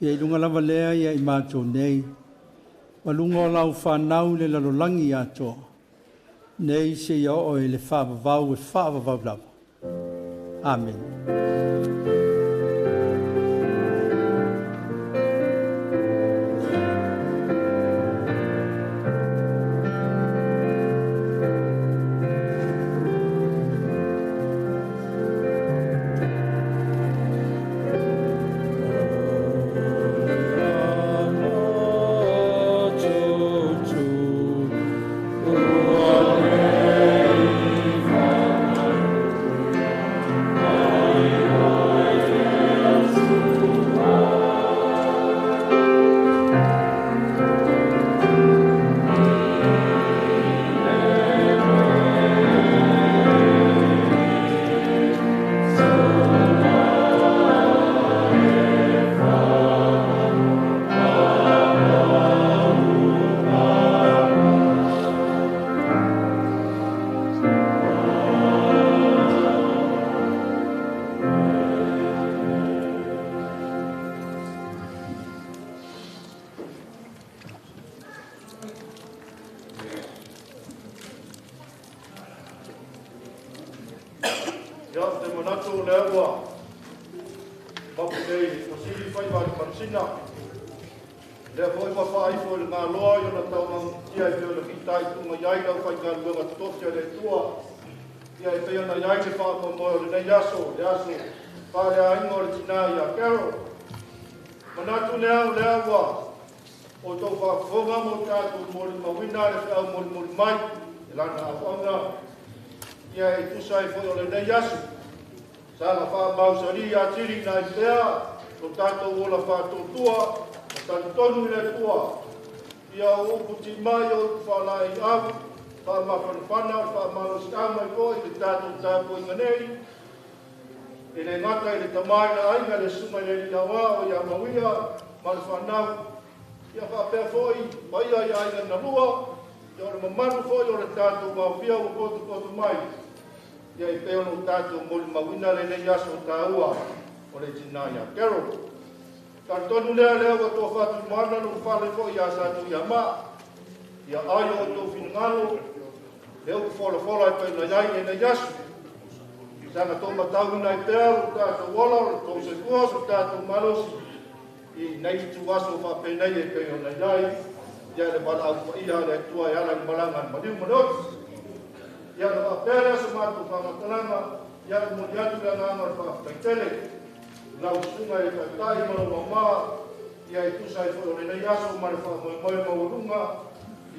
ia I lunga lava lea ia I mātou nei ma lunga o lau whanau le lalolangi atoa nei se ia o e le whaavavau e whaavavau lava Amen. E le ngata I le tamai na ainga le suma le ia wā o ia mawia ma le whanau. Ia whapea fōi, maia I ainga na lua, ia o le mamanu fōi o le tātou mawhia o kotu mai. Ia I peo no tātou moli mawina le ne yaso tāua o le tina ia kero. Tartonu lea lea wa tō whatu mana no whale fōi ia sātu ia mā. Ia aio o tō whinangalo, leo ku whola I pēr na iai e na yaso. Sanga tō matau nai pēr, tātou wala, tō se kuas, tātou malosi. I nei tu waso whapēnei e kei o nei iai. Ia le wala au iha le tua e ala I malangan madiu manot. Ia le whapērea sa mātou whamatalanga. Ia le moni atu le ngāngar whapētele. Lau sunga e kai maro mamā. Ia I tusa I whoro nei aso mare whamoe maurunga.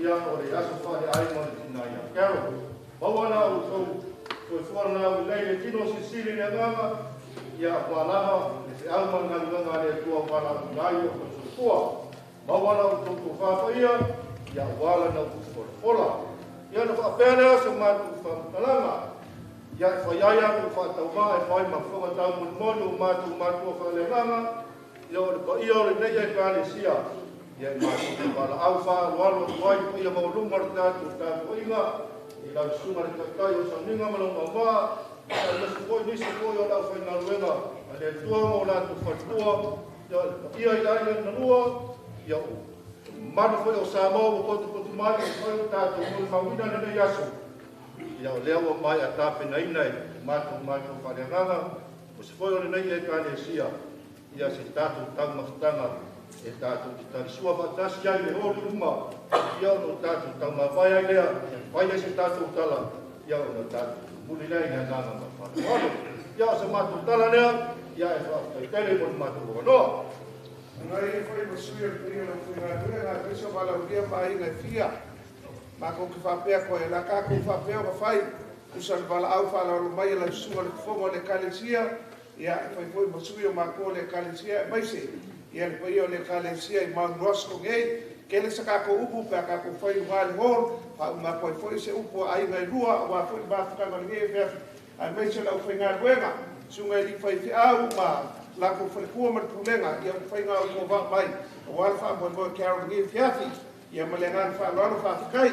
Ia o le aso whare ai mare tina ia kero. Mawana o tō. Koe whana au nei le tino sisiri le nganga. Ia wālama, e te auma nganga le tua wala ngai o koe sukua. Mawana o tōku whāwhaia, ia wāla na kufola. Ia na whapērea sa mātu whamtalanga. Ya whaiaia ku whātau mā e whai ma whakatau mun monu mātu whalenganga. Ia o le pa ia o le nei e kāne sia. Ia mātu te whala au whāruaro tuai pa ia maurunga le tātu inga. I lau sunga le kakai o sauninga malonga wā. Ia nisi koi o lau whaingaruenga. A le tua mo nātu whatua. Ia i aina na rua. Ia manu whai o Samoa o kotu mai. Whai o tātu mui mawina na nei aso. Ia o lea o mai a tāpena inai, mātou whareanganga, o se whoi o nei e kāne sia, ia se tātou taumawhitanga, e tātou ki tātou sua whatasi ai le hori uma, ia o tātou taumawhai ai lea, whai ai se tātou tala, ia o tātou muli nei ngā nganga ma whātuaro. Ia o se mātou tala lea, ia e whātai tele mo mātou wanoa. Ngai e whai masui o pia na whinga tua, ngā pisa wala uria mai ngai fia. Mako ki whapea koe, la kako whapea wa whai, usan wala au whala alo mai la sunga le kufonga le kalesia, ia e whai fwoi masui o mako le kalesia, maise, ia le pai o le kalesia i Mount Roskill ngei, kele sa kako upu pea kako whai wale hor, wha umako e fwoi se upu ai ngai rua, wa fwoi mātukanga ngei e whiafi, ai maise la ufai ngā ruenga, sunga i li whai te au ma, la ko whai kua mar pulenga, ia ufai ngā ua wak mai, o wale wha mo mo Carol ngei whiafi, ia malengan whāloano whātakai.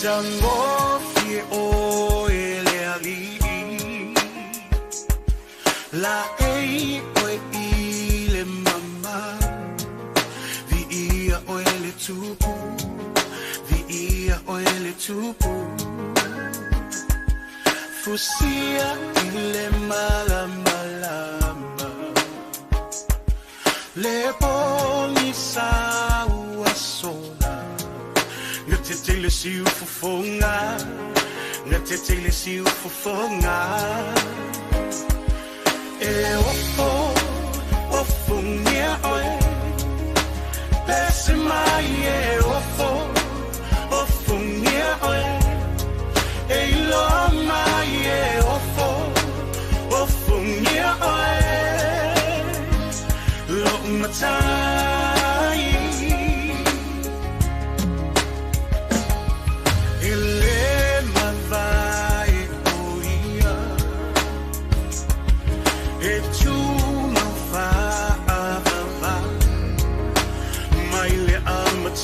Tango fi o ele ali la ei o ile mama vi ia o ele tupu vi ia o ele tupu fusia ile malama le poni sa sola Ngatete si ufufonga Ngatete si ufufonga E ofungia oe Pese mai e ofungia oe E ilo mai e ofungia oe Lo matai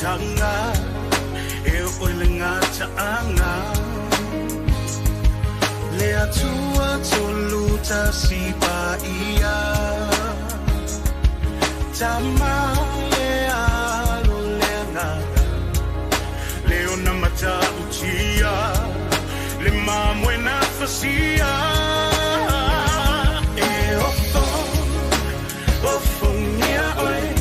Tanga e oilinga taanga le atua toluta si paia tama le alo le nada le ona mata utia le mamwe na fasia e ofungia oe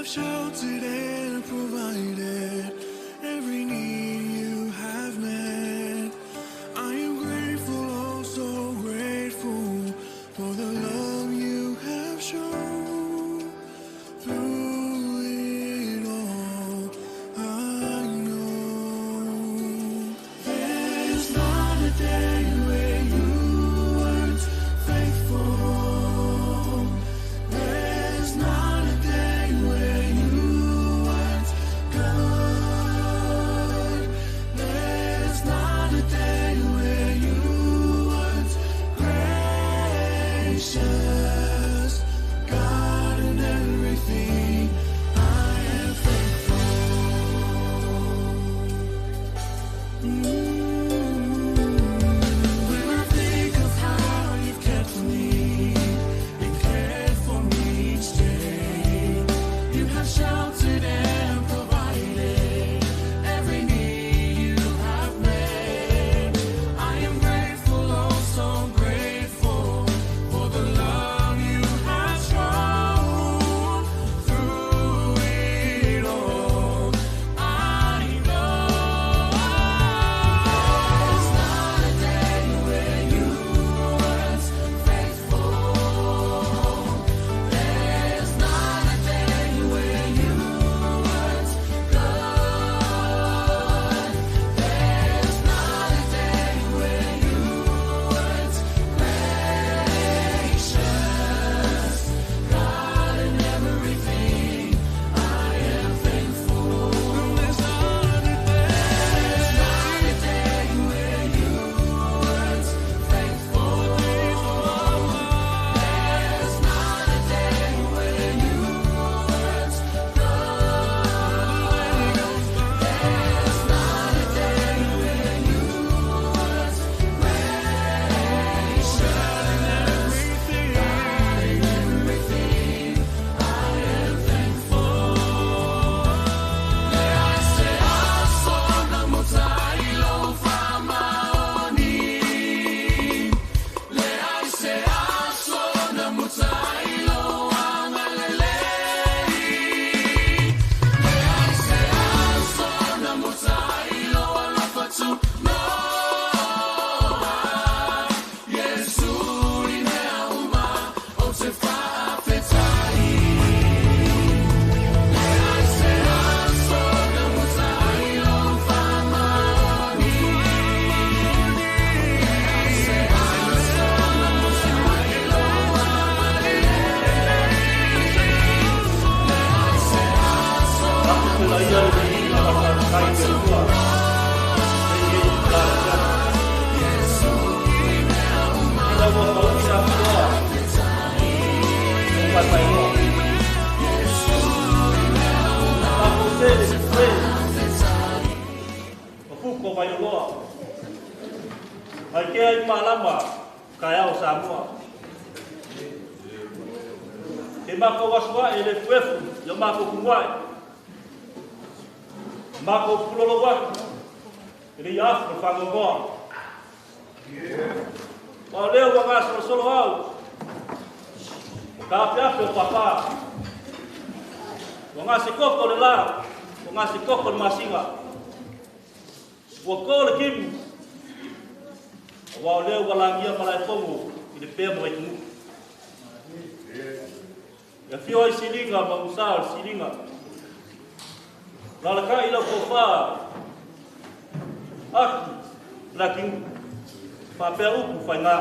sheltered and provided every need you have met. I am grateful, oh so grateful for the love you have shown. Through it all, I know there's not a day where you weren't faithful. There's not a day where you Ai ke ai malama kai au Samoa. Ke mako waswa ele fuefu yo mako kuwai. Mako pulolo wa. Ele ia for fangoa. Ma leo wa ngas solo au. Ka pia ko papa. Wa ngas koko le la. Wa ngas koko le masinga. Wa ko le kim. Wa leo wala ngia malai fongo ile pe mo imu. Ya fio ai silinga ma usar silinga. La ka ila ko fa. Aku lakin papel upu fai nga.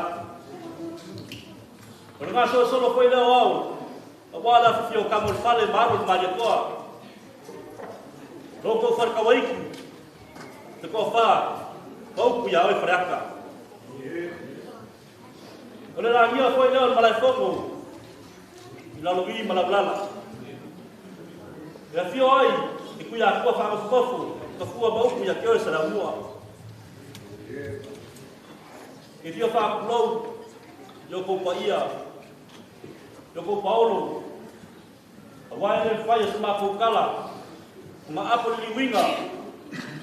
Kalau nga solo foi leo au. Awala fio kamul fale maru maria toa. Loko far kawaiki. Te ko fa. Kau pu ya oi fraka. Ole la mia foi leo malai fogo. Ila logi malablala. Ya fio ai iku ya ko fa fofu. Kafua bau pu ya kio sara mua. Ke fio fa flow yo ko pa ia. Yo ko Paulo. Awai le fai sama ko kala. Ma apo li winga.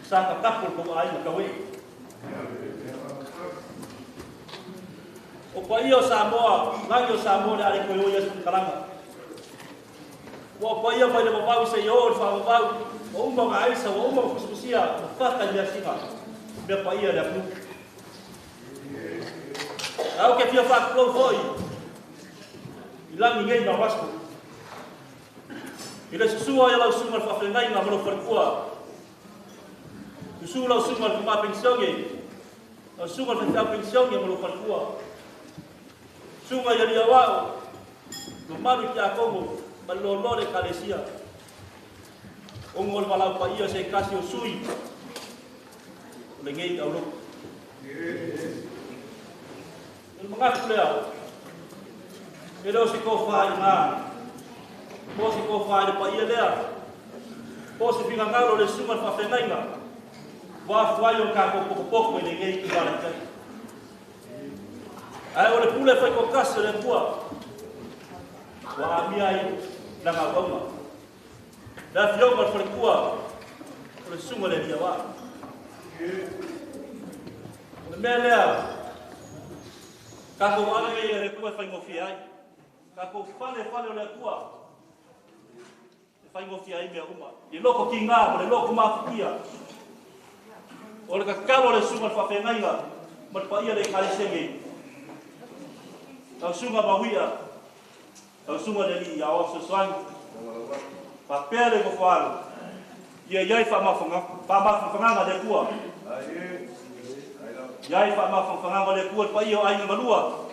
Sa ka kapul ko ai ka we. O pa ia Samoa, ngai Samoa ale ko yo yes kalanga. Wa pa ia vai le bau se yo fa bau. O umba ngai sa o umba kususia fa ka dia singa. Be pa ia le pu. Au ke fio fa flow foi. Ilang ninguém na Roskill. Ila susua ya lau sumal fa fengai na mano farkua. Susu lau sumal fa pensionge. Lau sumal fa pensionge mano farkua. Sunga ya dia wao. Lumaru kia Kongo balolore kalesia. Ongol balau pa ia se kasio sui. Lengei au lu. Mengaku lea. Pero si ko fai na. Po si ko fai pa ia lea. Po si pinga ngalo le sumal fa fenaina. Wa fai o ka ko poko le ngei ki bala kai. Ai ole pule fai ko kaso le bua. Wa amia ai na ngawama. Da fio ko fai kua. Le sumal le dia wa. Le melea. Kako ala ngai le kua fai ngofi ai. Kako fale le kua. Fai ngofi ai me uma. I loko ki ngā, le loko mafukia. O le kakalo le sunga fa fengai nga. Mat pa ia le kale senge. Tau sunga mawia. Tau sunga le li ya o so swang. Pa pele ko falo. Ia fa mafanga le kua. Ia fa mafanga le kua pa ia ai malua.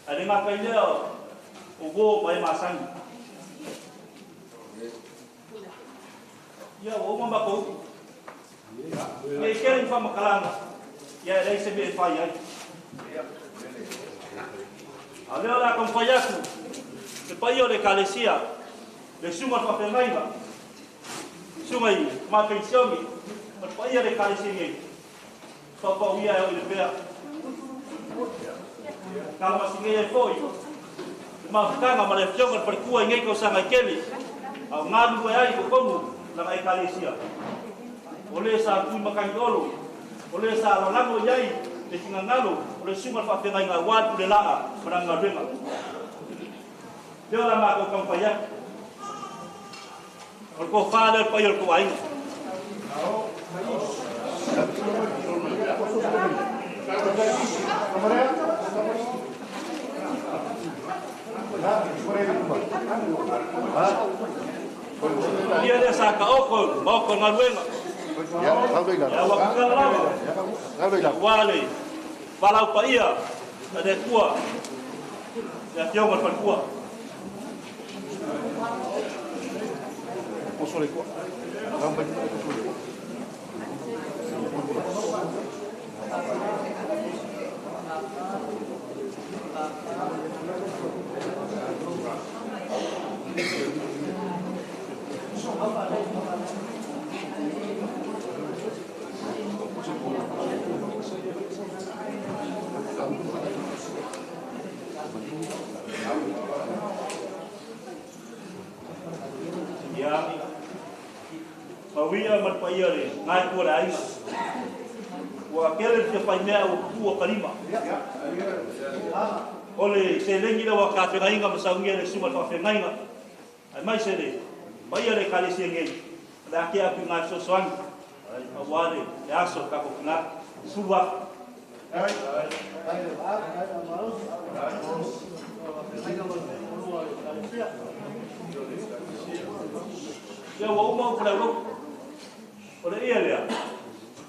Ale nga kai leo o go mai masangi. Ya o mamba ko. Ye keren fa makalanga. Ya dai se be fa ya. Ale la con fayaku. Le payo de calesia. Le suma fa pengaila. Sumai ma pensioni. Le payo de calesia. Fa pa uia o le bea. Kalau masih ngei foi. Makanga male fionga per kua ngei ko sanga keli. Au ngadu ai ko komu la ai kalesia. Ole sa ku makan dolo. Ole sa la lango yai de singangalo, ole suma fa fenga nga wal le la para ngabenga. Yo la ma ko kampaya. Ol ko fa le pa yo ko ai. Dia dia saka oko ngaluenga. Ya, alhamdulillah. Ya, alhamdulillah. Wale. Balau pa ia. Ada kuah. Ya, tiong mal kuah. Posole kuah. Rampai posole. pai le ngai ko la ai wa kele te pai mea o ku o kalima ole se lengi le wa ka te ngai nga masa ngi le suma fa fe ngai nga ai mai se le pai le kali se ngi la ke a pinga so soan a wale e aso ka ko na suwa ya wa uma ko lo ole ia le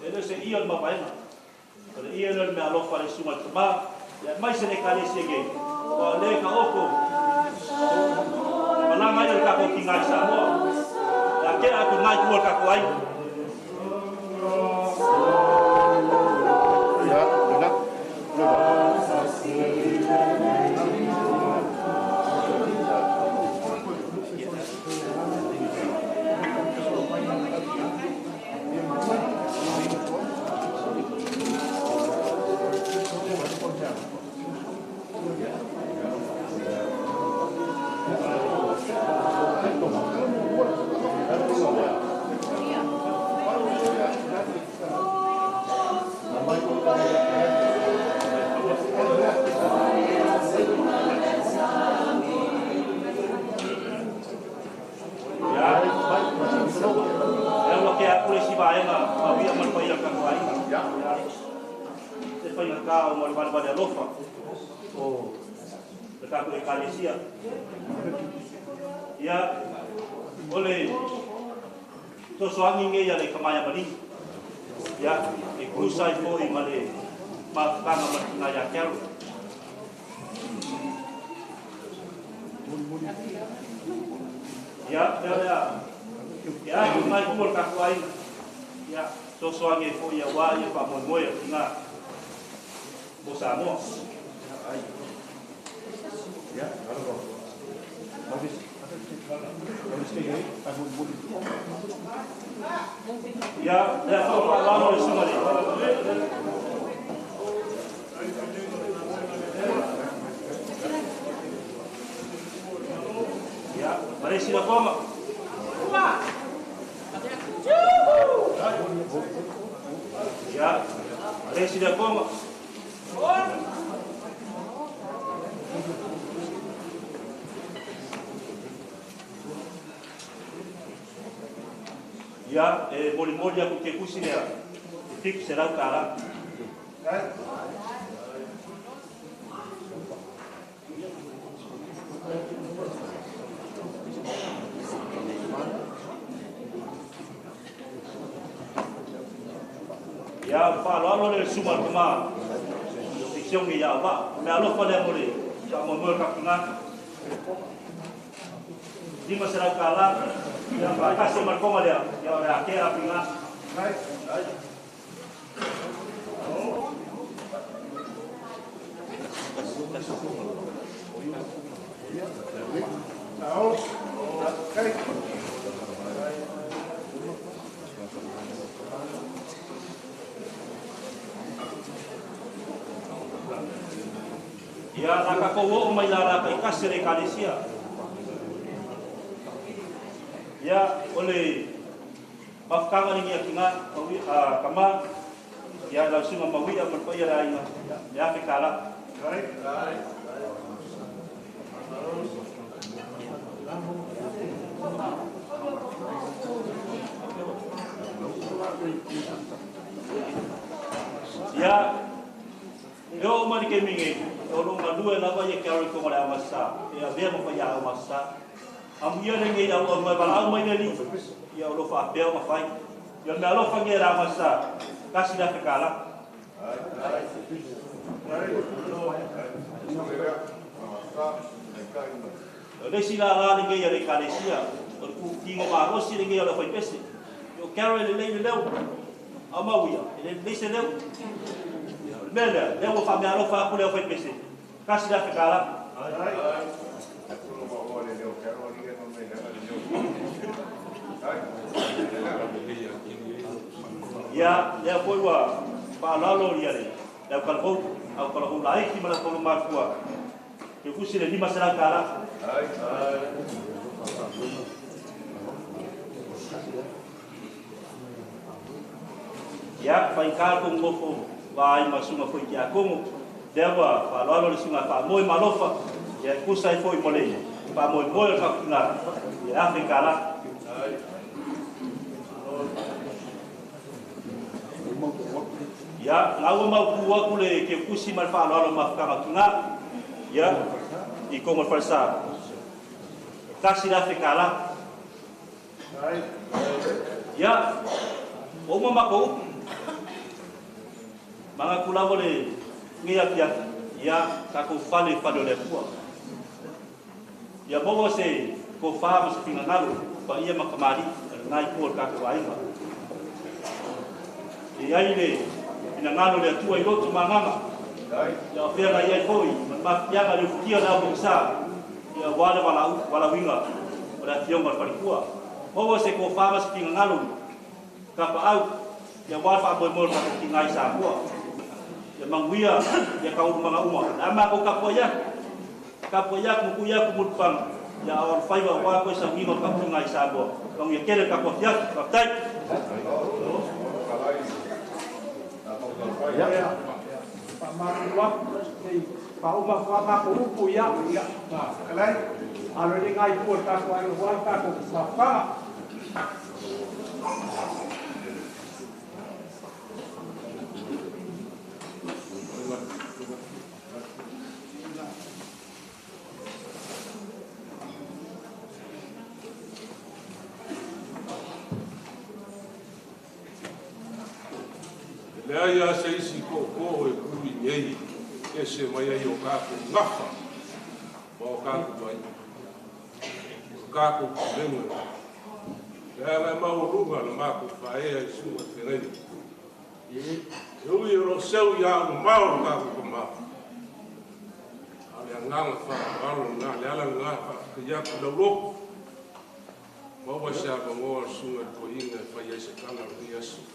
ele se ia ma pai na ole ia le me alo fare suma tama ya mai se le kale se ge wa le ka oko malanga ia ka ko kinga sa mo ya ke a ko ngai ko ka ko ai ya nak ya oleh to soangi nge ya le kamaya bali ya e kusai foi male ma kama ma ya kero ya ya mai kumol ka kwai ya to soangi foi ya wa ya pa mo ya nga bosamo ya algo ya kalau lama di sini ya mari sila koma ya mari sila koma ya moli aku ke kusine tik será cara ya falo le suma kema section ya ba me alo fale moli ka mo ka kuna di masyarakat yang kasih merkoma dia ya ora ke apinga ya nakakowo umayara kay kasire kalisia ya oleh mafkanga ni kinga kama ya langsung mawi ya berpaya lain ya fikala ya yo mari kemingi tolong dua laba ya kari ko mala masa ya dia mo ya masa amuya ngi ya o mai bala mai ni ya lo fa bel ma fai ya me lo fa ngi ra masa kasi da fikala le sila la ngi ya le kalesia ku tingo ma ro si ngi ya lo fa pesi yo kari le le amawiya le se le Bela, dia mau family alo fa kule fa pese. Kasi da fikala. Ya, dia foi wa pa lalo dia le. Dia kalau au kalau lai ki mala kalau marfua. Ke kusile di masalah kala. Ya, fai ka ko ngofo vai masunga foi ki akongo. Dewa fa lo le sunga fa moi malofa. Ya kusai foi mole. Fa moi moi ka kinga. Ya Afrika la. Ya, lawa mau kuwa kule ke kusi mal fa lo ma ka kinga. Ya, I ko mo falsa. Kasi Afrika la. Ya, o mako mga kula boleh ngiyak ya kako fale le kuwa ya bobo se ko fa mas pinangalo pa iya makamari ngai ko kako ai ba ya ile pinangalo le tua ilo tu mangama ya fera ya foi mas ya ga lukia na buksa ya wala winga wala tiong ba kuwa bobo se ko fa mas pinangalo kapa au ya wala fa boy mo ka kingai sa kuwa ya manguia ya kau mga uma ama ko kapoya mukuya kumulpang ya awal faiwa wa ko sa ngino ka ngai sabo kang ya kele ka ko ya kaptai ya pamakuwa pa uma fa ko upu ya kalai alo ni ngai pu ta ko ai wa ka ko fa Lea ia se isi ko e kui nei, e se mai ai o kako ngafa, o kako mai. O kako kulengu. Lea mai mau runga na mako whaea I sunga whenei. E ui ro seu ia anu mau kako ko mao. Ale a nganga whaaro ngā, le ala ngā whakia ku lau loko. Maua se a wangoa sunga ko inga whaia se kanga ri asu.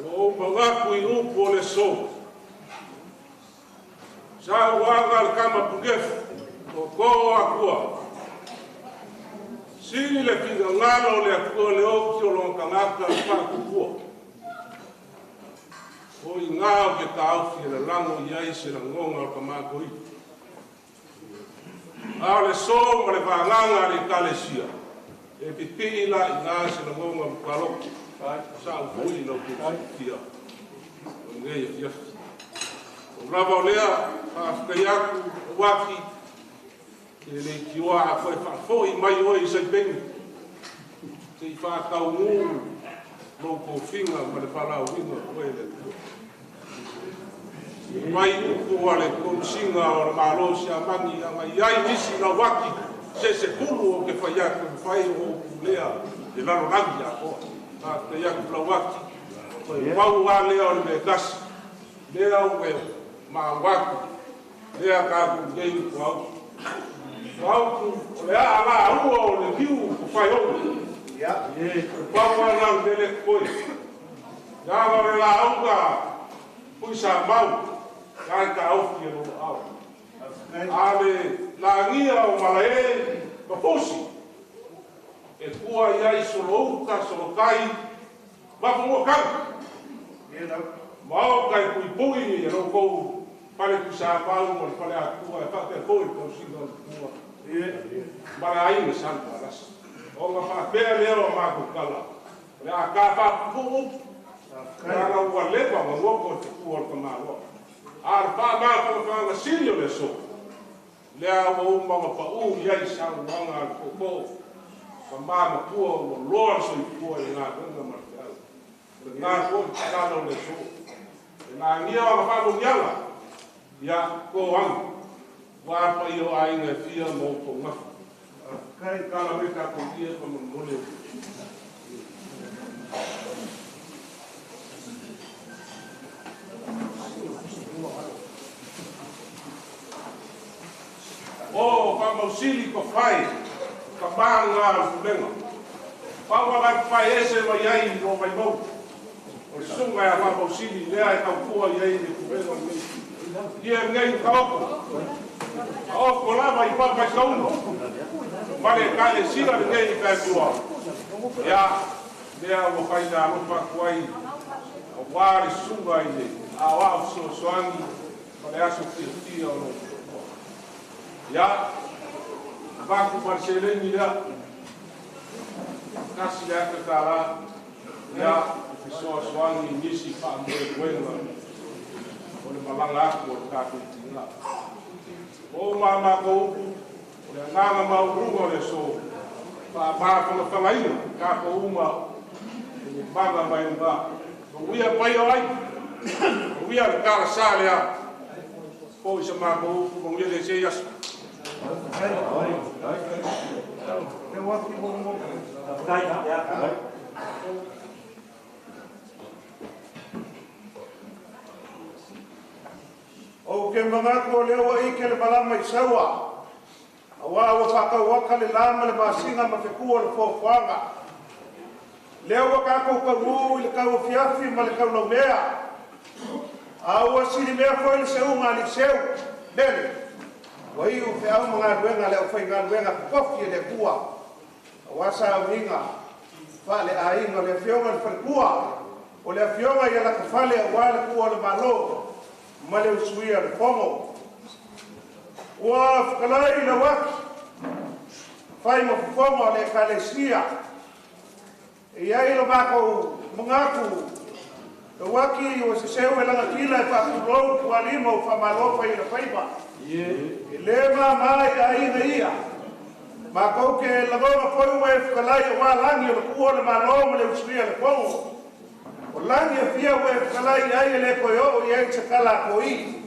O mangaku I upo le so. Sa waga le kama pugef. O ko akua. Sini le kinga ngalo le akua le oki o lon kangaka pa kukua. O I ngao ke taufi le lango iai se la ngonga o kamako I. A le so ma le vanganga le kalesia. E pipi la I ngā se la ngonga mkaloko. Sa ui no kia. O ngei fia. O rava o lea, whaafukai waki, e le kiwa a koe whaafoi mai oi I sai pengi. Te I whaakau ngu, no ko whinga, ma le wharau winga, koe le kua. Mai uko a le konsinga o le malosi a mangi, a mai ai nisi na waki, se kulu o ke whaiaku, whai o lea, e laro rangi a koa. Te iaku plawaki. Wau a lea o le kasi. Lea ue ma waku. Lea kaku ngei kuau. Wau ku lea ala ua o le kiu ku whai oku. Wau a nau tele koe. Ngāwa le la auka pui sa mau. Kai ka auki e lo au. A le la ngia o malae maposi. E kua iai solo uka, solo kai, wafu mua kau. Mao kai kui pui ni, e rau kou pale ku sa pau, mo le pale a kua, e whake a koi, kau singa kua. Mare aine santa rasa. O nga whakea leo a mako kala. Le a ka whapu, kara ua lepa, ma ngoko te kua o ka malo. Ar wha maka sirio le so. Le a ua umanga pa iai sa wanga al koko. Ka mama kua o loa so I kua I ngā runga marteau. Ngā kua I kano le so. E ngā ngia o ngā whamu ngianga. Ia ko wangu. Wāpa I o ainga fia mō ko ngafu. Kai kala me ka kondia pa mole. O whamausili ko whai. Ka manga al fulenga. Pawa vai pai ese vai ai no vai mau. O sunga ya fa bosili lea e kau kua ai ni fulenga ni. Ia ngai ka opo. O ko la vai pa pa kauno. Vale kale sira ngai ka kua. Ya, lea ua whaina aropa kuai, a wāre sunga i le, a wā soangi, ma le aso tia o lo. Ya, Baku Marcelini lea, kasi lea ka tāra, ya, soangi nisi wha mwenga, o le malanga aku o le kātou tina. O mama ko le nganga maurunga le so pa pa fa ngai ka ko uma le banga mai nga o ia pai ai o ia ka sale a o se ma ko o ia le se yas le wa ki mo mo kai ya o ke mga ko leo i ke le malama i sawa awa wa whaka waka le lama le masinga ma whekua le fōwhanga leo wa kako ka ngū i le kau fiafi ma le kau lau mea awa siri mea fo i le seu ngā li seu mele wa i u whiau mga ruenga leo whai ngā ruenga kofi e le kua awa sa winga wha le ainga le whionga le whaikua o le whionga i ala ka whale a wā le kua le malo ma le usuia le fongo. Ua whakalai na waki, whai ma fongo le kalesia. E ai lo mako mangaku, le waki o se seu e langa kila e whakulou kua lima o whamalofa i le whaiba. E le mai a ina ia. Mako ke lagonga poiwa e whakalai o wā langi o le kua le malo ma le usuia le fongo. O langi e fia ue whakalai ai e le koe o i ai te kala ko i.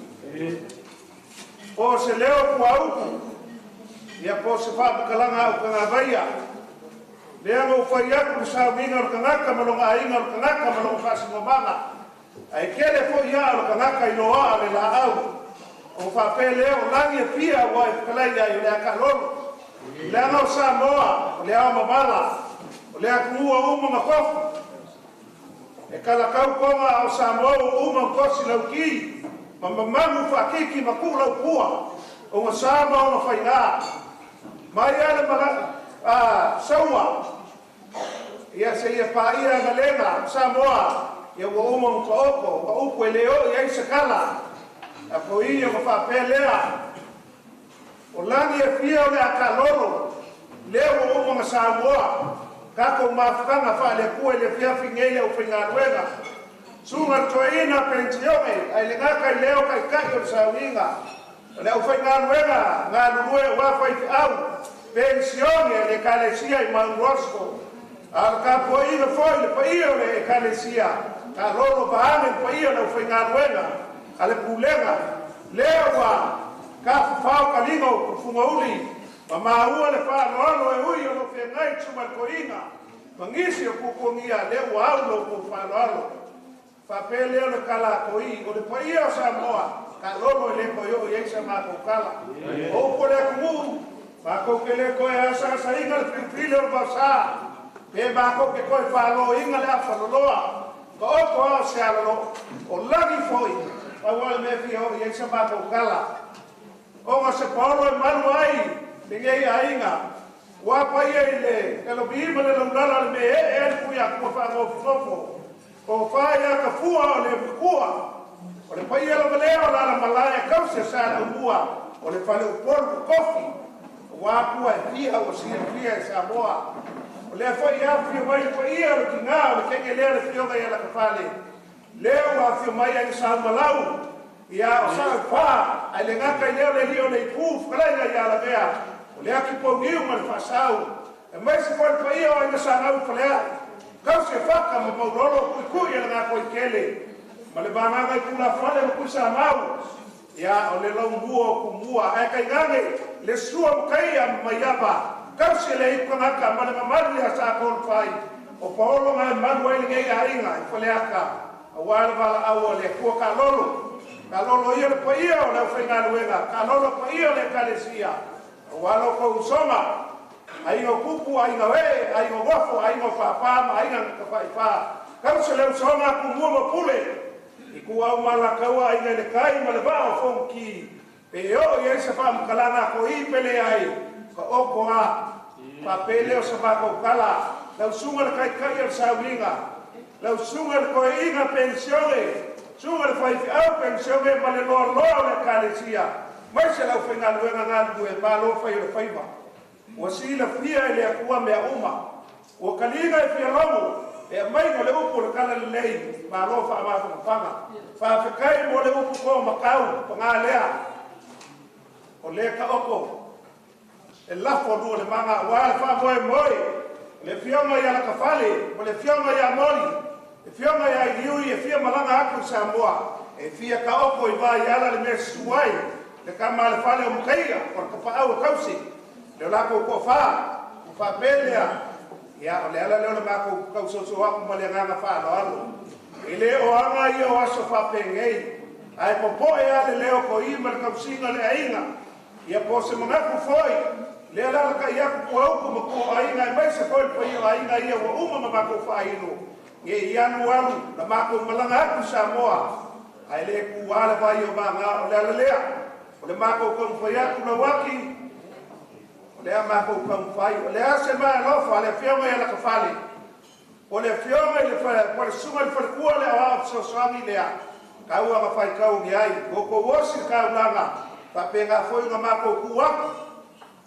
O se leo kua uku, ia po se whapakalanga au ka ngā vaia. Lea ngau whai aku sa winga o ka ngaka malonga a inga o ka ngaka malonga whasimo manga. Ai kele po ia o ka ngaka i loa le la au. O whape leo langi e fia ua e whakalai ai o lea ka lolo. Lea ngau sa moa, o lea o mamala, o lea kuua umunga kofu. E kala kau konga au Samoa uma kosi lau ki, ma mamamu whakiki ma ku lau pua, o ngā Samoa ma whainga. Mai ale mara saua, ia se ia paia na lenga Samoa, ia wa uma mka oko, wa upu e leo ia isa kala, a ko ia ma whapelea. O langi e fia o le a kaloro, leo wa uma ma Samoa, kako mafukanga wha le kua le fiafi ngele o whinga ruenga. Sunga toina pensionge, ai le ngaka i leo kai kai o sa winga. Le o whinga ruenga, ngā lurue wafai fi au. Pensionge le kalesia i Mount Roskill. Al ka poina foi le paio le kalesia. Ka lolo paane paio le o whinga ruenga. Ale pulenga. Leo wa ka whao kalingo kufunga uli. Ma maua le whānoano e hui o no whengai tuma koinga. Mangisi o kukungia le waulo ku whānoano. Whape leo le kala koi, o le paia o Samoa. Ka lono e le koi o yeisa mako kala. O ko le kumu, mako ke le koi asa sa inga le pipile o basa. Pe mako ke koi whālo inga le awhaloloa. Ka oko ao se alolo, o lagi foi. Pawale me fi o yeisa mako kala. O nga se paulo e manu ai. Ninguém ainda. O apai ele, ela vive le lula le ele puia com fa o fofo. O fai a kafua le bukua. O le pai ela valeu lá na Malaya causa sa lua. O le fale o porco coffee. O apu é fia o sia fia essa boa. O le foi a fia vai pai ela que não, que ele era fio da ela que fale. Leu a fia mai a sa malau. Ia o sa fa, ai le ngaka leo le rio le puf, kala ia la bea. O le aki pongiu ma le fasau. E mai se foi pai o ai sa ngau falea. Kau se faka ma maurolo kui le ngako i kele. Ma le banga ngai kula fale ma kusa mau. Ia o le longuo kumua ai kai gange le sua kai ma yaba. Kau se le iko ngaka ma le mamari sa kol pai. O paolo ma manu ai ngai ainga i faleaka. Awal bala awo le kua ka lolo. Kalolo ia le paia o le whainga luenga. Kalolo paia o le kalesia. O walo ko usonga. Aingo kupu, aingo e, aingo wafo, aingo whapama, aingo kawhaipa. Kau se le usonga ku mua mapule. I ku au malakaua ainga le kai ma le vao fonki. Pe o ia se whamkalana ko i pele ai. Ka oko a. Pa pele o se wako kala. lau sunga le kai al saulinga lau sunga le koinga pensione sunga le fai au pensione ma le lo le kalesia mai se lau fenga luenga ngal due ba lo fai le faiva wasila fia ile akua me uma o kalinga e fia lomo e mai no le upu le kala le lei ma lo fa ma fa kai mo le upu ko makau ko ngalea o le ka opo e lafo du le manga wa fa moi le fionga ya la kafale o le fionga ya moli le fionga ya iui e fia malanga aku Samoa e fia ka opo I va ya la le mesuai le kama le fale o mkaia por ka pa au kausi le la ko fa pelea ya o le ala le ma ko kauso so aku male nga fa lo ele o anga I o aso fa pengei ai popo e ale leo ko I mal kausinga le ainga ia po se mga ku foi le ala ka ia ku au ko ko ainga mai se foi po ia ainga ia o uma ma ko fa ino ye ia no alu la ma ko malanga ku Samoa ai le ku ala va io ma nga o le ala le o le ma ko ko foi aku na waki o le ma ko ko fai o le ase ma lo fa le fionga ia la ka fale o le fionga le fa por suma le fa ku le a so sangi le ka u ma fai ka u ai ko wosi ka langa pa penga foi nga ma ko ku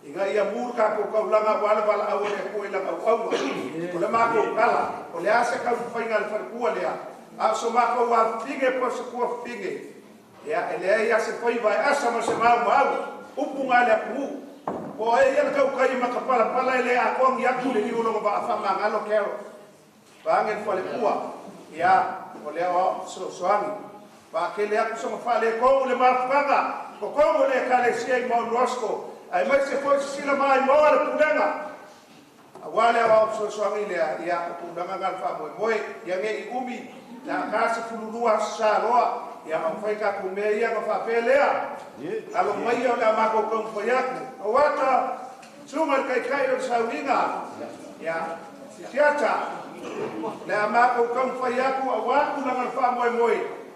inga ia murka ko kaulanga wala wala au le ko ila au o le ma ko kala o le ase ka fai ngal far ku le a so ma ko wa fige po so ko fige ya ele ia se fai vai asa ma se ma upunga le ku o e ia ka kai ma ka pala ele a ko ngi aku le ni ulo ba fa ma ngalo kero ba ngel fale ku ya o le o so soani ba ke le aku so ma fa le ko le ma fanga ko ko le ka le sia I mo Roskill ai mai se foi sila mai mo le punanga awale wa so le ya punanga ngal fa mo ya nge I umi na ka se fululua sa loa ya ma fai ka ku me ya ka fa pelea alo mai o la ma ko ko foi aku o wata suma kai o sa winga ya siata la ma ko ko foi aku wa ku na fa mo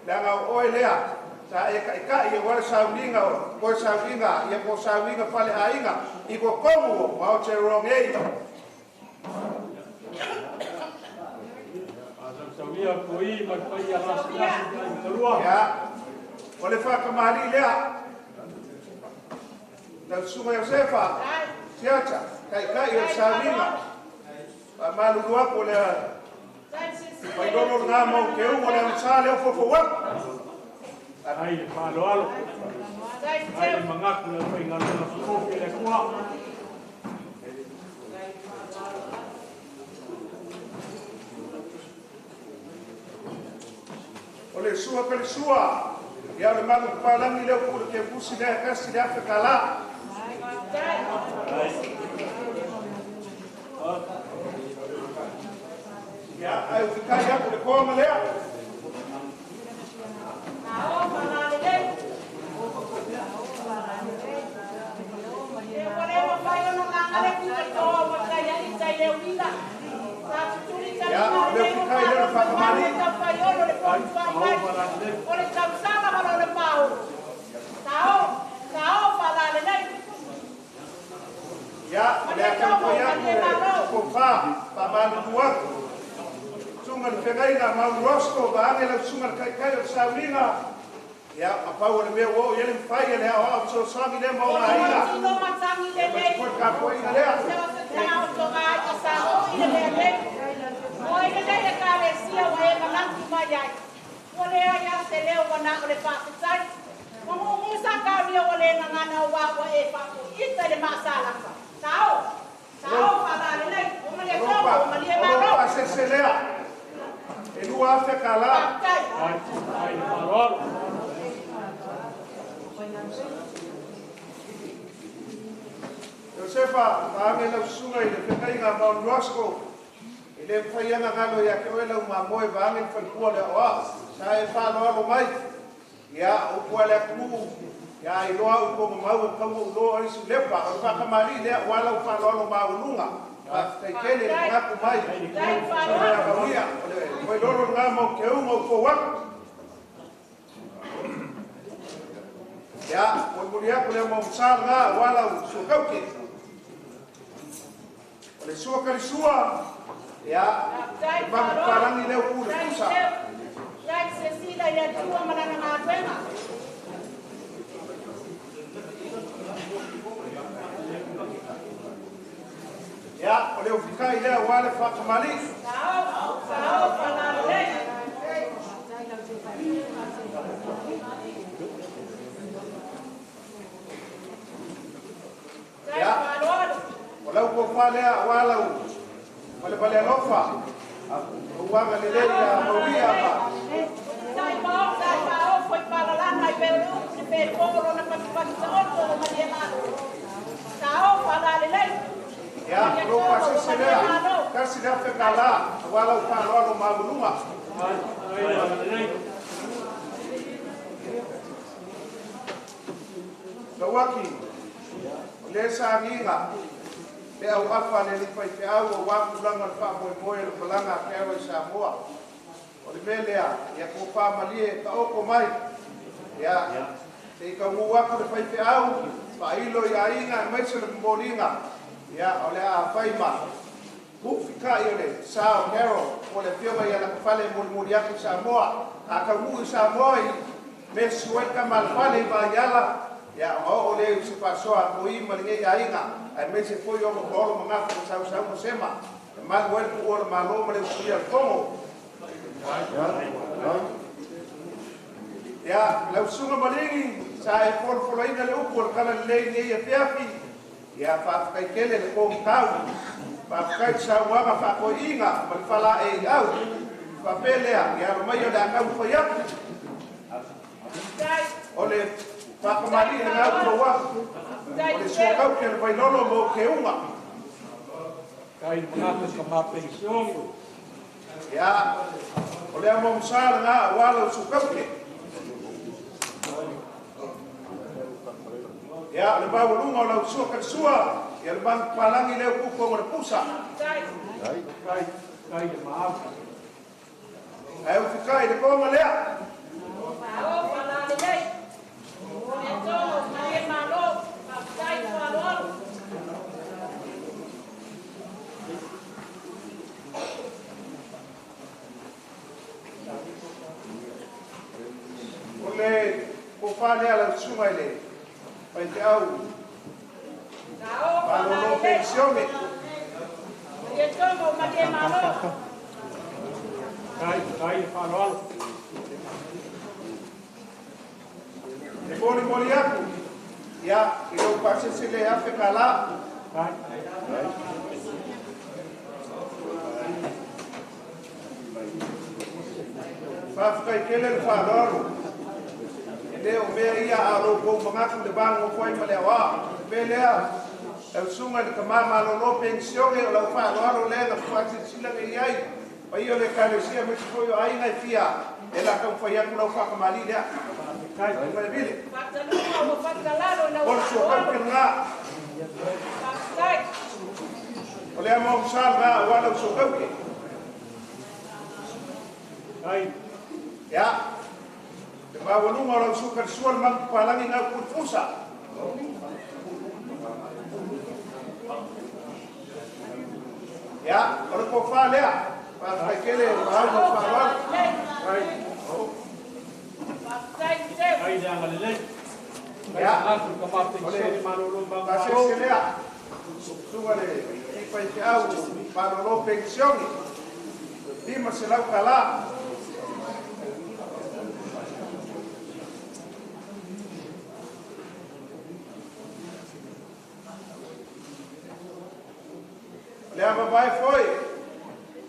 la nga o lea sa e ka I wala saulinga ko saulinga ia ko saulinga fale ainga I ko komo ma o te wrong ei saulia ko I ma pai ya las ya ole fa ka mali lea da suma Josefa siacha kai o saulinga pa malu dua ko le pai dono nga mo ke u ole sale o fo wa ai palo alo ai mangaku le foi ngalo na ko le kwa ole sua ya le malu palangi le ko ke busi le kasi le Afrika la ya ai ka ya ko le ko le ya apa o me o ele fai ele a so sangue de mo ainda no matangi de me por ka ko ainda le o to ga ka sa o ile le o ile le ka le sia o e ka lanki mai ai o le ya se le o na o le fa sai mo sa ka mi o le na na wa o e fa o ite le masala sao pa la le o me le ko o me le ma ro pa se le e lu a fe kala ai parol Josefa, taange na sunga I le pekai ngā Mount Roskill. I le whaianga ngano ia ke oe lau mā moe vaange whaikua le oa. Sa e whānoalo mai. Ia upua le kū. Ia I loa upo mau e kamu uloa isu lepa. O whakamari lea walau whānoalo mā ulunga. Teikele le ngaku mai. Sa mea kawia. Koe loro ngā mau ke unga upo waku. Ya, koe muri aku le mau msal ngā walau sukauke. Le sua kari sua Ya, bang parang ni leo pur pusa. Right, Cecilia, ya tua malanga na tuenga. Ya, oleh ufikai leo wale fakamali. Sao, panale. Ya, walau ko fale walau wale bale lofa. Uang ni leo ya mawia ba. Dai bao, foi para lá, cai pelo que fez como na participação do Mariana. Sao, panale. Ya, lo pasal sila. Kasi dah kekala walau kalau mau rumah. Kawaki, lesa nginga, le au apa le lipai te au wa pulangan pa moi pelanga kewe Samoa. O le melea ya ko pa malie ka o ko mai. Ya, te ka wa ku le pai te au, pa ilo ya inga mai se le moringa. Ya, ole a faima. Fika ile sao hero ole fioma ya na fale mulmuli yako Samoa akamu Samoa mesuai kama fale ba yala ya ole sipaso ako imalinge ya inga ai mese foi o bolo manga ko sao sema ma wel ko o malo male usia como ya la usunga malingi sa e for ina le upor kana le ne ya fiafi ya fa kai kele le ko tau pakai sawa fa ko inga fala e au fa pelea ya mai o da ka fa ya ole fa ko mali na ko wa ole so ka ke vai no mo ke uma kai mga ka ma pension ya ole mo sala na wala so ka ke ya le ba lu mo la so ka sua ya le bang palangi le ku ko mo pusa kai maaf ayo fikai de ko mo le Sao, panale. Eto, mai malo, kai malo. ole ko fale ala suma le pai te au Sao, no pensione Eto, mai malo. kai farol e boli aku ya ilo pase se le hace kala fa kai kele el farol ele o me ia a ro ko mangaku de bango foi malewa belea el sunga de mama no pensione o la farol le na fase sila me ai pa io le calesia me foi ai na fia ela kan foi aku la fa mali dia kai ko me bile por su que nga ole mo salga wala su que ai ya te va wala mo la su que sual man palangi na kurfusa ya ora ko fa le pa kele va mo fa ai kai jangan le ya aku ka ma pension manolo bang Gracias, Celia. Súbale, y para que hago, para la pensión. Dime si la ojalá. Le papá foi.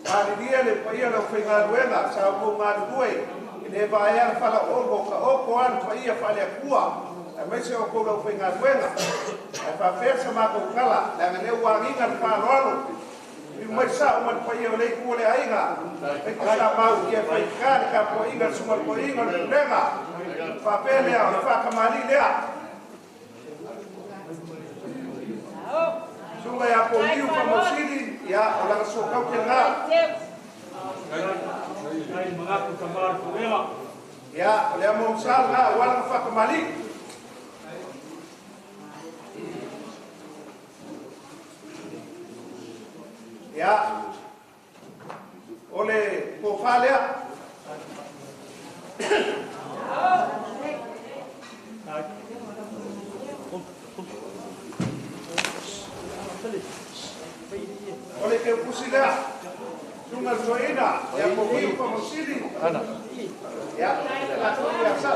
Para el día le paía la oficina buena, se ha pungado güey. Y le va a ir a la oco al paía para la cua. A veces o con la oficina buena. A festa ma ko kala la ne wangi ngal pa lolo mi mai sa o man pa yo le ko le ainga e ka sa ma u ke pa ka ko inga suma ko inga lenga pa pele a fa ka mali le a sunga ya ko liu pa mosili ya la so ka ke nga kai mga ko kamar ko ya le mo sa nga wala fa ka mali ya falea. Oleh ke pusila. Sungai Joina yang mobil pemosili. Ya, laku biasa.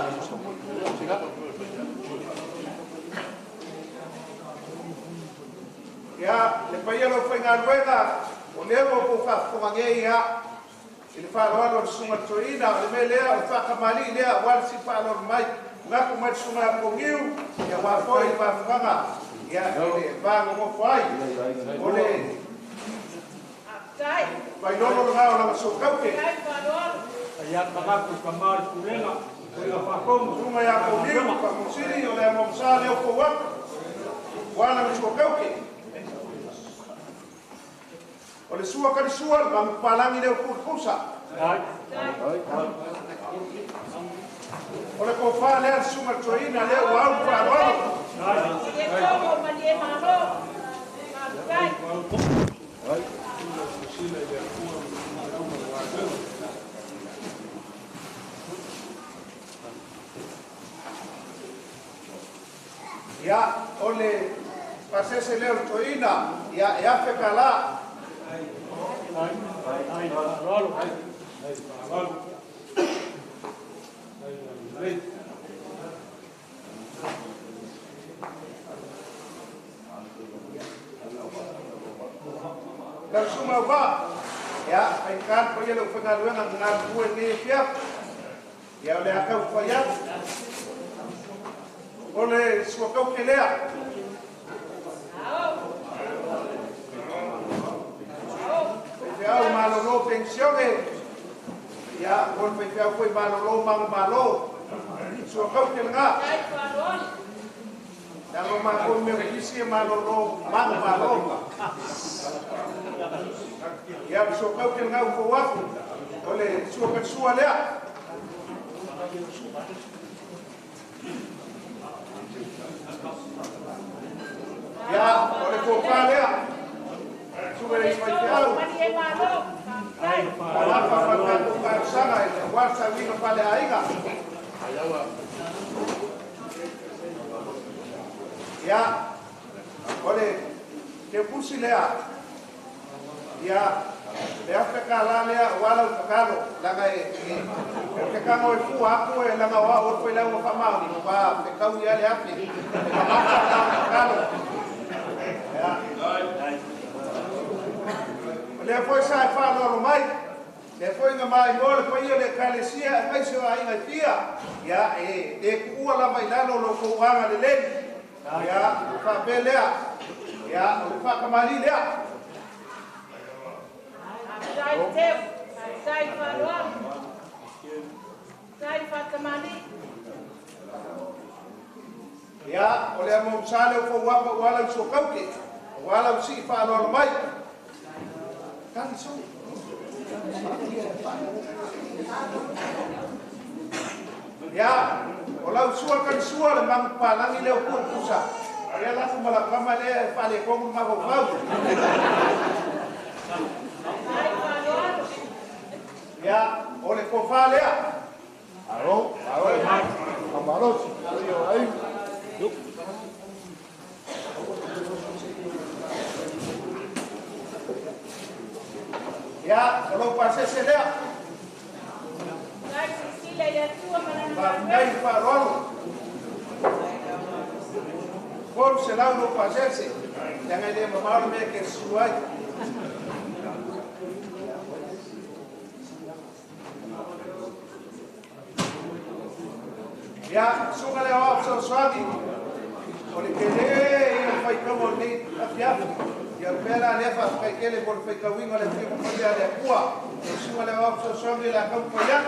Ya, lepas ia lo pengen wega, oleh mo buka pengangai ya. Ini falon sungai Joina, oleh melea, oleh kamali lea, wal si falon mai, ngaku mai sungai Pongiu, ya wafoi wafanga, ya ini bang mo fai, oleh. Vai dono ngao na sokau ke. Ayat mengaku kamar kulenga. Kulenga fakom. Sungai ya Pongiu, pemosili oleh mo msale o kuat. Wana sokau ke. Oleh sua kali sua bang palangi leo kurkusa. Oleh ko fa le sunga Joina leo au fa wao. Ya, oleh pasese leo Joina ya EFKS dan semua pak ya ikan penyeluruh pengaduan dengan dua ini siap ya oleh akau payah oleh suakau kelea Fefeau malolo pensión ya con fefeau foi malolo malo suakau kelea dan rumah pun memiliki malolo malo ya suakau kelea ufuak oleh suakau sualea ya oleh kopalea sudah ismail apa pada sana warsa wino pada aiga ya oleh kepusila ya EFKS lea walau tekalo langai kekang oi fu aku langa wa or foi langa fa mau ni pa kekau ya le api tekalo ya le foi sai fa no mai le foi nga mai ngol foi le kalesia mai se ai nga tia ya ku ala mai lalo lo ko wanga le ya fa belea ya fa kamali lea Sai Faruan. Sai Fatamani. Ya, oleh mau sale ko walau sokau ke. Walau si Faruan mai. Kan so. Ya, walau sual kan sual mang palangi leo pun pusat. Ya lah malakama le pale ko mau mau. Ya, oleh kofalea. Aro, amaros. Ahí. Ya, kalau pasal selea. Bandai farol. Por selau no pasarse. Jangan dia memar mereka sesuai. Ya, sungai lewat sesuatu. Oleh kene, yang baik kamu ni, ya, yang bela lepas baik kene boleh baik kawin oleh primo kerja ada kuah. Sungai lewat sesuatu lah kamu payah.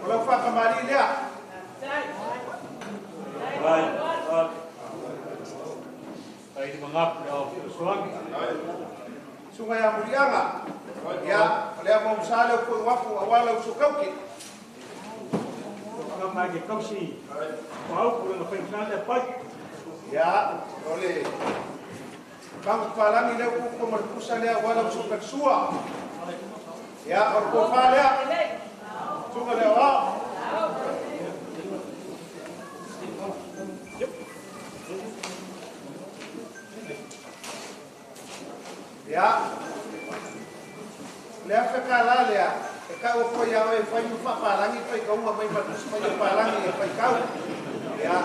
Kalau fak kembali dia. Baik. Baik mengap lewat sesuatu. Sungai yang mulia ngah. Ya, oleh mau salah pun waktu awal usukau kita. Magi kausi mau pulang ke Filda pai ya oleh bang palang ini aku pemerkusan dia walau super sua Ya, or ko fa lea. Tunga lea wa. Ya. Lea whakala lea. E kau o koe au e whai u whaparangi, whai kaunga mai matus whai u parangi e whai kau. Ya.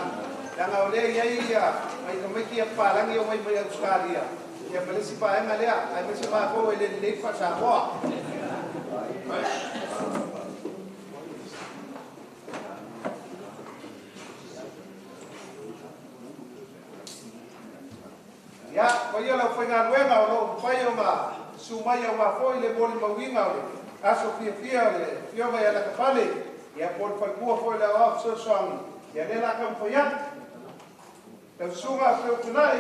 Langa o lea iai ia. Mai ka mai ki a parangi o mai mai Australia. Ia palesi paenga lea. Ai mesi maa kou e le lei whasa hoa. Ya, pa ia lau whainga nuenga o lo whai o ma sumai o ma foi le boli mawinga o le aso fia fia o le fionga ia la kapale ia pol whaikua foi le oaf so soangi ia le la kam whaiat tau sunga feo tunai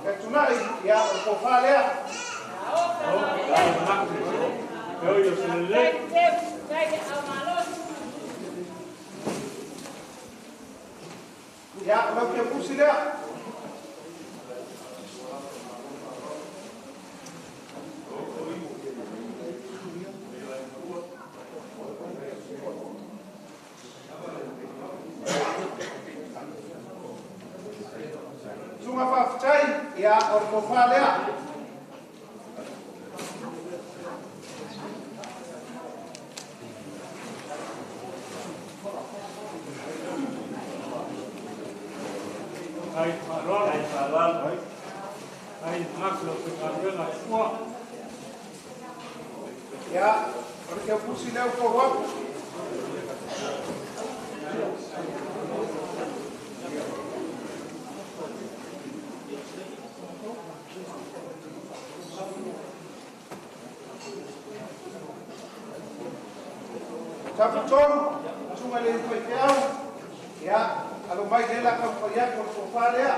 e tunai ia o ko whalea ia lau kia pusi lea Sunga whawhitai ia o ko whalea. Ai whalal. Ai maklo ke karuenga fua. Ia, o ke pusi leo ko wapu. Tapi tolu, sunga le foi keau. Ya, alo mai dela ka foi ko sofa lea.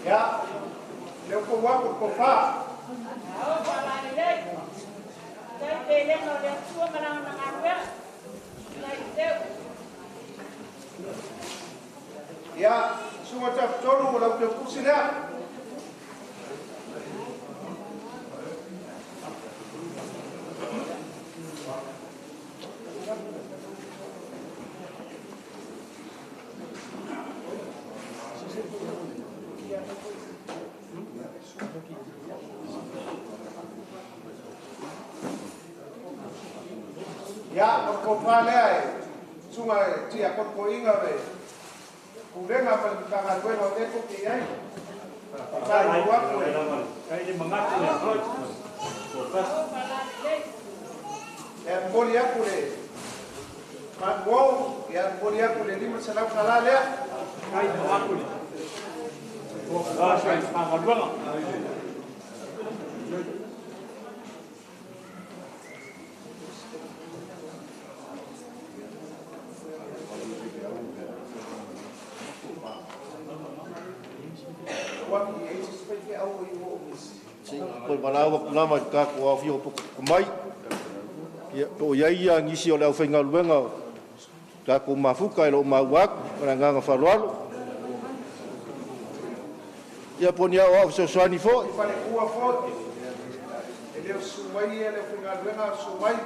Ya, le ko wa ko fa. Ao wala ni le. Dai tele no le tua mana na ngwe. Dai teu. Ya, sunga tap tolu la ke pusi lea. Ya, ko pale ai. Sunga ti a ko inga ve. Kurenga pa ka ko no te ko ki ai. Sai wa ko. Ai de mangati le roi. Ya boli aku le. Mat wo, ya boli aku le lima salau sala le. Ai de aku le. Ah, sai pa ngalwa. Ko malawa lama ka ko afio po mai ya to ya ia ngisi o le whainga luenga ka ko mafuka lo mawak ranga nga falualo ya ponia o so swani fo Fale kua fo. Ele sumai ele finga luenga sumai.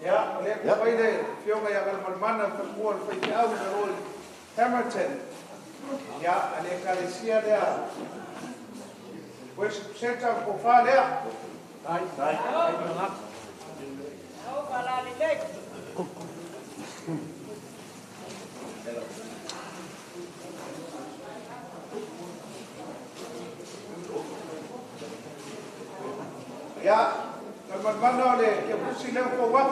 Ya, le ko pai le fionga ya gal malmana fa kua fa kiau na rol Hamilton. Ya, ale kalesia le. Pues senta ko fa le. Ai mangak. Ao wala ni le. Ya, malmana le ke pusi le ko wa.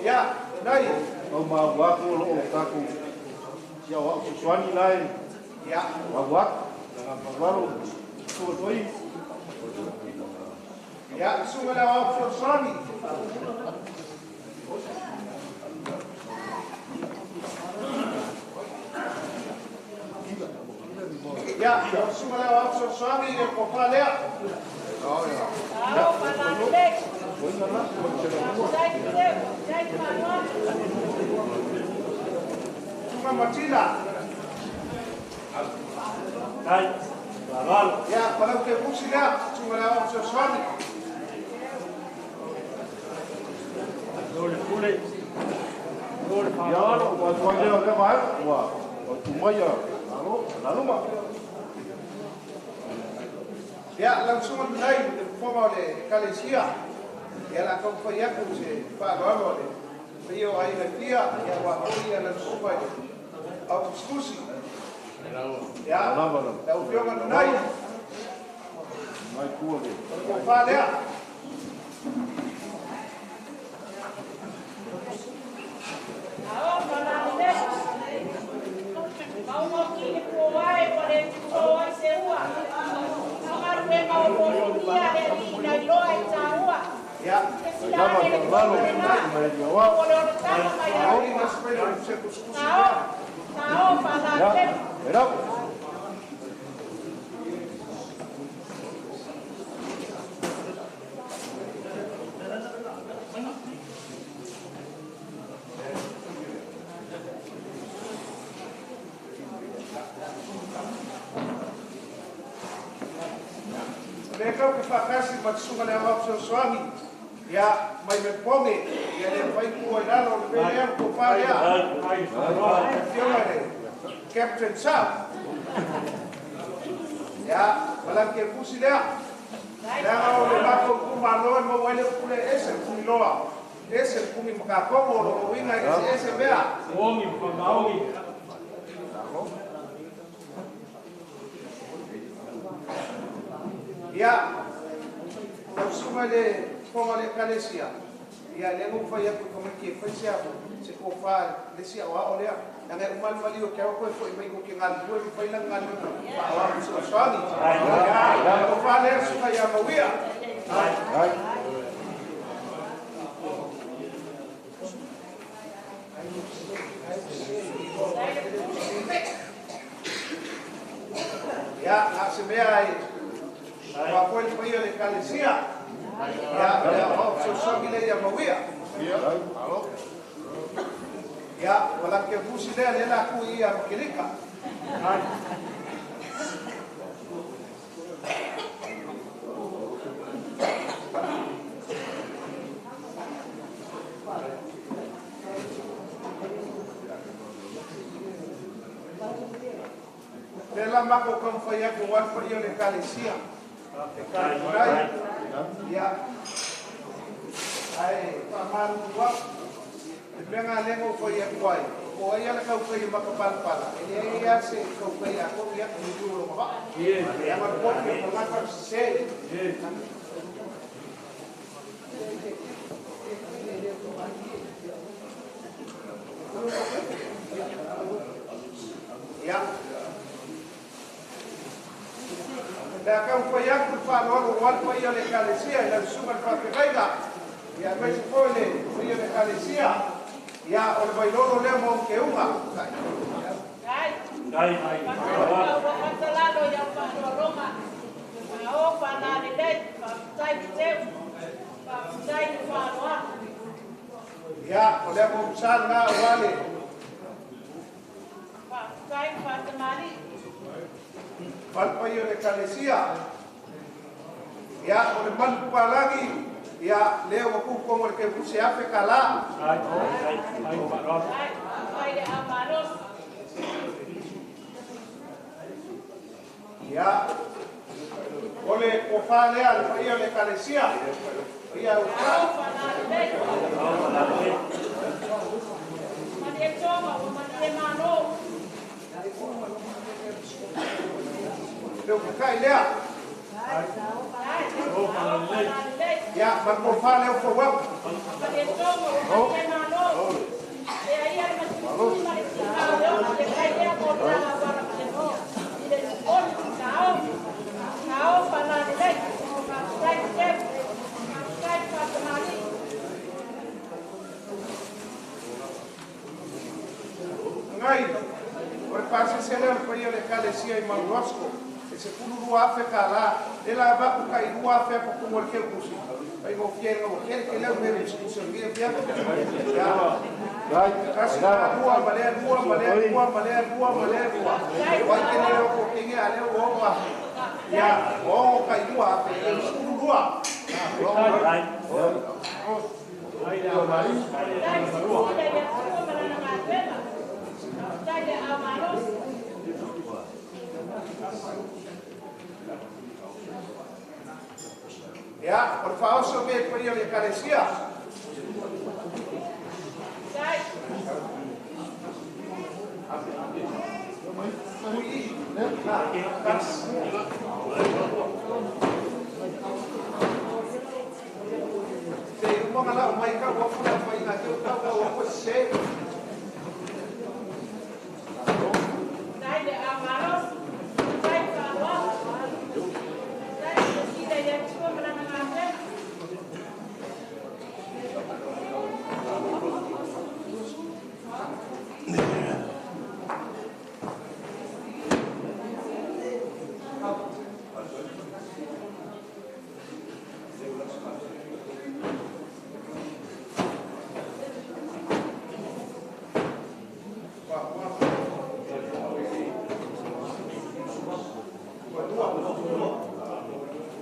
Ya, nai. o mawak lo ka ko ya wa so swani lai ya mawak nga falualo so toi ya sunga la wa so swani. Ya, sunga la wa so swani le ko fa le. Tunga Matila. Ya, kalau ke busina, tunga na o seu swami. Ya, wajah ke mana? Wah, cuma ya. Lalu mak. Ya, langsung mulai forma de Calesia. Ya, la compañía que se paga ahora. Rio aí na tia, ya wa ia na suba. Au skusi. Ya, é o pior que nai. Nai tua de. Ko fale. Mereka que fakasi matsunga le au seu swami. Ya, mai me ponge, ya le fai ku ina lo le ya ko pa ya. Captain Sam. Ya, malam ke pusi dia. Ya o le ba ko ku ma lo mo wale ku le ese ku loa. Ese ku mi ka ko lo winga ese bea. Ongi pa ongi. Ya, langsung ada pengoleh Kalesia. Ya, dia mau faya komite faya se ko fa lesia wa oleh yang umal malio ke ko foi mai ko kingal ko foi lang ngal wa so swami. Ya, ko fa le supaya mawia. Ya, asemea Wa kweli kwa hiyo ni Kalesia. Ya, so gile ya mawia. Ya, wala ke busi dia lena ku ia mkilika. Dela mako kom faya ku wan kwa hiyo ni Kalesia. Ya, ai paman wak, dengan lengo kau yang kuai, kau yang kau kau makapal pala, ini ya se kau kau yang kau yang tujuh loh mak, yang kau yang makapal se, ya. Da kan ko yakul fa no wal ko yele Kalesia la suma fa kaiga ya me se pone ko yele Kalesia ya ol bailolo le mo ke uma ai masalado ya fa Roma o fa na de fa sai de fa sai fa no ya ole mo sal na wale fa sai fa tamari Valpayo de Kalesia. Ya, oleh manpa lagi. Ya, leo aku como el que puse hace cala. Ya. Oleh kofale Valpayo de Kalesia. Ya, Yo bukai dia. Ya, berkofal leo for work. Ngai, berpasang sela Valpayo de Kalesia y Roskill. Ese pulu hace cala. e la ba ku kai rua fe ko ku mo ke kusi ai go fiel go ke le me discussão dia dia ya vai kasna rua male vai ke le ko ke nge ale o wa ya o kai rua fe su rua Ya, por favor, sobre el cuello de carecía.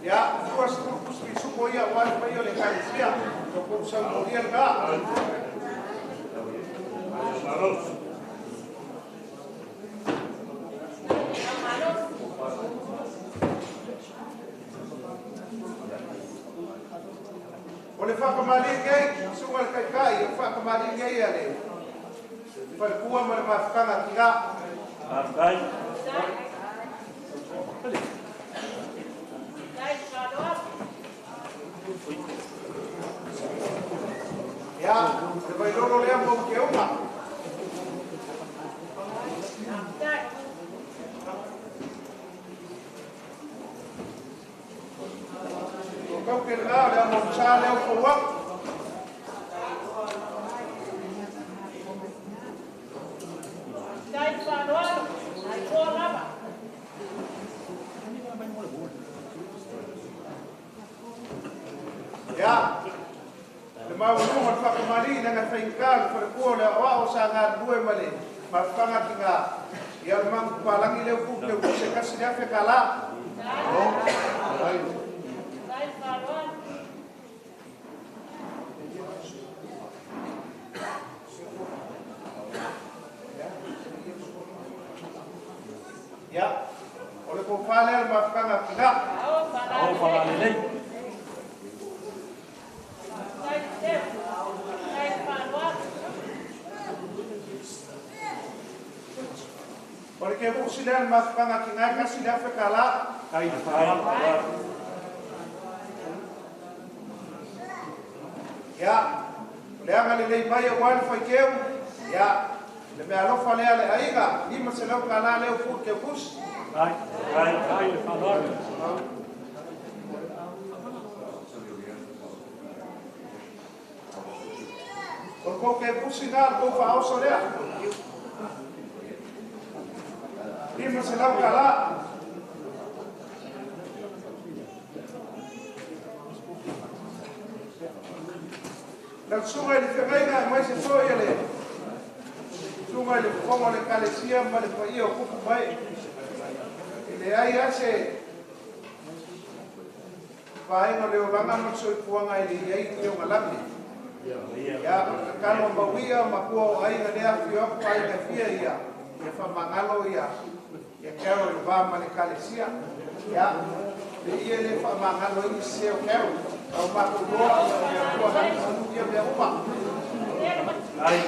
Ya, duas grupos que supoía o algo medio le carecía, lo pulsa el gobierno. Olha fa kamali gay, sungal kay kay, fa kamali gay ale. Perkuwa marmafkan atiga. Afkai. Ya, vai loro le amo que uma. Kau kira le amo chale o kuwa. Dai fanoa, ai kola ba. Ya. Mau rumah pak kemari dengan fengkal perkuala awak sangat dua male mafangat tinga ya memang palang ile ku ke sekat sedia fekala ya oleh ku faler mafangat tinga Porque vos se der mais para que não se der ficar lá, aí ya, lembra ele lei vai o ano foi que eu, ya, lembra alo falei ale aí ga, e mas ele o canal é o fur que bus, ai, falou. Por qualquer businal, vou falar sobre ela. Ima se lau kala. Nang sungai di tengah na mai se so ele. Sungai di fongo le kalesia ma le pai o kupu bai. Ile ai ase. Pai no le olanga no so puanga ile ai ki o malami. Ya kalau bawia makua ai na dia fio pai na fia ia. Ya fa mangalo ia. Ya quero levar uma calecia, ya, e ele fala mangalo ini se eu quero, ao mato boa, eu vou dar um dia de uma. Aí,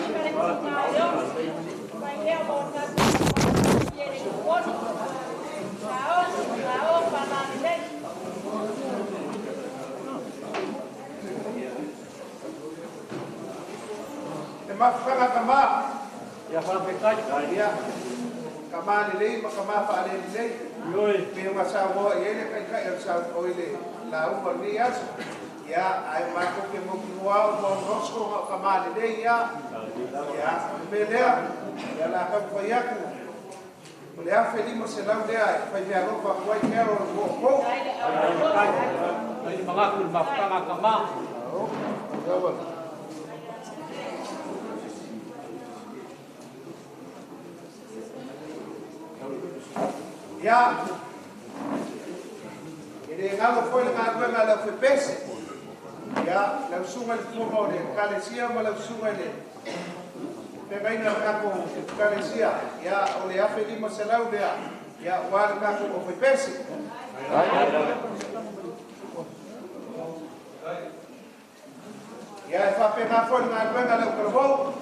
é mais para acabar. Ya fala pecado, ya. Kamali lei makama fa ale lei yoi pe masa wo ele kai kai sa oile la umar ni as ya ai ma ko ke mo wa mo Roskill kamali lei ya belea ya la ka fayaku O le afe lima se lau lea, fai mea ropa kuai kero o mo ko. Ai mangaku mafutanga kama. Ya, ele ngalo foi le ngalo ngalo foi pese. Ya, lau sunga le fumo le kalesia ma lau sunga le. Pega ina kako kalesia. Ya, o le afe lima se lau lea. Ya, wale kako o foi pese. Ya, e fa pega foi ngalo ngalo karbo.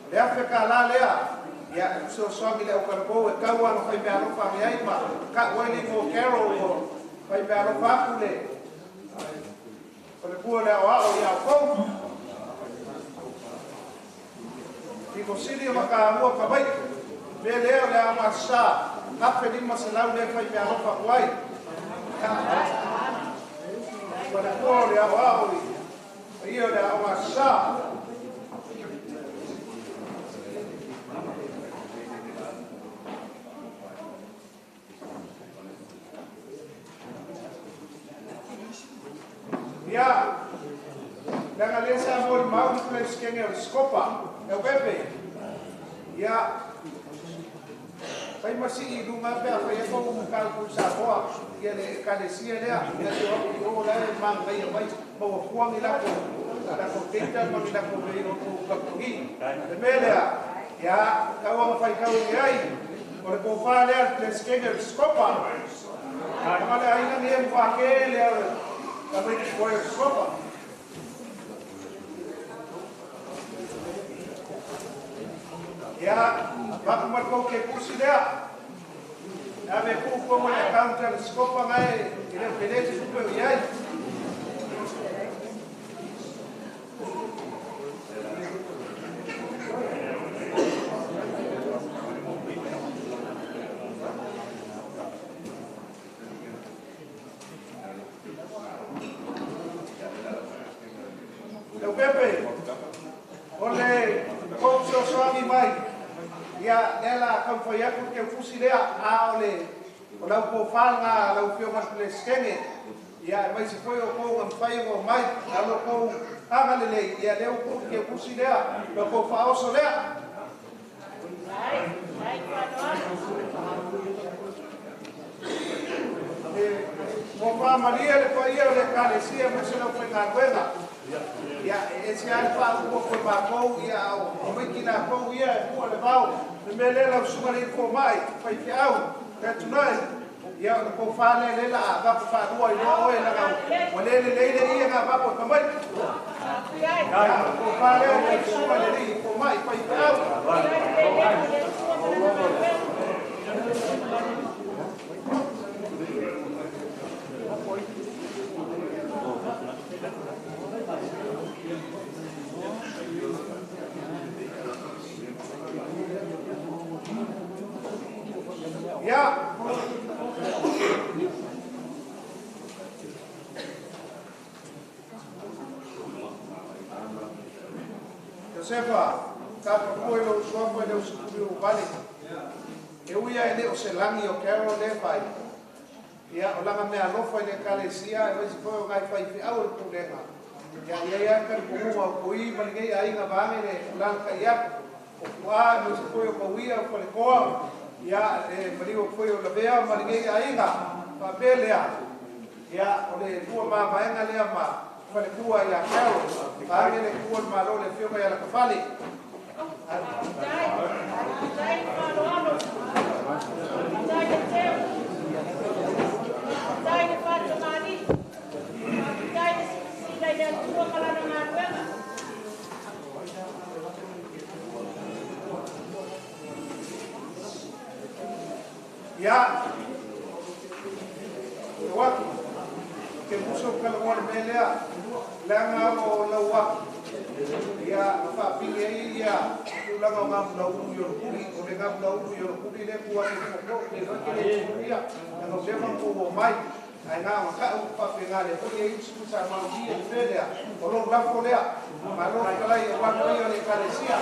Le afe kala lea. Ya so soami le o karbo e kaua no fai pe alo fa ai ma ka wani mo kero o fai pe alo fa kule o le pua le o ya ko ti ko sili ma ka mo ka bai me le o le ama sa ka pe ni ma se lau le fai pe alo fa wai o le pua le o ia le ama sa ya dengan lesa mol mau place kenge skopa e bebe ya pai masi idu nga pe fa ko mo kal ku sa boa ya le kalesia le ya o la mang kai mai mo fuang ila ko da ko tenta mang ila ko be ko ko ni de mele ya ka wa fa ka u ai por ko fa le place kenge skopa ka le ai na ni fa ke le Tapi boleh skopa. Ya, bak marko ke kursi dia. Ave ku como le counter skopa ngai, ile pelete super yai. Pepe, oleh kongso suami mai, ya ela kau faya ku ke fusilea a oleh olau po falga lau fio mas pleskenge, ya mai se foi o ko ngam fai o mai, alo ko agalele ya leu ku ke fusilea, lo ko fa osolea. Mo fa Maria le fai le kalesia mo se lo foi ngaruega. Ya, esse ano faz pouco de bacão e o que na pão ia por levar o melhor sugar ele for mais vai fiar é tu não e a o fala ele lá vai para rua e não ele lá o ele ia vai para também o fala ele sugar ele for mais vai fiar Ya. Josefa, kapa koe lo suapo e leo sukuri o vale. E uia e leo selangi o kero le fai. Ia o langa mea lofa i le kalesia e wesi koe o ngai fai fi au e kurenga. Ia kari kumuma o kui maligei a inga vange le lanka ia. O kua e wesi koe o kauia o kore koa. Ya marigo foi o lavea maligei ainga pa pelea ya ole tua ma vaenga le ma fale tua ya kau pa ele tua ma lo le fio ya la kafali ya waktu ke musuh kalau mau belea langa o lawa ya apa pilih ya langa ngam lau yorkuri o ngam lau yorkuri le kuat ko ke no ke ya no se man ko mai ai nga ka o pa pengale ko ye su sa ma dia belea o lo la folea ma lo kala ya wa ko yo le kalesia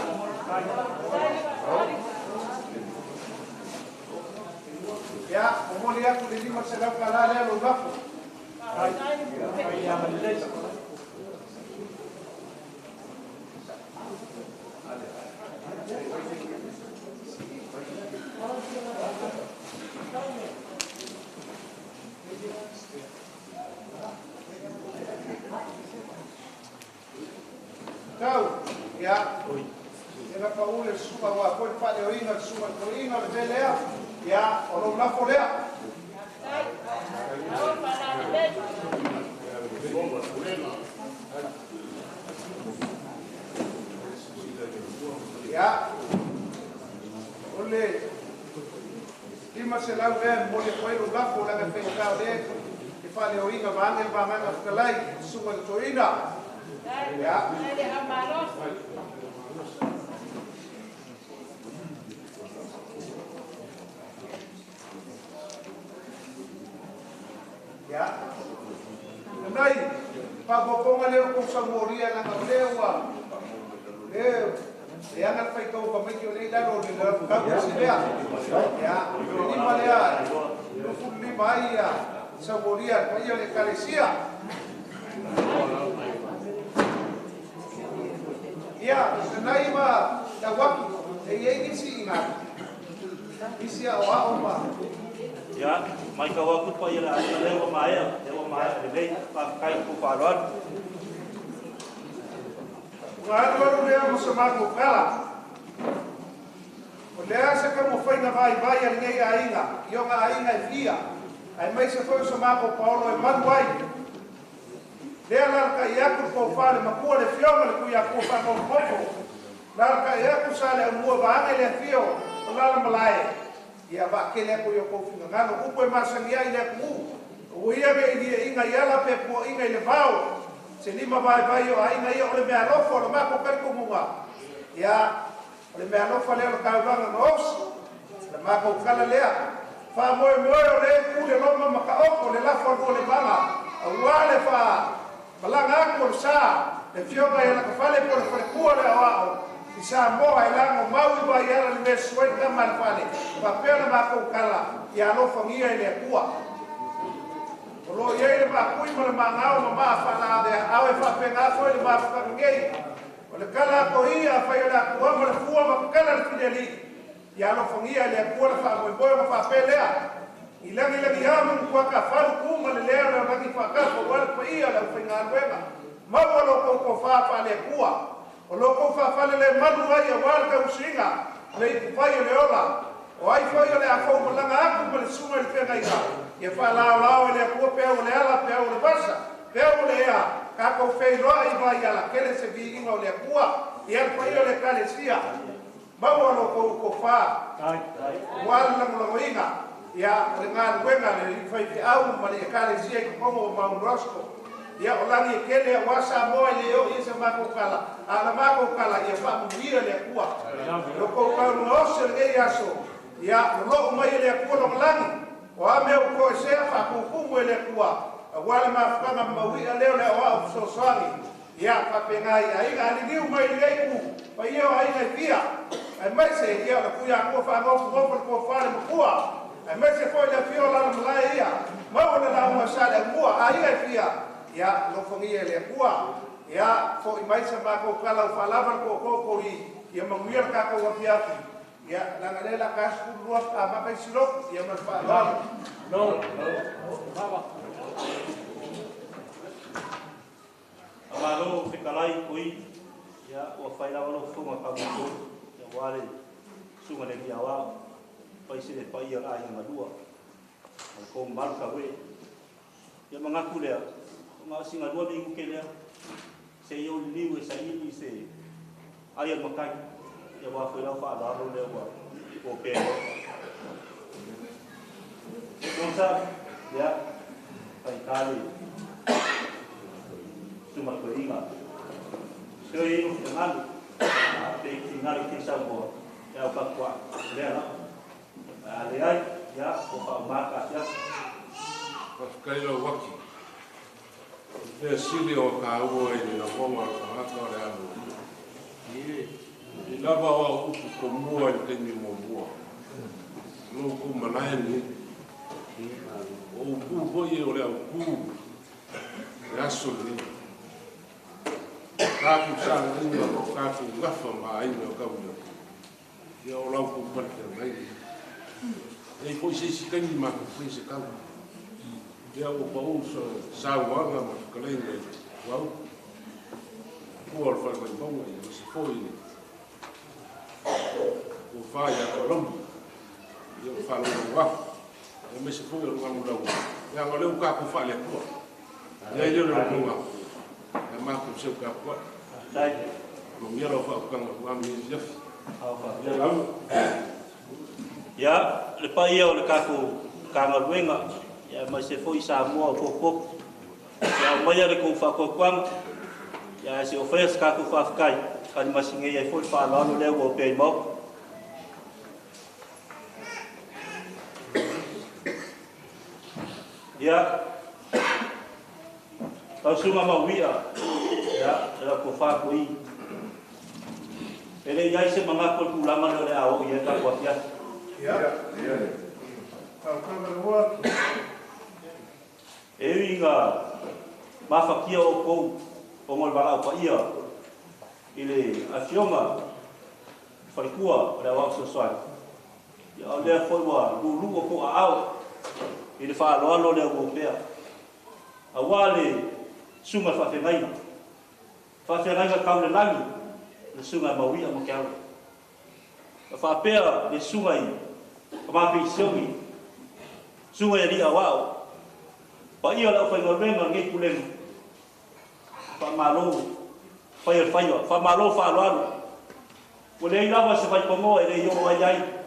Ya, mo le aku le lima se la kala le lo lafo. Ya malele. Kau, ya. Ela Paulo suba wa ko pa le oinga suba ko inga le belea. Ya, ono la folea. Ya. Ole. Lima se la ve mo le foi lo la fola que fe ka de. Que fa le oinga va ngel ba ngana kalai suba ko ina. Ya. Ya. Nai, pa boponga le ko sa moria na lewa. Ya na fai ko pa mai le da ro le ka ko se ya. Ya, ni malea. Lo fulli mai ya. Sa moria pa yo le calesia. Ya, nai ma da waki. Ni si ina. Isi awa oma. Ya, mai ka waku pa ira lewa mai le lei pa kai ku paron. Ngalo le mo sama ko kala. O le asa ka mo foi na vai ngai ainga, yo nga ainga fia. Ai mai se foi sama ko Paulo e manwai. Le ala ka ya ku ko fale ma ko le fioma le ku ya ku fa ko ko. La ka ya ku sale mo ba le fio, la malai. Ya ba kele ko yo ko finga ngalo upo masangia ile ku o ia be dia inga yala pe po inga ile vao se lima vai yo inga yo le mea lofo le ma ko per ko mua ya le mea lofo le ka vanga nos le ma ko kala lea fa mo le ku le loma ma ka o le la fo le bala wale fa balanga ko sa le fioga ya ka fale por ku le ao isa mo ai la mo mau ba ya le mesoi ka mal fale pa pena ma ko kala ya lo famia ile kuwa lo ye le ba kui mo ma ngao ma fa na de au fa pena ko le ba fa ngei o le kala ko ia fa ya kuwa mo le kuwa ma kala le fideli ya lo famia ile kuwa fa mo boy ma fa pelea ila ya mo ko ka fa ku mo le le na ki fa ka ko wala fa ia la fa ngalwena ma lo ko fa le kuwa o loko fa fale le manu ai wal ka usinga le pai le ola o ai foi le a fo langa aku le suma le pega ida e fa la le ko pe o le ala pe o le pasa pe o le a ka ko fe lo ai vai ala que le se vi ngo le kua e al pai le calesia ba o loko ko fa wal lang lo inga ya le ngal wenga le fai te au ma le calesia ko mo ma Roskill ya olangi kele wasa mo le yo isa mako kala ala mako kala ya fa mira le kuwa lo ko ka no se le yaso ya lo mai le kuwa lo langi o ame ko se fa ku ku le kuwa wala ma fa ma wi le le o so swangi ya fa pengai ai ali ni mai le ku pa yo ai le pia ai mai se ya la ku ya ko fa ko fa le kuwa ai mai se foi le fio la mai ya ma wala la ma sa le kuwa ai le pia ya lo fongia le kuwa ya fo mai se ba ko kala falava ko ya manguir ka ko wapiati ya la galela ka su ruaf a ba silo ya ma fa no baba amalo fikalai kui ya o faila lo fuma ka mo ya wale sunga le biawa pai se le pai ya ai madua ko mal ka we ya mangaku le ma singa dua minggu kele se yo liwe sa ini se ayat makai ya wa fa fa la ro le wa o pe Entonces ya pai kali cuma ko inga se yo dengan pe tinggal ki sa bo ya ka kwa le na ale ai ya ko fa marka ya kai lo waki e sili o ka o e na bonga ka ka le alo i lava o ku ko mua te ni mo mua no ku manai ni O pu foi o le pu. Raso ni. Ka ku sa ni o ka ku gafa mai no ka u. Ia o lau ku pa mai. Ei foi se kan ma foi se ka. Ia o pa u sa wa ma ka le ni. Wow. Por fa mai bom e se foi. O fai a Colombo. Eu falo no ar. Eu me se foi o lugar mudou. Já agora eu cá com falha pô. Já ele não mudou. É mais com seu capô. Não me ela fala com o amigo Jeff. Ya, lepas ia oleh kaku kangal wenga. Ya masih foi Samoa pokok. Ya maya le kau fakok kwang. Ya si ofres kaku fakai. Kan masih ngei foi fala no le go pe mo. Ya, kau semua mau wia, ya, dalam kofa kui. Ele ya isi mengakul ulangan oleh awak ya tak buat ya. Ya. Kau berbuat. Inga, mafakia oku, pengol bala apa ia. Ile afioma, falkua pada waktu sesuai. Ya, dia forward dulu oku awak. Ele fala lo le europea awale sunga fa fengai ka le langi le sunga mawi mo ka fa pea le sunga i ma pe siongi sunga ri awao pa ia la fa ngorbenga ngai kulen fa malo fa malo fa lo le ila va se fa pomo ele yo wa yai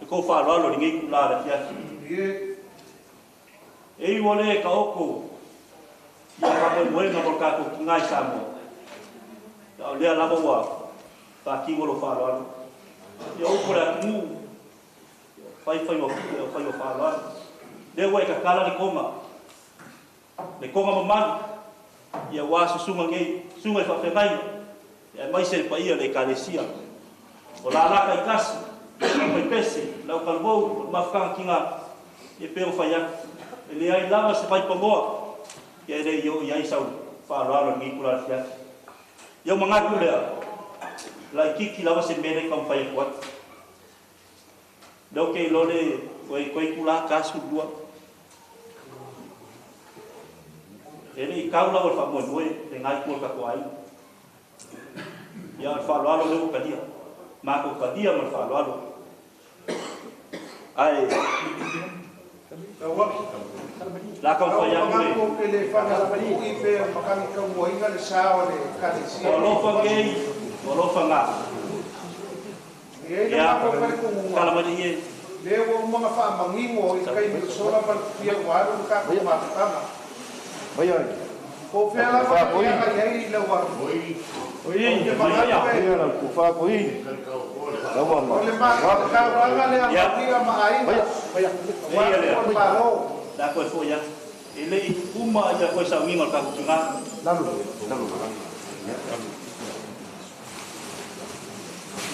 ko fa lo ngai kula la tia ei wole ka oko ya ka mo mo na ka ko ngai samo ya le la boa ta ki wolo fa lo ya o pora mu fai fa lo le wa ka kala ni koma mama ya wa su sunga ngai sunga fa fe mai ya mai se pa ia le kalesia o la ka ikas pa pese la ka bo ma fa kinga e pero fa ya ele ai lava se vai pomoa e ele yo ia isau fa lo ngi kula sia yo mangaku le la kiki lava se mere kam fai kuat do ke lo le koi kula kasu dua ele kau la fa mo noi le ngai kul ka kuai ya fa lo le ka dia ma ko ka dia ma fa lo ai la kau fa ya ko ke le fa na bali i pe makani ka mo inga le sao le ka le si o lo fa nga ya ko ka ko mo kala ma ni le wo mo nga fa mangimo i kai ni so la pa pia wa ru ka ko ma ta ma oi ko fe la fa ko ya ya i le wa oi ya la ko fa ko i la wa ma ka wa le a pia ma ai wa lo da ko fo ya ele uma ya ko sa mi mal ka kunga lalu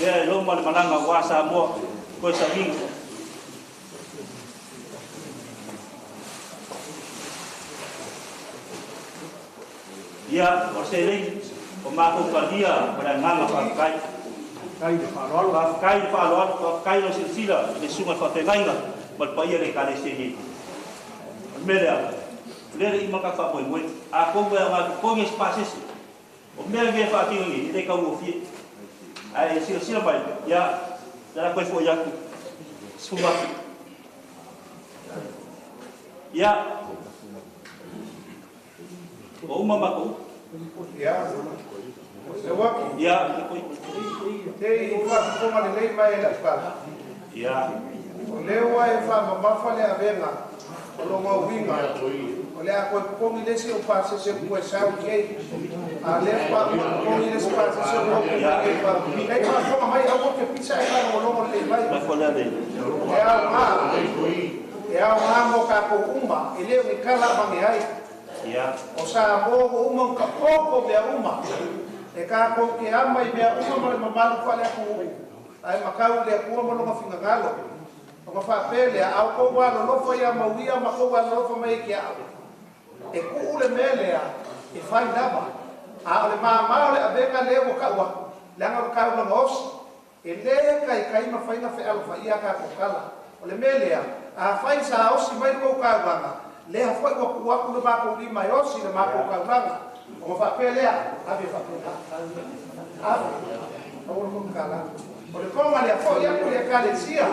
ya lo mal malanga wa sa mo ko sa mi ya o se le o ma ko ka dia para nganga pa kai fa lo silsila le sunga fa tengainga mal pa ia le kale se ni melhor le ima ka fa mo a ko ga ko nge spaces o me ge fa ti ni le ka mo fi ai silsila bai ya da ko fo ya suma ya o mama ko ya Sewaki. Ya. Tei fa ko ma le mai la fa. Ya. Le wa e fa ma fa le avenga. Lo mo winga. O le a ko mi le si o pa se ko sa o ke. A le pa ko mi le pa se o ko ya e fa. E fa ko ma mai a ko ke pizza e fa lo mo le mai. Ma ko le le. E a mo ka ko uma, ele o kala ba me ai. Ya. O sa mo uma ka ko be uma. E ka ko ke ama i mea uma ma malu fale ko ai makau le ko mo no finga galo O fa pele au ko wa no fo ya ma wia ma ko wa no fo mai kia. E ku le mele a e fai daba. A le ma le abenga le ko ka wa. Le nga ka no ngos. E le kai ma fai na fe al fa ia ka ko kala. O le mele a fai sa o si mai ko ka wa. Le ha foi ko ku ku ba ko di mai o si le ma ko ka wa. O fa pele a be fa pele. A o ko kala. O le ko ma le fo ia ko le ka le sia.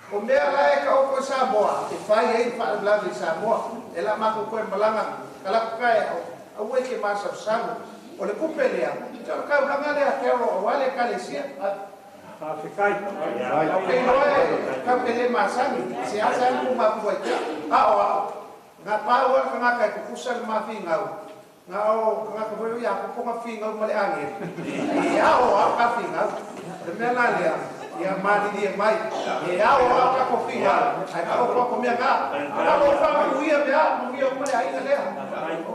O mea lae ka oko Samoa, e whai hei wha blagi Samoa, e la mako koe malanga, ka lako kai au e ke masa samu. O le kupe lea, tau kau langa lea kero o wale ka le sia. Whikai. Au kei loe, kau ke le masani, se asa anu maku wai kia. Ao, ngā pāua ka ngā kai kukusa le mawhi ngau. Ngā o, ngā kawai ia kukunga whi ngau male ange. E ao ka whi ngau. Le mea nā lea. Ya mali dia mai e ao ka ko fiha ai ka ko me nga ka ko fa ku ia bea mu ia ko ai na le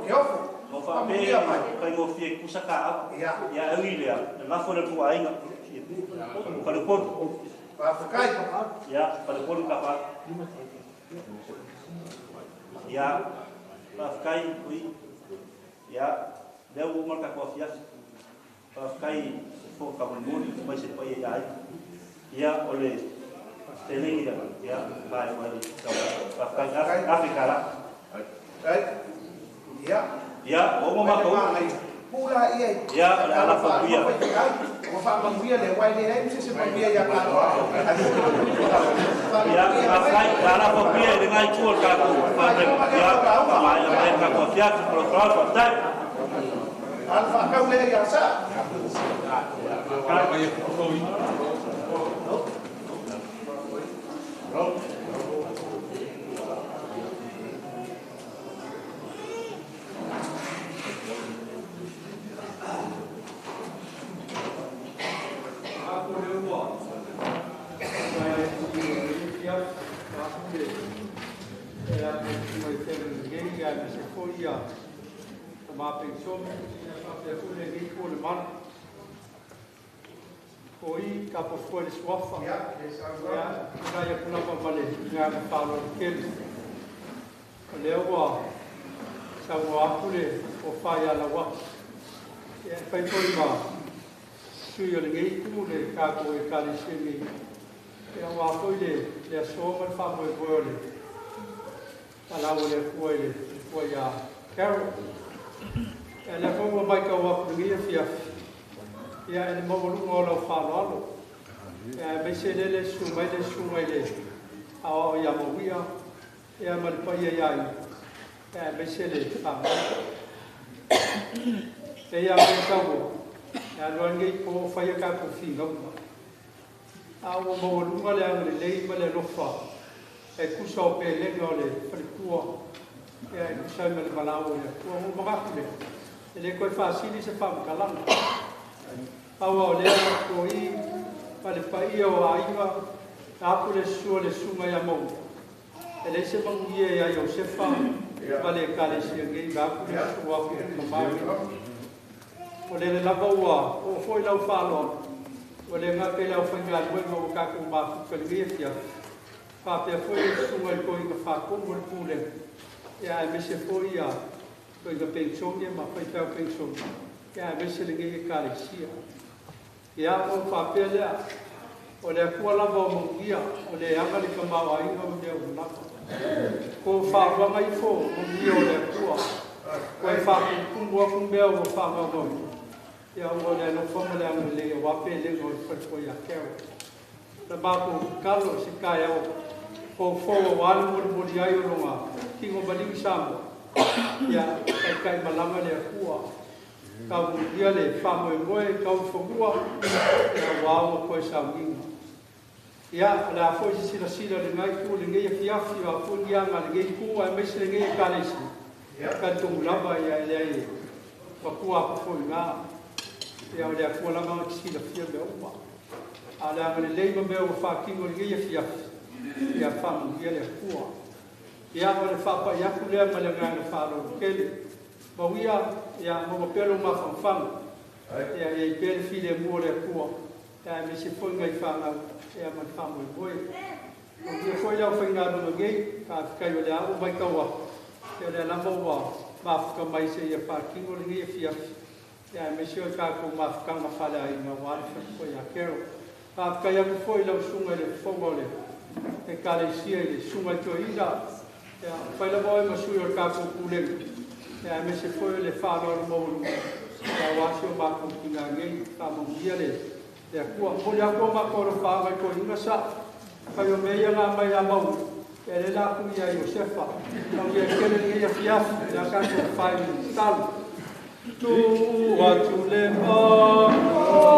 yo no fa me ka mo fie ku saka ya ile na fo le ku ai nga ka le por fa kai ya ka le por ka fa ya fa kai ui ya le u marka ko fia fa kai fo ka mo mai se pa ia ya oleh telingi dah ya baik wali bahkan Afrika lah ya ngomong makau pula iya ya ala fobia fa mangwia le wai le ai se mangwia ya ka ya ala fobia dengan ikut kaku ya mai mereka kofia pro tak alfa kau le ya sa Koi ka po foi le swafa ya ka ya kuna pa male nga ka palo kel le wa sa wa kule o fa ya la wa ya pa koi ma su yo le ngi ku le ka ko e ka le simi ya wa koi le so ma fa mo e le ala o le ko ya carol e la ko mai ka wa ku ngi fia ya ele mo lu ngolo fa lo ya me se le sumai le a ya mo wia ya mal pa ya me se le fa ya me ka wo ya lo ngi ko fa ya ka ko fi ngam a wo mo lu ngale le ma le lo fa e ku so pe le ngole fa ku ya ku sa me le malawo ya ku mo ma ka le ko fa sili se fa ka lang awa le ko I pale pa ia o aiva ta ku le sunga ya mo ele se mang ia ya Josefa pale ka le se ngi ba ku le suwa ku ma o le la bawa o foi la falo o le nga pe la fa nga lo mo ka ku ma ku le ia fa pe foi sunga ko I ka fa ku mo ku le ya me se foi ya ko I ka pension ya ma fa ta pension ya me se le ngi ka le sia ya o fa pele o le ku la bo mo ia o le anga le ka ma ai no me o na ko fa wa mai fo mo ia o le ku ko fa ku mo ku me o fa ma no ya o le no fo mo le anga le wa pele no fa ko ya ke la ba ku kalo se ka ya o fo wa mo mo dia yo no ma ki ngo ba di sam ya kai malama le ku kau dia le famo moe kau fogua na wao ko sa winga ya la foi sila le ngai ku le ngai fiafi wa fu dia ngal ngai ku a mes le ngai kalesi ka tu lava ya le pa ku a fu nga ya le ku la ma sila fia be uma ala me le me o fa ki ngai fiafi ya famo dia le ku ya le fa pa ya ku le ma le ngai fa ro kele Bawia ya mo pelo ma fanfang ya e pele file mo le ku Ya me se foi ngai whanga e a man whamoi boi. O kia foi lau whainga runga ngei, ka kai o le au mai kaua. Te o le lama ua, mafuka mai se ia whakingo le ngai e fiafi. Ya me se o kako mafukanga whale ai ngā wale whakoi a kero. Ka kai aku foi lau sunga le whonga le. E kare sia i le sunga to ina. Ya whai la moe masui o kako kulenga. Ya me se foi le whanau le mauru. Ya wasi o mako ki ngā ngei, ka maungia le. Ya kua mori ako makoro whāngai ko inga sa. Kai o mea ngā mai a mau. E le la kui a Iosefa. Kau ia kele ni ia fiafi. Ya kato whai ni talu. Tu atu le Oh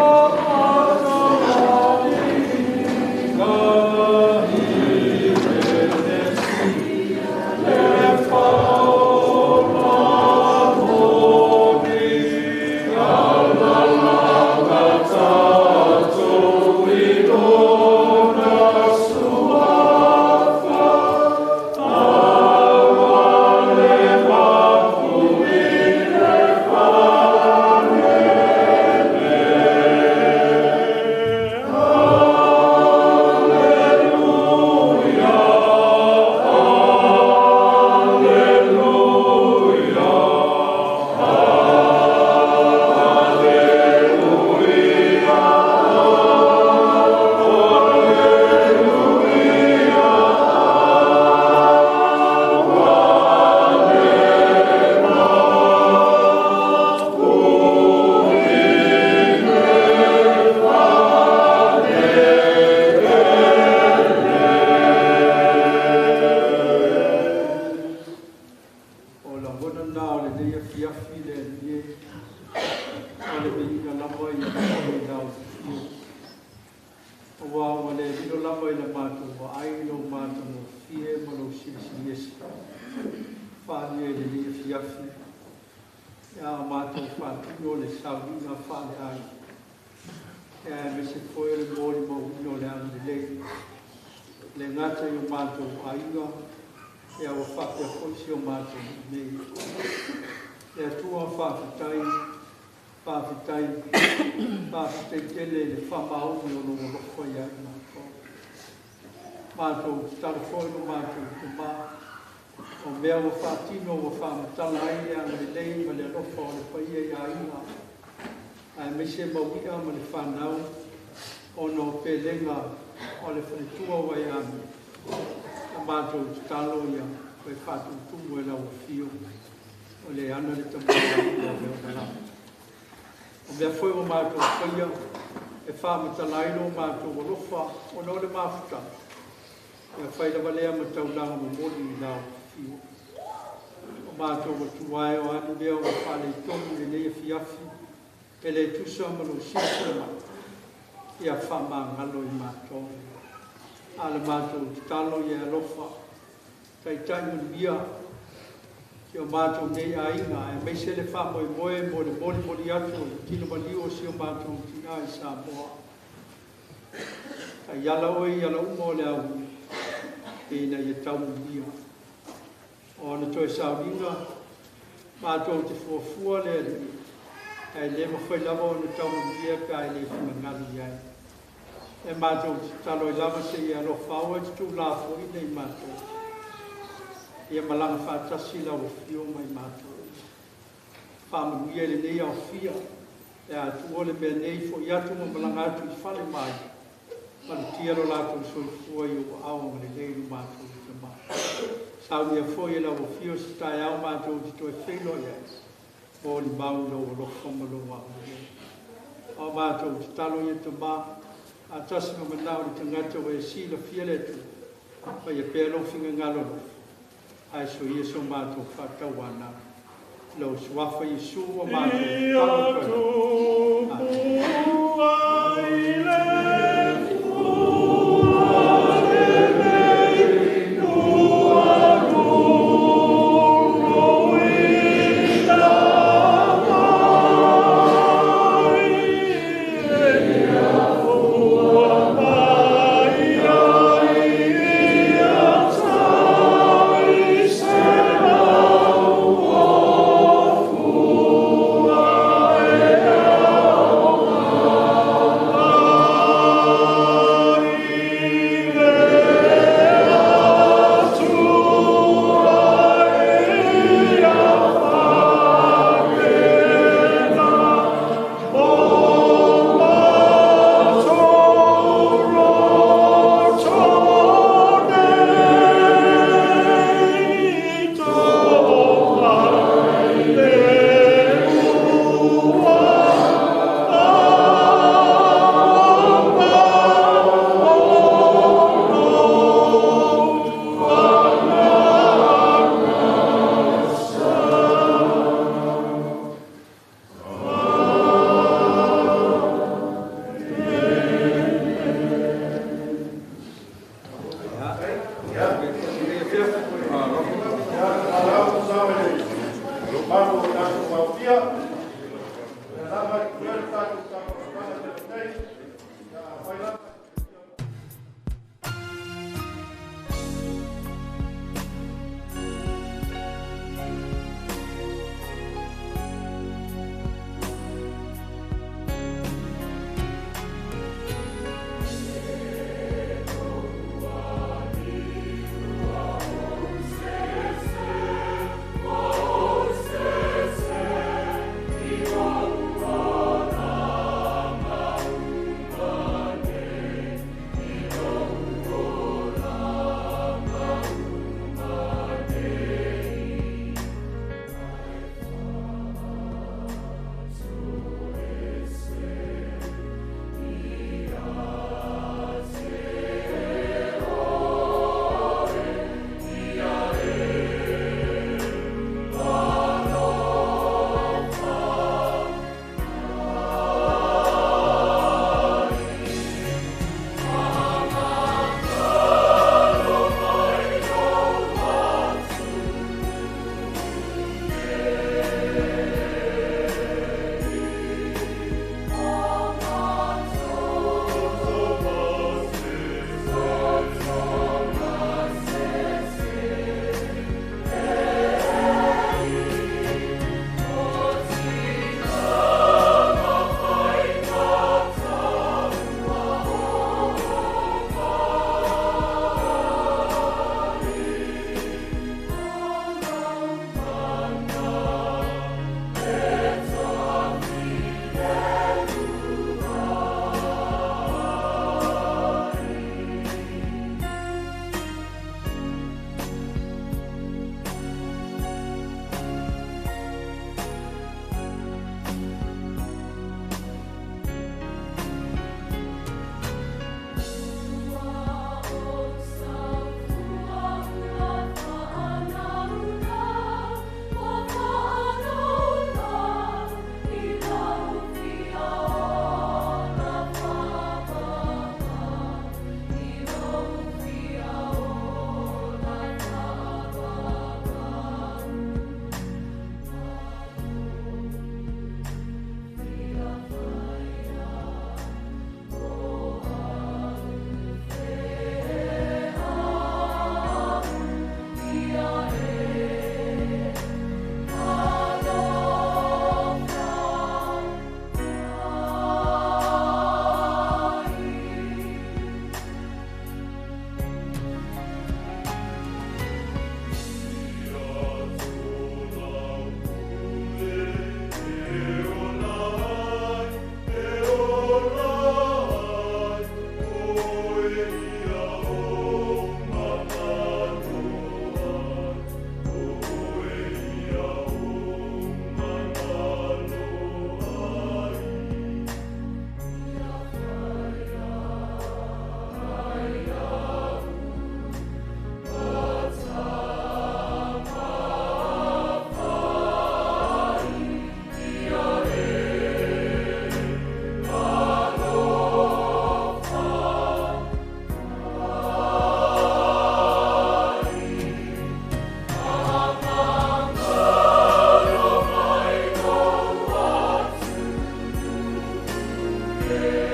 e